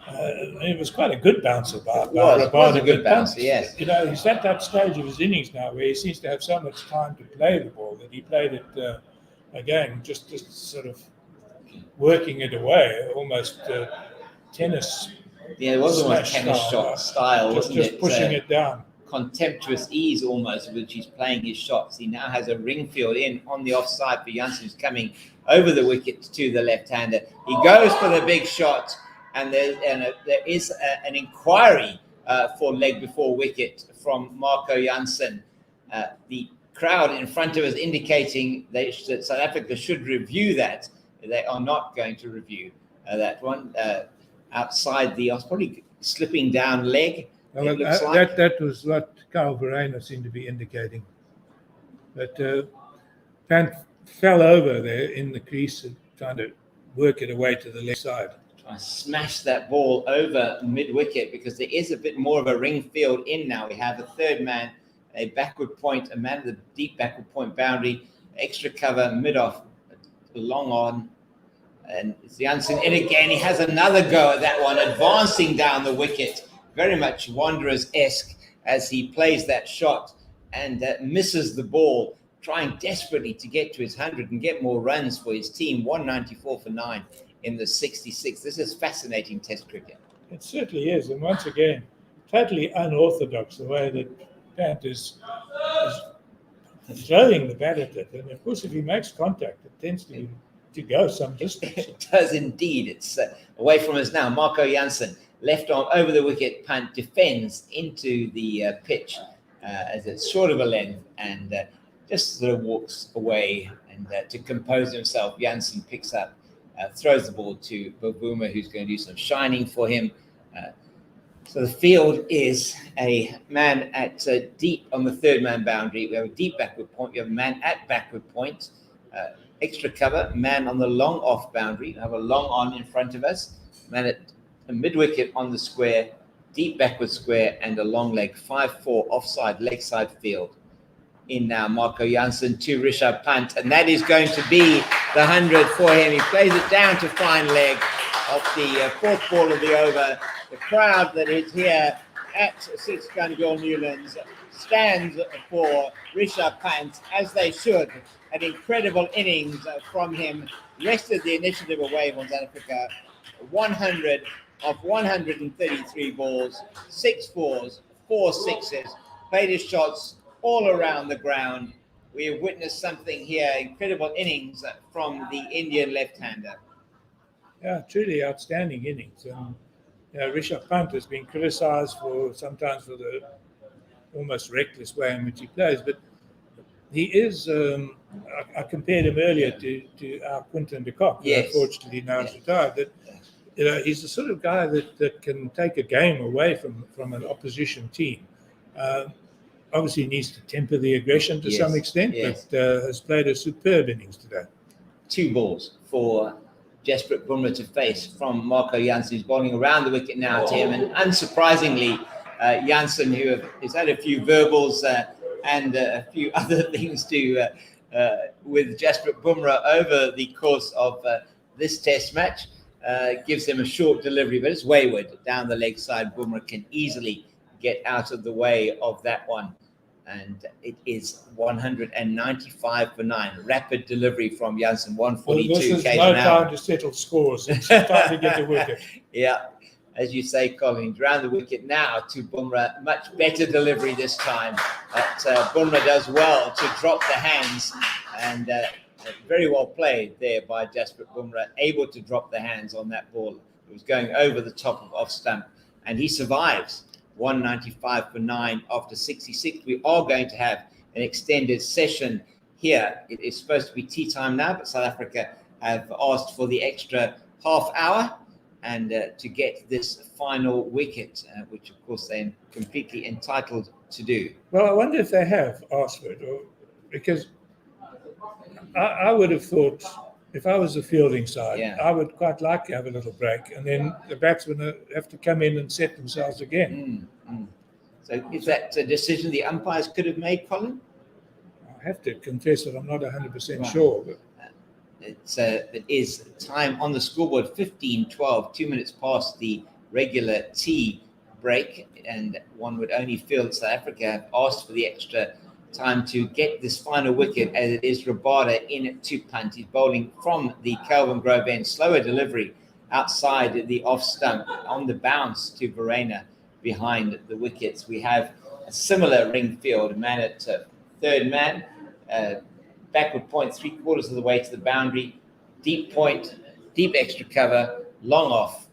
It was quite a good bouncer by It was a good but bouncer, Pant, yes. You know, he's at that stage of his innings now where he seems to have so much time to play the ball that he played it again, just sort of working it away, almost tennis. Yeah, it was almost tennis shot style, wasn't it? Just pushing it down. Contemptuous ease almost with which he's playing his shots. He now has a ring field in on the offside for Janssen, who's coming over the wicket to the left-hander. He goes for the big shot, and there is an inquiry for leg before wicket from Marco Janssen. The crowd in front of us indicating that South Africa should review that. They are not going to review that one. Outside the, I was probably slipping down leg. Well, that was what Carl Verreynne seemed to be indicating. But Pant fell over there in the crease and trying to work it away to the left side. Try to smash that ball over mid-wicket because there is a bit more of a ring field in now. We have a third man, a backward point, a man at the deep backward point boundary, extra cover, mid-off, long on. And it's Janssen in again. He has another go at that one, advancing down the wicket, very much Wanderers-esque as he plays that shot and misses the ball, trying desperately to get to his 100 and get more runs for his team. 194 for 9 in the 66. This is fascinating Test cricket. It certainly is. And once again, totally unorthodox the way that Pant is throwing the bat at it. And of course, if he makes contact, it tends to go some distance. It does indeed. It's away from us now. Marco Janssen, left arm over the wicket. Pant defends into the pitch as it's short of a length and just sort of walks away. And to compose himself, Janssen picks up, throws the ball to Bavuma, who's going to do some shining for him. So the field is a man at deep on the third man boundary. We have a deep backward point. We have a man at backward point. Extra cover, man on the long off boundary. We have a long on in front of us. Man at a mid wicket on the square, deep backward square, and a long leg. 5-4 offside leg side field. In now, Marco Janssen to Rishabh Pant, and that is going to be the 100 for him. He plays it down to fine leg of the fourth ball of the over. The crowd that is here at Six Gun Girl Newlands stands for Rishabh Pant, as they should. An incredible innings from him. Wrested the initiative away from South Africa. 100 of 133 balls, 6 fours, 4 sixes. Played his shots all around the ground. We have witnessed something here. Incredible innings from the Indian left-hander. Yeah, truly outstanding innings. And Rishabh Pant has been criticised sometimes for the almost reckless way in which he plays, but he is. I compared him earlier to our Quinton de Kock, who unfortunately now is retired. That he's the sort of guy that can take a game away from an opposition team. Obviously, he needs to temper the aggression to some extent, but has played a superb innings today. 2 balls for Jasprit Bumrah to face from Marco Janssen, who's bowling around the wicket now to him. And unsurprisingly, Janssen, who has had a few verbals and a few other things to with Jasprit Bumrah over the course of this Test match, gives him a short delivery, but it's wayward down the leg side. Bumrah can easily get out of the way of that one. And it is 195 for 9. Rapid delivery from Janssen, 142 Well, this is km no an hour. time to settle scores. It's time to get the wicket. Yeah, as you say, Colin, around the wicket now to Bumrah. Much better delivery this time. But Bumrah does well to drop the hands, and very well played there by Jasprit Bumrah, able to drop the hands on that ball. It was going over the top of off stump, and he survives. 195 for 9 after 66. We are going to have an extended session here. It is supposed to be tea time now, but South Africa have asked for the extra half hour and to get this final wicket, which of course they're completely entitled to do. Well, I wonder if they have asked for it, because I would have thought, if I was the fielding side, I would quite like to have a little break, and then the batsmen have to come in and set themselves again. So is that a decision the umpires could have made, Colin? I have to confess that I'm not 100% sure. But it is time on the scoreboard, 15-12, 2 minutes past the regular tea break, and one would only feel that South Africa have asked for the extra time to get this final wicket, as it is Rabada in to Pant. He's bowling from the Kelvin Grove end, slower delivery outside the off stump on the bounce to Rahane behind the wickets. We have a similar ring field, man at third man, backward point 3/4 of the way to the boundary, deep point, deep extra cover, long off,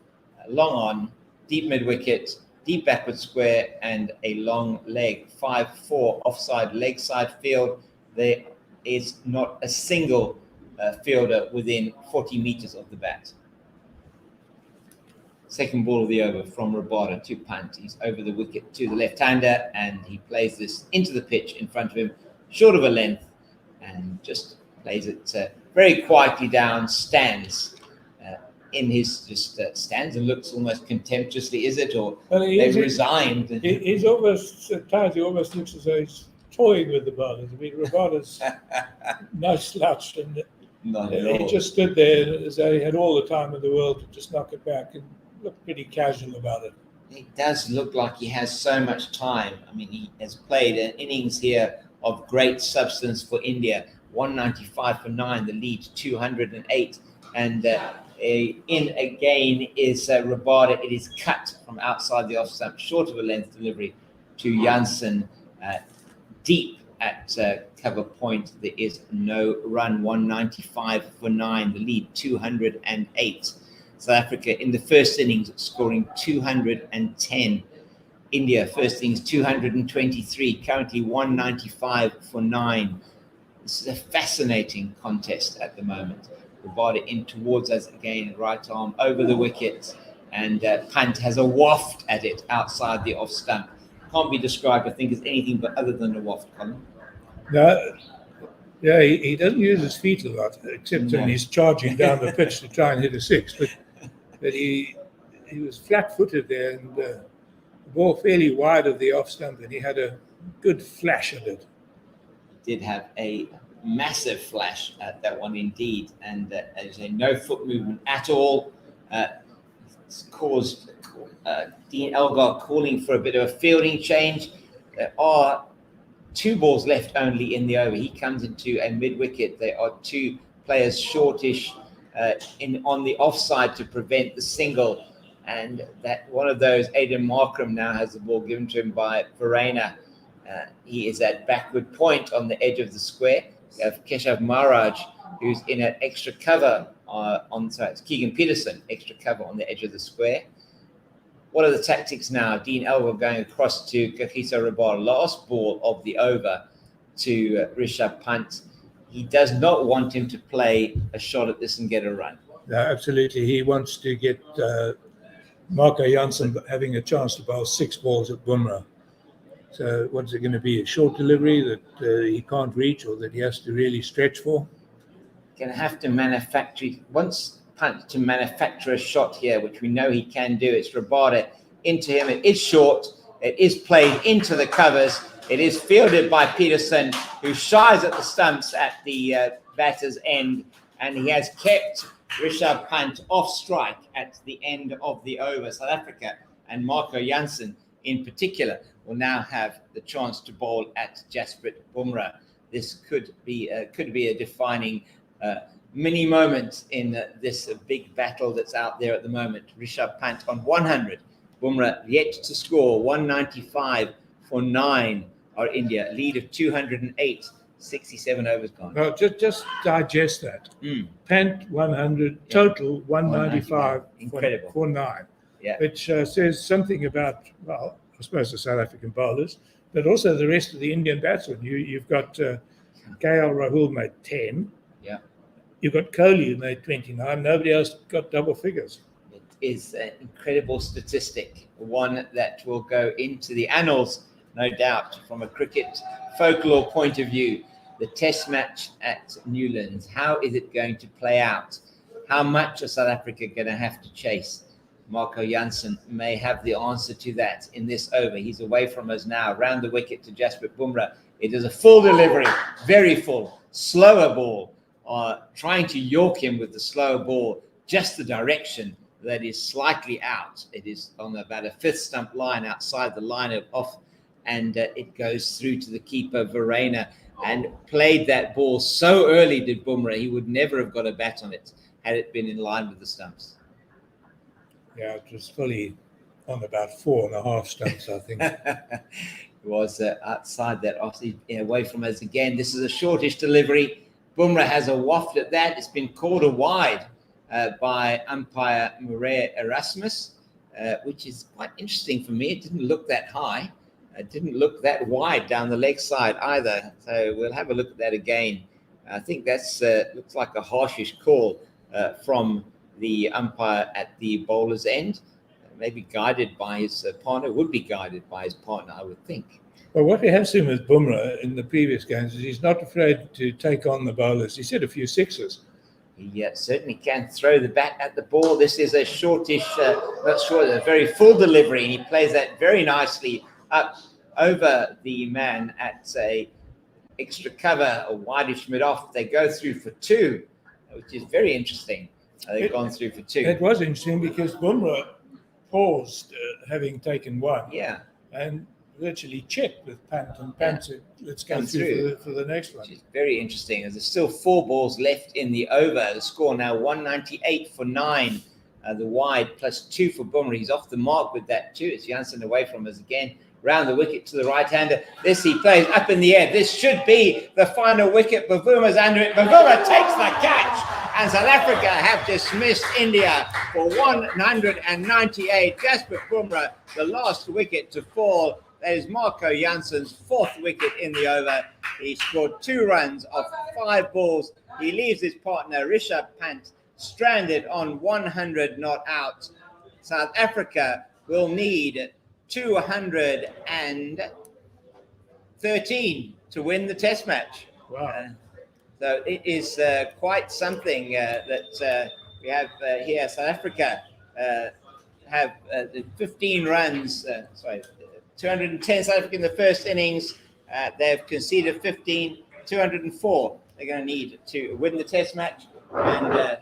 long on, deep mid wicket, deep backward square, and a long leg. 5-4 offside leg side field. There is not a single fielder within 40 meters of the bat. Second ball of the over from Rabada to Pant. He's over the wicket to the left-hander, and he plays this into the pitch in front of him, short of a length, and just plays it very quietly down, stands in his, stands and looks almost contemptuously, is it? Or they've resigned. He's almost, at times, he almost looks as though he's toying with the bowlers. I mean, Rabada's no slouch, and he just stood there as though he had all the time in the world to just knock it back and look pretty casual about it. It does look like he has so much time. I mean, he has played an innings here of great substance for India. 195 for 9, the lead 208, and in again is Rabada. It is cut from outside the off stump, short of a length delivery to Jansen, deep at cover point. There is no run. 195 for 9, the lead 208. South Africa in the first innings scoring 210. India first innings 223, currently 195 for 9. This is a fascinating contest at the moment. Rabada in towards us again, right arm over the wicket, and Pant has a waft at it outside the off stump. Can't be described, I think, as anything but other than a waft, Colin. No, yeah, he doesn't use his feet a lot, except when he's charging down the pitch to try and hit a six. But he was flat-footed there, and the ball fairly wide of the off stump, and he had a good flash at it. Did have a massive flash at that one indeed, and there's a no foot movement at all. It's caused Dean Elgar calling for a bit of a fielding change. There are 2 balls left only in the over. He comes into a mid wicket. There are 2 players shortish on the offside to prevent the single, and that one of those, Aiden Markram, now has the ball given to him by Rahane. He is at backward point on the edge of the square. We have Keshav Maharaj, who's in an extra cover it's Keegan Peterson, extra cover on the edge of the square. What are the tactics now? Dean Elgar going across to Kagiso Rabada, last ball of the over to Rishabh Pant. He does not want him to play a shot at this and get a run. No, absolutely. He wants to get Marco Jansen having a chance to bowl 6 balls at Bumrah. So what's it going to be? A short delivery that he can't reach, or that he has to really stretch for? Going to have to wants Pant to manufacture a shot here, which we know he can do. It's Rabada into him. It is short. It is played into the covers. It is fielded by Peterson, who shies at the stumps at the batter's end, and he has kept Rishabh Pant off strike at the end of the over. South Africa and Marco Jansen in particular will now have the chance to bowl at Jasprit Bumrah. This could be a defining mini moment in this big battle that's out there at the moment. Rishabh Pant on 100. Bumrah yet to score. 195 for 9 are India. Lead of 208. 67 overs gone. No, just digest that. Pant 100, total 195 Incredible. For 9. Yeah. Which says something about, well, I suppose the South African bowlers, but also the rest of the Indian batsmen. You've got KL Rahul made 10. Yeah. You've got Kohli who made 29. Nobody else got double figures. It is an incredible statistic, one that will go into the annals, no doubt, from a cricket folklore point of view. The test match at Newlands, how is it going to play out? How much are South Africa going to have to chase? Marco Jansen may have the answer to that in this over. He's away from us now, round the wicket to Jasprit Bumrah. It is a full delivery, very full, slower ball, trying to york him with the slower ball, just the direction that is slightly out. It is on about a fifth stump line outside the line of off, and it goes through to the keeper, Rahane, and played that ball so early, did Bumrah. He would never have got a bat on it had it been in line with the stumps. Yeah, it was fully on about 4.5 stumps, I think. It was outside that, away from us again. This is a shortish delivery. Bumrah has a waft at that. It's been called a wide by umpire Maria Erasmus, which is quite interesting for me. It didn't look that high. It didn't look that wide down the leg side either. So we'll have a look at that again. I think that's looks like a harshish call from the umpire at the bowler's end. Maybe guided by his partner, would be guided by his partner, I would think. Well, what we have seen with Bumrah in the previous games is he's not afraid to take on the bowlers. He's hit a few sixes. He certainly can throw the bat at the ball. This is a shortish, not short, a very full delivery, and he plays that very nicely up over the man at a extra cover, a wideish mid-off. They go through for 2, which is very interesting. They've gone through for 2. It was interesting because Bumrah paused, having taken 1. Yeah. And virtually checked with Pant, and Pant said, let's go through for the next one. Which is very interesting. There's still 4 balls left in the over. The score now 198 for 9. The wide plus 2 for Bumrah. He's off the mark with that too. It's Jansen away from us again. Round the wicket to the right-hander. This he plays up in the air. This should be the final wicket. Bavuma's under it. Bavuma takes the catch. And South Africa have dismissed India for 198. Jasper Bumrah, the last wicket to fall. That is Marco Janssen's 4th wicket in the over. He scored 2 runs off 5 balls. He leaves his partner, Rishabh Pant, stranded on 100 not out. South Africa will need 213 to win the test match. Wow. So it is quite something that we have here. South Africa have 15 runs, 210 South Africa in the first innings. They've conceded 15, 204 they're going to need to win the test match. And we're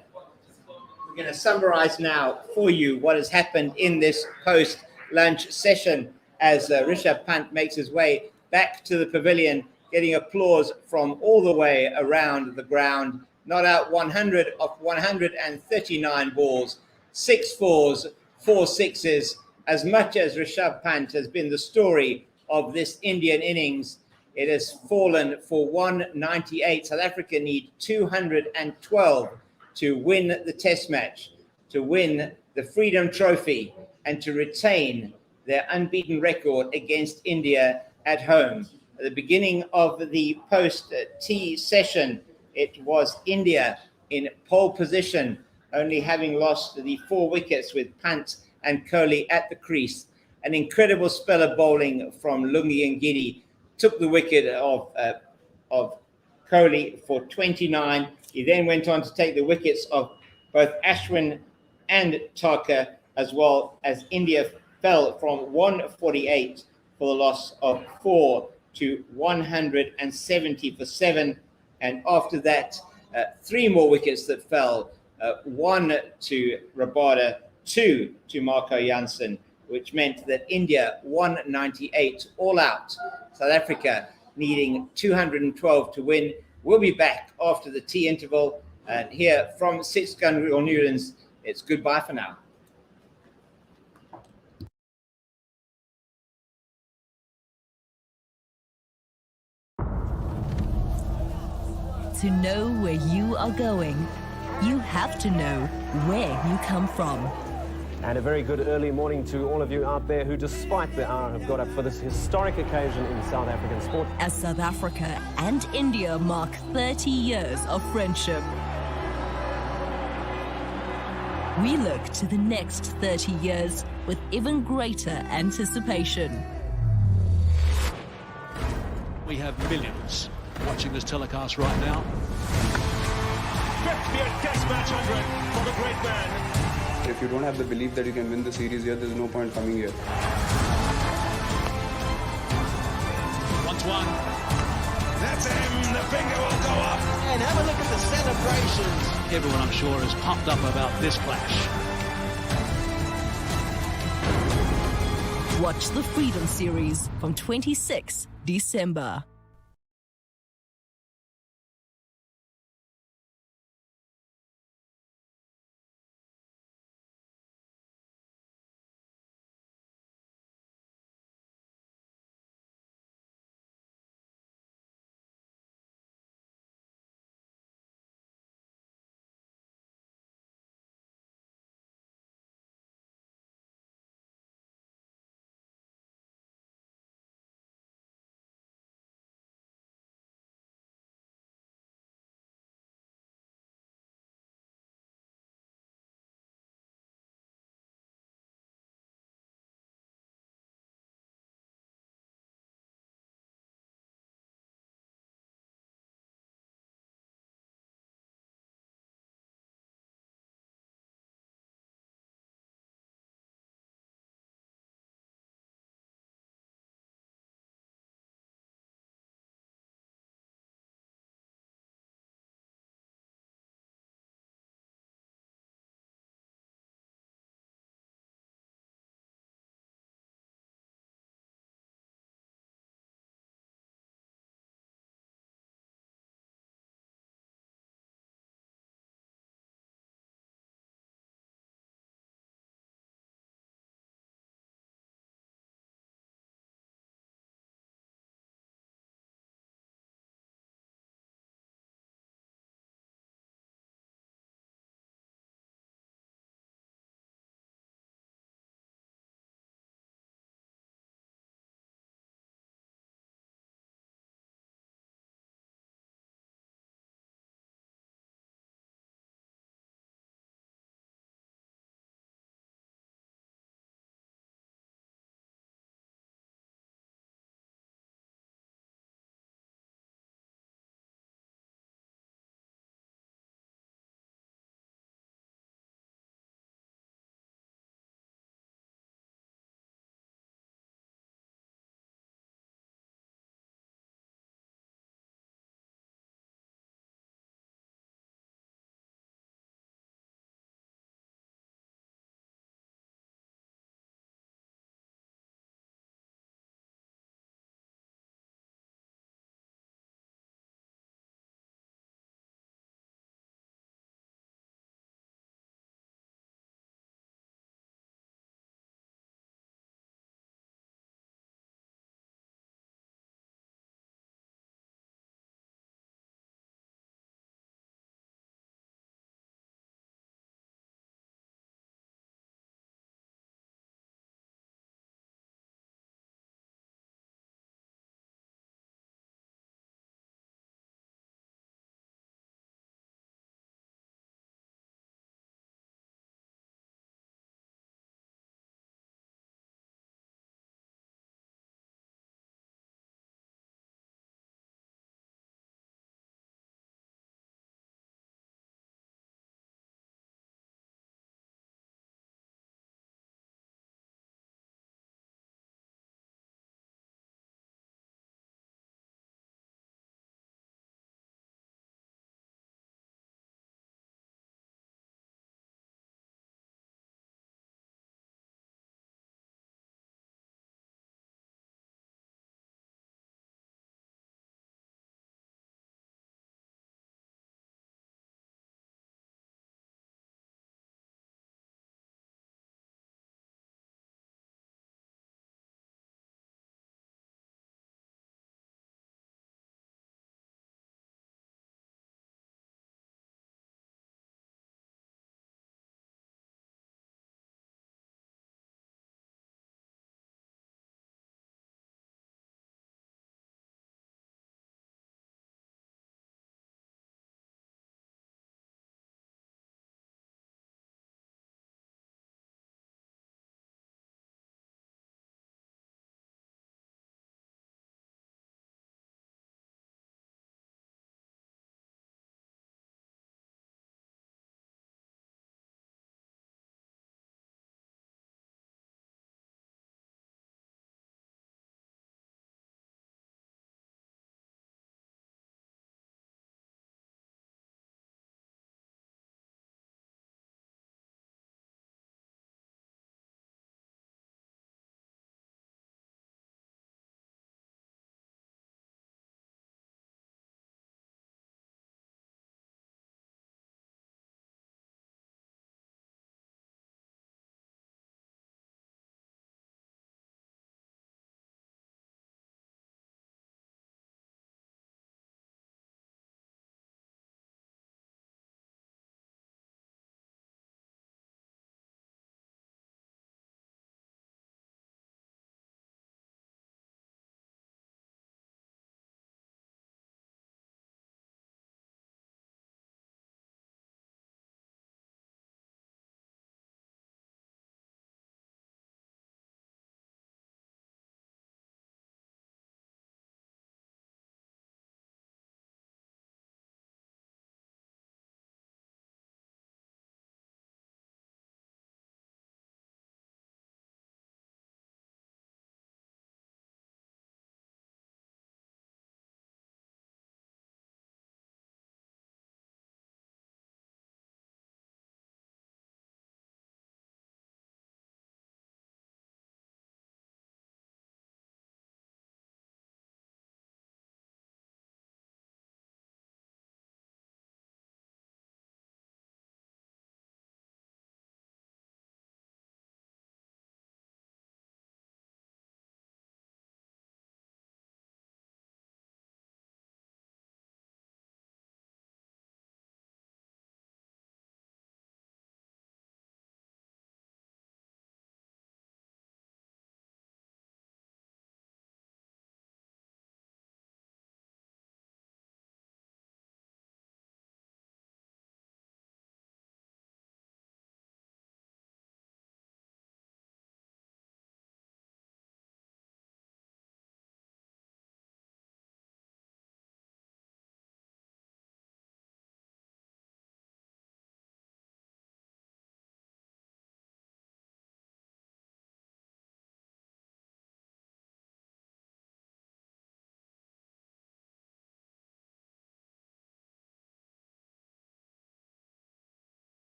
going to summarize now for you what has happened in this post-lunch session as Rishabh Pant makes his way back to the pavilion, getting applause from all the way around the ground. Not out 100 of 139 balls, 6 fours, 4 sixes. As much as Rishabh Pant has been the story of this Indian innings, it has fallen for 198. South Africa need 212 to win the test match, to win the Freedom Trophy, and to retain their unbeaten record against India at home. At the beginning of the post-tea session, it was India in pole position, only having lost the 4 wickets with Pant and Kohli at the crease. An incredible spell of bowling from Lungi and Giddy took the wicket of Kohli for 29. He then went on to take the wickets of both Ashwin and Thakur, as well as India fell from 148 for the loss of 4 to 170 for 7. And after that, 3 more wickets that fell, 1 to Rabada, 2 to Marco Jansen, which meant that India 198 all out. South Africa needing 212 to win. We'll be back after the tea interval. And here from 6 Gun or Newlands, it's goodbye for now. To know where you are going, you have to know where you come from. And a very good early morning to all of you out there who, despite the hour, have got up for this historic occasion in South African sport. As South Africa and India mark 30 years of friendship, we look to the next 30 years with even greater anticipation. We have millions watching this telecast right now. 50th test match 100 for the great man. If you don't have the belief that you can win the series here, there's no point coming here. 1-1. That's him. The finger will go up. And have a look at the celebrations. Everyone, I'm sure, is pumped up about this clash. Watch the Freedom Series from 26 December.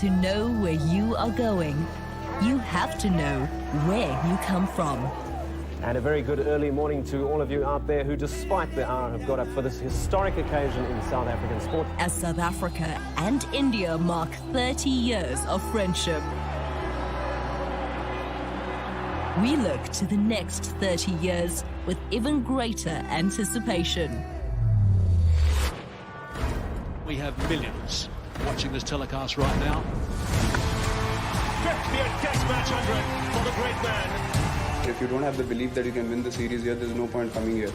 To know where you are going, you have to know where you come from. And a very good early morning to all of you out there who, despite the hour, have got up for this historic occasion in South African sport. As South Africa and India mark 30 years of friendship, we look to the next 30 years with even greater anticipation. We have millions watching this telecast right now. 50th Test match 100 for the great man. If you don't have the belief that you can win the series here, there's no point coming here. 1-1.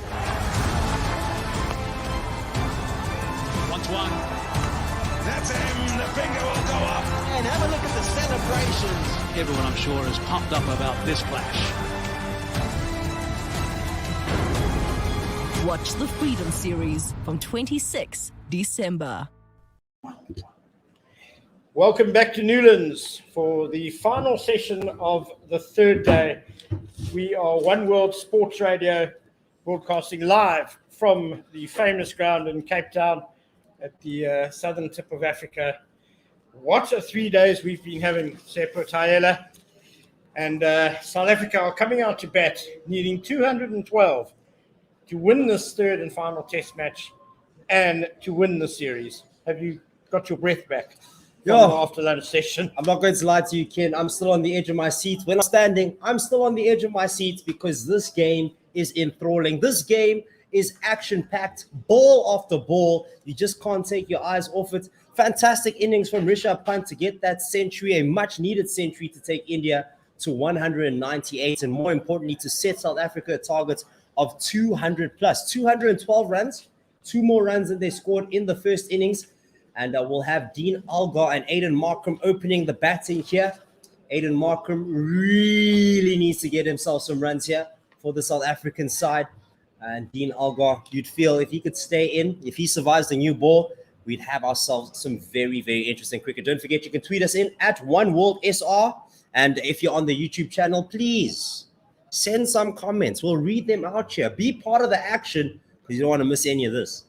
That's him. The finger will go up. And have a look at the celebrations. Everyone, I'm sure, is pumped up about this clash. Watch the Freedom Series from 26 December. Welcome back to Newlands for the final session of the third day. We are One World Sports Radio, broadcasting live from the famous ground in Cape Town at the southern tip of Africa. What a 3 days we've been having, Seppo Tayela. And South Africa are coming out to bat, needing 212 to win this third and final test match and to win the series. Have you got your breath back? After lunch session. I'm not going to lie to you, Ken. I'm still on the edge of my seat. When I'm standing, I'm still on the edge of my seat because this game is enthralling. This game is action-packed, ball after ball. You just can't take your eyes off it. Fantastic innings from Rishabh Pant to get that century, a much-needed century to take India to 198, and more importantly, to set South Africa a target of 200 plus. 212 runs, 2 more runs than they scored in the first innings. And we'll have Dean Elgar and Aiden Markram opening the batting here. Aiden Markram really needs to get himself some runs here for the South African side. And Dean Elgar, you'd feel if he could stay in, if he survives the new ball, we'd have ourselves some very, very interesting cricket. Don't forget, you can tweet us in at OneWorldSR. And if you're on the YouTube channel, please send some comments. We'll read them out here. Be part of the action because you don't want to miss any of this.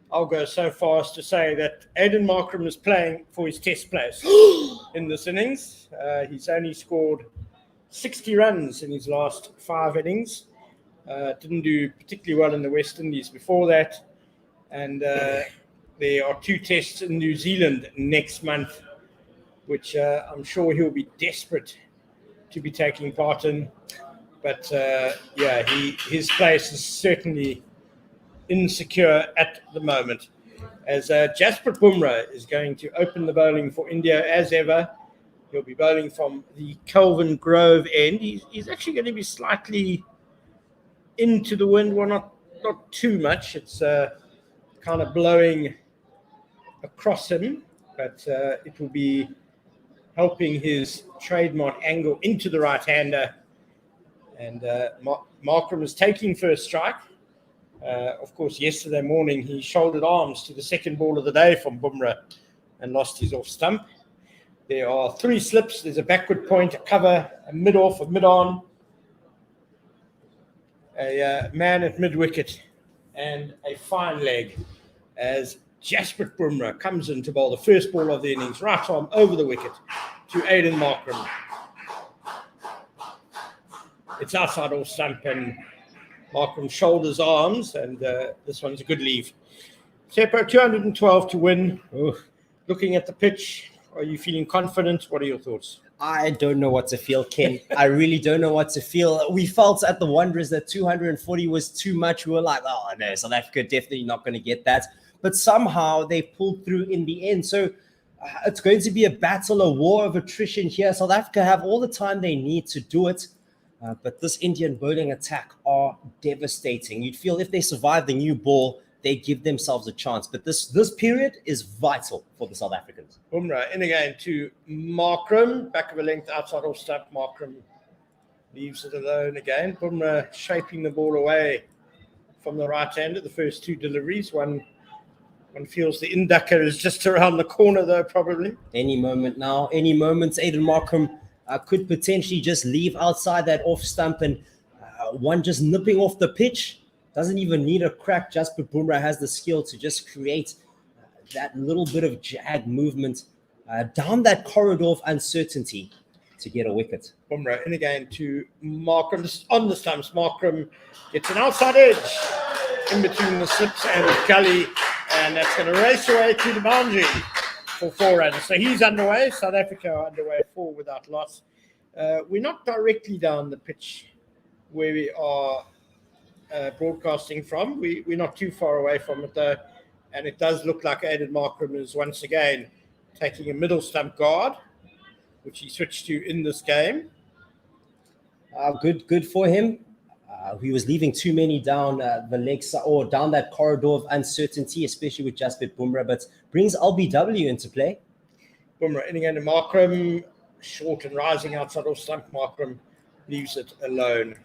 I'll go so far as to say that Aiden Markram is playing for his test place in this innings. He's only scored 60 runs in his last 5 innings. Didn't do particularly well in the West Indies before that. And there are 2 tests in New Zealand next month, which I'm sure he'll be desperate to be taking part in. But his place is certainly insecure at the moment, as Jasprit Bumrah is going to open the bowling for India as ever. He'll be bowling from the Kelvin Grove end. He's actually going to be slightly into the wind, well, not too much. It's kind of blowing across him, but it will be helping his trademark angle into the right-hander. And Markram is taking first strike. Of course, yesterday morning, he shouldered arms to the second ball of the day from Bumrah and lost his off stump. There are 3 slips. There's a backward point, a cover, a mid-off, a mid-on, a man at mid-wicket, and a fine leg as Jasprit Bumrah comes in to bowl the first ball of the innings, right arm over the wicket to Aiden Markram. It's outside off stump and Markram shoulders arms, and this one's a good leave. Seppo, 212 to win. Looking at the pitch, are you feeling confident? What are your thoughts? I don't know what to feel, Ken. I really don't know what to feel. We felt at the Wanderers that 240 was too much. We were like, oh, no, South Africa definitely not going to get that. But somehow they pulled through in the end. So it's going to be a battle, a war of attrition here. South Africa have all the time they need to do it. But this Indian bowling attack are devastating. You'd feel if they survive the new ball, they give themselves a chance. But this period is vital for the South Africans. Bumrah in again to Markram. Back of a length outside off stump. Markram leaves it alone again. Bumrah shaping the ball away from the right-hander. The first 2 deliveries. One feels the inducker is just around the corner, though, probably. Any moment now. Any moment. Aiden Markram could potentially just leave outside that off stump, and one just nipping off the pitch. Doesn't even need a crack. Jasprit Bumrah has the skill to just create that little bit of jag movement down that corridor of uncertainty to get a wicket. Bumrah in again to Markram. This is on the stumps. Markram gets an outside edge in between the slips and gully, and that's going to race away to the boundary for 4 runs. So he's underway. South Africa are underway 4 without loss. We're not directly down the pitch where we are broadcasting from. We're not too far away from it though, and it does look like Aiden Markram is once again taking a middle stump guard, which he switched to in this game. Good for him. He was leaving too many down the legs or down that corridor of uncertainty, especially with Jasprit Bumrah, but brings LBW into play. Bumrah in again to Markram, short and rising outside off stump. Markram leaves it alone.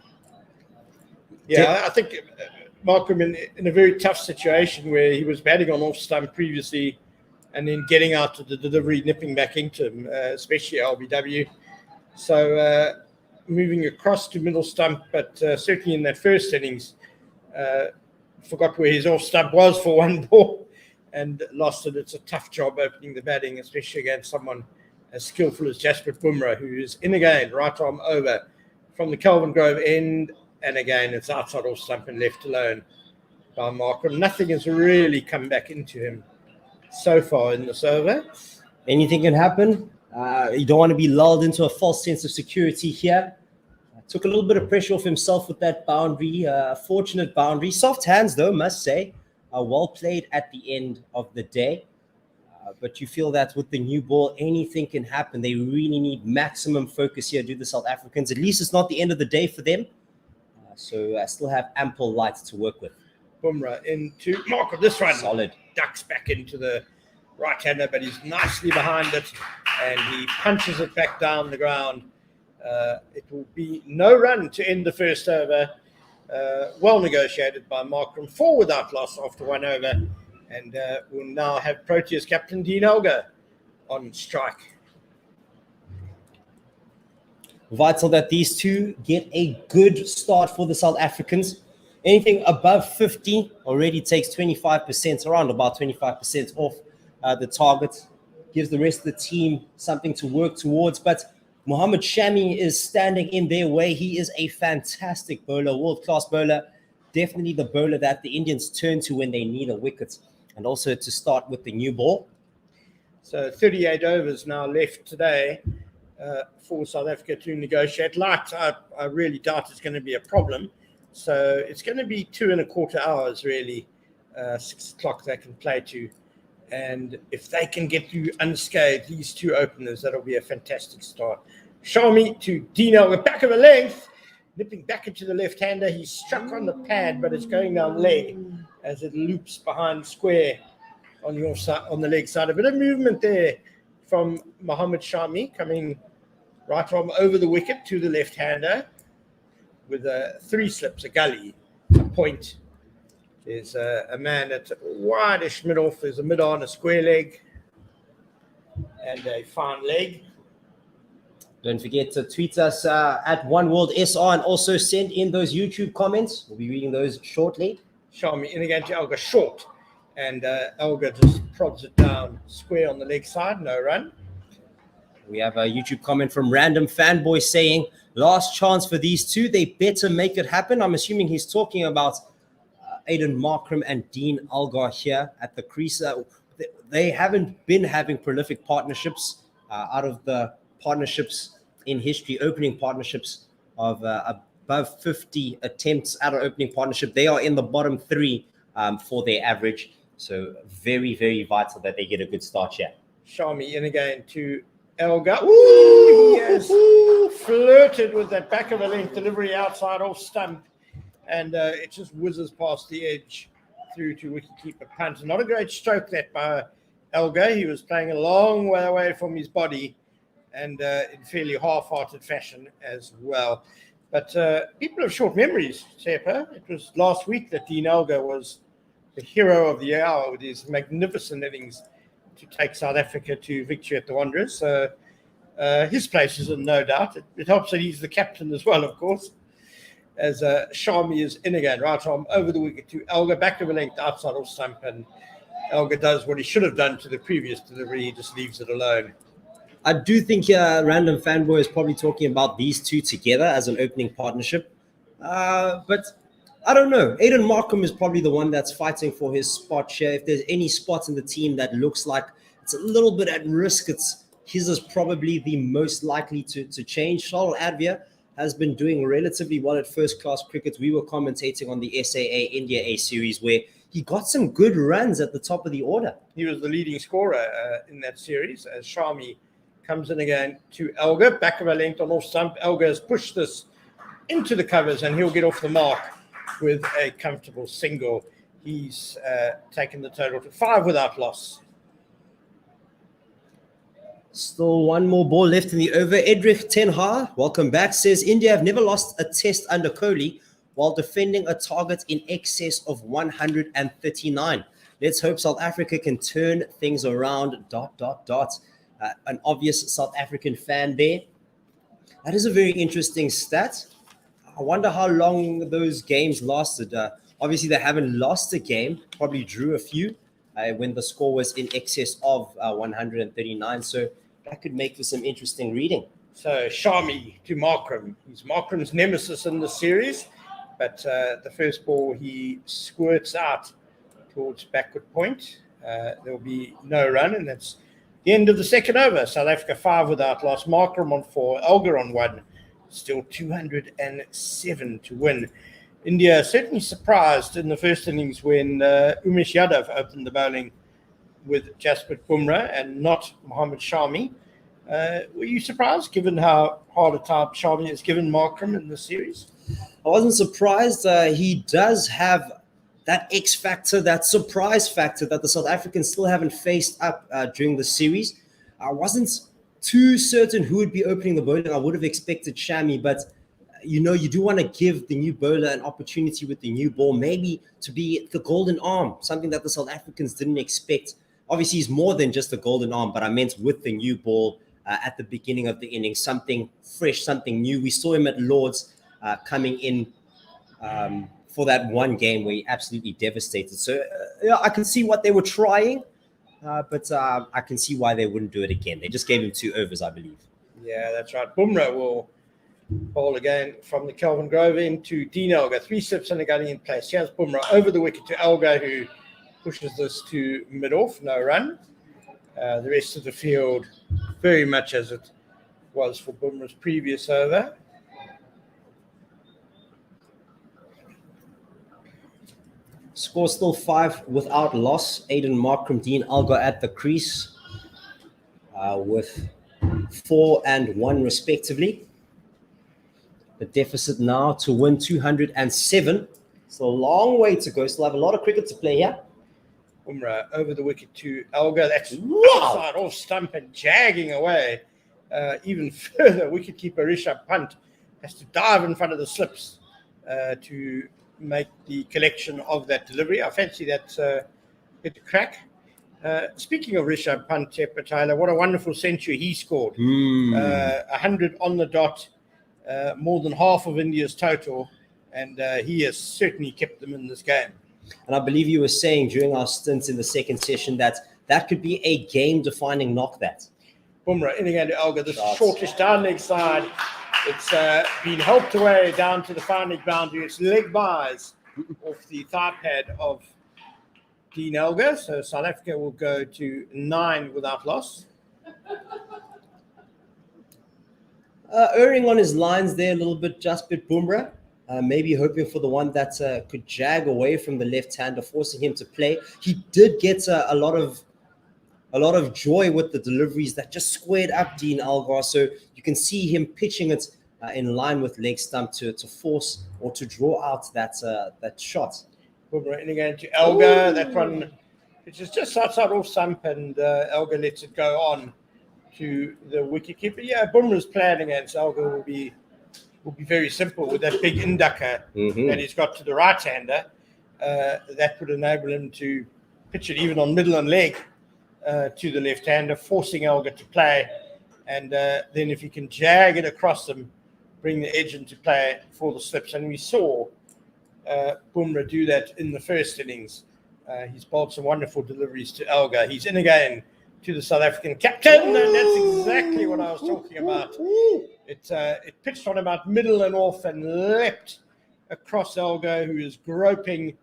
Yeah, I think Markram in a very tough situation where he was batting on off stump previously and then getting out to the delivery, nipping back into him, especially LBW. So moving across to middle stump, but certainly in that first innings, forgot where his off stump was for one ball and lost it. It's a tough job opening the batting, especially against someone as skillful as Jasprit Bumrah, who is in again, right arm over from the Kelvin Grove end. And again, it's outside off stump and left alone by Markram. Nothing has really come back into him so far in this over. Anything can happen. You don't want to be lulled into a false sense of security here. Took a little bit of pressure off himself with that boundary. Fortunate boundary. Soft hands, though, must say. Well played at the end of the day. But you feel that with the new ball, anything can happen. They really need maximum focus here, do the South Africans. At least it's not the end of the day for them. So I still have ample light to work with. Bumrah into Markram. This one solid. Ducks back into the right-hander, but he's nicely behind it, and he punches it back down the ground. It will be no run to end the first over. Well negotiated by Markram. 4 without loss after 1 over, and we'll now have Proteas captain Dean Elgar on strike. Vital that these two get a good start for the South Africans. Anything above 50 already takes 25%, around about 25% off the target. Gives the rest of the team something to work towards. But Mohammad Shami is standing in their way. He is a fantastic bowler, world-class bowler. Definitely the bowler that the Indians turn to when they need a wicket. And also to start with the new ball. So 38 overs now left today for South Africa to negotiate. Light, I really doubt it's going to be a problem. So it's going to be 2.25 hours, really. 6 o'clock they can play to. And if they can get through unscathed, these two openers, that'll be a fantastic start. Shami to Dino, we're back of a length, nipping back into the left-hander. He's struck on the pad, but it's going down leg as it loops behind square on your side, on the leg side. A bit of movement there from Mohammad Shami, coming right arm over the wicket to the left-hander with 3 slips, a gully, a point. There's a man at wideish mid-off. There's a mid-on, a square leg, and a fine leg. Don't forget to tweet us at OneWorldSR and also send in those YouTube comments. We'll be reading those shortly. Shami in again to Elgar, short. And Elgar just prods it down square on the leg side, no run. We have a YouTube comment from Random Fanboy saying, last chance for these two. They better make it happen. I'm assuming he's talking about Aiden Markram and Dean Elgar here at the crease. They haven't been having prolific partnerships out of the partnerships in history, opening partnerships of above 50 attempts out of opening partnership. They are in the bottom 3 for their average. So very, very vital that they get a good start here. Shami in again to Elgar. Ooh, he has flirted with that back of a length delivery outside off stump. And it just whizzes past the edge through to wicketkeeper Pant. Not a great stroke that by Elgar. He was playing a long way away from his body and in fairly half-hearted fashion as well. But people have short memories, Sepa. It was last week that Dean Elgar was the hero of the hour with his magnificent innings to take South Africa to victory at the Wanderers. So his place is in no doubt. It helps that he's the captain as well, of course. As Shami is in again, right arm over the wicket to Elgar, back of a length outside off stump, and Elgar does what he should have done to the previous delivery. He just leaves it alone. I do think Random Fanboy is probably talking about these two together as an opening partnership. But I don't know. Aiden Markram is probably the one that's fighting for his spot here. If there's any spot in the team that looks like it's a little bit at risk, his is probably the most likely to change. Charles Advia has been doing relatively well at first-class cricket. We were commentating on the SAA India A series where he got some good runs at the top of the order. He was the leading scorer in that series as Shami comes in again to Elgar. Back of a length on off stump. Elgar has pushed this into the covers and he'll get off the mark with a comfortable single. He's taken the total to 5 without loss. Still one more ball left in the over. Edrich Tenha, welcome back, says India have never lost a test under Kohli while defending a target in excess of 139. Let's hope South Africa can turn things around, ... An obvious South African fan there. That is a very interesting stat. I wonder how long those games lasted. Obviously, they haven't lost a game, probably drew a few when the score was in excess of 139. So that could make for some interesting reading. So Shami to Markram. He's Markram's nemesis in the series, but the first ball he squirts out towards backward point. There'll be no run, and that's the end of the second over. South Africa 5 without loss. Markram on 4, Elgar on 1. Still 207 to win. India certainly surprised in the first innings when Umesh Yadav opened the bowling with Jasprit Bumrah and not Mohammad Shami. Were you surprised given how hard a time Shami has given Markram in the series? I wasn't surprised. He does have that X factor, that surprise factor that the South Africans still haven't faced up during the series. I wasn't too certain who would be opening the bowling. I would have expected Shami, but you do want to give the new bowler an opportunity with the new ball, maybe to be the golden arm, something that the South Africans didn't expect. Obviously, he's more than just a golden arm, but I meant with the new ball at the beginning of the inning, something fresh, something new. We saw him at Lords coming in for that one game where he absolutely devastated. So I can see what they were trying, but I can see why they wouldn't do it again. They just gave him 2 overs, I believe. Yeah, that's right. Bumrah will bowl again from the Kelvin Grove end to Dean Elgar. 3 slips and a gully in place. Here's Bumrah over the wicket to Elgar, who pushes this to mid-off, no run. The rest of the field very much as it was for Bumrah's previous over. Score still 5 without loss. Aiden Markram, Dean Elgar at the crease with 4 and 1 respectively. The deficit now to win 207. It's a long way to go. Still have a lot of cricket to play here. Bumrah over the wicket to Elgar. That's outside off stump and jagging away. Even further, wicketkeeper Rishabh Pant has to dive in front of the slips to make the collection of that delivery. I fancy that's hit the crack. Speaking of Rishabh Pant, Taylor, what a wonderful century he scored. 100 on the dot, more than half of India's total, and he has certainly kept them in this game. And I believe you were saying during our stint in the second session that could be a game-defining knock that. Bumrah in again to Elgar. This is shortish down leg side. It's been helped away down to the fine leg boundary. It's leg buys off the thigh pad of Dean Elgar. So South Africa will go to 9 without loss. Erring on his lines there a little bit, Jasprit Bumrah. Maybe hoping for the one that could jag away from the left-hander, forcing him to play. He did get a lot of joy with the deliveries that just squared up Dean Elgar. So you can see him pitching it in line with leg stump to force or to draw out that shot. Bumrah in again to Elgar. Ooh. That one, which is just outside off stump, and Elgar lets it go on to the wicketkeeper. Yeah, Bumrah's plan against Elgar will be very simple with that big inducker that he's got to the right-hander. That would enable him to pitch it even on middle and leg to the left-hander, forcing Elgar to play. And then if he can jag it across them, bring the edge into play for the slips. And we saw Bumrah do that in the first innings He's bowled some wonderful deliveries to Elgar. He's in again to the South African captain, and that's exactly what I was talking about. It pitched on about middle and off and leapt across Elgar, who is groping,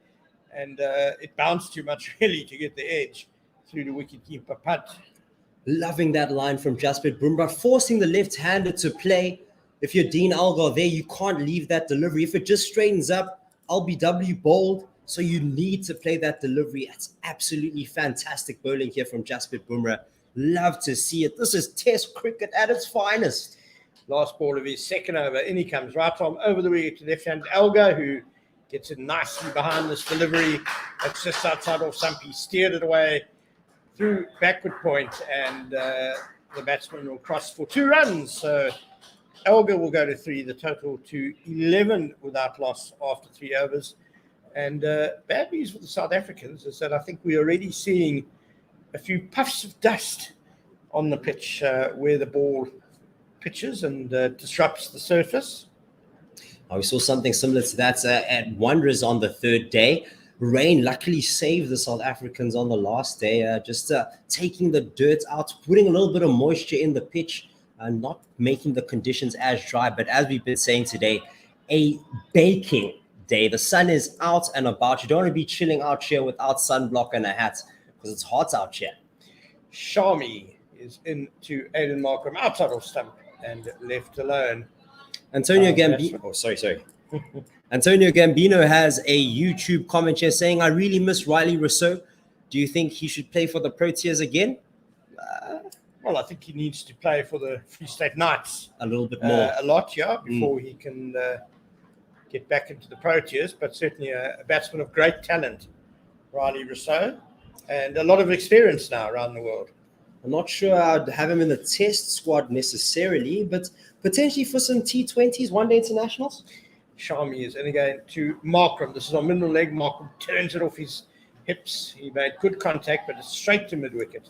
and it bounced too much really to get the edge through the wicketkeeper Pant. Loving that line from Jasprit Bumrah, forcing the left-hander to play. If you're Dean Elgar there, you can't leave that delivery. If it just straightens up, LBW bowled, so you need to play that delivery. That's absolutely fantastic bowling here from Jasprit Bumrah. Love to see it. This is Test cricket at its finest. Last ball of his second over. In he comes, right arm over the wicket to left-hand Elgar, who gets it nicely behind this delivery. It's just outside off stump. He steered it away through backward point, and the batsman will cross for 2 runs. So Elgar will go to 3, the total to 11 without loss after 3 overs. And bad news for the South Africans is that I think we're already seeing a few puffs of dust on the pitch where the ball pitches and disrupts the surface. We saw something similar to that at Wanderers on the 3rd day. Rain luckily saved the South Africans on the last day, just taking the dirt out, putting a little bit of moisture in the pitch, and not making the conditions as dry. But as we've been saying today, a baking day. The sun is out and about. You don't want to be chilling out here without sunblock and a hat because it's hot out here. Shami is into Aiden Markram outside off stump and left alone. Antonio Gambino. Oh, sorry. Antonio Gambino has a YouTube comment here saying, "I really miss Riley Rousseau. Do you think he should play for the Proteas again?" Well, I think he needs to play for the Free State Knights a little bit more, a lot, yeah, before he can get back into the Proteas. But certainly a batsman of great talent, Riley Rousseau, and a lot of experience now around the world. I'm not sure I'd have him in the test squad necessarily, but potentially for some T20s, one-day internationals. Shami is in again to Markram. This is on middle leg. Markram turns it off his hips. He made good contact, but it's straight to mid-wicket.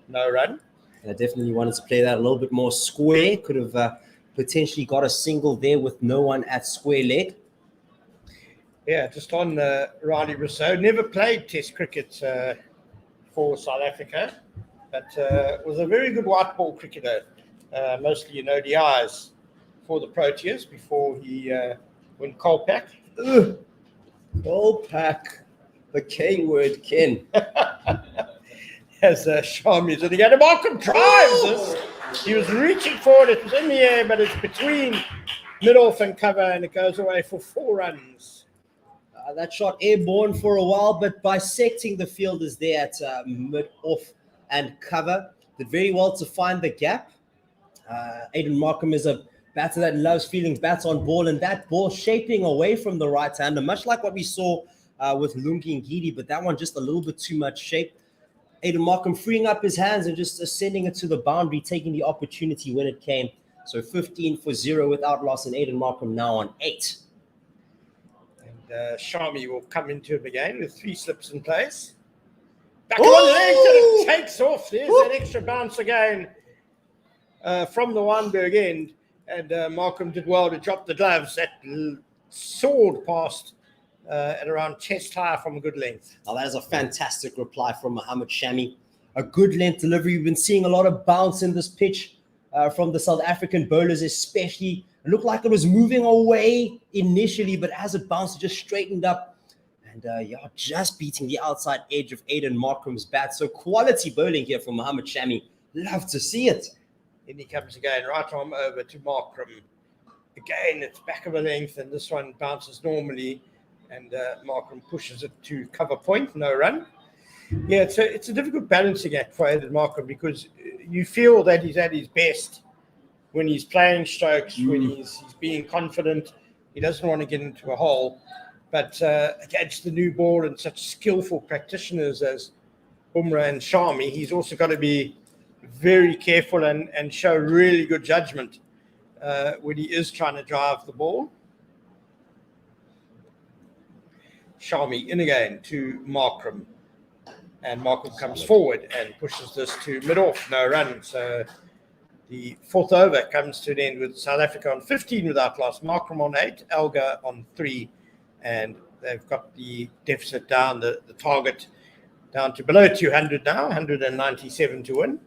No run. I definitely wanted to play that a little bit more square. Could have potentially got a single there with no one at square leg. Yeah, just on Riley Rousseau. Never played Test cricket for South Africa, but was a very good white ball cricketer, mostly in ODIs for the Proteas before he went Kolpak. Kolpak, the K word, Ken. As Shami is in the game. Markram drives this. He was reaching for it. It was in the air, but it's between mid-off and cover, and it goes away for 4 runs. That shot airborne for a while, but bisecting the fielders there at mid-off and cover. Did very well to find the gap. Aiden Markram is a batter that loves feeling bats on ball, and that ball shaping away from the right-hander, much like what we saw with Lungi and Gidi, but that one just a little bit too much shape. Aiden Markram freeing up his hands and just sending it to the boundary, taking the opportunity when it came. So 15 for 0 without loss, and Aiden Markram now on 8. And Shami will come into him again with 3 slips in place. Back on leg, and it takes off. There's that extra bounce again from the Wynberg end. And Markram did well to drop the gloves. That soared past at around chest high from a good length. Now that is a fantastic reply from Mohamed Shami. A good length delivery. We've been seeing a lot of bounce in this pitch from the South African bowlers especially. It looked like it was moving away initially, but as it bounced, it just straightened up. And just beating the outside edge of Aiden Markram's bat. So quality bowling here from Mohamed Shami. Love to see it. In he comes again, right arm over to Markram. Again, it's back of a length, and this one bounces normally. And Markram pushes it to cover point, no run. Yeah, it's a difficult balancing act for Aiden Markram because you feel that he's at his best when he's playing strokes, when he's being confident. He doesn't want to get into a hole. But against the new ball and such skillful practitioners as Bumrah and Shami, he's also got to be very careful and show really good judgment when he is trying to drive the ball. Shami in again to Markram. And Markram comes forward and pushes this to mid-off, no run. So the 4th over comes to an end with South Africa on 15 without loss. Markram on 8, Elgar on 3. And they've got the deficit down, the target down to below 200 now, 197 to win.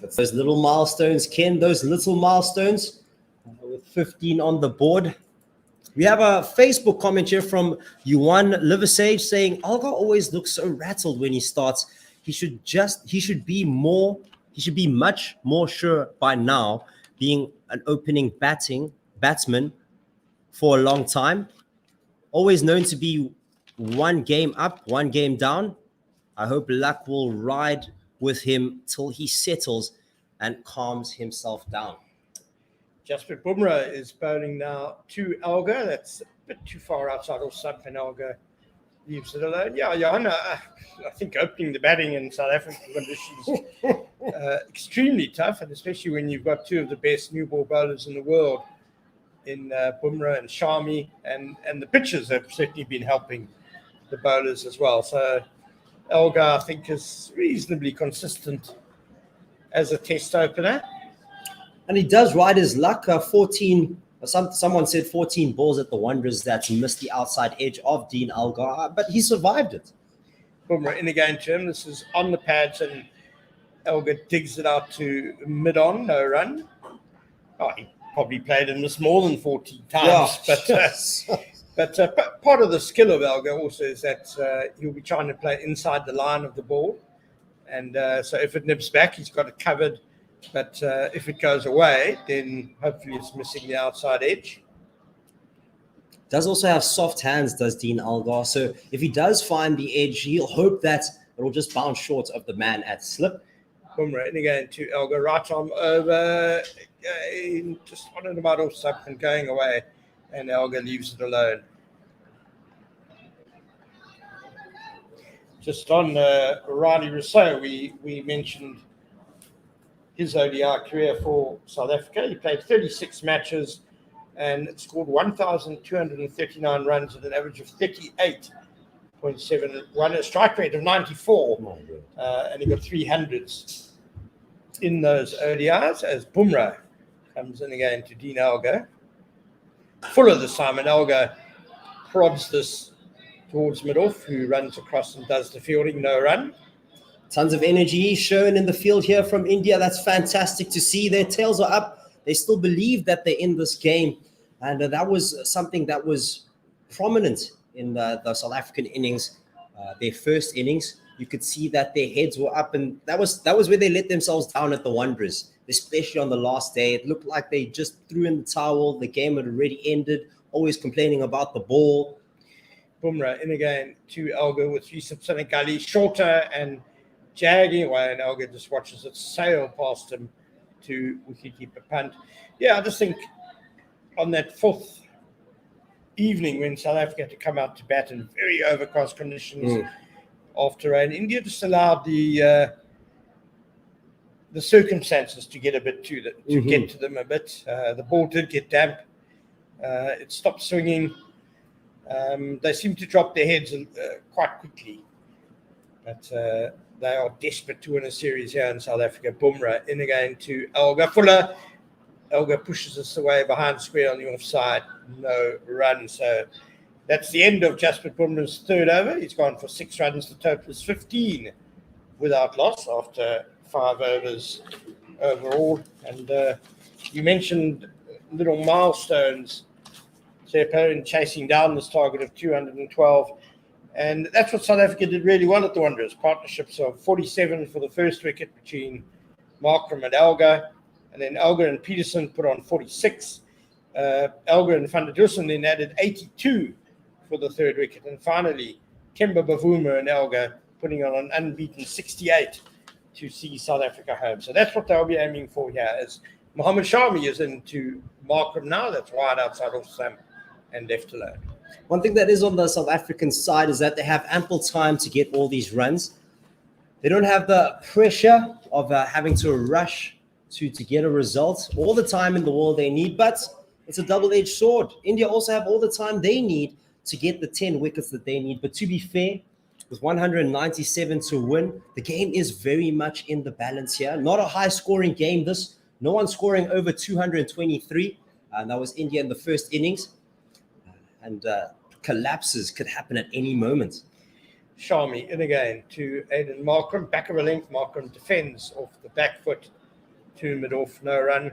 That's those little milestones, Ken, those little milestones with 15 on the board. We have a Facebook comment here from Yuan Liversage saying, Elgar always looks so rattled when he starts. He should be much more sure by now, being an opening batsman for a long time. Always known to be one game up, one game down. I hope luck will ride with him till he settles and calms himself down. Jasprit Bumrah is bowling now to Elgar. That's a bit too far outside off stump, and Elgar leaves it alone. Yeah, Johanna, I think opening the batting in South African conditions extremely tough, and especially when you've got two of the best new ball bowlers in the world in Bumrah and Shami, and the pitches have certainly been helping the bowlers as well. So Elgar, I think, is reasonably consistent as a test opener. And he does ride his luck. 14, someone said 14 balls at the Wanderers that missed the outside edge of Dean Elgar, but he survived it. Bumrah in again to him. This is on the pads, and Elgar digs it out to mid-on, no run. Oh, he probably played in this more than 14 times. Yeah. But part of the skill of Elgar also is that he'll be trying to play inside the line of the ball. And so if it nips back, he's got it covered. But if it goes away, then hopefully it's missing the outside edge. Does also have soft hands, does Dean Elgar. So if he does find the edge, he'll hope that it will just bounce short of the man at slip. Bumrah in again to Elgar, right arm over, just on and about off stump and going away, and Elgar leaves it alone. Just on Riley Rousseau, we mentioned his ODI career for South Africa. He played 36 matches and scored 1,239 runs at an average of 38.71, a strike rate of 94, and he got 300s in those ODIs as Bumrah comes in again to Dean Elgar. Fuller this time, and Elgar prods this towards mid-off, who runs across and does the fielding, no run. Tons of energy shown in the field here from India. That's fantastic to see. Their tails are up. They still believe that they're in this game. And that was something that was prominent in the South African innings, their first innings. You could see that their heads were up, and that was where they let themselves down at the Wanderers, especially on the last day. It looked like they just threw in the towel. The game had already ended, always complaining about the ball. Bumrah in again to Elgar with Yusuf Senegali, shorter and jagging away, and Elgar just watches it sail past him to wicketkeeper Pant. Yeah, I just think on that fourth evening when South Africa had to come out to bat in very overcast conditions after rain, India just allowed the circumstances to get a bit to them, get to them a bit. The ball did get damp. It stopped swinging. They seemed to drop their heads quite quickly, but they are desperate to win a series here in South Africa. Bumrah in again to Elgar. Fuller. Elgar pushes us away behind square on the offside. No run. So that's the end of Jasprit Bumrah's third over. He's gone for 6 runs. The total is 15 without loss after 5 overs overall. And you mentioned little milestones, Seppo, in chasing down this target of 212. And that's what South Africa did really well at the Wanderers. Partnerships of 47 for the first wicket between Markram and Elgar. And then Elgar and Peterson put on 46. Elgar and Van der Dussen then added 82 for the third wicket. And finally, Kemba Bavuma and Elgar putting on an unbeaten 68 to see South Africa home. So that's what they'll be aiming for here, as Mohammed Shami is into Markram now. That's wide outside off stump and left alone. One thing that is on the South African side is that they have ample time to get all these runs. They don't have the pressure of having to rush to get a result all the time in the world they need, but it's a double-edged sword. India also have all the time they need to get the 10 wickets that they need. But to be fair, with 197 to win, the game is very much in the balance here. Not a high-scoring game, this. No one scoring over 223. And that was India in the first innings. And collapses could happen at any moment. Shami in again to Aiden Markram, back of a length. Markram defends off the back foot to mid-off, no run.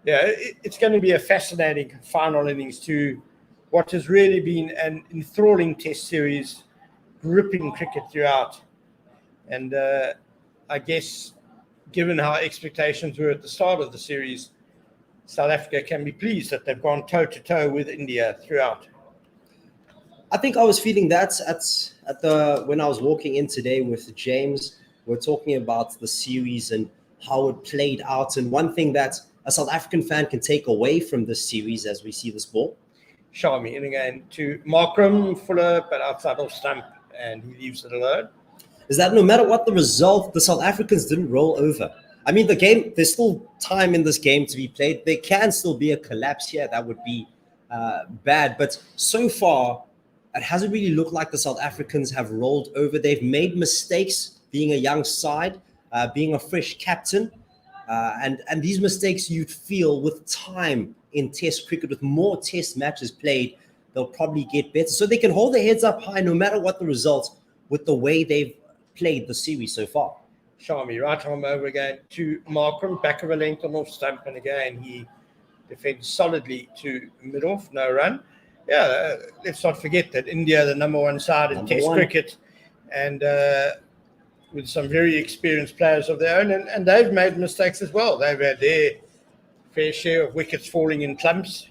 Yeah, it's going to be a fascinating final innings to what has really been an enthralling test series, gripping cricket throughout. And I guess, given how expectations were at the start of the series, South Africa can be pleased that they've gone toe-to-toe with India throughout. I think I was feeling that when I was walking in today with James. We're talking about the series and how it played out. And one thing that a South African fan can take away from this series as we see this ball. Shami in again to Markram, Fuller, but outside off stump, and he leaves it alone. Is that no matter what the result, the South Africans didn't roll over. I mean, the game, there's still time in this game to be played. There can still be a collapse here. That would be bad. But so far, it hasn't really looked like the South Africans have rolled over. They've made mistakes being a young side, being a fresh captain. And these mistakes you'd feel with time in test cricket, with more test matches played, they'll probably get better. So they can hold their heads up high no matter what the result with the way they've played the series so far. Shami, right arm over again to Markram, back of a length on off stump, and again he defends solidly to mid-off, no run. Yeah, let's not forget that India, the number one side in test cricket, and with some very experienced players of their own, and they've made mistakes as well. They've had their fair share of wickets falling in clumps.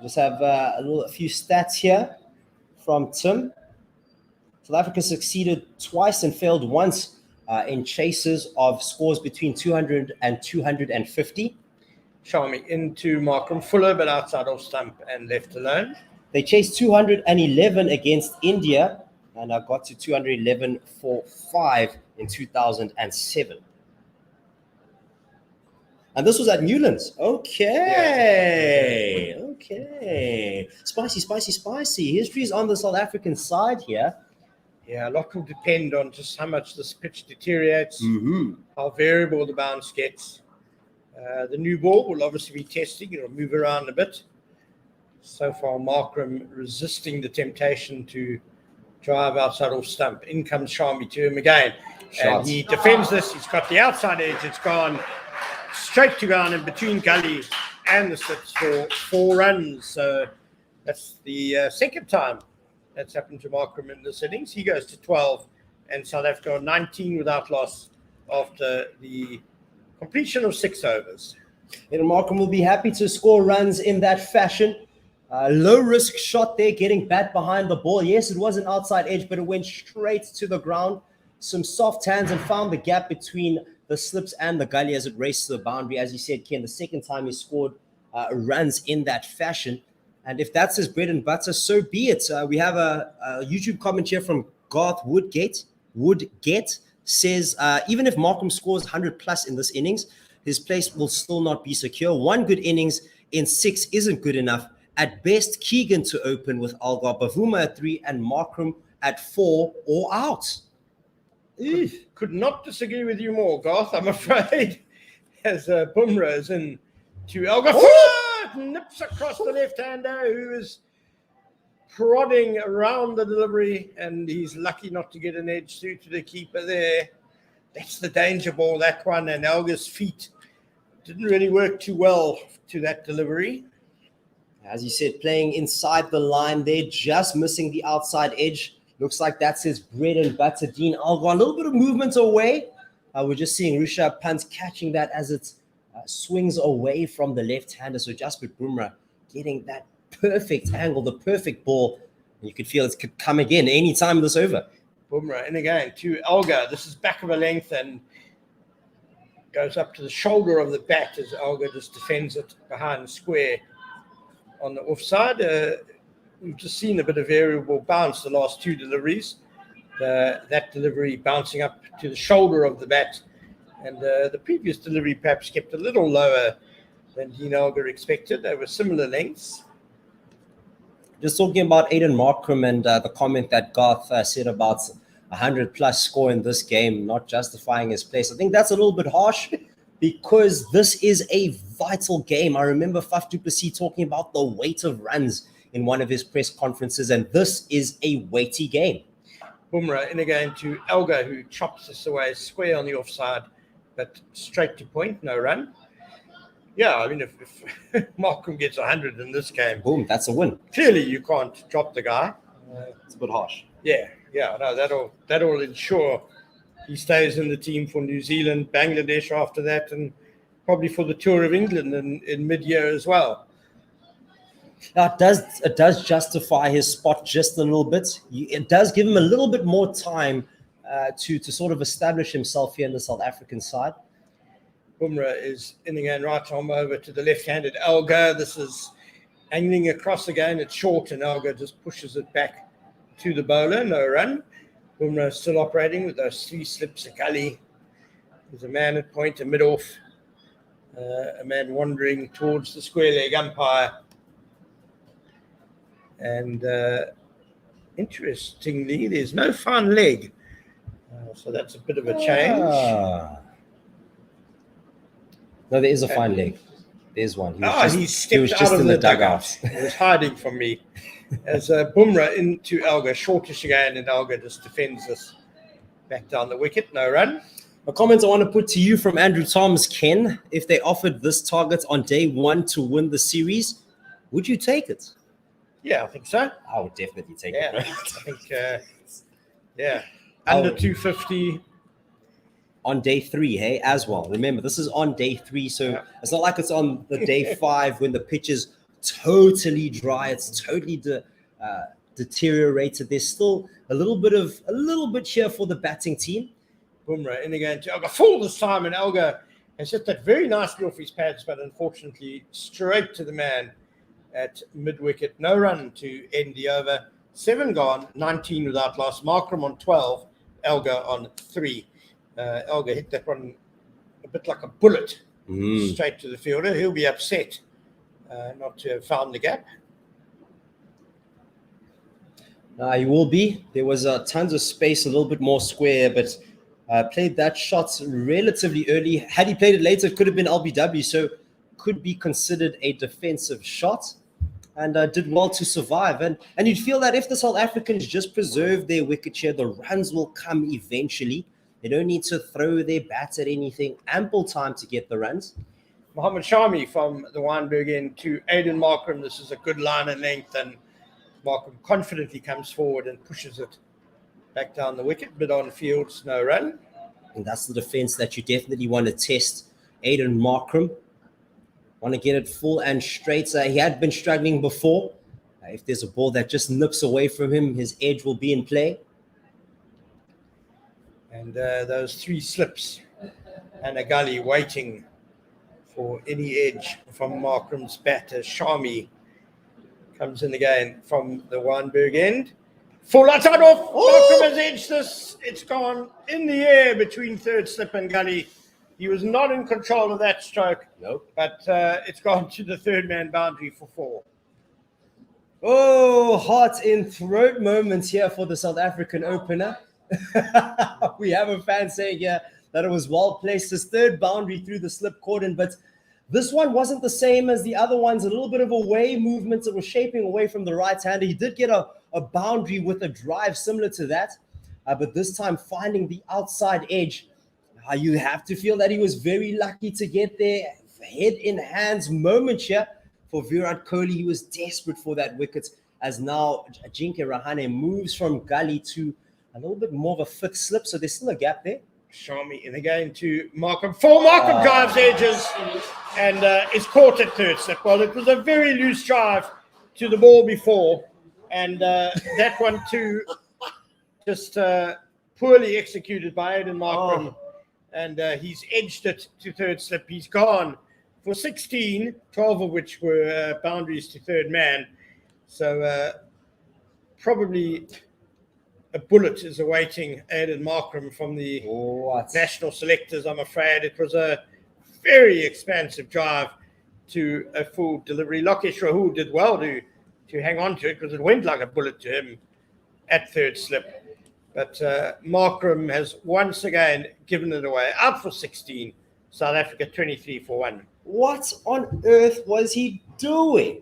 Just have a few stats here from Tim. South Africa succeeded twice and failed once in chases of scores between 200 and 250. Shami into Markram, Fuller, but outside off stump and left alone. They chased 211 against India and got to 211 for 5 in 2007. And this was at Newlands. Okay. Spicy. History is on the South African side here. Yeah, a lot will depend on just how much this pitch deteriorates, how variable the bounce gets. The new ball will obviously be testing. It'll move around a bit. So far, Markram resisting the temptation to drive outside off stump. In comes Shami to him again. And he defends this. He's got the outside edge. It's gone straight to ground in between gully and the slips for 4 runs. So that's the second time that's happened to Markram in this innings. He goes to 12 and South Africa 19 without loss after the completion of 6 overs. And Markram will be happy to score runs in that fashion. Low risk shot there, getting bat behind the ball. Yes, it was an outside edge, but it went straight to the ground. Some soft hands and found the gap between the slips and the gully as it raced to the boundary. As you said, Ken, the second time he scored runs in that fashion. And if that's his bread and butter, so be it. We have a YouTube comment here from Garth Woodgate says, even if Markram scores 100 plus in this innings, his place will still not be secure. 1 good innings in 6 isn't good enough. At best, Keegan to open with Elgar, Bavuma at 3, and Markram at 4 or out. Could not disagree with you more, Garth, I'm afraid. As Bumrah is in to Elgar. Nips across the left-hander who is prodding around the delivery, and he's lucky not to get an edge through to the keeper there. That's the danger ball, that one, and Elgar's feet didn't really work too well to that delivery. As you said, playing inside the line there, just missing the outside edge. Looks like that's his bread and butter, Dean Elgar. A little bit of movement away. We're just seeing Rishabh Pant catching that as it swings away from the left-hander. So Jasprit Bumrah getting that perfect angle, the perfect ball. And you could feel it could come again any time this over. Bumrah in again to Elgar. This is back of a length and goes up to the shoulder of the bat as Elgar just defends it behind the square. On the offside, we've just seen a bit of variable bounce the last 2 deliveries. That delivery bouncing up to the shoulder of the bat, and the previous delivery perhaps kept a little lower than Dean Elgar expected. They were similar lengths. Just talking about Aiden Markram and the comment that Garth said about 100-plus score in this game, not justifying his place. I think that's a little bit harsh, because this is a vital game. I remember Faf du Plessis talking about the weight of runs in one of his press conferences, and this is a weighty game. Bumrah in again to Elgar, who chops this away square on the offside, but straight to point, no run. Yeah, I mean, if Markram gets 100 in this game, boom, that's a win. Clearly, you can't drop the guy. It's a bit harsh. Yeah, no, that'll ensure he stays in the team for New Zealand, Bangladesh after that, and probably for the Tour of England in mid-year as well. Now, it does justify his spot just a little bit. It does give him a little bit more time to sort of establish himself here in the South African side. Bumrah is in again, right arm over to the left-handed Elgar. This is angling across again. It's short, and Elgar just pushes it back to the bowler. No run. Bumrah still operating with those 3 slips. Kohli. There's a man at point, a mid-off. A man wandering towards the square leg umpire. And interestingly, there's no fine leg. So that's a bit of a change. No, there is a fine leg. There's one. He stepped out of the dugout. He was hiding from me. As Bumrah into Elgar, shortish again, and Elgar just defends this back down the wicket. No run. A comment I want to put to you from Andrew Thomas, Ken. If they offered this target on day 1 to win the series, would you take it? Yeah, I think so. I would definitely take it. Right? I think, under 250. On day 3, hey, as well. Remember, this is on day 3, so it's not like it's on the day 5 when the pitch is totally dry. It's totally deteriorated. There's still a little bit here for the batting team. Bumrah in again to Elgar. Full this time, and Elgar has hit that very nicely off his pads, but unfortunately straight to the man at mid-wicket. No run to end the over. 7 gone, 19 without loss. Markram on 12, Elgar on 3. Elgar hit that one a bit like a bullet straight to the fielder. He'll be upset not to have found the gap. He will be. There was tons of space, a little bit more square, but played that shot relatively early. Had he played it later, it could have been LBW, so could be considered a defensive shot, and did well to survive. And you'd feel that if the South Africans just preserve their wicket share, the runs will come eventually. They don't need to throw their bats at anything. Ample time to get the runs. Mohammed Shami from the Wynberg end to Aiden Markram. This is a good line and length, and Markram confidently comes forward and pushes it back down the wicket. Mid on fields, no run. And that's the defense that you definitely want to test. Aiden Markram. Want to get it full and straight. He had been struggling before. If there's a ball that just nips away from him, his edge will be in play. And those 3 slips and a gully waiting for any edge from Markram's bat as Shami comes in again from the Wynberg end. Full outside off. Markram has edged this. It's gone in the air between third slip and gully. He was not in control of that stroke. Nope. But it's gone to the third man boundary for 4. Oh, heart in throat moments here for the South African opener. We have a fan saying here that it was well placed. His third boundary through the slip cordon, but this one wasn't the same as the other ones. A little bit of away movement. It was shaping away from the right-hander. He did get a boundary with a drive similar to that, but this time finding the outside edge. You have to feel that he was very lucky to get there. Head in hands moment here for Virat Kohli. He was desperate for that wicket, as now Ajinkya Rahane moves from gully to a little bit more of a fifth slip, so there's still a gap there. Shami in again to Markram. Markram drives edges and is caught at third slip. Well, it was a very loose drive to the ball before, and that one too just poorly executed by Aiden Markram. And he's edged it to third slip. He's gone for 16, 12 of which were boundaries to third man. So probably a bullet is awaiting Aiden Markram from the national selectors, I'm afraid. It was a very expansive drive to a full delivery. Lokesh Rahul did well to hang on to it because it went like a bullet to him at third slip. But Markram has once again given it away. Out for 16. South Africa 23 for 1. What on earth was he doing?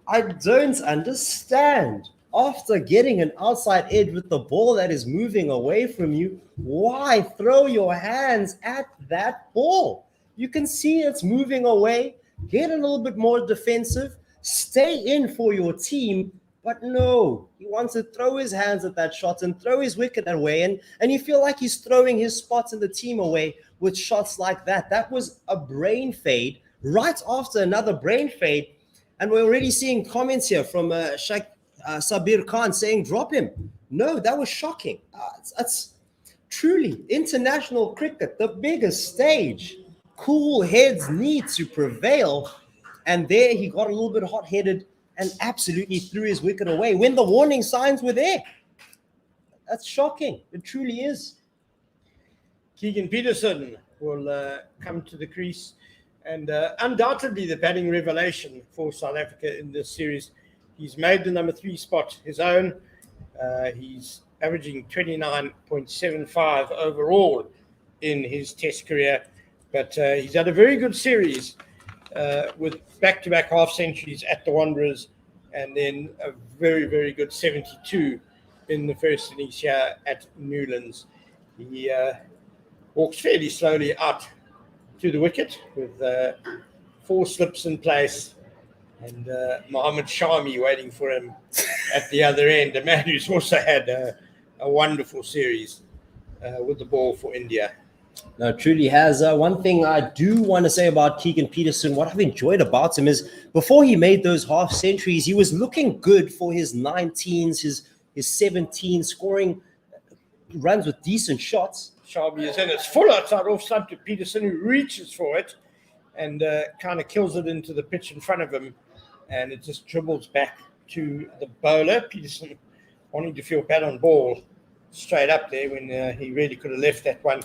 I don't understand. After getting an outside edge with the ball that is moving away from you, why throw your hands at that ball? You can see it's moving away. Get a little bit more defensive. Stay in for your team. But no, he wants to throw his hands at that shot and throw his wicket away. And you feel like he's throwing his spots in the team away with shots like that. That was a brain fade right after another brain fade. And we're already seeing comments here from Sheikh Sabir Khan saying, drop him. No, that was shocking. That's truly international cricket, the biggest stage. Cool heads need to prevail. And there he got a little bit hot-headed and absolutely threw his wicket away when the warning signs were there. That's shocking. It truly is. Keegan Peterson will come to the crease and undoubtedly the batting revelation for South Africa in this series. He's made the number 3 spot his own. He's averaging 29.75 overall in his Test career. But he's had a very good series with back-to-back half centuries at the Wanderers and then a very, very good 72 in the first innings here at Newlands. He walks fairly slowly out to the wicket with 4 slips in place and Mohammad Shami waiting for him at the other end, a man who's also had a wonderful series with the ball for India. No, it truly has. One thing I do want to say about Keegan Peterson, what I've enjoyed about him is before he made those half centuries, he was looking good for his 19s, his 17s, scoring runs with decent shots. Shami is in. It's full outside off stump to Peterson, who reaches for it and kind of kills it into the pitch in front of him. And it just dribbles back to the bowler. Peterson wanting to feel bad on ball straight up there when he really could have left that one.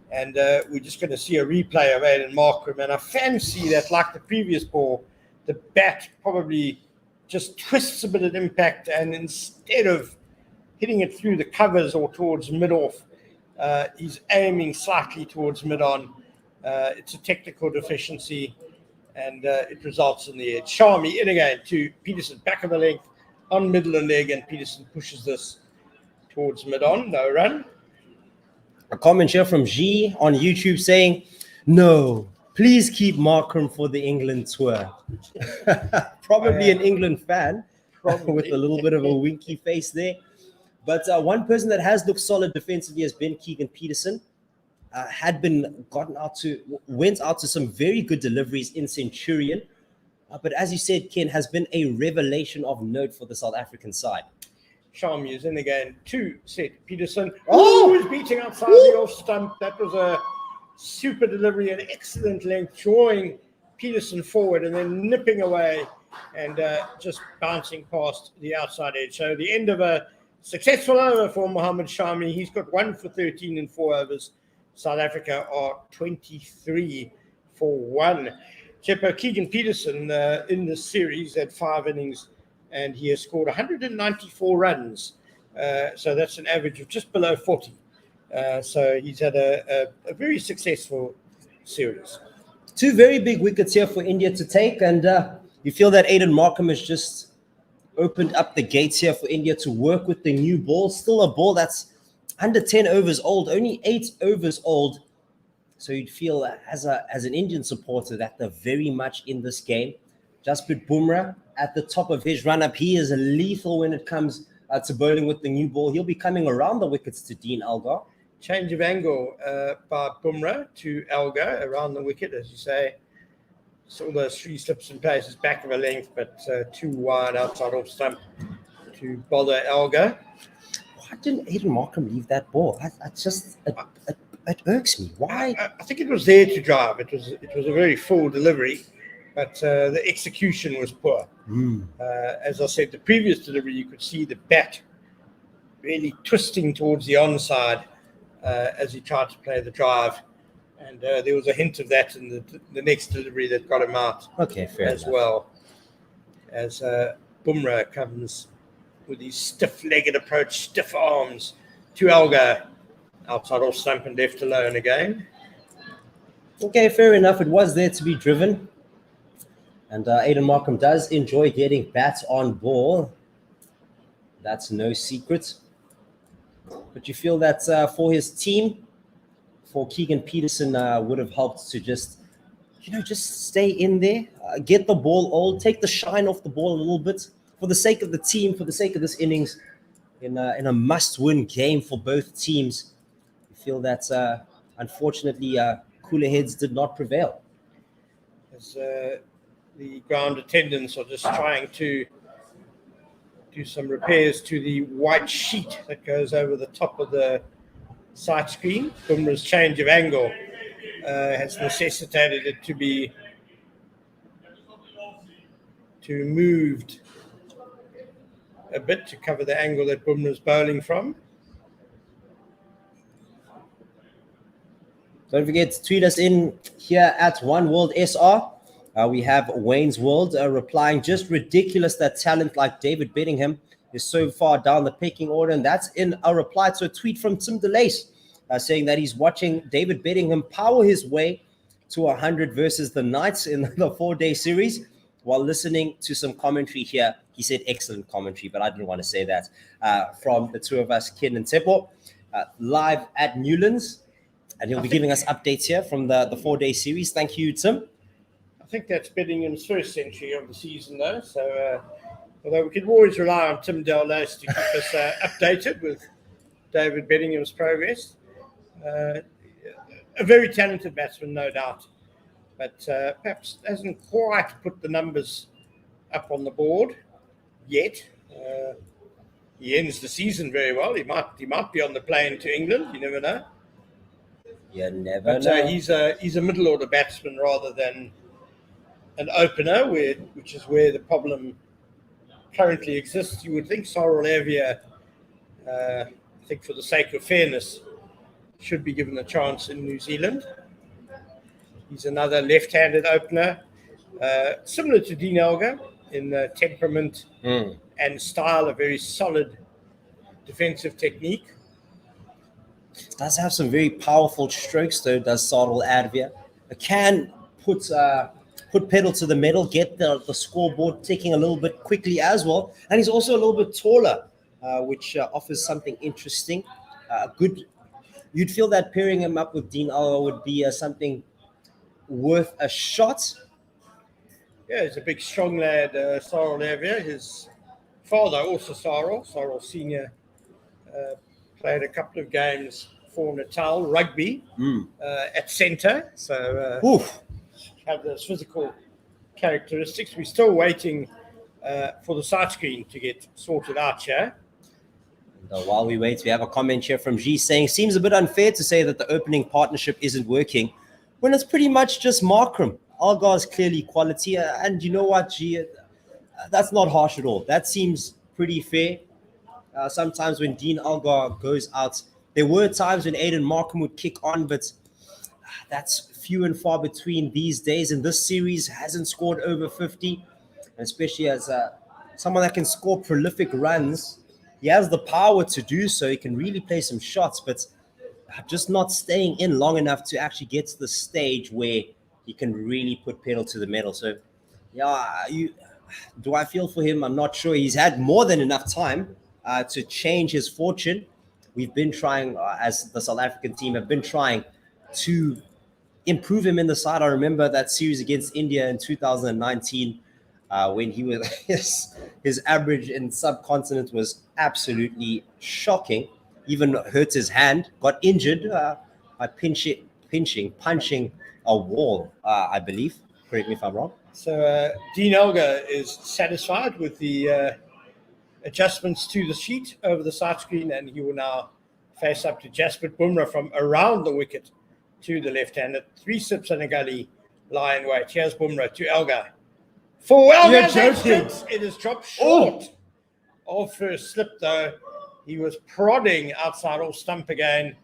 And we're just going to see a replay of Aiden Markram. And I fancy that, like the previous ball, the bat probably just twists a bit of impact. And instead of hitting it through the covers or towards mid-off, he's aiming slightly towards mid-on. It's a technical deficiency, and it results in the edge. Shami in again to Peterson, back of the length, on middle and leg, and Peterson pushes this towards mid-on. No run. A comment here from G on YouTube saying, no, please keep Markram for the England tour. Probably an England fan with a little bit of a winky face there. But one person that has looked solid defensively has been Keegan Peterson. Went out to some very good deliveries in Centurion. But as you said, Ken, has been a revelation of note for the South African side. Shami is in again to set Peterson. Oh, he's beating outside the off stump. That was a super delivery, an excellent length, drawing Peterson forward and then nipping away and just bouncing past the outside edge. So the end of a successful over for Mohammad Shami. He's got 1 for 13 in 4 overs. South Africa are 23 for 1. Chepo, Keegan Peterson in this series had 5 innings, and he has scored 194 runs. So that's an average of just below 40. So he's had a very successful series. 2 very big wickets here for India to take. And you feel that Aiden Markram has just opened up the gates here for India to work with the new ball. Still a ball that's under 10 overs old, only 8 overs old. So you'd feel as an Indian supporter that they're very much in this game. Jasprit Bumrah at the top of his run-up. He is lethal when it comes to bowling with the new ball. He'll be coming around the wickets to Dean Elgar. Change of angle by Bumrah to Elgar around the wicket, as you say. Saw those 3 slips in places, back of a length, but too wide outside off stump to bother Elgar. Why didn't Aiden Markram leave that ball? It irks me. Why? I think it was there to drive. It was a very full delivery, but the execution was poor. As I said, the previous delivery, you could see the bat really twisting towards the onside as he tried to play the drive. And there was a hint of that in the next delivery that got him out. Okay, fair as enough. well. As Bumrah comes with his stiff-legged approach, stiff arms to Elgar. Outside off stump and left alone again. Okay, fair enough. It was there to be driven. And Aiden Markram does enjoy getting bats on ball. That's no secret. But you feel that for his team, for Keegan Peterson, would have helped to just stay in there, get the ball old, take the shine off the ball a little bit for the sake of the team, for the sake of this innings, in a must-win game for both teams. You feel that, unfortunately, cooler heads did not prevail. As the ground attendants are just trying to do some repairs to the white sheet that goes over the top of the sight screen. Bumrah's change of angle has necessitated it to be moved a bit to cover the angle that Bumrah's bowling from. Don't forget to tweet us in here at One World SR. We have Wayne's World replying, just ridiculous that talent like David Bedingham is so far down the pecking order. And that's in a reply to a tweet from Tim DeLace saying that he's watching David Bedingham power his way to 100 versus the Knights in the 4-day series while listening to some commentary here. He said excellent commentary, but I didn't want to say that. From the two of us, Ken and Tepo, live at Newlands. And he'll be giving us updates here from the 4-day series. Thank you, Tim. I think that's Beddingham's first century of the season, though. So, although we can always rely on Tim DeLace to keep us updated with David Beddingham's progress. A very talented batsman, no doubt, but perhaps hasn't quite put the numbers up on the board yet. He ends the season very well. He might be on the plane to England. You never know. You never know. But he's a middle order batsman rather than an opener, which is where the problem currently exists. You would think Sarul Avia, I think for the sake of fairness, should be given a chance in New Zealand. He's another left-handed opener, similar to Dean Elgar in temperament and style, a very solid defensive technique. Does have some very powerful strokes, though, does Sarul Avia. Can put pedal to the metal, get the scoreboard ticking a little bit quickly as well. And he's also a little bit taller, which offers something interesting. You'd feel that pairing him up with Dean Elgar would be something worth a shot. Yeah, he's a big, strong lad, Sarul Avia. His father, also Sarul Senior, played a couple of games for Natal rugby at centre. So have those physical characteristics. We're still waiting for the sight screen to get sorted out here. And, while we wait, we have a comment here from G saying, seems a bit unfair to say that the opening partnership isn't working when it's pretty much just Markram. Elgar's clearly quality. And you know what, G? That's not harsh at all. That seems pretty fair. Sometimes when Dean Elgar goes out, there were times when Aiden Markram would kick on, but that's few and far between these days. And this series hasn't scored over 50, and especially as someone that can score prolific runs. He has the power to do so. He can really play some shots, but just not staying in long enough to actually get to the stage where he can really put pedal to the metal. So, do I feel for him? I'm not sure. He's had more than enough time to change his fortune. We've been trying, as the South African team, have been trying to improve him in the side. I remember that series against India in 2019 when he was his average in subcontinent was absolutely shocking. Even hurt his hand, got injured by punching a wall, I believe. Correct me if I'm wrong. So Dean Elgar is satisfied with the adjustments to the sheet over the sight screen, and he will now face up to Jasprit Bumrah from around the wicket to the left-hander. 3 sips and a gully lie in wait. Here's Bumrah to Elgar. For Elgar, it is dropped short of first slip, though. He was prodding outside off stump again.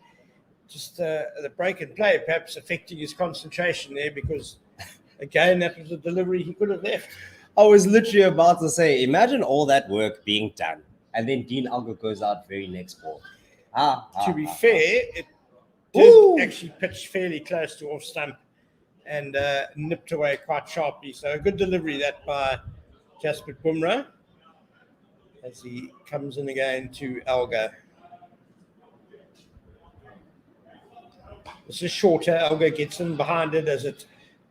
Just the break and play perhaps affecting his concentration there, because, again, that was a delivery he could have left. I was literally about to say, imagine all that work being done, and then Dean Elgar goes out very next ball. To be fair, it did actually pitch fairly close to off stump. and nipped away quite sharply. So a good delivery that by Jasprit Bumrah as he comes in again to Elgar. This is shorter. Elgar gets in behind it as it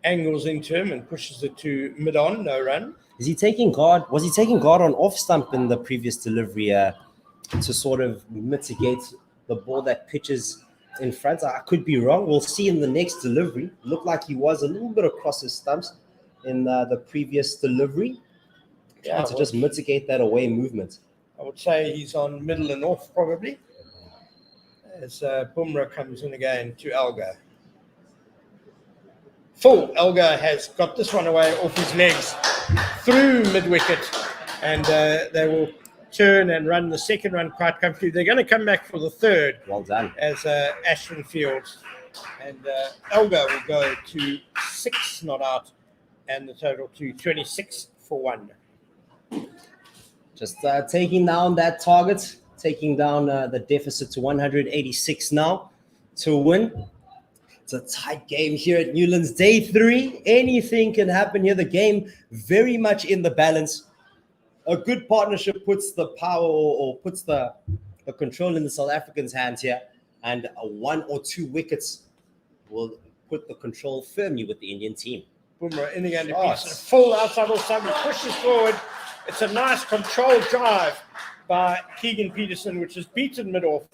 angles into him and pushes it to mid-on, no run. Is he taking guard? Was he taking guard on off stump in the previous delivery to sort of mitigate the ball that pitches in front? I could be wrong. We'll see in the next delivery. Looked like he was a little bit across his stumps in the previous delivery. Trying to just mitigate that away movement. I would say he's on middle and off probably. As Bumrah comes in again to Elgar. Full. Elgar has got this one away off his legs through mid-wicket, and they will turn and run the second run quite comfortably. They're going to come back for the third. Well done. As Ashton Fields. And Elgar will go to 6 not out, and the total to 26 for 1. Just taking down that target, taking down the deficit to 186 now to win. It's a tight game here at Newlands. Day 3, anything can happen here. The game very much in the balance. A good partnership puts the power or puts the control in the South Africans' hands here, and 1 or 2 wickets will put the control firmly with the Indian team. Bumrah in again to Peterson. Full outside all side. He pushes forward. It's a nice controlled drive by Keegan Peterson, which is beaten mid-off.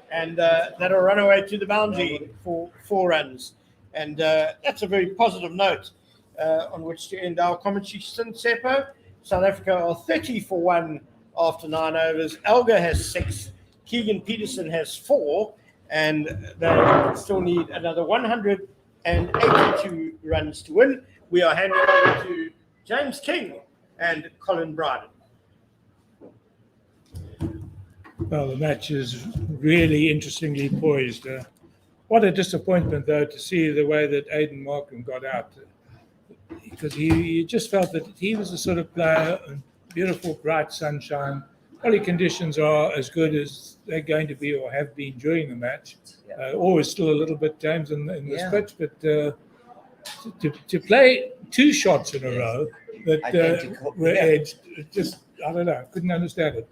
And that'll run away to the boundary for 4 runs. And that's a very positive note on which to end our commentary stint, Seppo. South Africa are 30 for 1 after 9 overs. Elgar has 6. Keegan Peterson has 4. And they still need another 182 runs to win. We are handing over to James King and Colin Bryden. Well, the match is really interestingly poised. What a disappointment, though, to see the way that Aiden Markram got out. Because you just felt that he was the sort of player, beautiful, bright sunshine. Probably conditions are as good as they're going to be or have been during the match. Always still a little bit, James, in this pitch, but to play 2 shots in a row that were edged, just, I don't know, couldn't understand it.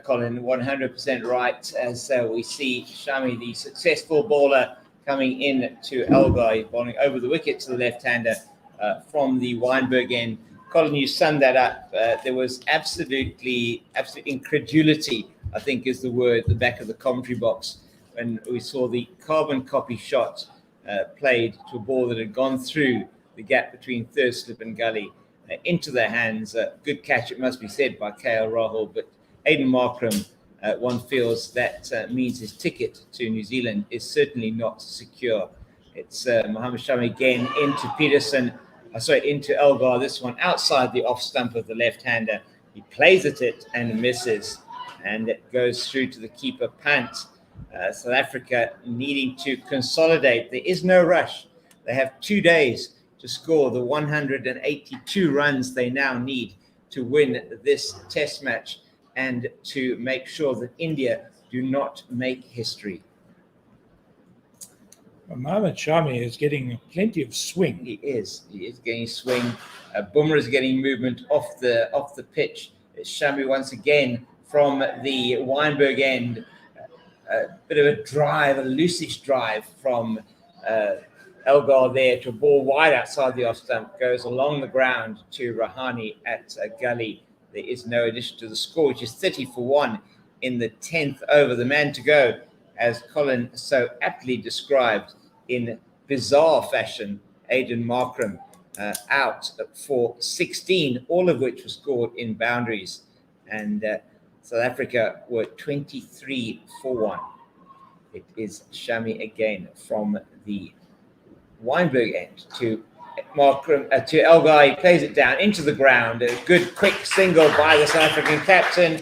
Colin, 100% right, as we see Shami, the successful bowler, coming in to Elgar. He's bowling over the wicket to the left-hander from the Wynberg end. Colin, you summed that up. There was absolute incredulity, I think is the word, at the back of the commentary box, when we saw the carbon copy shot played to a ball that had gone through the gap between third slip and gully into their hands. Good catch, it must be said, by KL Rahul, but Aiden Markram, one feels that means his ticket to New Zealand is certainly not secure. It's Mohammed Shami again into Peterson, into Elgar, this one outside the off stump of the left-hander. He plays at it and misses, and it goes through to the keeper, Pant. South Africa needing to consolidate. There is no rush. They have 2 days to score the 182 runs they now need to win this test match and to make sure that India do not make history. Mohammed Shami is getting plenty of swing. He is getting swing. Bumrah is getting movement off the pitch. It's Shami once again from the Wynberg end. A bit of a drive, a loosish drive from Elgar there to a ball wide outside the off stump, goes along the ground to Rahane at gully. There is no addition to the score, which is 30 for 1 in the 10th over. The man to go, as Colin so aptly described in bizarre fashion, Aiden Markram out for 16, all of which were scored in boundaries. And South Africa were 23 for 1. It is Shami again from the Wynberg end to Markram, to Elgar. He plays it down into the ground. A good quick single by the South African captain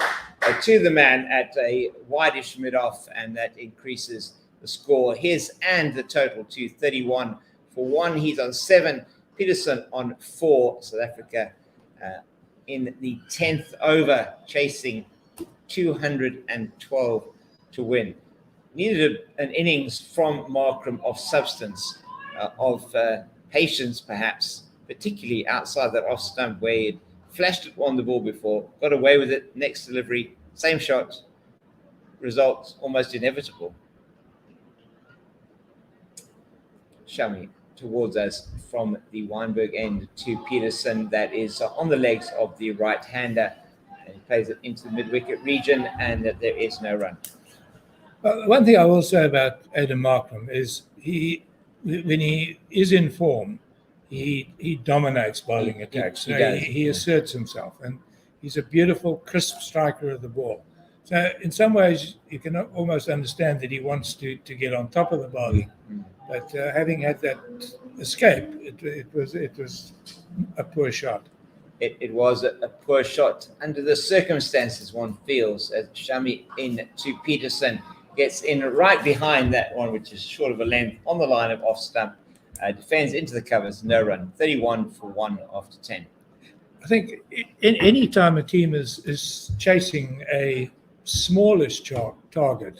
to the man at a wideish mid-off, and that increases the score, his and the total, to 31 for 1. He's on 7, Peterson on 4. South Africa in the 10th over, chasing 212 to win. Needed an innings from Markram of substance, of patience, perhaps, particularly outside that off stump where he flashed it on the ball before, got away with it, next delivery, same shot, results almost inevitable. Shami towards us from the Weinberg end to Peterson, that is on the legs of the right-hander, and he plays it into the mid-wicket region, and that there is no run. One thing I will say about Adam Markram is when he is in form, he dominates bowling attacks. He asserts himself, and he's a beautiful, crisp striker of the ball. So in some ways, you can almost understand that he wants to get on top of the bowling. But having had that escape, it was a poor shot. It was a poor shot under the circumstances, one feels, as Shami in to Peterson gets in right behind that one, which is short of a length on the line of off stump, defends into the covers, no run, 31 for 1 after 10. I think in any time a team is chasing a smallish target,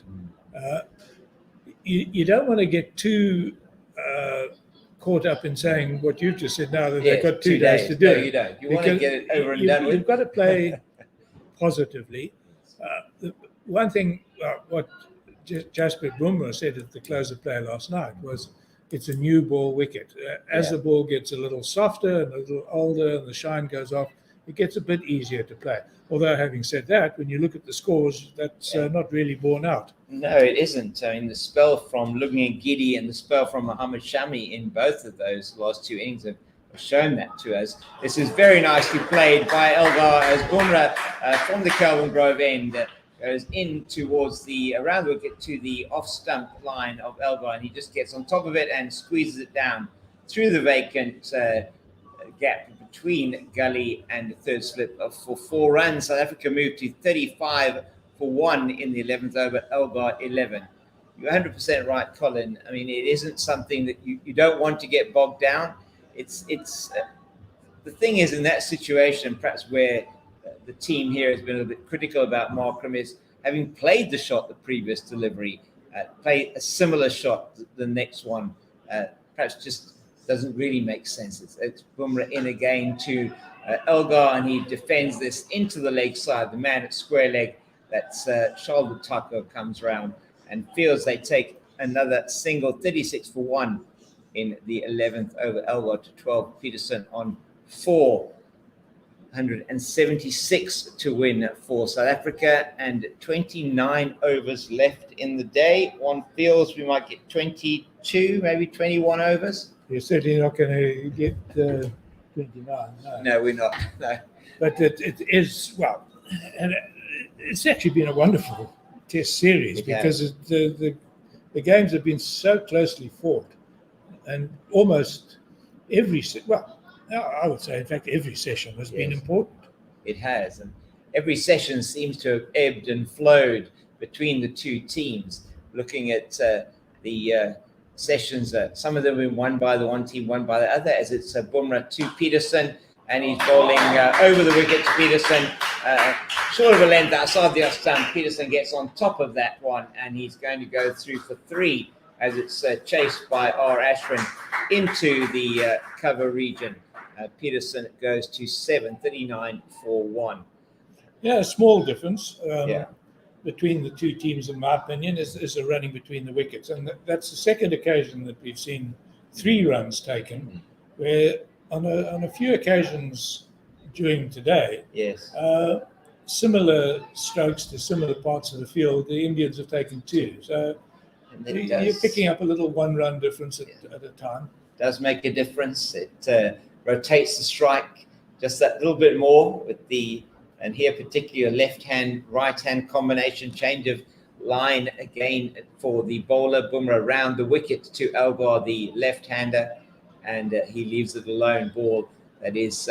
you don't want to get too caught up in saying what you've just said now, that they've got 2 days to do it. No, you don't. You want to get it over and done with. You've got to play positively. The one thing, what Jasper Bumrah said at the close of play last night was, it's a new ball wicket. As the ball gets a little softer and a little older and the shine goes off, it gets a bit easier to play. Although, having said that, when you look at the scores, that's not really borne out. No, it isn't. I mean, the spell from Lugni Giddy and the spell from Mohammad Shami in both of those last 2 innings have shown that to us. This is very nicely played by Elgar as Bumrah from the Kelvin Grove end goes in towards the around the wicket to the off stump line of Elgar, and he just gets on top of it and squeezes it down through the vacant gap between gully and the third slip for 4 runs. South Africa moved to 35 for 1 in the 11th over, Elgar 11. You're 100% right, Colin. I mean, it isn't something that you don't want to get bogged down. It's the thing is, in that situation, perhaps where the team here has been a little bit critical about Markram, is having played the shot the previous delivery, play a similar shot the next one, perhaps just doesn't really make sense. It's Bumrah in again to Elgar, and he defends this into the leg side. The man at square leg, that's Charles Tucker, comes round and feels they take another single, 36 for 1 in the 11th over, Elgar to 12. Peterson on 476 to win for South Africa, and 29 overs left in the day. One feels we might get 22, maybe 21 overs. You're certainly not going to get 29. No, we're not. No. But it is, well, and it's actually been a wonderful test series because the games have been so closely fought, and almost every I would say, in fact, every session has been important. It has, and every session seems to have ebbed and flowed between the two teams. Looking at the sessions, some of them have been won by the one team, won by the other, as it's Bumrah to Peterson, and he's bowling over the wicket to Peterson, short of a length outside the off stump. Peterson gets on top of that one, and he's going to go through for 3 as it's chased by R. Ashwin into the cover region. Peterson goes to 7, 39 for 1. Yeah, a small difference between the two teams, in my opinion, is the running between the wickets. And that's the second occasion that we've seen 3 runs taken, where on a few occasions during today, similar strokes to similar parts of the field, the Indians have taken 2. So you're picking up a little 1-run difference at a time. Does make a difference. It rotates the strike just that little bit more with and here particularly a left-hand, right-hand combination, change of line again for the bowler. Bumrah round the wicket to Elgar, the left-hander, and he leaves it alone. Ball that is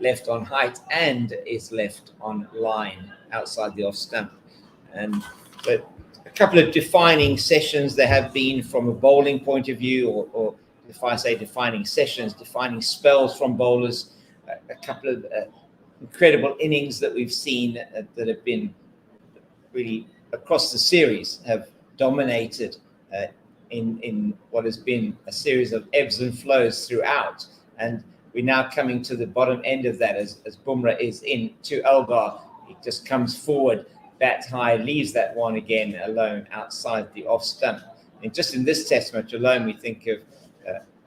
left on height and is left on line outside the off stump. But a couple of defining sessions there have been from a bowling point of view, or if I say defining sessions, defining spells from bowlers, a couple of incredible innings that we've seen that have been really across the series, have dominated in what has been a series of ebbs and flows throughout. And we're now coming to the bottom end of that as Bumrah is in to Elgar. He just comes forward, bats high, leaves that one again alone outside the off stump. And just in this test match alone, we think of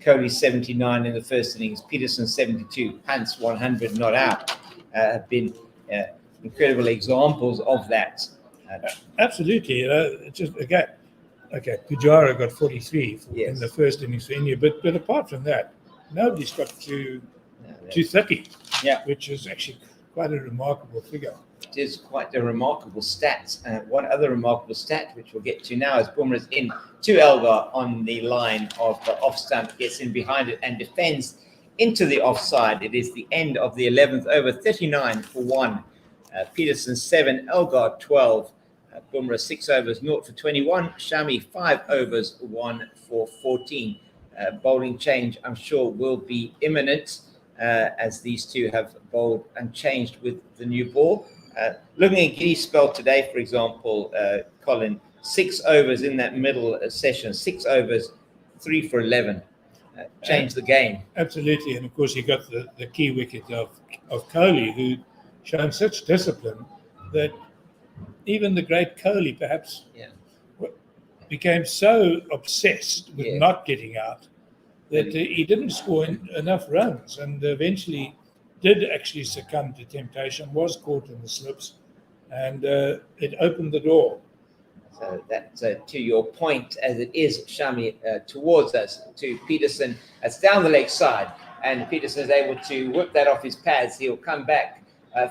Kohli 79 in the first innings, Peterson 72, Pant's 100 not out, have been incredible examples of that. Absolutely. Just again, okay, Pujara got 43 in the first innings for India, but apart from that, nobody's got to 230, which is actually quite a remarkable figure. It is quite a remarkable stat. One other remarkable stat, which we'll get to now, is Bumrah's in to Elgar on the line of the off stump, gets in behind it and defends into the offside. It is the end of the 11th over, 39 for 1. Peterson 7, Elgar 12. Bumrah 6 overs, 0 for 21. Shami 5 overs, 1 for 14. Bowling change, I'm sure, will be imminent as these two have bowled unchanged with the new ball. Looking at Giddy's spell today, for example, Colin, 6 overs in that middle session, 6 overs, 3 for 11. Changed the game. Absolutely. And of course, he got the key wicket of Kohli, who shown such discipline that even the great Kohli perhaps became so obsessed with not getting out that he didn't score enough runs, and eventually did actually succumb to temptation, was caught in the slips, and it opened the door. So that, to your point, as it is Shami towards us, to Peterson, that's down the leg side, and Peterson is able to whip that off his pads. He'll come back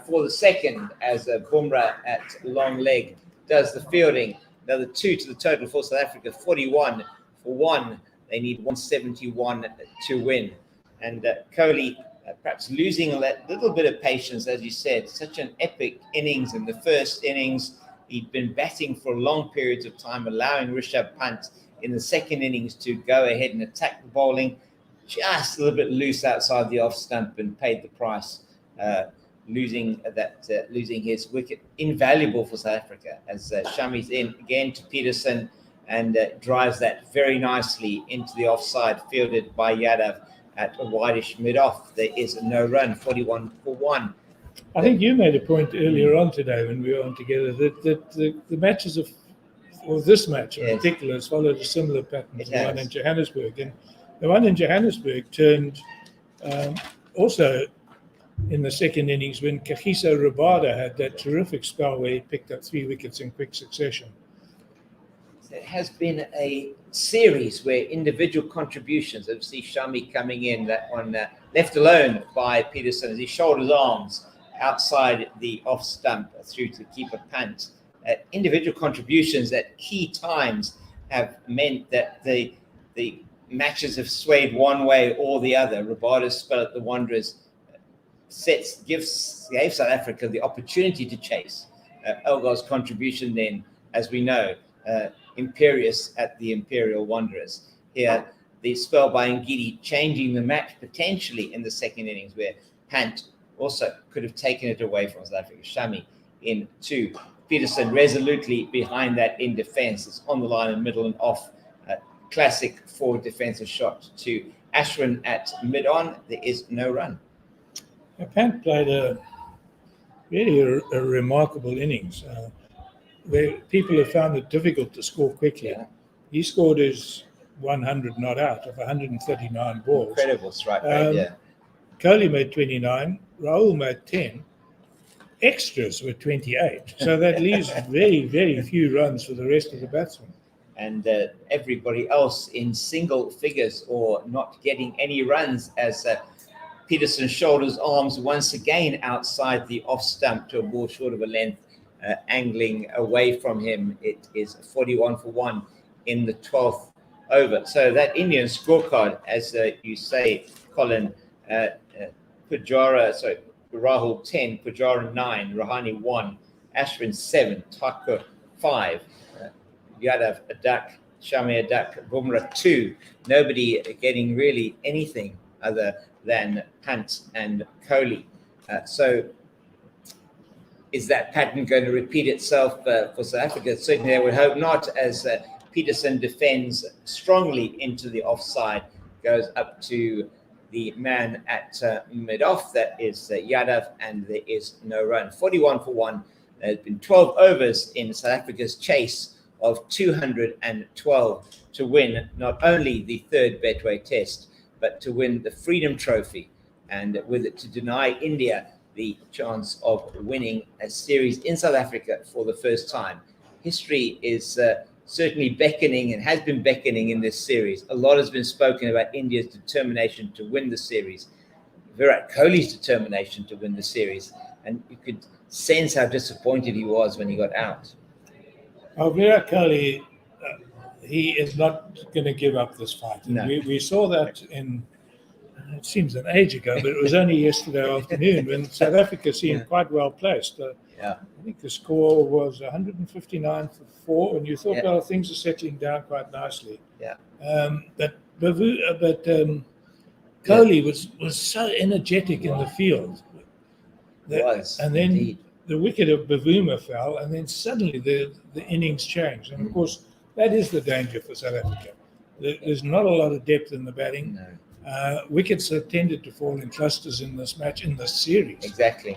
for the second as Bumrah at long leg does the fielding. Another 2 to the total for South Africa, 41 for 1. They need 171 to win. And Kohli perhaps losing a little bit of patience, as you said. Such an epic innings in the first innings. He'd been batting for long periods of time, allowing Rishabh Pant in the second innings to go ahead and attack the bowling. Just a little bit loose outside the off stump and paid the price, losing his wicket. Invaluable for South Africa as Shami's in again to Peterson and drives that very nicely into the offside, fielded by Yadav at a wideish mid-off. There is no run, 41 for 1. I think you made a point earlier on today when we were on together that the matches or this match in particular has followed a similar pattern to the one in Johannesburg. And the one in Johannesburg turned also in the second innings when Kagiso Rabada had that terrific spell where he picked up 3 wickets in quick succession. It has been a series where individual contributions, obviously Shami coming in, that one left alone by Peterson as he shoulders arms outside the off stump through to keeper Pant. Individual contributions at key times have meant that the matches have swayed one way or the other. Rabada's spell at the Wanderers gave South Africa the opportunity to chase. Elgar's contribution then, as we know, imperious at the Imperial Wanderers. Here, the spell by Ngidi changing the match potentially in the second innings, where Pant also could have taken it away from South Africa. Shami in 2. Peterson resolutely behind that in defence. It's on the line in middle and off. Classic forward defensive shot to Ashwin at mid-on. There is no run. Pant played a remarkable innings. Where people have found it difficult to score quickly. He scored his 100 not out of 139 balls. Incredible strike rate, Kohli made 29, Rahul made 10, extras were 28. So that leaves very, very few runs for the rest of the batsmen. And everybody else in single figures or not getting any runs as Peterson shoulders arms once again outside the off stump to a ball short of a length. Angling away from him. It is 41 for 1 in the 12th over. So that Indian scorecard, as you say, Colin, Rahul 10, Pujara 9, Rahane 1, Ashwin 7, Thakur 5, Yadav a duck, Shami a duck, Bumrah 2. Nobody getting really anything other than Pant and Kohli. Is that pattern going to repeat itself for South Africa? Certainly, I would hope not, as Peterson defends strongly into the offside, goes up to the man at mid-off, that is Yadav, and there is no run. 41 for 1. There's been 12 overs in South Africa's chase of 212 to win not only the third Betway Test, but to win the Freedom Trophy, and with it to deny India the chance of winning a series in South Africa for the first time. History is certainly beckoning and has been beckoning in this series. A lot has been spoken about India's determination to win the series, Virat Kohli's determination to win the series, and you could sense how disappointed he was when he got out. Well, Virat Kohli, he is not going to give up this fight. No. We saw that it seems an age ago, but it was only yesterday afternoon when South Africa seemed quite well placed. I think the score was 159 for 4, and you thought, well, things are settling down quite nicely. But Kohli was so energetic in the field. And then the wicket of Bavuma fell, and then suddenly the innings changed. And of course, that is the danger for South Africa. There's not a lot of depth in the batting. Wickets have tended to fall in clusters in this match, in this series. Exactly.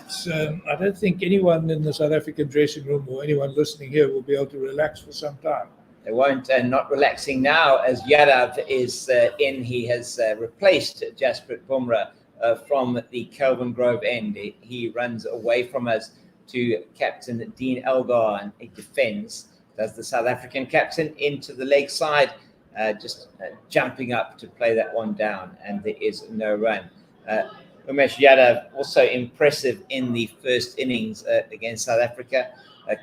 So I don't think anyone in the South African dressing room or anyone listening here will be able to relax for some time. They won't, and not relaxing now as Yadav is in. He has replaced Jasprit Bumrah from the Kelvin Grove end. He runs away from us to Captain Dean Elgar, and he defends. Does the South African captain into the leg side, just jumping up to play that one down, and there is no run. Umesh Yadav also impressive in the first innings against South Africa,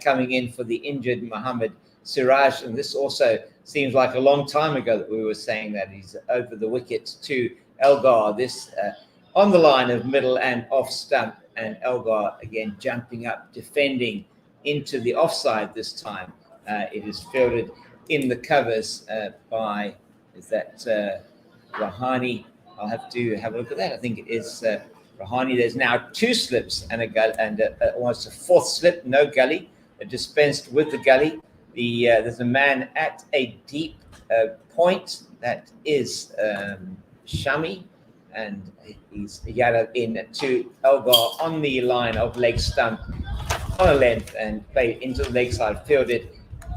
coming in for the injured Mohammad Siraj, and this also seems like a long time ago that we were saying that he's over the wicket to Elgar. This on the line of middle and off stump, and Elgar again jumping up, defending into the offside this time. It is fielded in the covers by, is that Rahane? I'll have to have a look at that. I think it is Rahane. There's now 2 slips and almost a 4th slip, no gully, dispensed with the gully. There's a man at a deep point, that is Shami, and he's Yadav in to Elgar on the line of leg stump on a length, and played into the leg side, fielded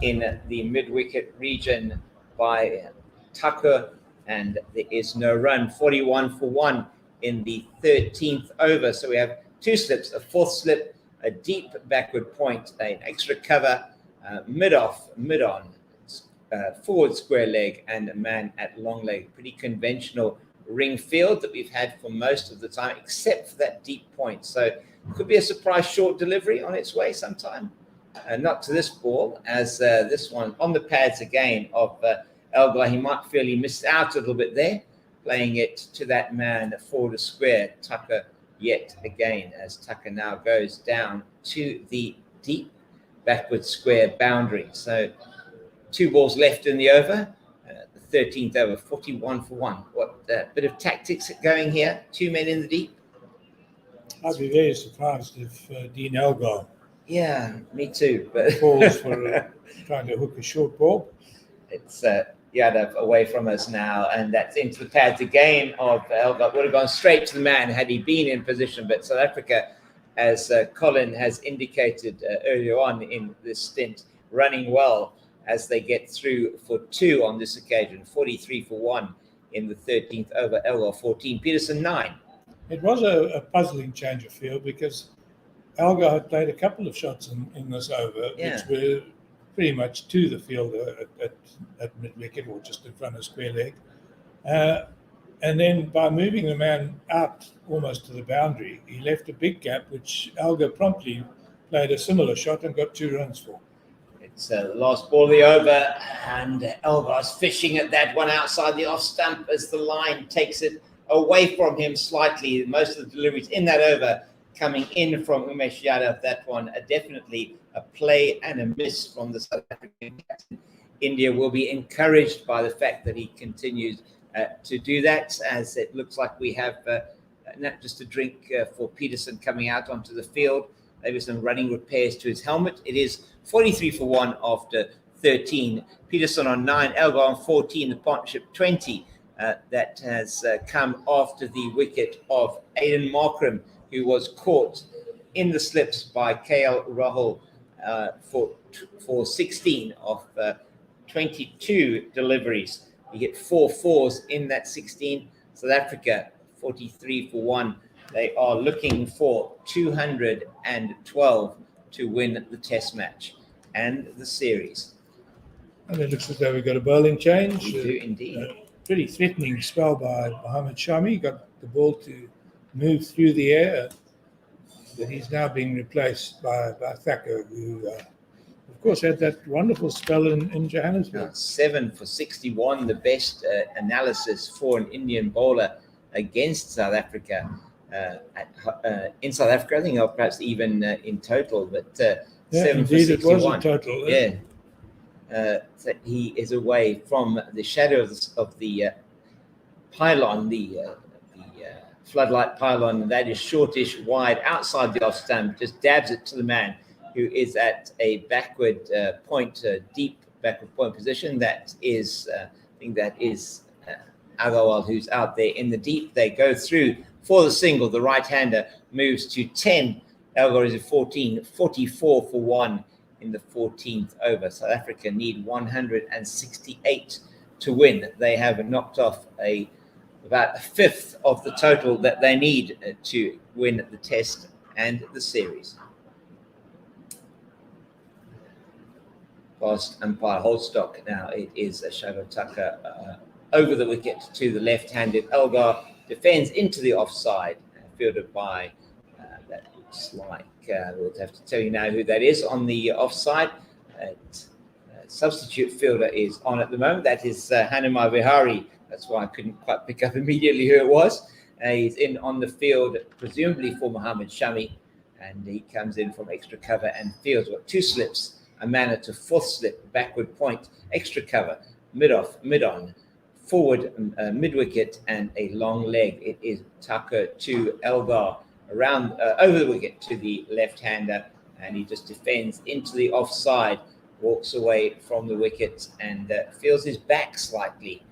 in the mid-wicket region by Tucker, and there is no run. 41 for 1 in the 13th over. So we have 2 slips, a 4th slip, a deep backward point, an extra cover, mid-off, mid-on, forward square leg, and a man at long leg. Pretty conventional ring field that we've had for most of the time, except for that deep point. So it could be a surprise short delivery on its way sometime. Not to this ball, as this one on the pads again of Elgar. He might feel he missed out a little bit there, playing it to that man forward square, Tucker, yet again, as Tucker now goes down to the deep backward square boundary. So 2 balls left in the over, the 13th over, 41 for 1. What bit of tactics going here? 2 men in the deep. I'd be very surprised if Dean Elgar. Yeah, me too. But falls for trying to hook a short ball. It's Yadav away from us now, and that's into the pads again of Elgar. Would have gone straight to the man had he been in position, but South Africa, as Colin has indicated earlier on in this stint, running well as they get through for 2 on this occasion. 43 for 1 in the 13th over. Elgar 14, Peterson 9. It was a puzzling change of field because Elgar had played a couple of shots in this over, which were pretty much to the fielder at mid-wicket or just in front of square leg. And then by moving the man out almost to the boundary, he left a big gap, which Elgar promptly played a similar shot and got 2 runs for. It's the last ball of the over, and Elgar's fishing at that one outside the off stump as the line takes it away from him slightly. Most of the deliveries in that over coming in from Umesh Yadav. That one definitely a play and a miss from the South African captain. India will be encouraged by the fact that he continues to do that, as it looks like we have not just a drink for Peterson coming out onto the field, maybe some running repairs to his helmet. It is 43 for 1 after 13. Peterson on 9, Elgar on 14, the partnership 20. That has come after the wicket of Aiden Markram, who was caught in the slips by KL Rahul for 16 of 22 deliveries. He hit 4 fours in that 16. South Africa 43 for 1. They are looking for 212 to win the test match and the series. And it looks as though we've got a bowling change. We do indeed. Pretty threatening spell by Mohammad Shami. Got the ball to move through the air. But he's now being replaced by Thacker, who, of course, had that wonderful spell in Johannesburg. 7 for 61, the best analysis for an Indian bowler against South Africa. In South Africa, I think perhaps even in total, but 7 for 61. It was in total. So he is away from the shadow of the pylon, the floodlight pylon. That is shortish, wide, outside the off stump, just dabs it to the man who is at a backward point, deep backward point position. That is, I think that is Agarwal, who's out there in the deep. They go through for the single. The right-hander moves to 10. Elgar is at 14, 44 for 1 in the 14th over. South Africa need 168 to win. They have knocked off about a fifth of the total that they need to win the test and the series. Past umpire Holstock. Now it is a Shadowed Tucker over the wicket to the left-handed. Elgar defends into the offside, fielded by, that looks like, we'll have to tell you now who that is on the offside. Substitute fielder is on at the moment. That is Hanuma Vihari. That's why I couldn't quite pick up immediately who it was. He's in on the field, presumably for Mohammad Shami, and he comes in from extra cover and fields 2 slips, a manner to 4th slip, backward point, extra cover, mid-off, mid-on, forward, mid-wicket, and a long leg. It is Tucker to Elgar, around over the wicket to the left-hander, and he just defends into the offside, walks away from the wicket, and feels his back slightly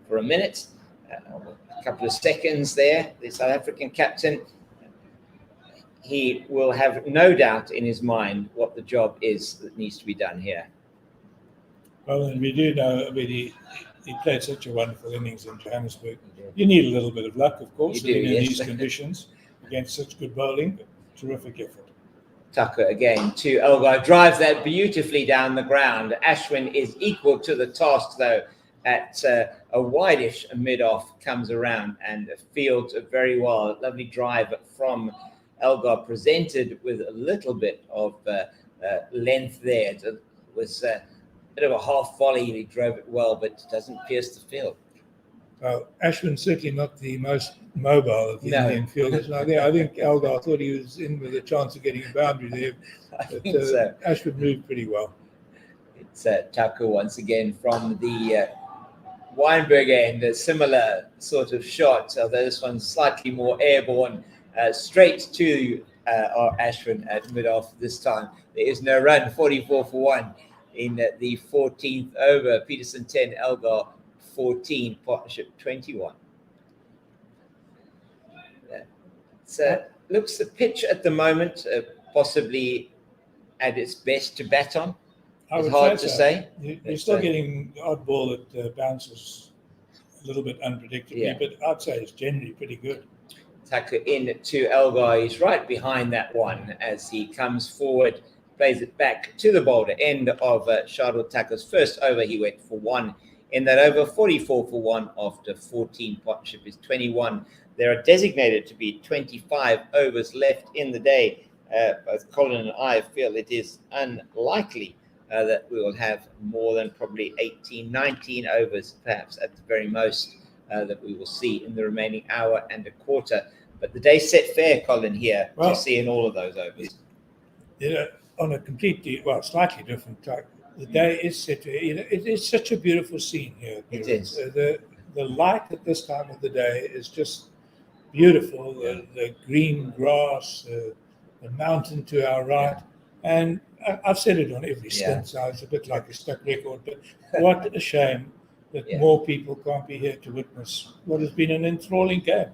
for a minute, a couple of seconds there. The South African captain, he will have no doubt in his mind what the job is that needs to be done here. Well, and we do know, I mean, he played such a wonderful innings in Johannesburg. You need a little bit of luck, of course, in these conditions against such good bowling. Terrific effort. Tucker again to Elgar, drives that beautifully down the ground. Ashwin is equal to the task, though, at a wideish mid-off, comes around and fields very well. Lovely drive from Elgar, presented with a little bit of length there. It was a bit of a half volley. He drove it well, but doesn't pierce the field. Well, Ashwin's certainly not the most mobile of the Indian fielders. I think Elgar thought he was in with a chance of getting a boundary there. But so. Ashwin moved pretty well. It's Tucker once again from the Weinberg end, a similar sort of shot, although this one's slightly more airborne, straight to Ashwin at mid-off this time. There is no run, 44 for 1 in the 14th over. Peterson 10, Elgar 14, partnership 21. So looks the pitch at the moment possibly at its best to bat on. It's hard to say. You're still getting the odd ball that bounces a little bit unpredictably, but I'd say it's generally pretty good. Tucker in to Elgar. He's right behind that one as he comes forward, plays it back to the bowler. End of Shardul Tucker's first over. He went for 1 in that over, 44 for 1 after 14. Partnership is 21. There are designated to be 25 overs left in the day. Both Colin and I feel it is unlikely that we will have more than probably 18, 19 overs, perhaps at the very most, that we will see in the remaining hour and a quarter. But the day set fair, Colin, here to see in all of those overs. On a completely, slightly different track, the day is set fair. It is such a beautiful scene here. It is. The light at this time of the day is just beautiful. The green grass, the mountain to our right. And I've said it on every stint, so it's a bit like a stuck record, but what a shame that more people can't be here to witness what has been an enthralling game.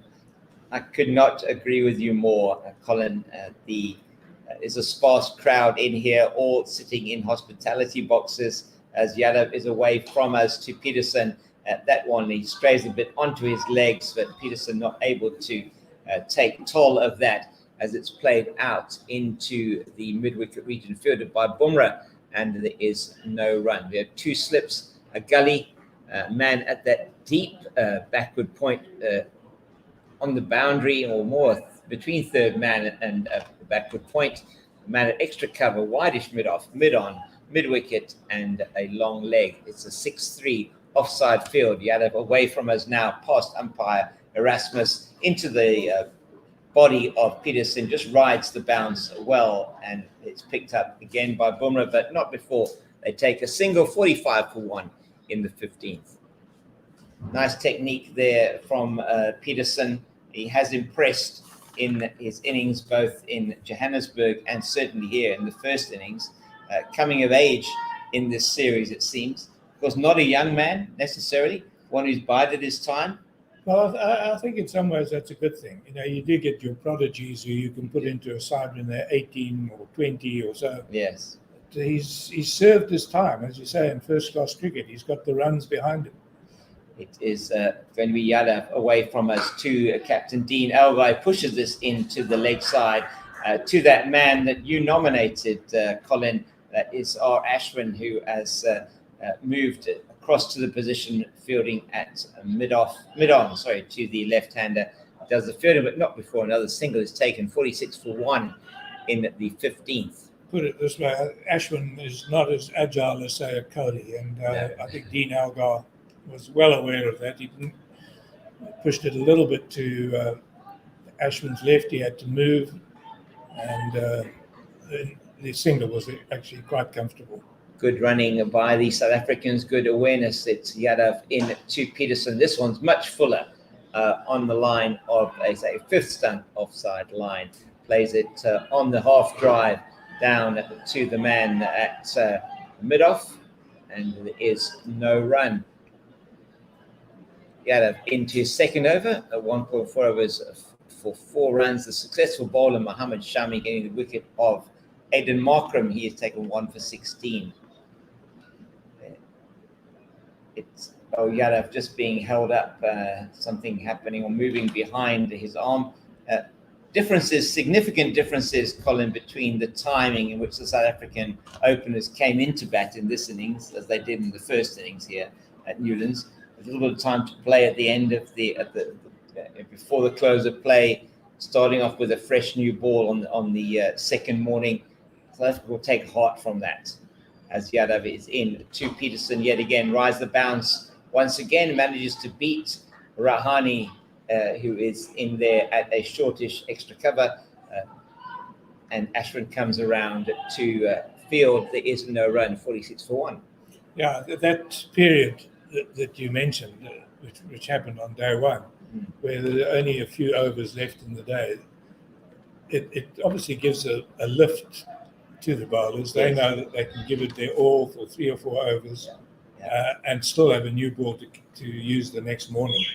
I could not agree with you more, Colin. There's a sparse crowd in here, all sitting in hospitality boxes as Yadav is away from us to Peterson. That one, he strays a bit onto his legs, but Peterson not able to take toll of that as it's played out into the mid-wicket region, fielded by Bumrah, and there is no run. We have two slips, a gully, man at that deep backward point on the boundary, or more between third man and backward point, man at extra cover, wideish mid-off, mid-on, mid-wicket, and a long leg. It's a 6-3 offside field. Yadav away from us now, past umpire Erasmus, into the body of Peterson, just rides the bounce well, and it's picked up again by Bumrah, but not before they take a single, 45 for 1 in the 15th. Nice technique there from Peterson. He has impressed in his innings, both in Johannesburg and certainly here in the first innings. Coming of age in this series, it seems. Of course, not a young man necessarily, one who's bided his time. Well, I think in some ways that's a good thing. You know, you do get your prodigies who you can put into a side when they're 18 or 20 or so. Yes. He's served his time, as you say, in first-class cricket. He's got the runs behind him. It is going to be Yadav away from us to Captain Dean Elgar. Pushes this into the leg side to that man that you nominated, Colin. That is R. Ashwin, who has moved across to the position fielding at mid-on, to the left-hander. Does the fielding, but not before another single is taken. 46 for 1 in the 15th. Put it this way, Ashwin is not as agile as, say, a Kohli, and I think Dean Elgar was well aware of that. He pushed it a little bit to Ashwin's left. He had to move, and the single was actually quite comfortable. Good running by the South Africans, good awareness. It's Yadav in to Peterson. This one's much fuller on the line of a fifth stump offside line. Plays it on the half drive down to the man at mid-off, and there is no run. Yadav into his second over, 1.4 overs for 4 runs. The successful bowler Mohammed Shami getting the wicket of Aiden Markram. He has taken 1 for 16. It's Yadav just being held up, something happening or moving behind his arm. Significant differences, Colin, between the timing in which the South African openers came into bat in this innings, as they did in the first innings here at Newlands. A little bit of time to play at the end of before the close of play, starting off with a fresh new ball on the second morning. South Africa will take heart from that, as Yadav is in to Peterson yet again, rides the bounce once again, manages to beat Rahane, who is in there at a shortish extra cover, and Ashwin comes around to field. There is no run, 46 for 1. Yeah, that period that you mentioned, which happened on day one, where there are only a few overs left in the day, it obviously gives a lift to the bowlers. They know that they can give it their all for 3 or 4 overs and still have a new ball to use the next morning.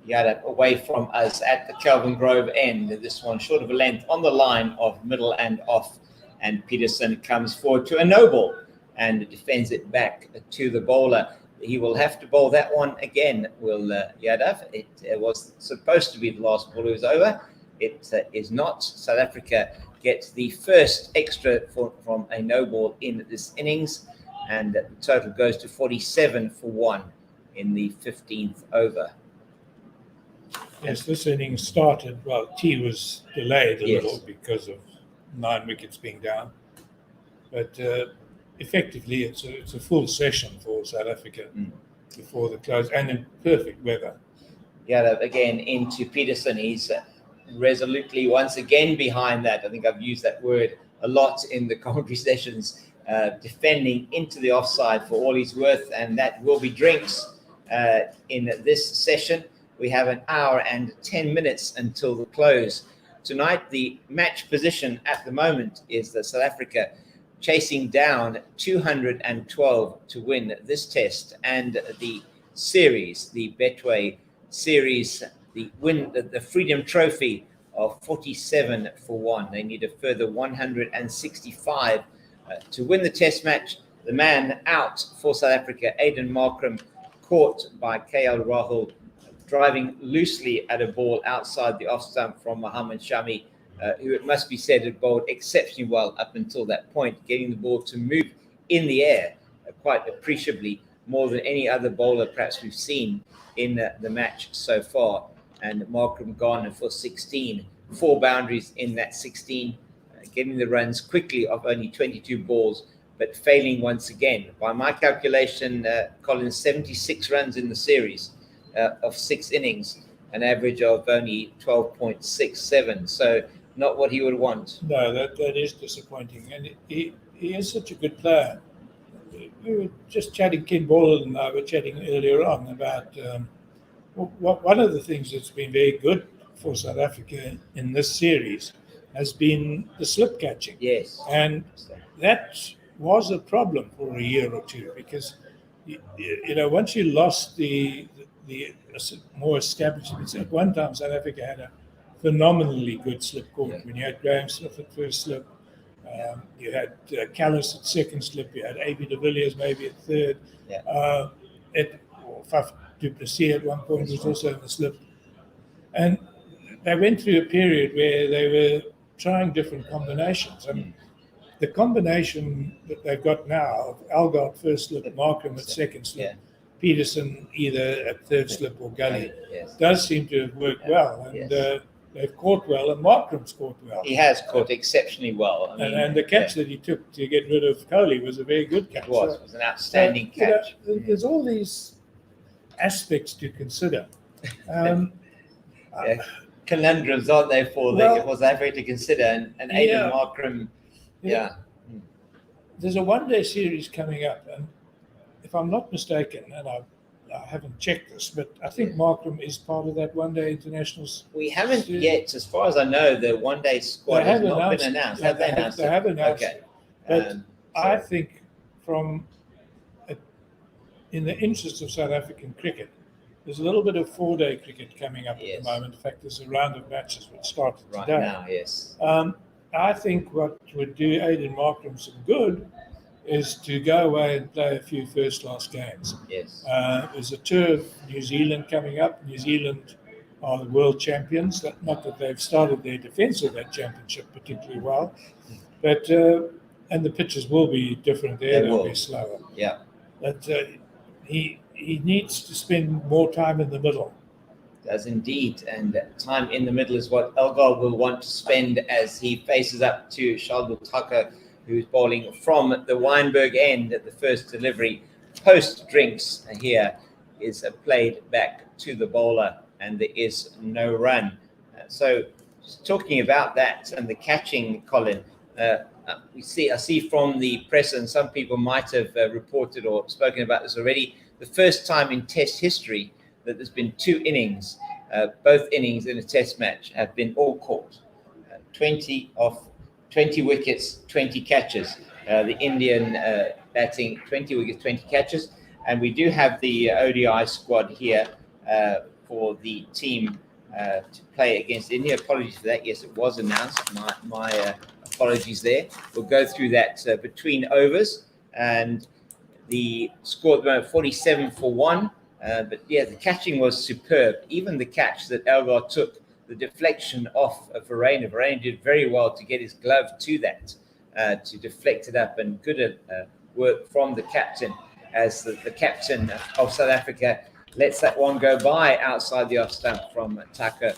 Yadav away from us at the Kelvin Grove end. This one short of a length on the line of middle and off, and Peterson comes forward to a no ball and defends it back to the bowler. He will have to bowl that one again, will Yadav. It was supposed to be the last ball. It was over. It is not. South Africa gets the first extra from a no ball in this innings, and the total goes to 47 for 1 in the 15th over. Yes, this innings started, well, tea was delayed a little because of 9 wickets being down, but effectively it's a full session for South Africa before the close, and in perfect weather. Yadav again into Peterson. He's resolutely once again behind that. I think I've used that word a lot in the commentary sessions, defending into the offside for all he's worth, and that will be drinks in this session. We have an hour and 10 minutes until the close. Tonight, the match position at the moment is that South Africa chasing down 212 to win this test and the series, the Betway series, the Freedom Trophy of 47 for 1. They need a further 165 to win the test match. The man out for South Africa, Aiden Markram, caught by KL Rahul, driving loosely at a ball outside the off stump from Mohammad Shami, who, it must be said, had bowled exceptionally well up until that point, getting the ball to move in the air quite appreciably, more than any other bowler perhaps we've seen in the match so far. And Markram gone for 16, 4 boundaries in that 16, getting the runs quickly of only 22 balls, but failing once again. By my calculation, Collins, 76 runs in the series of 6 innings, an average of only 12.67. So not what he would want. No, that is disappointing. And he is such a good player. We were just chatting, Ken Ball and I were chatting earlier on about one of the things that's been very good for South Africa in this series has been the slip catching. Yes. And that was a problem for a year or two because, once you lost the more established, at one time South Africa had a phenomenally good slip court. When you had Graham Smith at first slip, you had Callis at second slip, you had A.B. de Villiers maybe at third. Faf du Plessis at one point was also in the slip. And they went through a period where they were trying different combinations. And the combination that they've got now of Elgar at first slip, Markram at second slip, Peterson either at third slip or gully, does seem to have worked well. And they've caught well, and Markram's caught well. He has caught exceptionally well. I mean, and the catch that he took to get rid of Kohli was a very good catch. It was an outstanding catch. There's all these aspects to consider. Conundrums, aren't they, for South Africa to consider? And Aiden Markram, There's a one-day series coming up, and if I'm not mistaken, and I haven't checked this, but I think Markram is part of that one-day internationals. We haven't yet, as far as I know, the one-day squad has not been announced. Have they announced it? They have announced it. But I think in the interest of South African cricket, there's a little bit of 4-day cricket coming up at the moment. In fact, there's a round of matches which started today. Right now, yes. I think what would do Aiden Markram some good is to go away and play a few first-class games. Yes. There's a tour of New Zealand coming up. New Zealand are the world champions. Not that they've started their defence of that championship particularly well, but and the pitches will be different there. They'll be slower. Yeah. But he needs to spend more time in the middle. Does indeed, and time in the middle is what Elgar will want to spend as he faces up to Shardul Thakur, who's bowling from the Weinberg end at the first delivery. Post drinks here is played back to the bowler, and there is no run. So, just talking about that and the catching, Colin, I see from the press, and some people might have reported or spoken about this already, the first time in Test history that there's been 2 innings, both innings in a Test match have been all caught. 20 wickets, 20 catches. The Indian batting 20 wickets, 20 catches. And we do have the ODI squad here for the team to play against India. Apologies for that. Yes, it was announced. My apologies there. We'll go through that between overs. And the score at the moment, 47 for 1. But the catching was superb. Even the catch that Elgar took, the deflection off of Rahane. Rahane did very well to get his glove to that, to deflect it up, and good work from the captain as the captain of South Africa lets that one go by outside the off stump from Thakur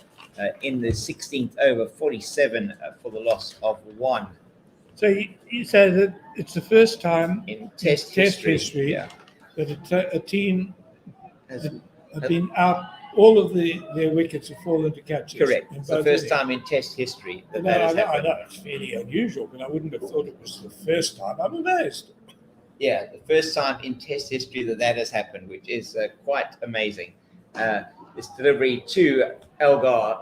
in the 16th over, 47 for the loss of 1. So you say that it's the first time in Test history that a team has been out. All of their wickets have fallen to catches. Correct. It's the first time in Test history I know it's fairly unusual, but I wouldn't have thought it was the first time. I'm amazed. Yeah, the first time in Test history that has happened, which is quite amazing. This delivery to Elgar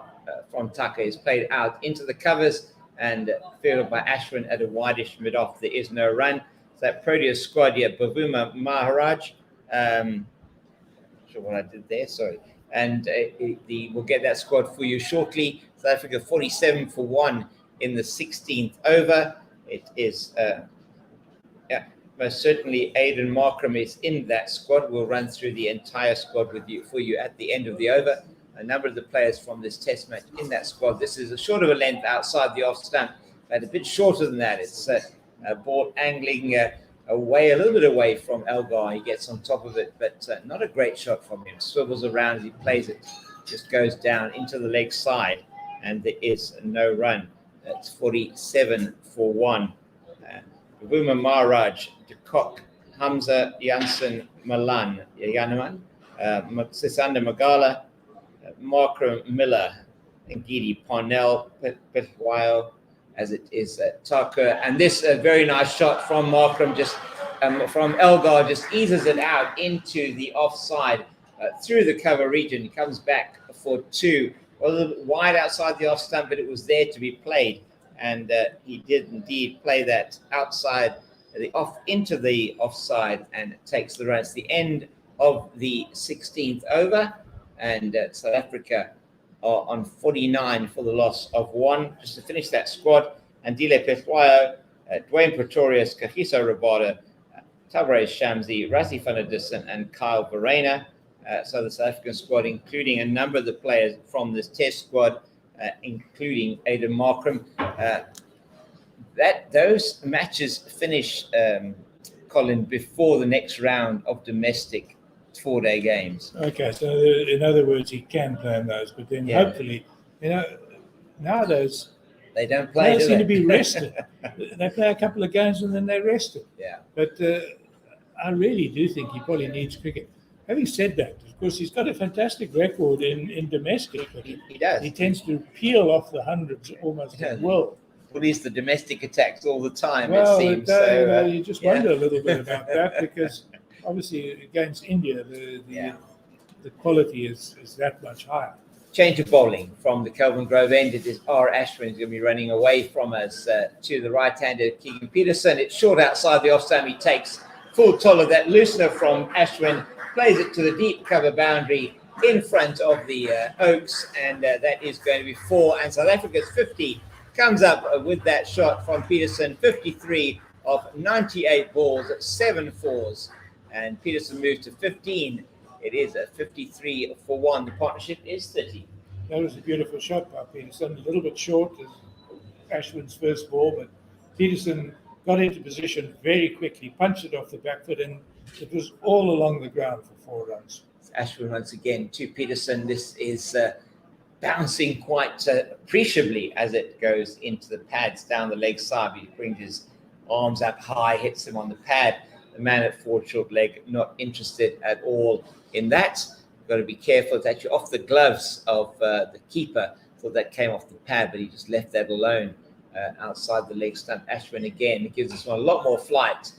from Thakur is played out into the covers, and fielded by Ashwin at a wideish mid-off. There is no run. So that Proteas squad here, Bavuma Maharaj, not sure what I did there, sorry. And we'll get that squad for you shortly. South Africa 47 for 1 in the 16th over. It is, most certainly Aiden Markram is in that squad. We'll run through the entire squad for you at the end of the over. A number of the players from this test match in that squad. This is a short of a length outside the off stump, but a bit shorter than that. It's a ball angling away, a little bit away from Elgar. He gets on top of it, but not a great shot from him. Swivels around as he plays it. Just goes down into the leg side, and there is no run. It's 47 for 1. Bavuma Maharaj, De Kock, Hamza Janssen Malan, Yanaman, Sisanda Magala, Markram Miller, Ngidi Parnell, Petwile, as it is Tucker. And this very nice shot from Markram, just from Elgar, just eases it out into the offside through the cover region. He comes back for 2. A little bit wide outside the off stump, but it was there to be played. And he did indeed play that outside, into the offside, and takes the run. It's the end of the 16th over, and South Africa are on 49 for the loss of 1. Just to finish that squad, Andile Petwayo, Dwayne Pretorius, Kagiso Rabada, Tavares Shamsi, Rassi van der Dussen, and Kyle Verreynne. So the South African squad, including a number of the players from this test squad, including Aiden Markram. Those matches finish, Colin, before the next round of domestic 4-day games. Okay, so in other words, he can play in those, but then hopefully, nowadays they don't play. They seem to be rested. They play a couple of games and then they're rested. Yeah. But I really do think he probably needs cricket. Having said that, of course, he's got a fantastic record in domestic cricket. He does. He tends to peel off the hundreds almost at will. Police the domestic attacks all the time, well, it seems. You just wonder a little bit about that, because obviously against India, the quality is that much higher. Change of bowling from the Kelvin Grove end. It is R. Ashwin who's going to be running away from us to the right-hander Keegan Peterson. It's short outside the off-stump. He takes full toll of that loosener from Ashwin, plays it to the deep cover boundary in front of the Oaks, and that is going to be 4. And South Africa's 50 comes up with that shot from Peterson. 53 of 98 balls at 7 fours, and Peterson moves to 15. It is a 53 for 1. The partnership is 30. That was a beautiful shot by Peterson. A little bit short as Ashwin's first ball, but Peterson got into position very quickly, punched it off the back foot, and it was all along the ground for 4 runs. Ashwin once again to Peterson. This is bouncing quite appreciably as it goes into the pads down the leg side. He brings his arms up high, hits him on the pad. The man at forward short leg not interested at all in that. You've got to be careful. It's actually off the gloves of the keeper. Thought that came off the pad, but he just left that alone outside the leg stump. Ashwin again, it gives us one a lot more flight.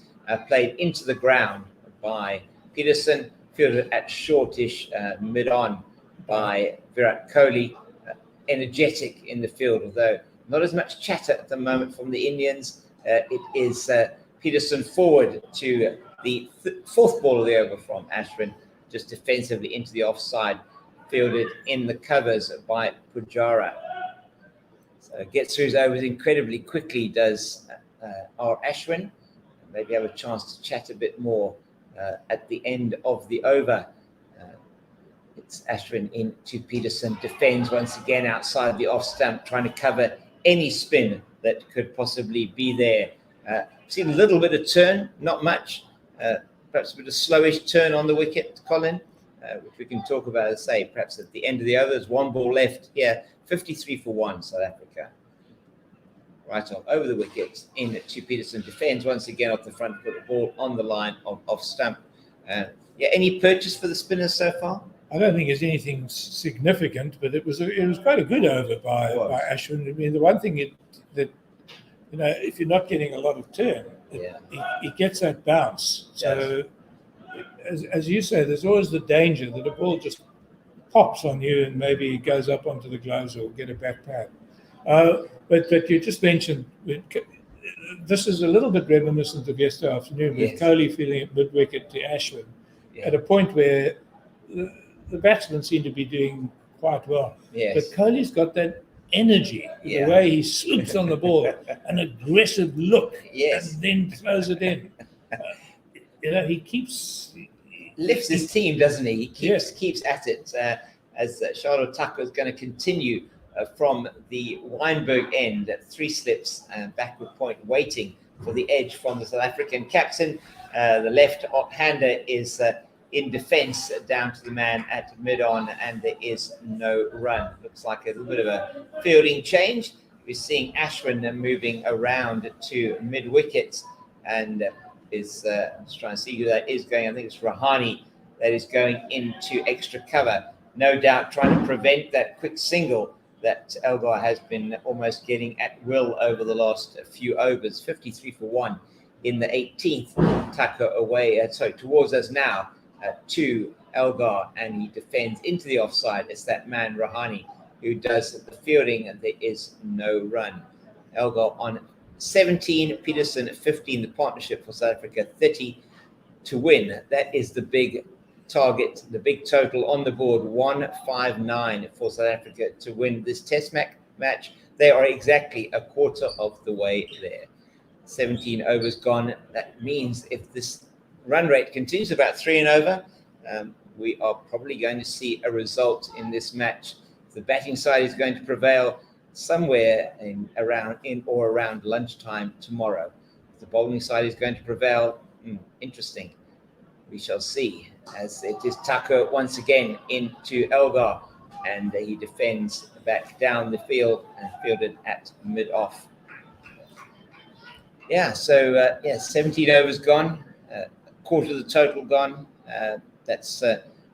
Played into the ground by Peterson, fielded at shortish mid-on by Virat Kohli. Energetic in the field, although not as much chatter at the moment from the Indians. It is Peterson forward to the 4th ball of the over from Ashwin, just defensively into the offside, fielded in the covers by Pujara. So gets through his overs incredibly quickly, does R. Ashwin. Maybe have a chance to chat a bit more at the end of the over. It's Ashwin into Peterson, defends once again outside the off stump, trying to cover any spin that could possibly be there. Seen a little bit of turn, not much, perhaps a bit of slowish turn on the wicket, Colin, which we can talk about, as I say, perhaps at the end of the over. There's 1 ball left here, 53 for 1, South Africa. Right over the wicket, in to Peterson, defends once again off the front foot, the ball on the line of off stump. Any purchase for the spinners so far? I don't think it's anything significant, but it was quite a good over by Ashwin. I mean, the one thing that if you're not getting a lot of turn, he gets that bounce. So, as you say, there's always the danger that a ball just pops on you and maybe goes up onto the gloves or get a back pad. But you just mentioned this is a little bit reminiscent of yesterday afternoon with Yes. Kohli feeling at mid-wicket to Ashwin at a point where the batsmen seem to be doing quite well. Yes. But Kohli's got that energy, the way he swoops on the ball, an aggressive look, and then throws it in. He lifts his team, doesn't he? He keeps at it. As Charlotte Tucker is going to continue from the Weinberg end, 3 slips and backward point, waiting for the edge from the South African captain. The left-hander is in defence down to the man at mid-on, and there is no run. Looks like a little bit of a fielding change. We're seeing Ashwin moving around to mid-wicket, and is just trying to see who that is going. I think it's Rahane that is going into extra cover. No doubt trying to prevent that quick single that Elgar has been almost getting at will over the last few overs. 53 for 1 in the 18th. Tucker away, towards us now to Elgar, and he defends into the offside. It's that man Rahane who does the fielding, and there is no run. Elgar on 17, Peterson 15, the partnership for South Africa 30 to win. That is the big target, the big total on the board, 159 for South Africa to win this test match. They are exactly a quarter of the way there. 17 overs gone. That means if this run rate continues about 3 and over, we are probably going to see a result in this match. The batting side is going to prevail somewhere in or around lunchtime tomorrow. The bowling side is going to prevail. Interesting. We shall see, as it is Tucker once again into Elgar, and he defends back down the field and fielded at mid-off. 17 overs gone, quarter of the total gone. That's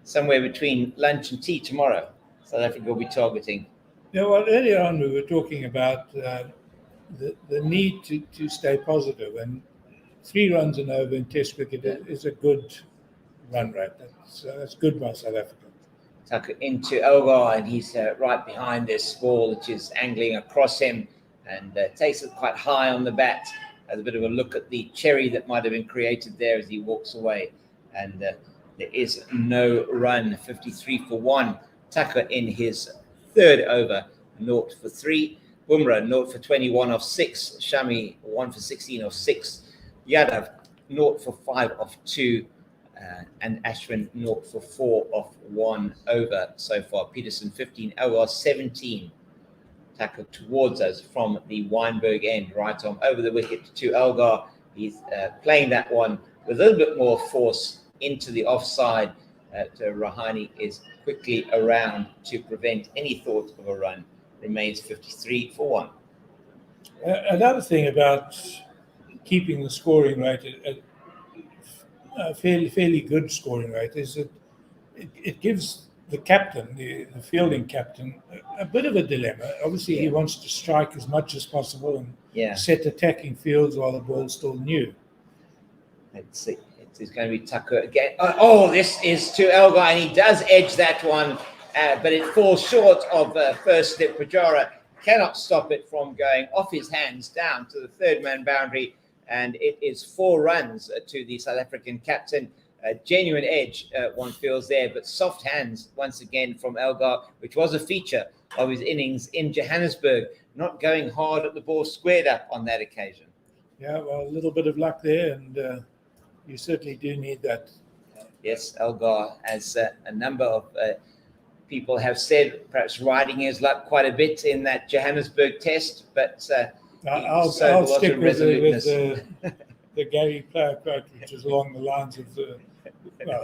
somewhere between lunch and tea tomorrow. South Africa will be targeting. Well, earlier on we were talking about the need to stay positive, and 3 runs and over in Test cricket is a good run rate. That's good by South Africa. Tucker into Elgar, and he's right behind this ball, which is angling across him, and takes it quite high on the bat. Has a bit of a look at the cherry that might have been created there as he walks away, and there is no run. 53 for 1. Tucker in his 3rd over, 0 for 3. Bumrah 0 for 21 off 6. Shami 1 for 16 off 6. Yadav 0 for 5 off 2. And Ashwin 0 for 4 off 1 over so far. Peterson 15, Elgar 17. Tucker towards us from the Weinberg end, right arm over the wicket to Elgar. He's playing that one with a little bit more force into the offside. Rahane is quickly around to prevent any thought of a run. Remains 53 for 1. Another thing about keeping the scoring rate at a fairly good scoring rate is that it gives the captain, the fielding captain, a bit of a dilemma. Obviously, he wants to strike as much as possible and set attacking fields while the ball's still new. Let's see. It is going to be Tucker again. This is to Elgar, and he does edge that one, but it falls short of first slip. Pujara cannot stop it from going off his hands down to the 3rd man boundary, and it is 4 runs to the South African captain. A genuine edge, one feels there, but soft hands once again from Elgar, which was a feature of his innings in Johannesburg, not going hard at the ball, squared up on that occasion. Yeah, well, a little bit of luck there, and you certainly do need that. Yes, Elgar, as a number of people have said, perhaps riding his luck quite a bit in that Johannesburg test, but I'll stick with the Gary Player quote, which is along the lines of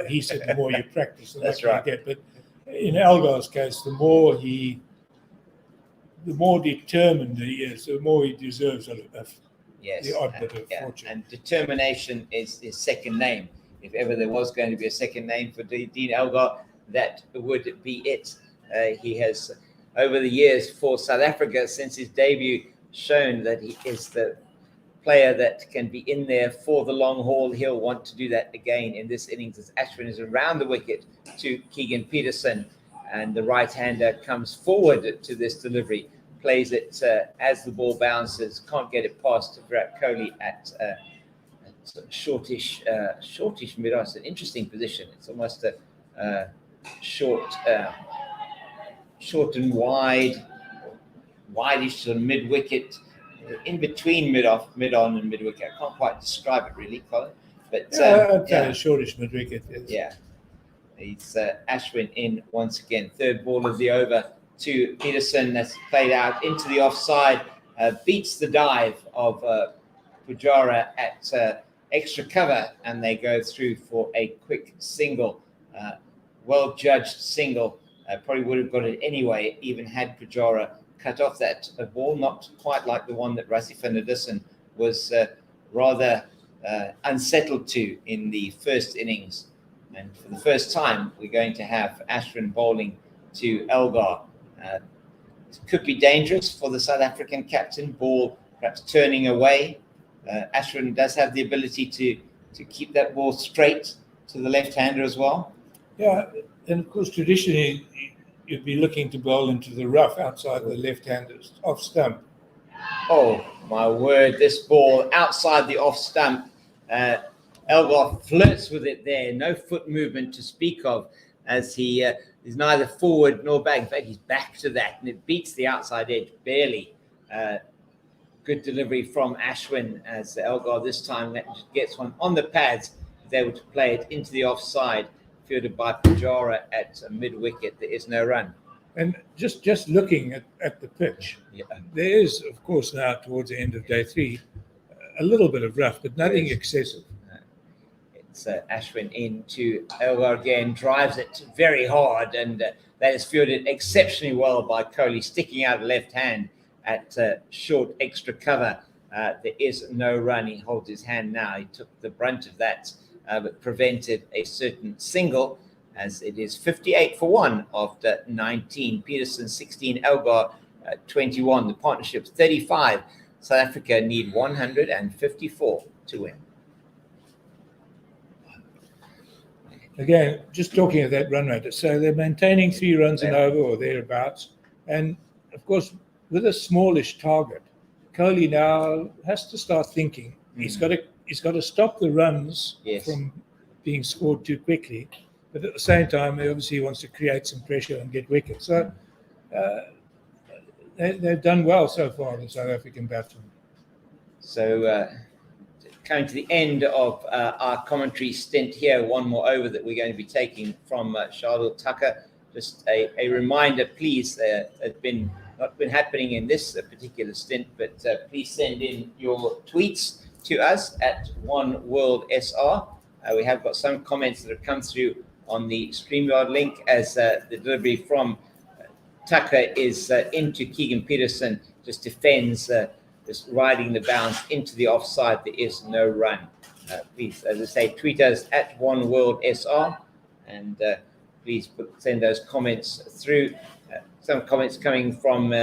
he said the more you practice, the That's luckier you get. But in Elgar's case, the more determined he is, the more he deserves the odd bit of fortune. And determination is his second name. If ever there was going to be a second name for Dean Elgar, that would be it. He has, over the years for South Africa, since his debut, shown that he is the player that can be in there for the long haul. He'll want to do that again in this innings as Ashwin is around the wicket to Keegan Peterson, and the right-hander comes forward to this delivery, plays it as the ball bounces, can't get it past Virat Kohli at shortish mid. It's an interesting position. It's almost a short and wideish sort of mid wicket, in between mid on and mid wicket. I can't quite describe it really, Colin. But shortish mid wicket. Yes. Yeah, it's Ashwin in once again. Third ball of the over to Peterson. That's played out into the offside. Beats the dive of Pujara at extra cover, and they go through for a quick single. Well judged single. Probably would have got it anyway, even had Pujara cut off that ball. Not quite like the one that Rassie van der Dussen was rather unsettled to in the first innings. And for the first time, we're going to have Ashwin bowling to Elgar. It could be dangerous for the South African captain. Ball perhaps turning away. Ashwin does have the ability to keep that ball straight to the left-hander as well. Yeah, and of course, traditionally, you'd be looking to bowl into the rough outside the left-handers off stump. Oh, my word, this ball outside the off stump. Elgar flirts with it there. No foot movement to speak of, as he is neither forward nor back. In fact, he's back to that, and it beats the outside edge barely. Good delivery from Ashwin, as Elgar this time gets one on the pads. He's able to play it into the offside, fielded by Pujara at mid-wicket. There is no run. And just looking at the pitch, there is, of course, now towards the end of day 3, a little bit of rough, but nothing excessive. It's Ashwin into Elgar again, drives it very hard, and that is fielded exceptionally well by Kohli, sticking out left hand at short extra cover. There is no run. He holds his hand now. He took the brunt of that, but prevented a certain single, as it is 58 for 1 after 19. Peterson 16, Elgar 21. The partnership's 35. South Africa need 154 to win. Again, just talking of that run rate. So they're maintaining 3 runs and over or thereabouts. And of course, with a smallish target, Kohli now has to start thinking. He's got to stop the runs from being scored too quickly. But at the same time, he obviously wants to create some pressure and get wickets. So they've done well so far, the South African batsmen. So coming to the end of our commentary stint here, one more over that we're going to be taking from Shardul Tucker. Just a reminder, please, it's not been happening in this particular stint, but please send in your tweets to us at OneWorldSR. We have got some comments that have come through on the StreamYard link, as the delivery from Tucker is into Keegan Peterson, just defends, just riding the bounce into the offside. There is no run. Please, as I say, tweet us at OneWorldSR, and please send those comments through. Some comments coming from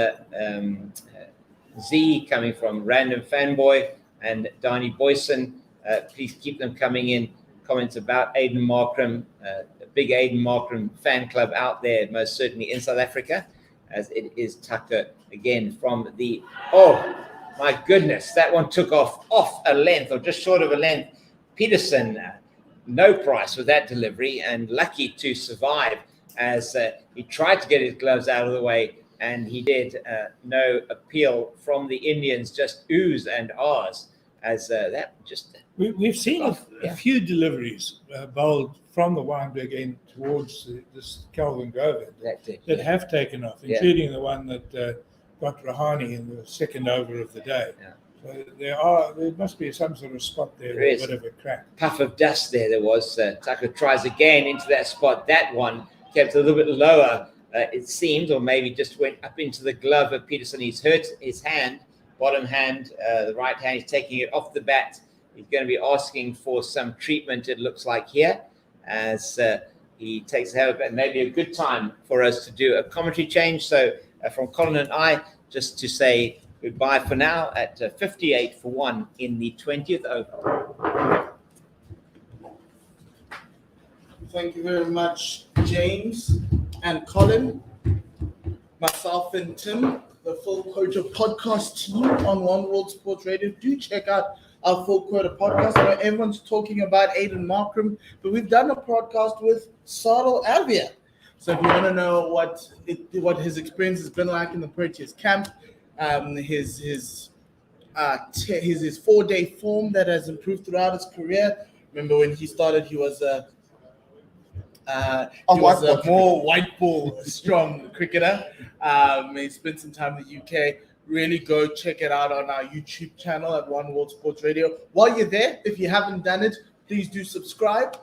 Z, coming from Random Fanboy and Donnie Boyson. Please keep them coming in. Comments about Aiden Markram, a big Aiden Markram fan club out there, most certainly in South Africa, as it is Tucker again from the... Oh, my goodness, that one took off a length, or just short of a length. Peterson, no price with that delivery, and lucky to survive, as he tried to get his gloves out of the way, and he did. No appeal from the Indians, just oohs and ahs, as that just... We've seen a few deliveries bowled from the Wynberg end towards this Kelvin Grove that have taken off, including the one that got Rahane in the second over of the day. So there must be some sort of spot there, a bit of a crack. Puff of dust there was. Tucker tries again into that spot. That one kept a little bit lower, it seemed, or maybe just went up into the glove of Peterson. He's hurt his hand, bottom hand, the right hand. He's taking it off the bat. He's going to be asking for some treatment, it looks like here, as he takes a help, and maybe a good time for us to do a commentary change. So from Colin and I, just to say goodbye for now at 58 for 1 in the 20th over. Thank you very much, James and Colin. Myself and Tim the Full Quota podcast team on One World Sports Radio. Do check out our Full Quota podcast where everyone's talking about Aiden Markram, but we've done a podcast with Sadal Avia. So if you want to know what his experience has been like in the Proteas camp, his 4-day form that has improved throughout his career. Remember when he started, he was a more white ball strong cricketer. He spent some time in the UK. Really go check it out on our YouTube channel at One World Sports Radio. While you're there, if you haven't done it, please do subscribe.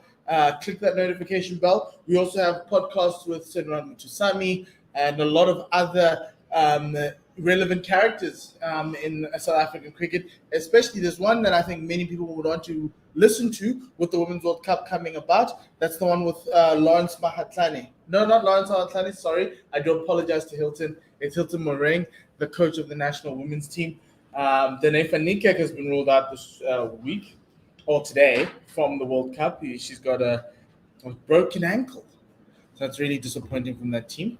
Click that notification bell. We also have podcasts with Senran Mutusami and a lot of other relevant characters in South African cricket, especially this one that I think many people would want to listen to with the Women's World Cup coming about. That's the one with Lawrence Mahatlane. No, not Lawrence Mahatlane, sorry. I do apologize to Hilton. It's Hilton Moreng, the coach of the national women's team. Dene van Niekerk has been ruled out this week or today from the World Cup. She's got a broken ankle. So that's really disappointing from that team.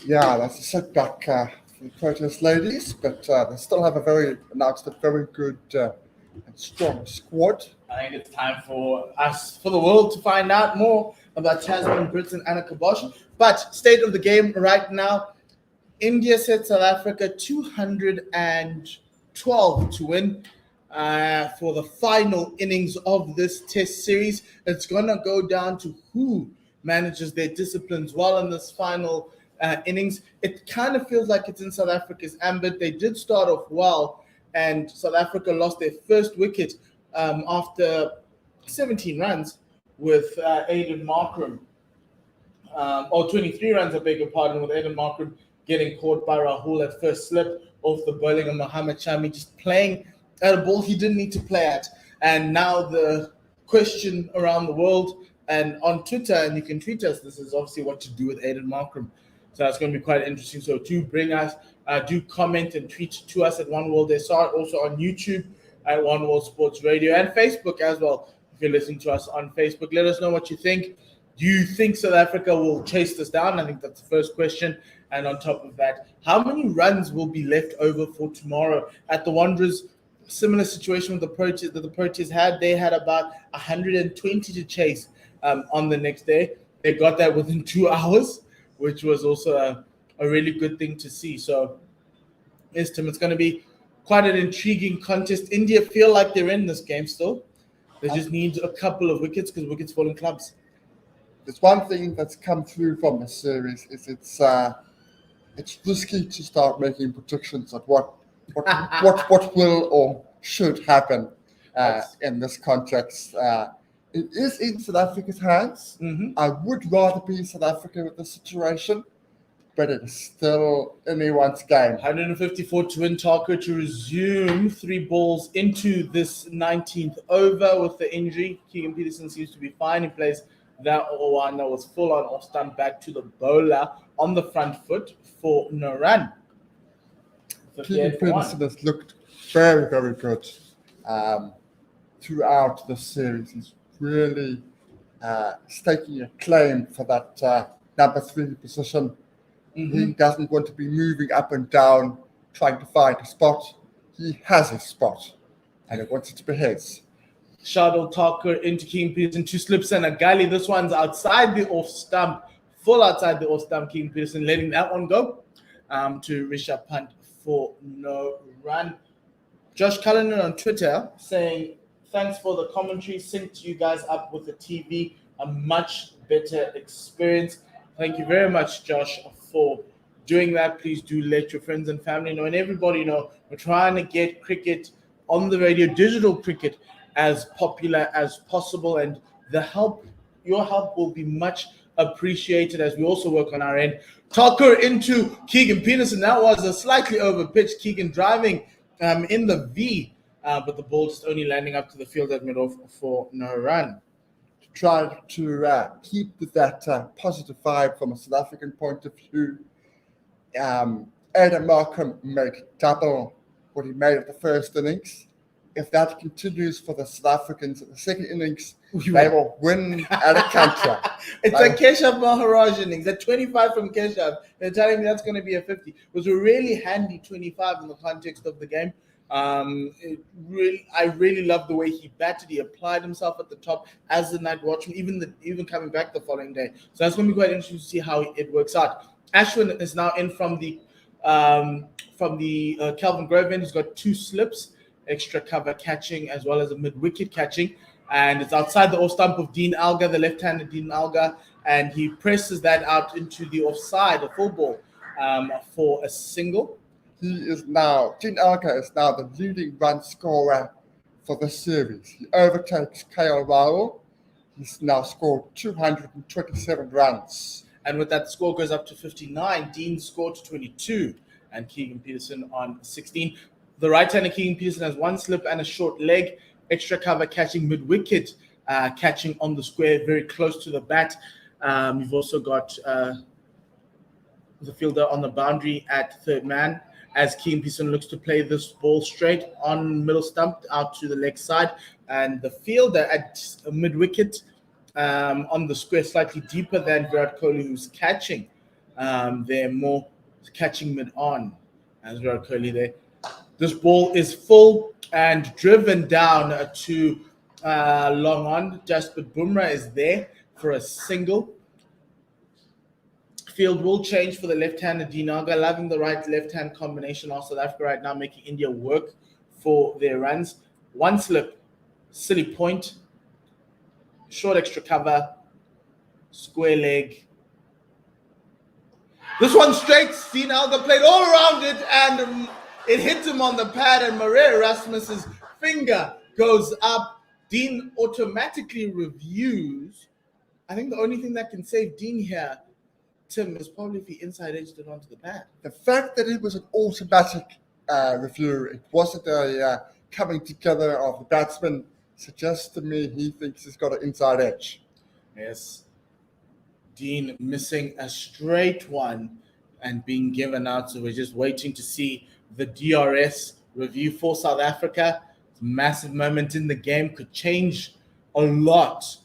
Yeah, that's a setback for the Proteas ladies, but they still have announced a very good and strong squad. I think it's time for the world to find out more about Tasman, Britain, and Anna Kabosh. But state of the game right now, India set South Africa 212 to win for the final innings of this test series. It's going to go down to who manages their disciplines well in this final innings. It kind of feels like it's in South Africa's ambit. They did start off well, and South Africa lost their first wicket after 17 runs with Aiden Markram, or 23 runs, I beg your pardon, with Aiden Markram getting caught by Rahul at first slip off the bowling of Mohammad Shami, just playing at a ball he didn't need to play at. And now the question around the world and on Twitter, and you can tweet us, this is obviously what to do with Aiden Markram. So that's going to be quite interesting. So do comment and tweet to us at One World SR, also on YouTube at One World Sports Radio, and Facebook as well. If you're listening to us on Facebook, let us know what you think. Do you think South Africa will chase this down? I think that's the first question. And on top of that, how many runs will be left over for tomorrow? At the Wanderers, similar situation with the Proteas that the Proteas had. They had about 120 to chase on the next day. They got that within 2 hours, which was also a really good thing to see. So, yes, Tim, it's going to be quite an intriguing contest. India feel like they're in this game still. They just need a couple of wickets because wickets fall in clubs. There's one thing that's come through from the series is it's risky to start making predictions of what will or should happen in this context. It is in South Africa's hands. Mm-hmm. I would rather be in South Africa with this situation, but it is still anyone's game. 154 to win. Tarko to resume 3 balls into this 19th over with the injury. Keegan Peterson seems to be fine. He plays that one that was full on off stump back to the bowler on the front foot for no run. Keegan Peterson has looked very, very good throughout the series. He's really staking a claim for that number 3 position. Mm-hmm. He doesn't want to be moving up and down trying to find a spot. He has his spot, and he wants it to be his. Shardul Thakur into Keegan Peterson, 2 slips and a gully. This one's outside the off stump, full outside the off stump. Keegan Peterson letting that one go to Rishabh Pant for no run. Josh Cullinan on Twitter saying, thanks for the commentary, synced you guys up with the TV, a much better experience. Thank you very much, Josh, for doing that. Please do let your friends and family know, and everybody know, we're trying to get cricket on the radio, digital cricket, as popular as possible, and your help will be much appreciated as we also work on our end. Tucker into Keegan Peterson. That was a slightly over pitch. Keegan driving in the V, but the ball just only landing up to the field at mid-off for no run. To try to keep with that positive vibe from a South African point of view, Adam Markram made double what he made of the first innings. if that continues for the South Africans in the second innings, they will win at a counter. It's a Keshav Maharaj innings. At 25 from Keshav, they're telling me that's going to be a 50. It was a really handy 25 in the context of the game. I really love the way he batted. He applied himself at the top as the night watchman, even coming back the following day. So that's going to be quite interesting to see how it works out. Ashwin is now in from the Calvin Grove end. He's got 2 slips, extra cover catching as well as a mid-wicket catching. And it's outside the off stump of Dean Elgar, the left-handed Dean Elgar, and he presses that out into the offside, a full ball, for a single. Dean Elgar is now the leading run scorer for the series. He overtakes KL Rahul. He's now scored 227 runs. And with that, the score goes up to 59. Dean scored to 22, and Keegan Peterson on 16. The right-hander Keegan Peterson has 1 slip and a short leg. Extra cover catching mid-wicket, catching on the square, very close to the bat. You've also got the fielder on the boundary at third man, as Keegan Peterson looks to play this ball straight on middle stump out to the leg side. And the fielder at mid-wicket on the square, slightly deeper than Virat Kohli, who's catching. They're more catching mid-on as Virat Kohli there. This ball is full and driven down to long on. Jasprit Bumrah is there for a single. Field will change for the left-hander Dean Elgar, loving the right-left-hand combination of South Africa right now, making India work for their runs. 1 slip, silly point, short extra cover, square leg. This one straight. Dean Elgar played all around it, and it hit him on the pad, and Marais Erasmus's finger goes up. Dean automatically reviews. I think the only thing that can save Dean here, Tim, is probably if he inside edged it onto the pad. The fact that it was an automatic review, it wasn't a coming together of the batsman, suggests to me he thinks he's got an inside edge. Yes. Dean missing a straight one and being given out, so we're just waiting to see the DRS review for South Africa. It's a massive moment in the game, could change a lot.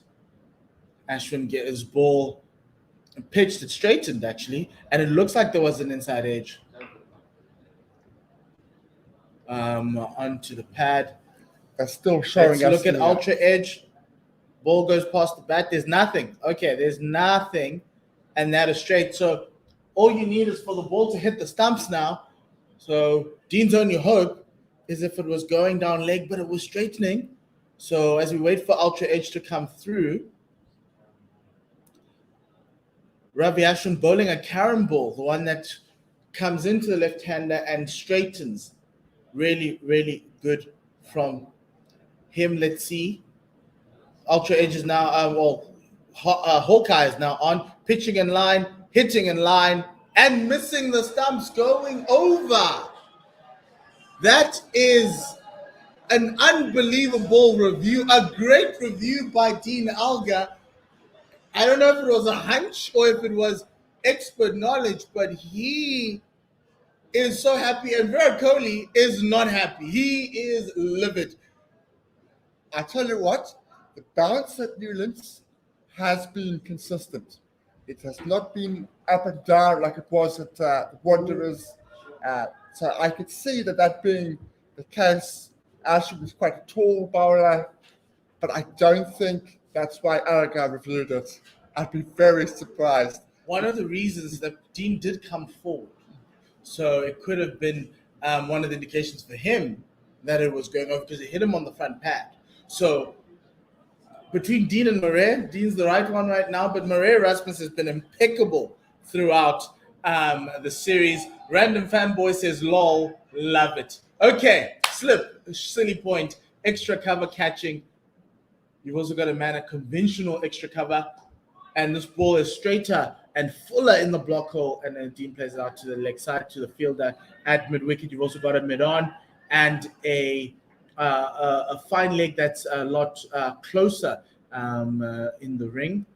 Ashwin get his ball pitched, it straightened actually, and it looks like there was an inside edge. Onto the pad. That's still showing. Let's look at ultra edge. Ball goes past the bat. There's nothing. Okay, there's nothing, and that is straight. So all you need is for the ball to hit the stumps now. So Dean's only hope is if it was going down leg, but it was straightening. So as we wait for ultra edge to come through, Ravi Ashwin bowling a carom ball, the one that comes into the left-hander and straightens. Really, really good from him. Let's see. Ultra edge is now, Hawkeye is now on, pitching in line, hitting in line, and missing the stumps, going over. That is an unbelievable review, a great review by Dean Elgar. I don't know if it was a hunch or if it was expert knowledge, but he is so happy, and Virat Kohli is not happy. He is livid. I tell you what, the bounce at Newlands has been consistent. It has not been up and down like it was at the Wanderers. So I could see that being the case. Ashwin was quite a tall bowler, but I don't think that's why Elgar reviewed it. I'd be very surprised. One of the reasons that Dean did come forward, so it could have been one of the indications for him that it was going over because it hit him on the front pad. So between Dean and Marais, Dean's the right one right now, but Marais Erasmus has been impeccable throughout the series. Random fanboy says, lol, love it. Okay, slip, silly point, extra cover catching. You've also got a man at conventional extra cover, and this ball is straighter and fuller in the block hole, and then Dean plays it out to the leg side to the fielder at mid-wicket. You've also got a mid-on and a fine leg that's a lot closer in the ring.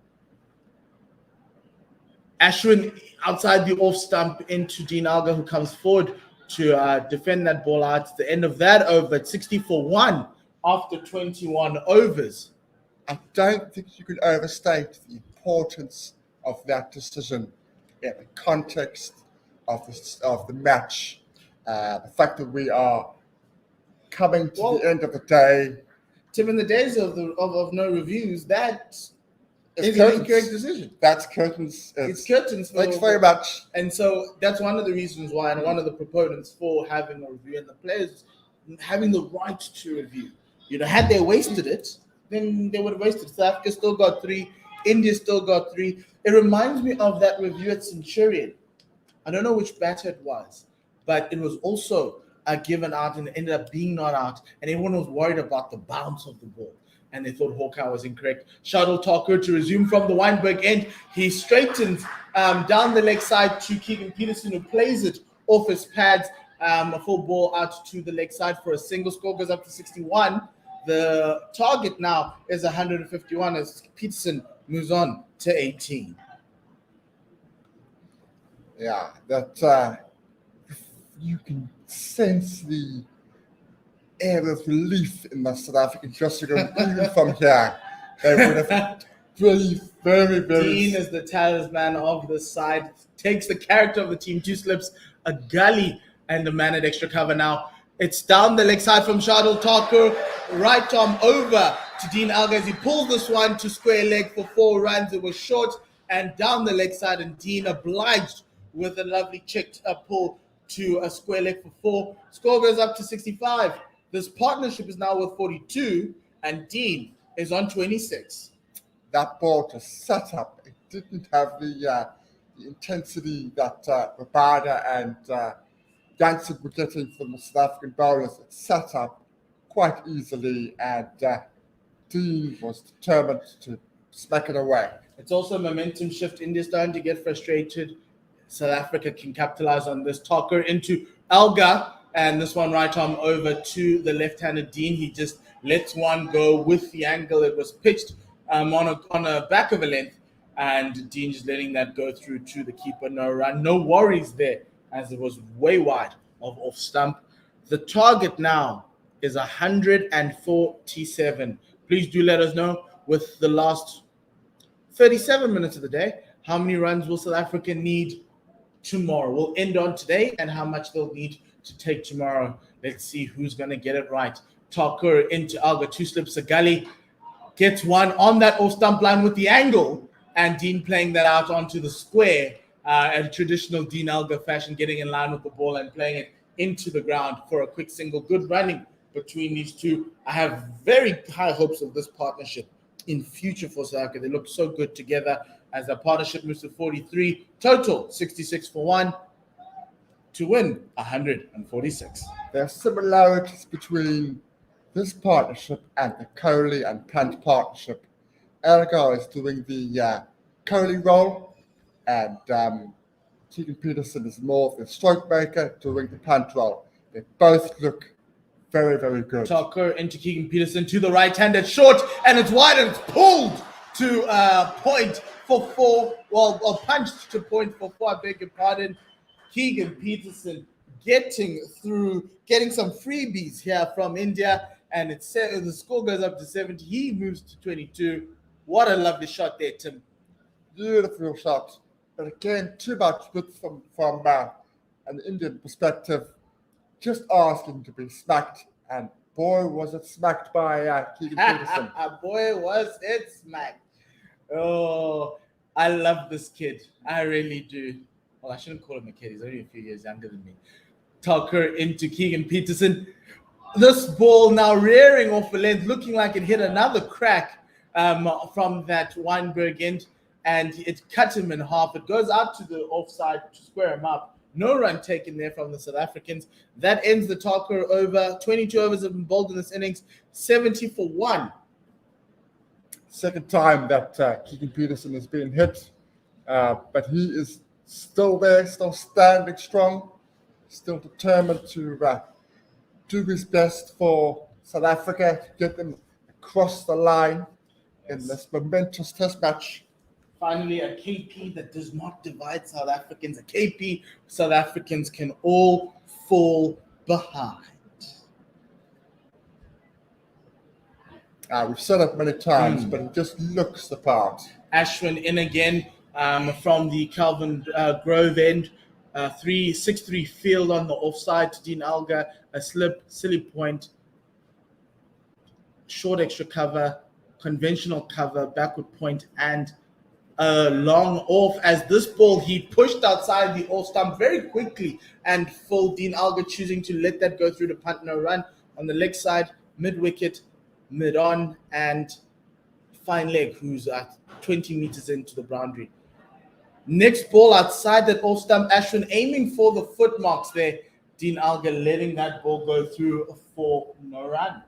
Ashwin outside the off stump into Dean Elgar, who comes forward to defend that ball out at the end of that over at 60-1 after 21 overs. I don't think you can overstate the importance of that decision in the context of the match. The fact that we are coming to the end of the day. Tim, in the days of no reviews, that is It's an curtains. incorrect decision. That's curtains. It's curtains. Thanks very much. And so that's one of the reasons why, and one of the proponents for having a review, and the players having the right to review. You know, had they wasted it, then they would have wasted. South Africa still got 3. India still got 3. It reminds me of that review at Centurion. I don't know which batter it was, but it was also given out and ended up being not out, and everyone was worried about the bounce of the ball, and they thought Hawkeye was incorrect. Shuttle Talker to resume from the Weinberg end. He straightens down the leg side to Keegan Peterson, who plays it off his pads. A full ball out to the leg side for a single. Score goes up to 61. The target now is 151 as Peterson moves on to 18. Yeah, that you can sense the air of relief in the South African dressing room, even from here. They would have very, very, very. Dean is the talisman of the side, takes the character of the team, 2 slips, a gully, and the man at extra cover now. It's down the leg side from Shadul Thakur, right arm over to Dean Elgar as he pulls this one to square leg for 4 runs. It was short and down the leg side, and Dean obliged with a lovely checked pull to a square leg for 4. Score goes up to 65. This partnership is now with 42, and Dean is on 26. That ball just set up. It didn't have the intensity that Rabada and Jansen were getting from the South African bowlers. It set up quite easily, and Dean was determined to smack it away. It's also a momentum shift. India's starting to get frustrated. South Africa can capitalize on this. Talker into Elgar, and this one right arm over to the left-handed Dean. He just lets one go with the angle it was pitched on a back of a length, and Dean just letting that go through to the keeper. No run, no worries there, as it was way wide of off stump. The target now is 147. Please do let us know with the last 37 minutes of the day, how many runs will South Africa need tomorrow? We'll end on today and how much they'll need to take tomorrow. Let's see who's going to get it right. Talker into Elgar, 2 slips, a gully, gets one on that off stump line with the angle, and Dean playing that out onto the square in traditional Dean Elgar fashion, getting in line with the ball and playing it into the ground for a quick single. Good running between these two. I have very high hopes of this partnership in future for South Africa. They look so good together as the partnership moves to 43. Total 66 for 1 to win 146. There are similarities between this partnership and the Kohli and Pant partnership. Elgar is doing the Kohli role, and Keegan Peterson is more the stroke maker doing the Pant role. They both look very, very good. Talker into Keegan Peterson to the right-handed short, and it's wide and it's pulled to point for 4. Well, punched to point for 4. I beg your pardon. Keegan Peterson getting some freebies here from India, and the score goes up to 70. He moves to 22. What a lovely shot there, Tim. Beautiful shot. But again, too much width from an Indian perspective. Just asking to be smacked, and boy, was it smacked by Keegan Peterson. Boy, was it smacked. Oh, I love this kid. I really do. Well, I shouldn't call him a kid. He's only a few years younger than me. Talker into Keegan Peterson. This ball now rearing off the length, looking like it hit another crack from that Weinberg end, and it cut him in half. It goes out to the offside to square him up. No run taken there from the South Africans. That ends the Talker over. 22 overs have been bowled in this innings. 70 for 1. Second time that Keegan Peterson has been hit, but he is still there, still standing strong, still determined to do his best for South Africa to get them across the line in this momentous test match. Finally, a KP that does not divide South Africans. A KP South Africans can all fall behind. We've said it many times, but it just looks the part. Ashwin in again from the Calvin Grove end. 6-3 field on the offside to Dean Elgar. A slip, silly point, short extra cover, conventional cover, backward point, and a long off. As this ball, he pushed outside the off stump very quickly, and full Dean Elgar choosing to let that go through the punt, no run. On the leg side, mid-wicket, mid-on, and fine leg, who's at 20 meters into the boundary. Next ball outside that off stump, Ashwin aiming for the foot marks there. Dean Elgar letting that ball go through for no run.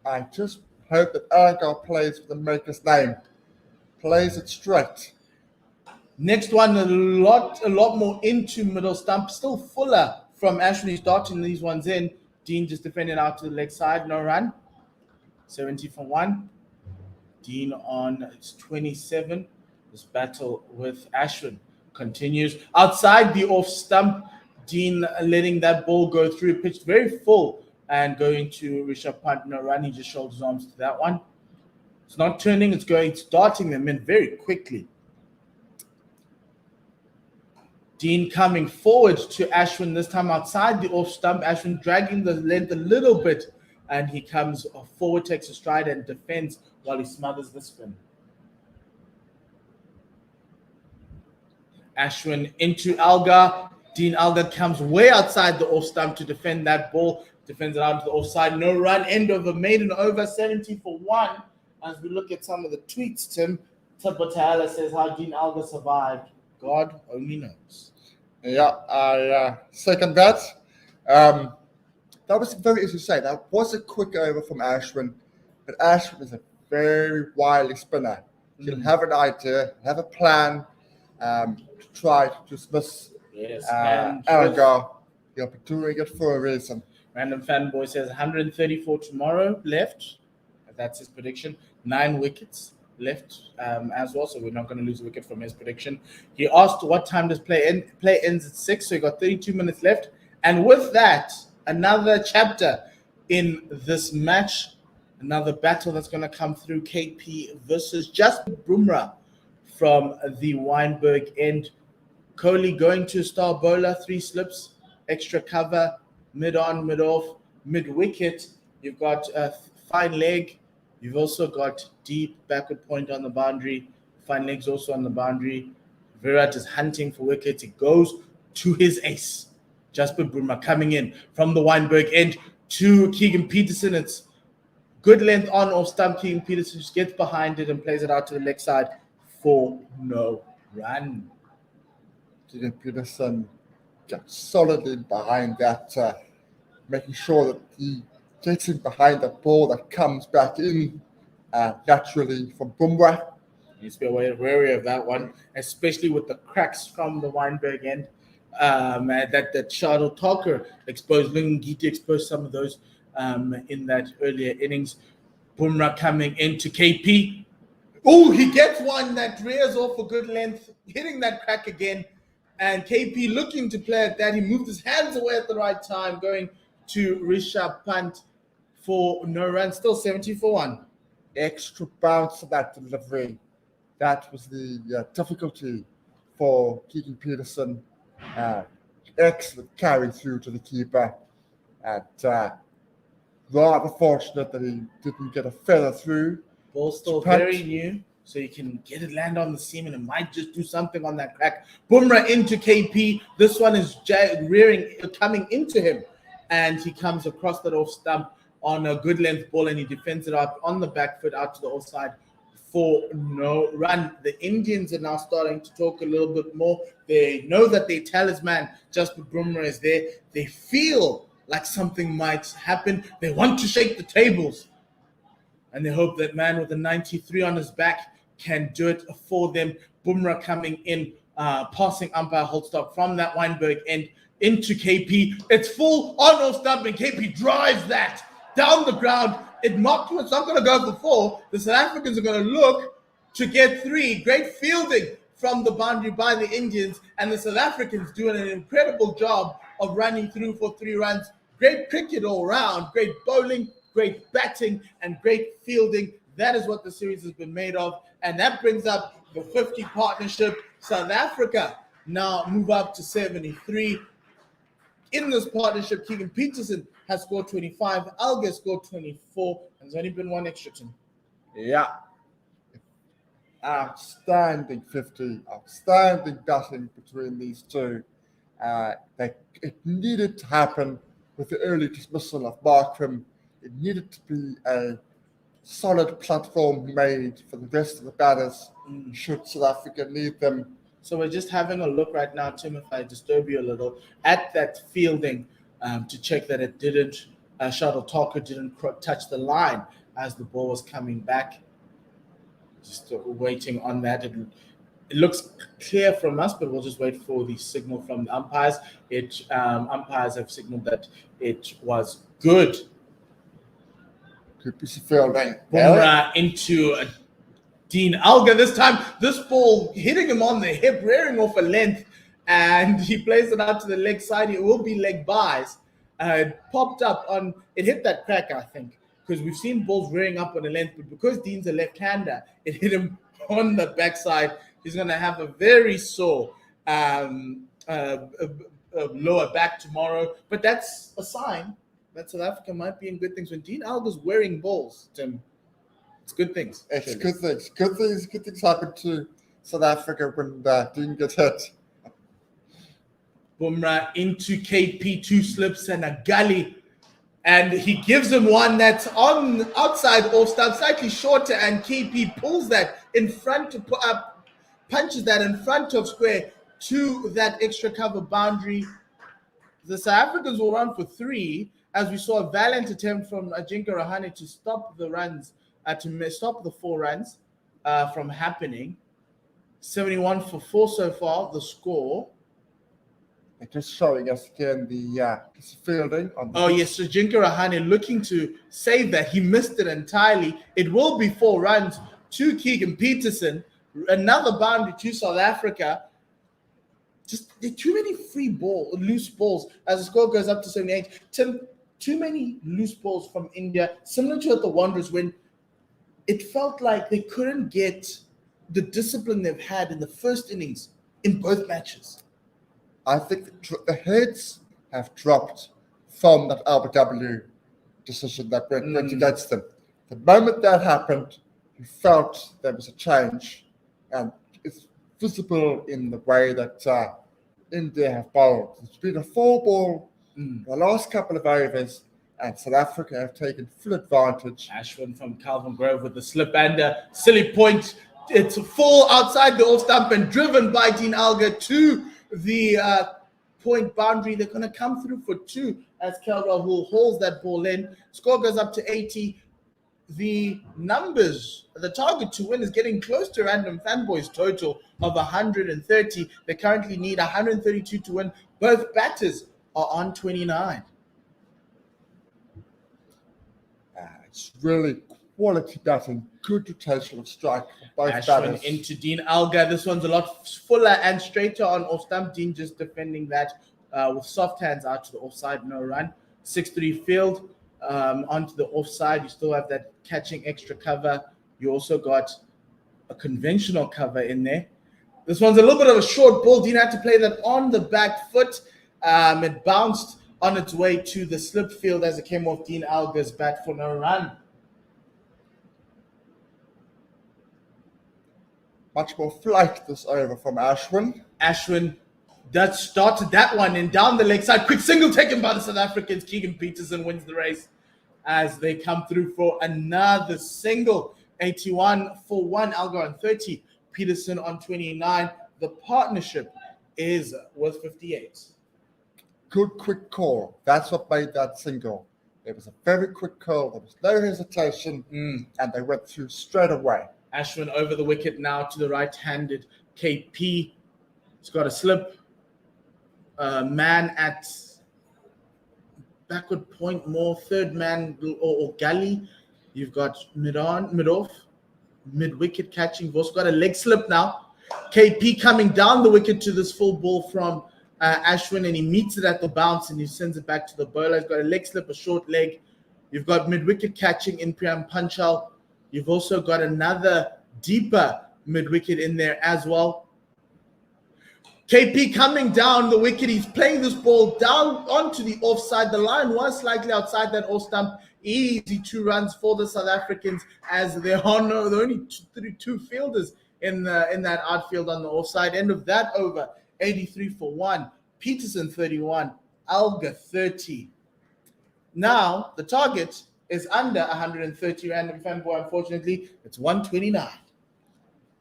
I just hope that Elgar plays for the maker's name. Plays it straight. Next one, a lot more into middle stump. Still fuller from Ashwin. He's darting these ones in. Dean just defending out to the leg side. No run. 70 for 1. Dean on 27. This battle with Ashwin continues. Outside the off stump, Dean letting that ball go through. Pitched very full and going to Rishabh Pant. No run. He just shoulders his arms to that one. It's not turning. It's darting them in very quickly. Dean coming forward to Ashwin, this time outside the off stump. Ashwin dragging the length a little bit, and he comes forward, takes a stride, and defends while he smothers the spin. Ashwin into Elgar. Dean Elgar comes way outside the off stump to defend that ball. Defends it out to the offside. No run. End of a maiden over. 70 for 1. As we look at some of the tweets, Tim Tapatala says how Dean Elgar survived. God only knows. Yeah, I second that. That was very easy to say. That was a quick over from Ashwin, but Ashwin is a very wily spinner. He'll have an idea, have a plan to try to dismiss Elgar. He'll be doing it for a reason. Random fanboy says 134 tomorrow left. That's his prediction. 9 wickets left as well, so we're not going to lose a wicket from his prediction. He asked what time does play end? Play ends at 6, so he got 32 minutes left. And with that, another chapter in this match, another battle that's going to come through. KP versus Jasprit Bumrah from the Wynberg end. Kohli going to a star bowler, 3 slips, extra cover, mid-on, mid-off, mid-wicket. You've got a fine leg. You've also got deep backward point on the boundary. Fine legs also on the boundary. Virat is hunting for wickets. It goes to his ace. Jasprit Bumrah coming in from the Wynberg end to Keegan Peterson. It's good length on off stump. Keegan Peterson just gets behind it and plays it out to the leg side for no run. Keegan Peterson gets solidly behind that, making sure that he gets in behind the ball that comes back in naturally from Bumrah. Needs to be wary of that one, especially with the cracks from the Wynberg end. That Shardul Thakur exposed, Lungiti exposed some of those in that earlier innings. Bumrah coming into KP. Oh, he gets one that rears off a good length, hitting that crack again. And KP looking to play at that. He moved his hands away at the right time, going to Rishabh Pant for no run. Still 70 for 1. Extra bounce of that delivery. That was the difficulty for Keegan Peterson. Excellent carry through to the keeper. And rather fortunate that he didn't get a feather through. Ball still very new, so you can get it land on the seam and it might just do something on that crack. Bumrah into KP. This one is coming into him, and he comes across that off stump on a good length ball, and he defends it up on the back foot out to the offside for no run. The Indians are now starting to talk a little bit more. They know that their talisman, Jasprit Bumrah, is there. They feel like something might happen. They want to shake the tables. And they hope that man with a 93 on his back can do it for them. Bumrah coming in, passing umpire Holstock from that Wynberg end into KP. It's full on off stump, and KP drives that down the ground. It's not going to go for 4. The South Africans are going to look to get 3. Great fielding from the boundary by the Indians, and the South Africans doing an incredible job of running through for 3 runs. Great cricket all round, great bowling, great batting, and great fielding. That is what the series has been made of. And that brings up the 50 partnership. South Africa now move up to 73. In this partnership, Keegan Peterson has scored 25, Elgar scored 24, and there's only been one extra team. Yeah. Outstanding 50, outstanding batting between these two. It needed to happen with the early dismissal of Markram. It needed to be a solid platform made for the rest of the batters should South Africa need them. So we're just having a look right now, Tim, if I disturb you a little, at that fielding to check that it didn't, Shuttle Talker didn't touch the line as the ball was coming back. Just waiting on that. It looks clear from us, but we'll just wait for the signal from the umpires. Umpires have signaled that it was good. Good piece of fielding. Into Dean Elgar. This time, this ball hitting him on the hip, rearing off a length, and he plays it out to the leg side. It will be leg byes. It popped up on, it hit that cracker, I think, because we've seen balls rearing up on a length, but because Dean's a left-hander, it hit him on the backside. He's going to have a very sore lower back tomorrow, but that's a sign that South Africa might be in good things. When Dean Elgar's wearing balls, Tim, it's good things. It's good things. Good things happen to South Africa when Dean gets hit. Bumrah into KP, 2 slips and a gully. And he gives him one that's on outside off stump, slightly shorter, and KP pulls that in front to put up, punches that in front of square to that extra cover boundary. The South Africans will run for 3, as we saw a valiant attempt from Ajinkya Rahane to stop the runs, to stop the 4 runs from happening. 71 for 4 so far, the score. They're just showing us again the fielding. Yes, so Ajinkya Rahane looking to save that. He missed it entirely. It will be 4 runs to Keegan Peterson. Another boundary to South Africa. Just too many loose balls as the score goes up to 78. Too many loose balls from India, similar to at the Wanderers, when it felt like they couldn't get the discipline they've had in the first innings in both matches. I think the heads have dropped from that LBW decision that went against them. The moment that happened, you felt there was a change, and it's visible in the way that India have bowled. It's been a 4-ball the last couple of overs, and South Africa have taken full advantage. Ashwin from Calvin Grove with the slip and a silly point. It's a full outside the off stump and driven by Dean Elgar to the point boundary. They're going to come through for 2 as Kel Rahul hauls that ball in. Score goes up to 80. The numbers, the target to win is getting close to Random Fanboys' total of 130. They currently need 132 to win. Both batters are on 29. It's really quality batting, good rotational strike for both Ashwin batters. into Dean Elgar. This one's a lot fuller and straighter on off stump. Dean just defending that with soft hands out to the offside, no run. 6-3 field onto the offside. You still have that catching extra cover. You also got a conventional cover in there. This one's a little bit of a short ball. Dean had to play that on the back foot. It bounced on its way to the slip field as it came off Dean Elgar's bat for no run. Much more flight this over from Ashwin. Ashwin that started that one and down the leg side. Quick single taken by the South Africans. Keegan Peterson wins the race as they come through for another single. 81 for 1. Elgar on 30. Peterson on 29. The partnership is worth 58. Good quick call. That's what made that single. It was a very quick call. There was no hesitation, and they went through straight away. Ashwin over the wicket now to the right-handed KP. He's got a slip. Man at backward point more. Third man or gully. You've got mid-off, mid-wicket catching. You've also got a leg slip now. KP coming down the wicket to this full ball from Ashwin, and he meets it at the bounce and he sends it back to the bowler. He's got a leg slip, a short leg. You've got mid-wicket catching in Priyam Panchal. You've also got another deeper mid-wicket in there as well. KP coming down the wicket. He's playing this ball down onto the offside. The line was slightly outside that off stump. Easy 2 runs for the South Africans, as there are only two fielders in that outfield on the offside. End of that over, 83 for 1. Peterson 31, Elgar 30. Now the target is under 130 random fanboy. Unfortunately, it's 129.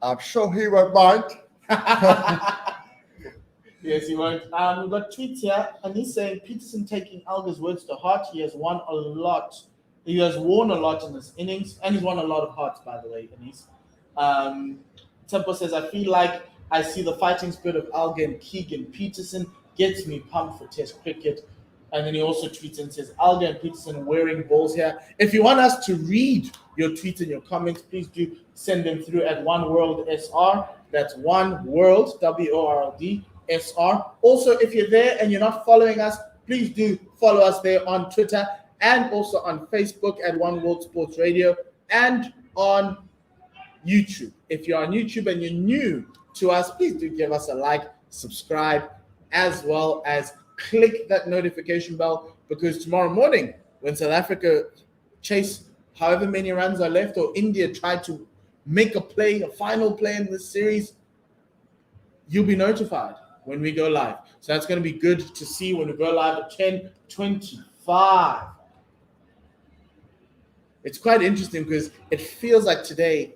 I'm sure he won't mind. Yes, he won't. We've got tweets here, and he's saying Peterson taking Elgar's words to heart. He has won a lot. He has won a lot in this innings, and he's won a lot of hearts, by the way, Anis. Tempo says, I feel like I see the fighting spirit of Elgar and Keegan Peterson. Gets me pumped for Test cricket. And then he also tweets and says, Elgar and Peterson wearing balls here. If you want us to read your tweets and your comments, please do send them through at One World SR. That's One World, WORLD SR. Also, if you're there and you're not following us, please do follow us there on Twitter and also on Facebook at One World Sports Radio and on YouTube. If you're on YouTube and you're new to us, please do give us a like, subscribe, as well as click that notification bell, because tomorrow morning when South Africa chase however many runs are left, or India try to make a final play in this series, you'll be notified when we go live. So that's going to be good to see when we go live at 10:25. It's quite interesting because it feels like today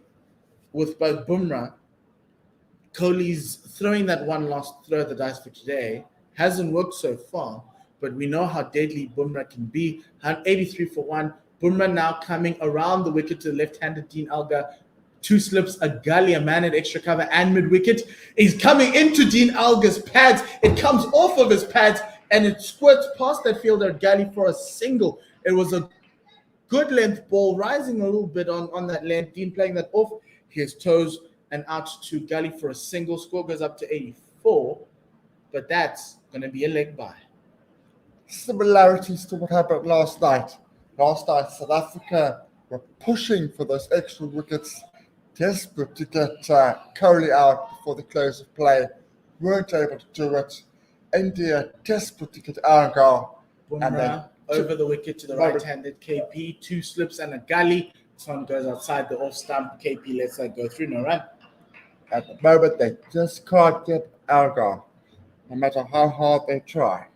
with both Bumrah, Kohli's throwing that one last throw of the dice for today hasn't worked so far, but we know how deadly Bumrah can be. 83 for 1. Bumrah now coming around the wicket to the left-handed Dean Elgar. 2 slips, a gully, a man at extra cover and mid-wicket. He's coming into Dean Elgar's pads. It comes off of his pads and it squirts past that fielder gully for a single. It was a good length ball, rising a little bit on that length. Dean playing that off his toes and out to gully for a single. Score goes up to 84, but that's going to be a leg bye. Similarities to what happened last night. Last night, South Africa were pushing for those extra wickets, desperate to get Kohli out before the close of play. Weren't able to do it. India desperate to get Elgar. And then over the wicket to the right-handed KP. 2 slips and a gully. This one goes outside the off stump. KP lets that go through. No run. At the moment, they just can't get Elgar, no matter how hard they try.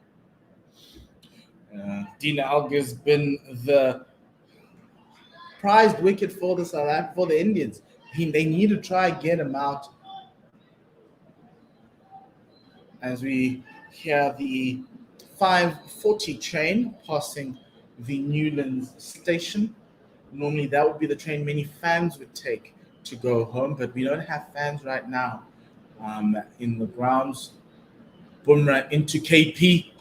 Dean Elgar's been the prized wicket for the Indians. They need to try and get him out. As we hear the 5:40 train passing the Newlands station. Normally that would be the train many fans would take to go home, but we don't have fans right now in the grounds. Bumrah into KP,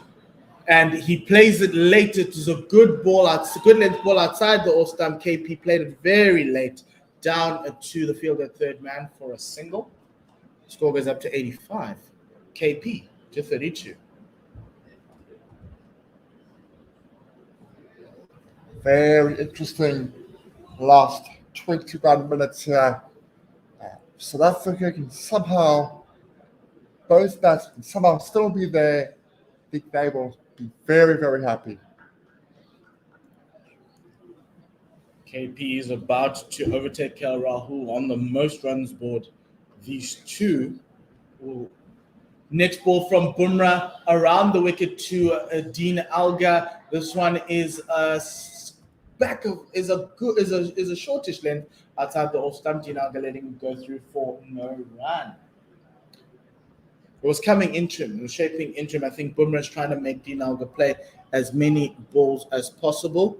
and he plays it late. It is a good ball good length ball outside the off stump. KP played it very late down to the field at third man for a single. Score goes up to 85. KP to 32. Very interesting last 21 minutes here. South Africa can somehow, both bats can somehow still be there. I think they will be very, very happy. KP is about to overtake KL Rahul on the most runs board. These two will. Next ball from Bumrah around the wicket to Dean Elgar. This one is a shortish length outside the off stump. Dean Elgar letting him go through for no run. It was coming into him. It was shaping into him. I think Bumrah is trying to make Dean Elgar play as many balls as possible.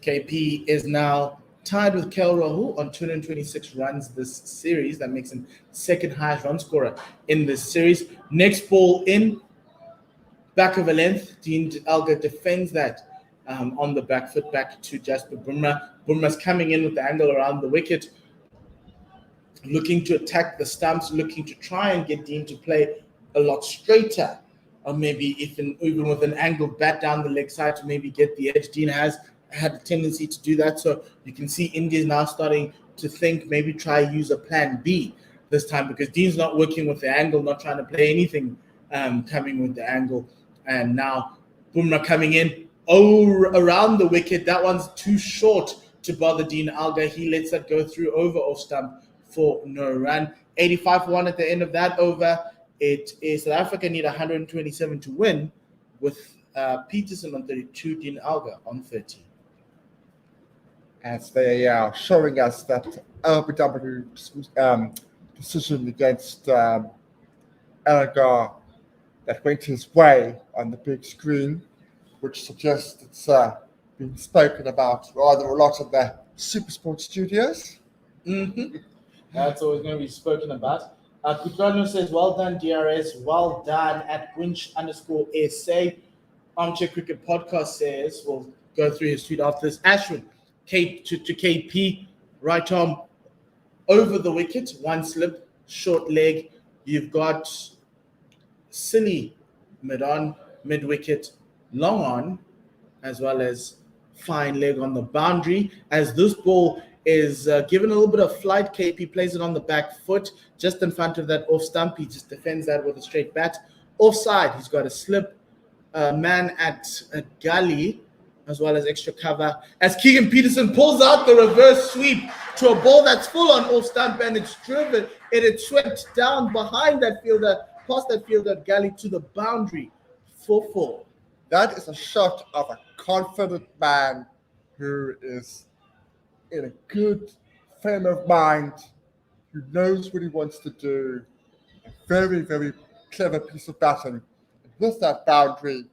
KP is now tied with KL Rahul on 226 runs this series. That makes him second highest run scorer in this series. Next ball in, back of a length. Dean Elgar defends that on the back foot back to Jasper Bumrah. Bumrah's coming in with the angle around the wicket. looking to attack the stumps, looking to try and get Dean to play a lot straighter, or maybe even with an angled bat down the leg side to maybe get the edge. Dean has had a tendency to do that, so you can see India is now starting to think maybe try use a plan B this time, because Dean's not working with the angle, not trying to play anything coming with the angle. And now Bumrah coming in around the wicket. That one's too short to bother Dean Elgar. He lets that go through over off stump for no run. 85 for 1 at the end of that over. It is South Africa need 127 to win, with Peterson on 32, Dean Elgar on 30. As they are showing us that LBW decision against Elgar that went his way on the big screen, which suggests it's been spoken about rather a lot of the Supersport studios. Mm-hmm. That's always going to be spoken about. Kutrano says, well done, DRS. Well done at Winch_SA. Armchair Cricket Podcast says, we'll go through his tweet after this. Ashwin, to KP, right arm over the wicket, one slip, short leg. You've got silly mid-on, mid-wicket, long on, as well as fine leg on the boundary. As this ball is given a little bit of flight, KP plays it on the back foot, just in front of that off stump. He just defends that with a straight bat. Offside, he's got a slip, man at a gully, as well as extra cover. As Keegan Peterson pulls out the reverse sweep to a ball that's full on off stump, and it's driven, it swept down behind that fielder, past that fielder at gully to the boundary for 4. That is a shot of a confident man who is in a good frame of mind, who knows what he wants to do. A very, very clever piece of batting. And with that boundary,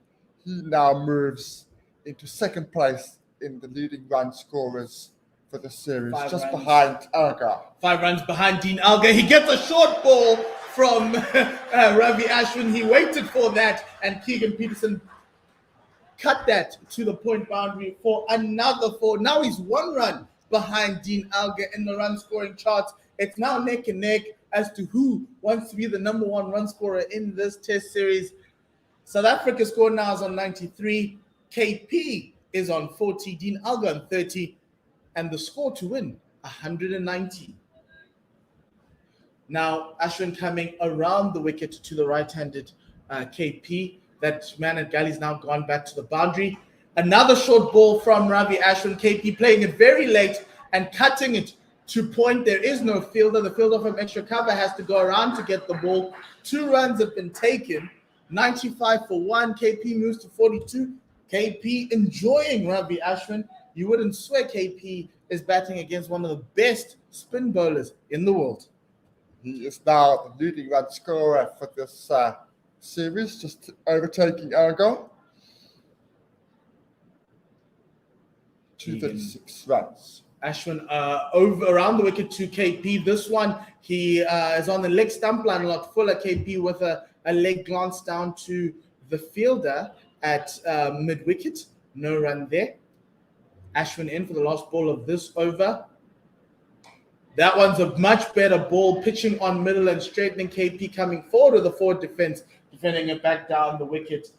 he now moves into second place in the leading run scorers for the series, just behind Elgar. 5 runs behind Dean Elgar. He gets a short ball from Ravi Ashwin. He waited for that, and Keegan Peterson cut that to the point boundary for another 4. Now he's 1 run behind Dean Elgar in the run scoring charts. It's now neck and neck as to who wants to be the number 1 run scorer in this test series. South Africa's score now is on 93. KP is on 40. Dean Elgar on 30. And the score to win, 190. Now, Ashwin coming around the wicket to the right-handed KP. That man at Gully's now gone back to the boundary. Another short ball from Ravi Ashwin. KP playing it very late and cutting it to point. There is no fielder. The fielder from extra cover has to go around to get the ball. 2 runs have been taken. 95 for 1. KP moves to 42. KP enjoying Ravi Ashwin. You wouldn't swear KP is batting against one of the best spin bowlers in the world. He is now the leading run scorer for this series, just overtaking Elgar. 236 runs. Ashwin around the wicket to KP. This one, he is on the leg stump line a lot fuller. KP with a leg glance down to the fielder at mid-wicket. No run there. Ashwin in for the last ball of this over. That one's a much better ball, pitching on middle and straightening. KP coming forward with the forward defense, defending it back down the wicket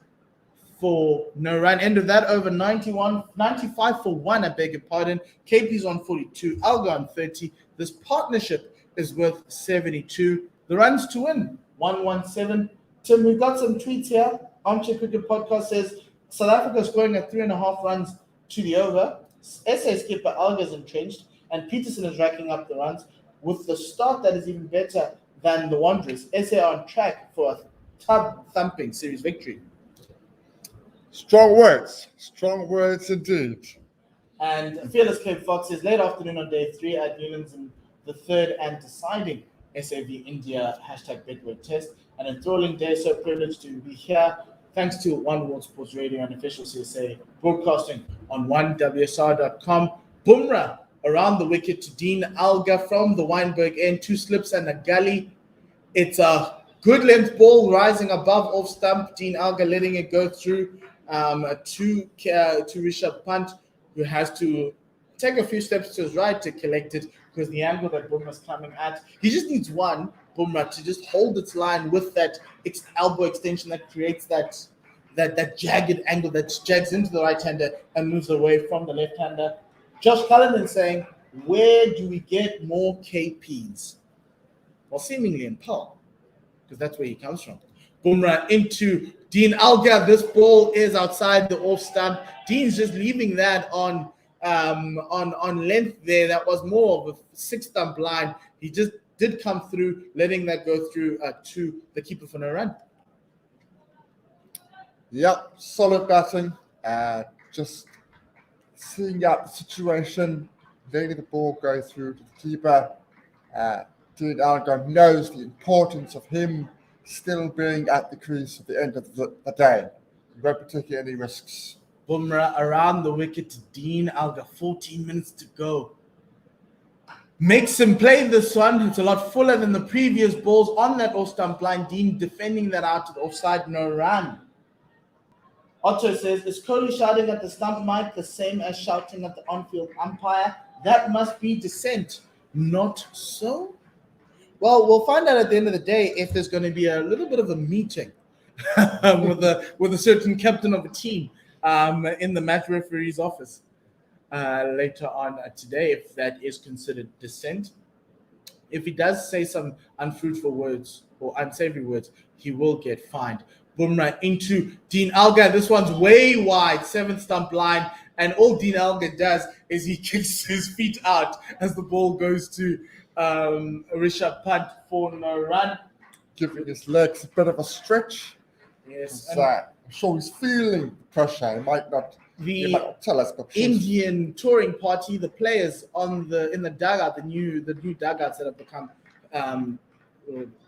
for no run. End of that over, 95 for 1, I beg your pardon. KP's on 42, Elgar on 30. This partnership is worth 72. The runs to win, 117. Tim, we've got some tweets here. Armchair Cricket Podcast says South Africa scoring at 3.5 runs to the over. SA skipper Elgar is entrenched, and Peterson is racking up the runs with the start that is even better than the Wanderers. SA are on track for a tub-thumping series victory. Strong words indeed. And Fearless Cape Fox says late afternoon on day 3 at Newlands in the third and deciding SAV India #Betway test. An enthralling day, so privileged to be here. Thanks to One World Sports Radio and official CSA broadcasting on 1WSR.com. Bumrah around the wicket to Dean Elgar from the Weinberg end. 2 slips and a gully. It's a good length ball rising above off stump. Dean Elgar letting it go through to Rishabh Pant, who has to take a few steps to his right to collect it. because the angle that Bumrah's coming at, he just needs one, Bumrah, to just hold its line with that elbow extension that creates that jagged angle that jags into the right-hander and moves away from the left-hander. Josh Cullinan saying, where do we get more KPs? Well, seemingly in Paul, because that's where he comes from. Bumrah into Dean Elgar. This ball is outside the off stump. Dean's just leaving that on length there. That was more of a 6-stump line. He just did come through, letting that go through to the keeper for no run. Yep, solid batting. Just seeing out the situation, letting the ball go through to the keeper. Dean Elgar knows the importance of him still being at the crease at the end of the day. He won't be taking any risks. Bumrah around the wicket to Dean Elgar. 14 minutes to go. Makes him play this one. It's a lot fuller than the previous balls on that off-stump line. Dean defending that out to the offside, no run. Otto says, is Kohli shouting at the stump mic the same as shouting at the on-field umpire? That must be dissent. Not so? Well, we'll find out at the end of the day if there's going to be a little bit of a meeting with a certain captain of a team in the match referee's office later on today, if that is considered dissent. If he does say some unfruitful words or unsavory words, he will get fined. Bumrah into Dean Elgar. This one's way wide, 7th-stump line, and all Dean Elgar does is he kicks his feet out as the ball goes to Rishabh Pant for no run. Giving his legs a bit of a stretch. Yes. I'm sure he's feeling the pressure. He might not tell us, but Indian touring party, the players in the dugout, the new dugouts that have become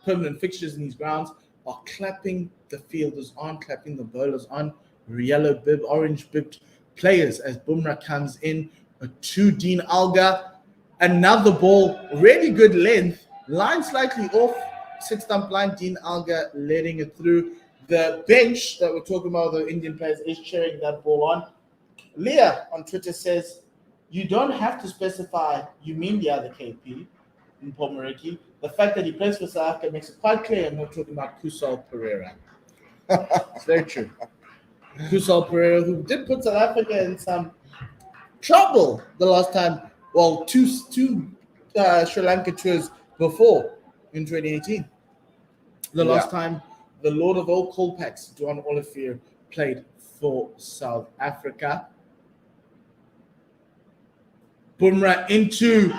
permanent fixtures in these grounds, are clapping the fielders on, clapping the bowlers on, yellow bib, orange bibbed players as Bumrah comes in to Dean Elgar. Another ball, really good length, line slightly off, 6-stump line, Dean Elgar letting it through. The bench that we're talking about, the Indian players, is cheering that ball on. Leah on Twitter says, you don't have to specify you mean the other KP in Pomariki. The fact that he plays for South Africa makes it quite clear I'm not talking about Kusal Pereira. It's very true. Kusal Pereira, who did put South Africa in some trouble the last time, well, two Sri Lanka tours before in 2018. The last time the Lord of all Kolpaks, Duan Olivier, played for South Africa. Bumrah into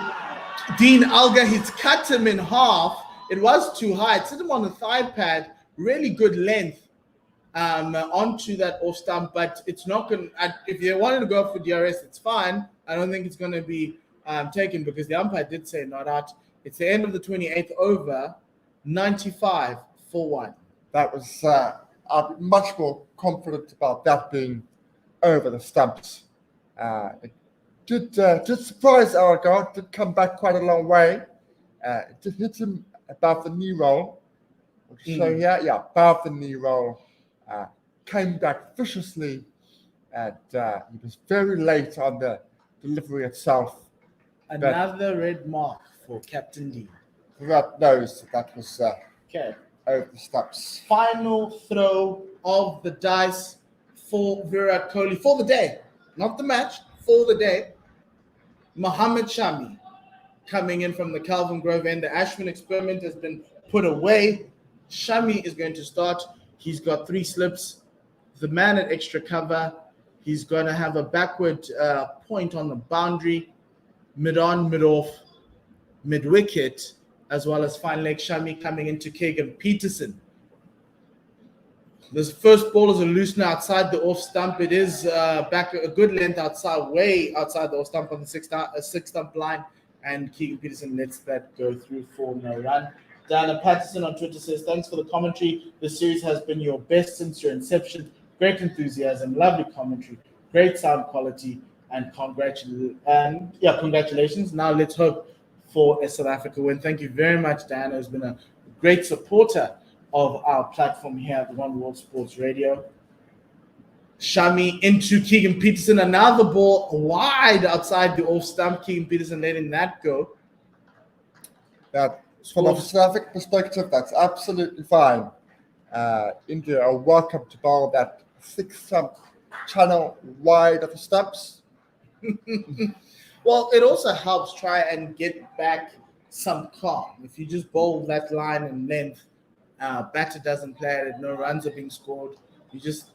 Dean Elgar. He's cut him in half. It was too high. It's hit him on the thigh pad. Really good length onto that off stump, but it's not going to, if you wanted to go for DRS, it's fine. I don't think it's going to be taken because the umpire did say not out. It's the end of the 28th over, 95 for 1. That was, I'd be much more confident about that being over the stumps. It did surprise Elgar, did come back quite a long way. It did hit him above the knee roll. So above the knee roll. Came back viciously, and he was very late on the delivery itself. Another red mark for Captain D. God knows that was over the stumps. Final throw of the dice for Virat Kohli for the day, not the match, for the day. Mohammad Shami coming in from the Calvin Grove end. The Ashwin experiment has been put away. Shami is going to start. He's got 3 slips. The man at extra cover. He's going to have a backward point on the boundary, mid-on, mid-off, mid-wicket, as well as fine leg. Shami coming into Keegan Peterson. This first ball is a loosener outside the off stump. It is back a good length outside, way outside the off stump on the 6-stump line, and Keegan Peterson lets that go through for no run. Diana Patterson on Twitter says, thanks for the commentary. The series has been your best since your inception. Great enthusiasm, lovely commentary, great sound quality, and congratulations. Now let's hope for a South Africa win. Thank you very much, Diana, who's been a great supporter of our platform here at the One World Sports Radio. Shami into Keegan Peterson. Another ball wide outside the off stump. Keegan Peterson letting that go. that from a South African perspective, that's absolutely fine. India are welcome to bowl that 6-stump channel wide of the stumps. Well, it also helps try and get back some calm. If you just bowl that line and length, batter doesn't play at it, no runs are being scored. You just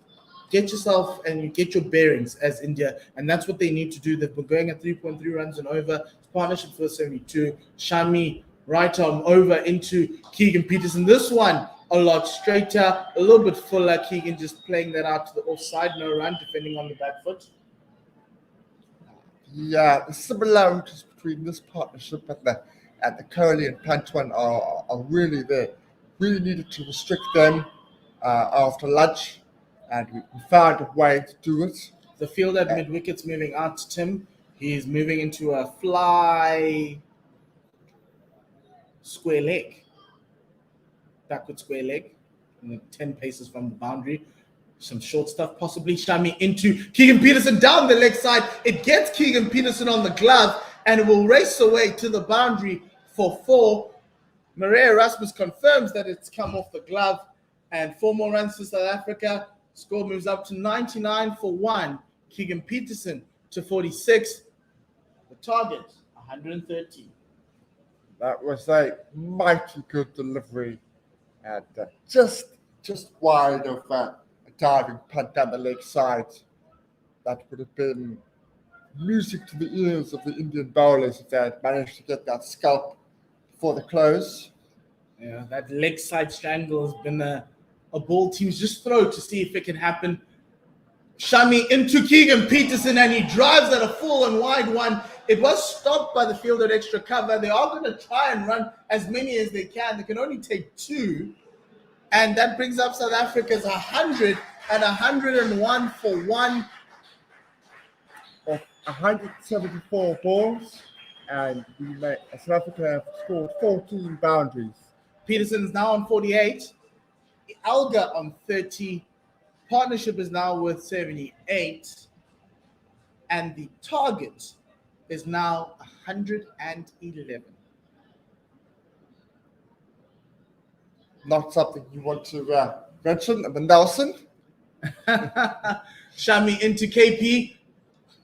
get yourself and you get your bearings as India, and that's what they need to do. They've been going at 3.3 runs and over. Partnership for 72. Shami right arm over into Keegan Peterson. This one a lot straighter, a little bit fuller. Keegan just playing that out to the offside, no run, defending on the back foot. Yeah, the similarities between this partnership and the Kohli and Pant one are really there. Really needed to restrict them after lunch, and we found a way to do it. The field at mid-wicket's moving out to Tim. He's moving into a fly square leg. Backward square leg. 10 paces from the boundary. Some short stuff, possibly. Shami into Keegan Peterson down the leg side. It gets Keegan Peterson on the glove, and it will race away to the boundary for 4. Maria Erasmus confirms that it's come off the glove, and 4 more runs for South Africa. Score moves up to 99 for 1. Keegan Peterson to 46. The target, 130. That was a mighty good delivery, and just wide of a diving punt down the leg side. That would have been music to the ears of the Indian bowlers if they had managed to get that scalp before the close. Yeah, that leg side strangle has been a ball teams just throw to see if it can happen. Shami into Keegan Peterson, and he drives at a full and wide one. It was stopped by the field at extra cover. They are going to try and run as many as they can. They can only take 2. And that brings up South Africa's 100 and 101 for 1. Of 174 balls, and South Africa have scored 14 boundaries. Peterson is now on 48. Elgar on 30. Partnership is now with 78. And the target is now 111. Not something you want to mention, the Nelson. Shami into KP.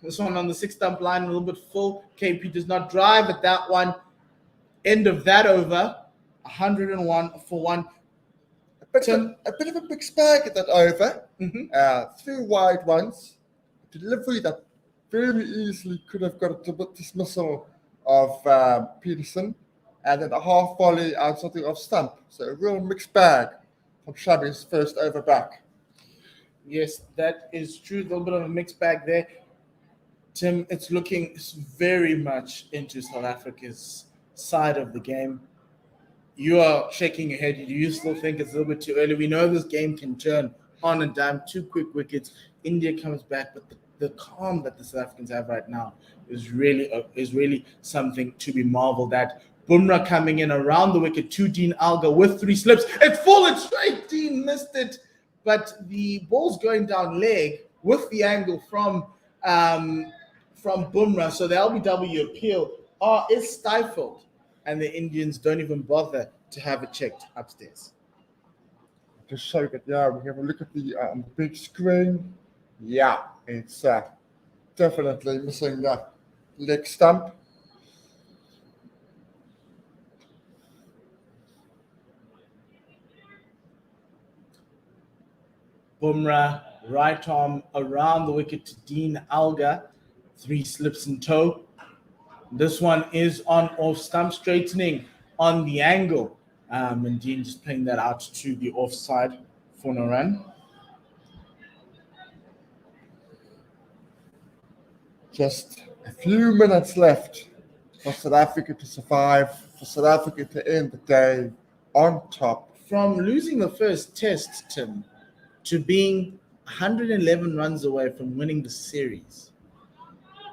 This one on the 6-stump line, a little bit full. KP does not drive at that one. End of that over. 101 for 1. A bit of a mixed bag at that over. 3 wide ones. Delivery that very easily could have got a dismissal of Peterson. And then a half volley out something off stump. So a real mixed bag from Shami's first over back. Yes, that is true. A little bit of a mixed bag there. Tim, it's looking very much into South Africa's side of the game. You are shaking your head. Do you still think it's a little bit too early? We know this game can turn on a dime. 2 quick wickets. India comes back, but the calm that the South Africans have right now is really something to be marveled at. Bumrah coming in around the wicket to Dean Elgar with 3 slips. It's fallen straight. Dean missed it, but the ball's going down leg with the angle from Bumrah. So the LBW appeal is stifled, and the Indians don't even bother to have it checked upstairs. Just show that, we have a look at the big screen. Yeah, it's definitely missing the leg stump. Bumrah, right arm around the wicket to Dean Elgar. 3 slips in tow. This one is on off stump, straightening on the angle. And Dean just playing that out to the offside for no run. Just a few minutes left for South Africa to survive, for South Africa to end the day on top. From losing the first test, Tim, to being 111 runs away from winning the series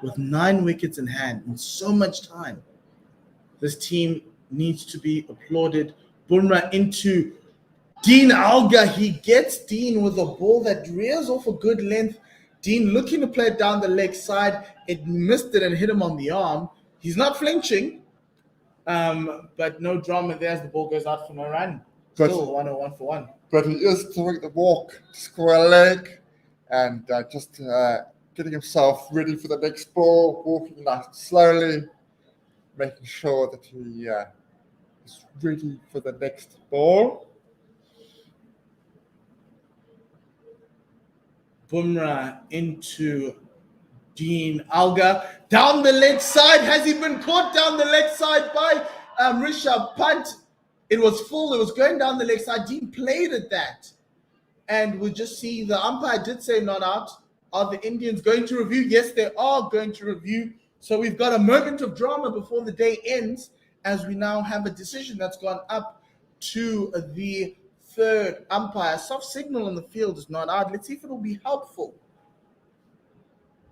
with 9 wickets in hand in so much time. This team needs to be applauded. Bumrah into Dean Elgar. He gets Dean with a ball that rears off a good length. Dean looking to play it down the leg side. It missed it and hit him on the arm. He's not flinching. But no drama there as the ball goes out for no run. But- Still 101 for 1. But he is doing the walk to score a leg and just getting himself ready for the next ball, walking nice and slowly, making sure that he is ready for the next ball. Bumrah into Dean Elgar. Down the leg side. Has he been caught down the leg side by Rishabh Pant? It was full. It was going down the leg side. Dean played at that. And we just see the umpire did say not out. Are the Indians going to review? Yes, they are going to review. So we've got a moment of drama before the day ends as we now have a decision that's gone up to the third umpire. Soft signal on the field is not out. Let's see if it will be helpful.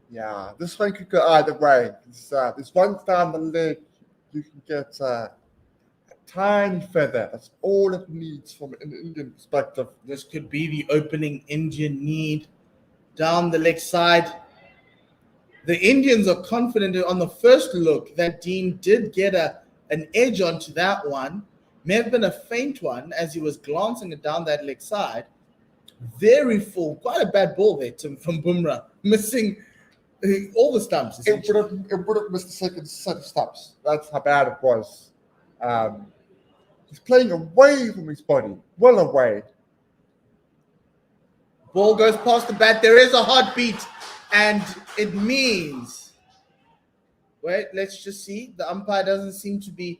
Yeah, this one could go either way. This one down the leg, you can get a tiny feather. That's all it needs from an Indian perspective. This could be the opening Indian need. Down the leg side. The Indians are confident on the first look that Dean did get an edge onto that one. May have been a faint one as he was glancing it down that leg side. Very full. Quite a bad ball there, Tim, from Bumrah. Missing all the stumps. It would have missed the second set of stumps. That's how bad it was. He's playing away from his body. Well away. Ball goes past the bat. There is a heartbeat. And it means, wait, let's just see. The umpire doesn't seem to be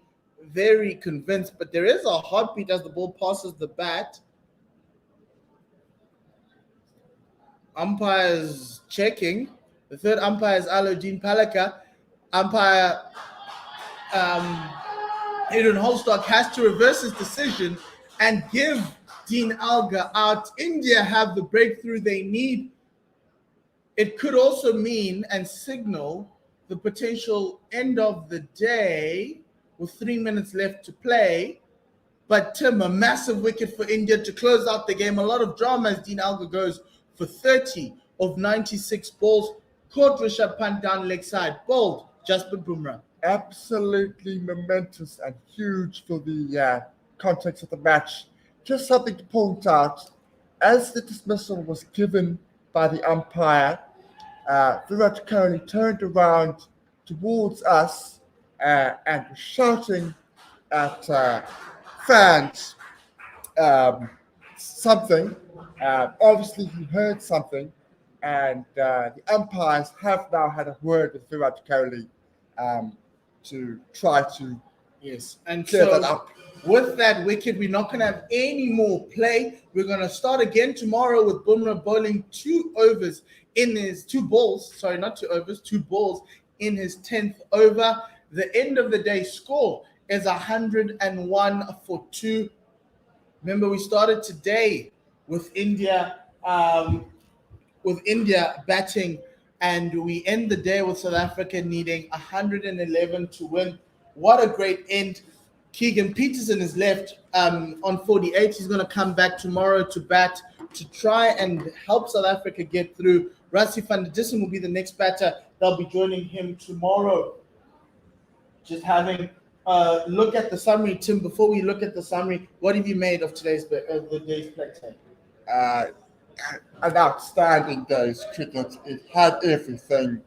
very convinced, but there is a heartbeat as the ball passes the bat. Umpire's checking. The third umpire is Aludin Palaka. Umpire Adrian Holstock has to reverse his decision and give Dean Elgar out. India have the breakthrough they need. It could also mean and signal the potential end of the day with 3 minutes left to play. But Tim, a massive wicket for India to close out the game. A lot of drama as Dean Elgar goes for 30 of 96 balls. Caught Rishabh Pant down leg side. Bowled Jasprit Bumrah. Absolutely momentous and huge for the context of the match. Just something to point out. As the dismissal was given by the umpire, Virat Kohli turned around towards us and was shouting at fans something. Obviously, he heard something, and the umpires have now had a word with Virat Kohli to try to clear that up. With that wicket, we're not going to have any more play. We're going to start again tomorrow with Bumrah bowling 2 balls in his 10th over. The end of the day score is 101 for 2. Remember, we started today with India batting, and we end the day with South Africa needing 111 to win. What a great end. Keegan Peterson is left on 48. He's going to come back tomorrow to bat to try and help South Africa get through. Rassie van der Dussen will be the next batter. They'll be joining him tomorrow. Just having a look at the summary. Tim, before we look at the summary, what have you made of today's the day's play? An outstanding day's cricket. It had everything.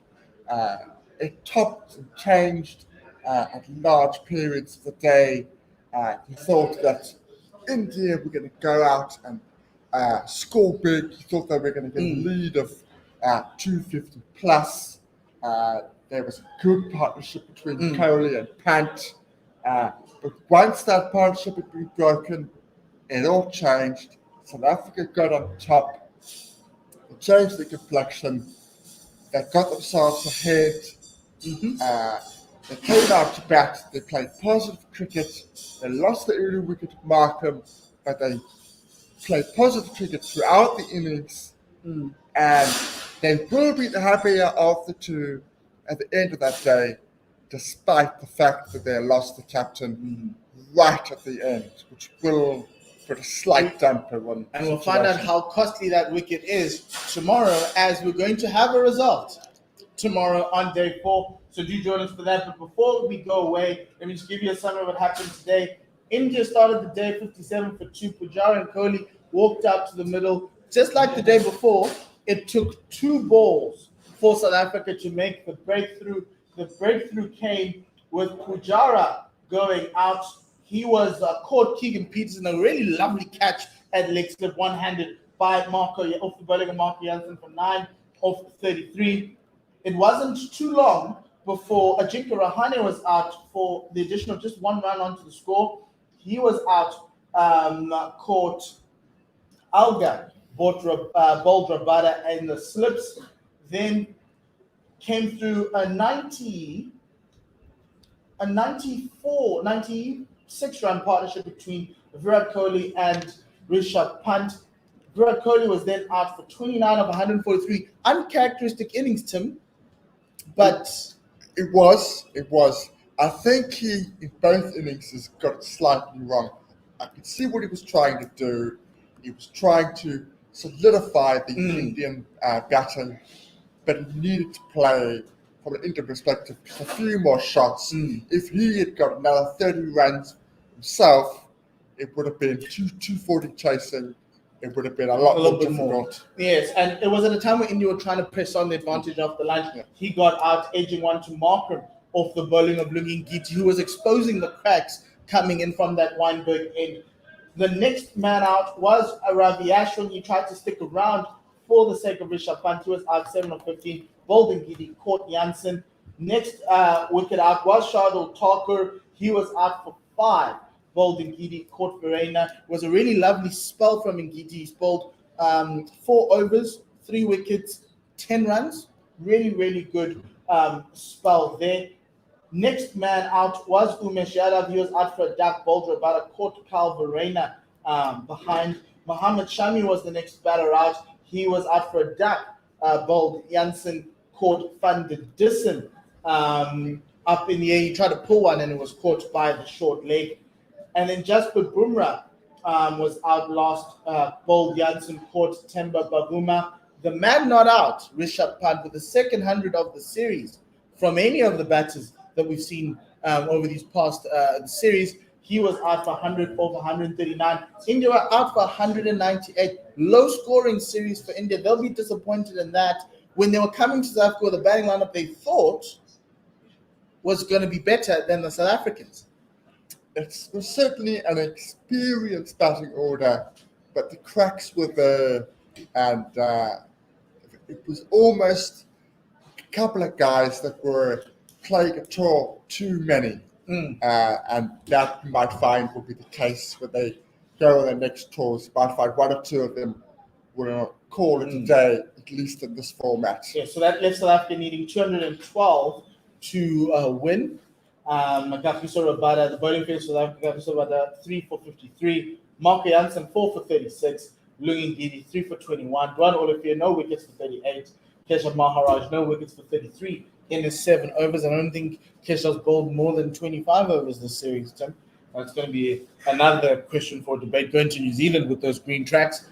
It topped and changed at large periods of the day. He thought that India were going to go out and score big. He thought they were going to get a lead of 250 plus. There was a good partnership between Kohli and Pant. But once that partnership had been broken, it all changed. South Africa got on top. They changed the complexion. They got themselves ahead. They came out to bat. They played positive cricket. They lost the early wicket to Markram, but they played positive cricket throughout the innings. And they will be the happier of the two at the end of that day, despite the fact that they lost the captain right at the end, which will put a slight damper on. And we'll find out how costly that wicket is tomorrow, as we're going to have a result tomorrow on day 4. So do join us for that. But before we go away, let me just give you a summary of what happened today. India started the day 57 for 2. Pujara and Kohli walked out to the middle. Just like the day before, it took 2 balls for South Africa to make the breakthrough. The breakthrough came with Pujara going out. He was caught Keegan Peterson, a really lovely catch at leg slip, one-handed by Marco off the bowling of Marco Jansen from 9 off 33. It wasn't too long before Ajinkya Rahane was out for the additional just 1 run onto the score. He was out, caught Elgar, bowled Rabada in the slips, then came through a 96-run partnership between Virat Kohli and Rishabh Pant. Virat Kohli was then out for 29 of 143. Uncharacteristic innings, Tim, but it was. I think he, in both innings, has got it slightly wrong. I could see what he was trying to do. He was trying to solidify the Indian batting, but he needed to play, from an Indian perspective, a few more shots. If he had got another 30 runs himself, it would have been 240 chasing. It would have been a lot more difficult. Yes, and it was at a time when India were trying to press on the advantage off the line. Yeah. He got out, edging one to Markram off the bowling of Lungi Ngidi, who was exposing the cracks coming in from that Weinberg end. The next man out was Ravi Ashwin. He tried to stick around for the sake of Rishabh Pant. He was out 7 of 15. Bowled Ngidi, caught Jansen. Next wicket out was Shardul Thakur. He was out for 5. Bowled Ngidi, caught Verena. It was a really lovely spell from Ngidi. He's bowled 4 overs, 3 wickets, 10 runs. Really, really good spell there. Next man out was Umesh Yadav. He was out for a duck, bowled Rabada, caught Kyle Verena behind. Mohammad Shami was the next batter out. He was out for a duck, bowled Jansen, caught Van der Dissen up in the air. He tried to pull one and it was caught by the short leg. And then Jasprit Bumrah was out last, bowled Jansen, caught Temba Bavuma. The man not out, Rishabh Pant, with the second 100 of the series from any of the batters that we've seen over these past series. He was out for 100 over 139. India were out for 198. Low scoring series for India. They'll be disappointed in that. When they were coming to South Africa with a batting lineup they thought was going to be better than the South Africans. It was certainly an experienced batting order, but the cracks were there, and it was almost a couple of guys that were playing a tour too many. And that you might find will be the case when they go on their next tours. You might find 1 or 2 of them will call it a day, at least in this format. Yeah, so that left South Africa needing 212 to win. Kagiso Rabada, the bowling field, South Africa, Kagiso Rabada, 3 for 53. Marco Jansen, 4 for 36. Lungi Ngidi, 3 for 21. Duan Olafia, no wickets for 38. Keshav Maharaj, no wickets for 33 in his 7 overs. I don't think Keshav's bowled more than 25 overs this series, Tim. That's going to be another question for debate. Going to New Zealand with those green tracks.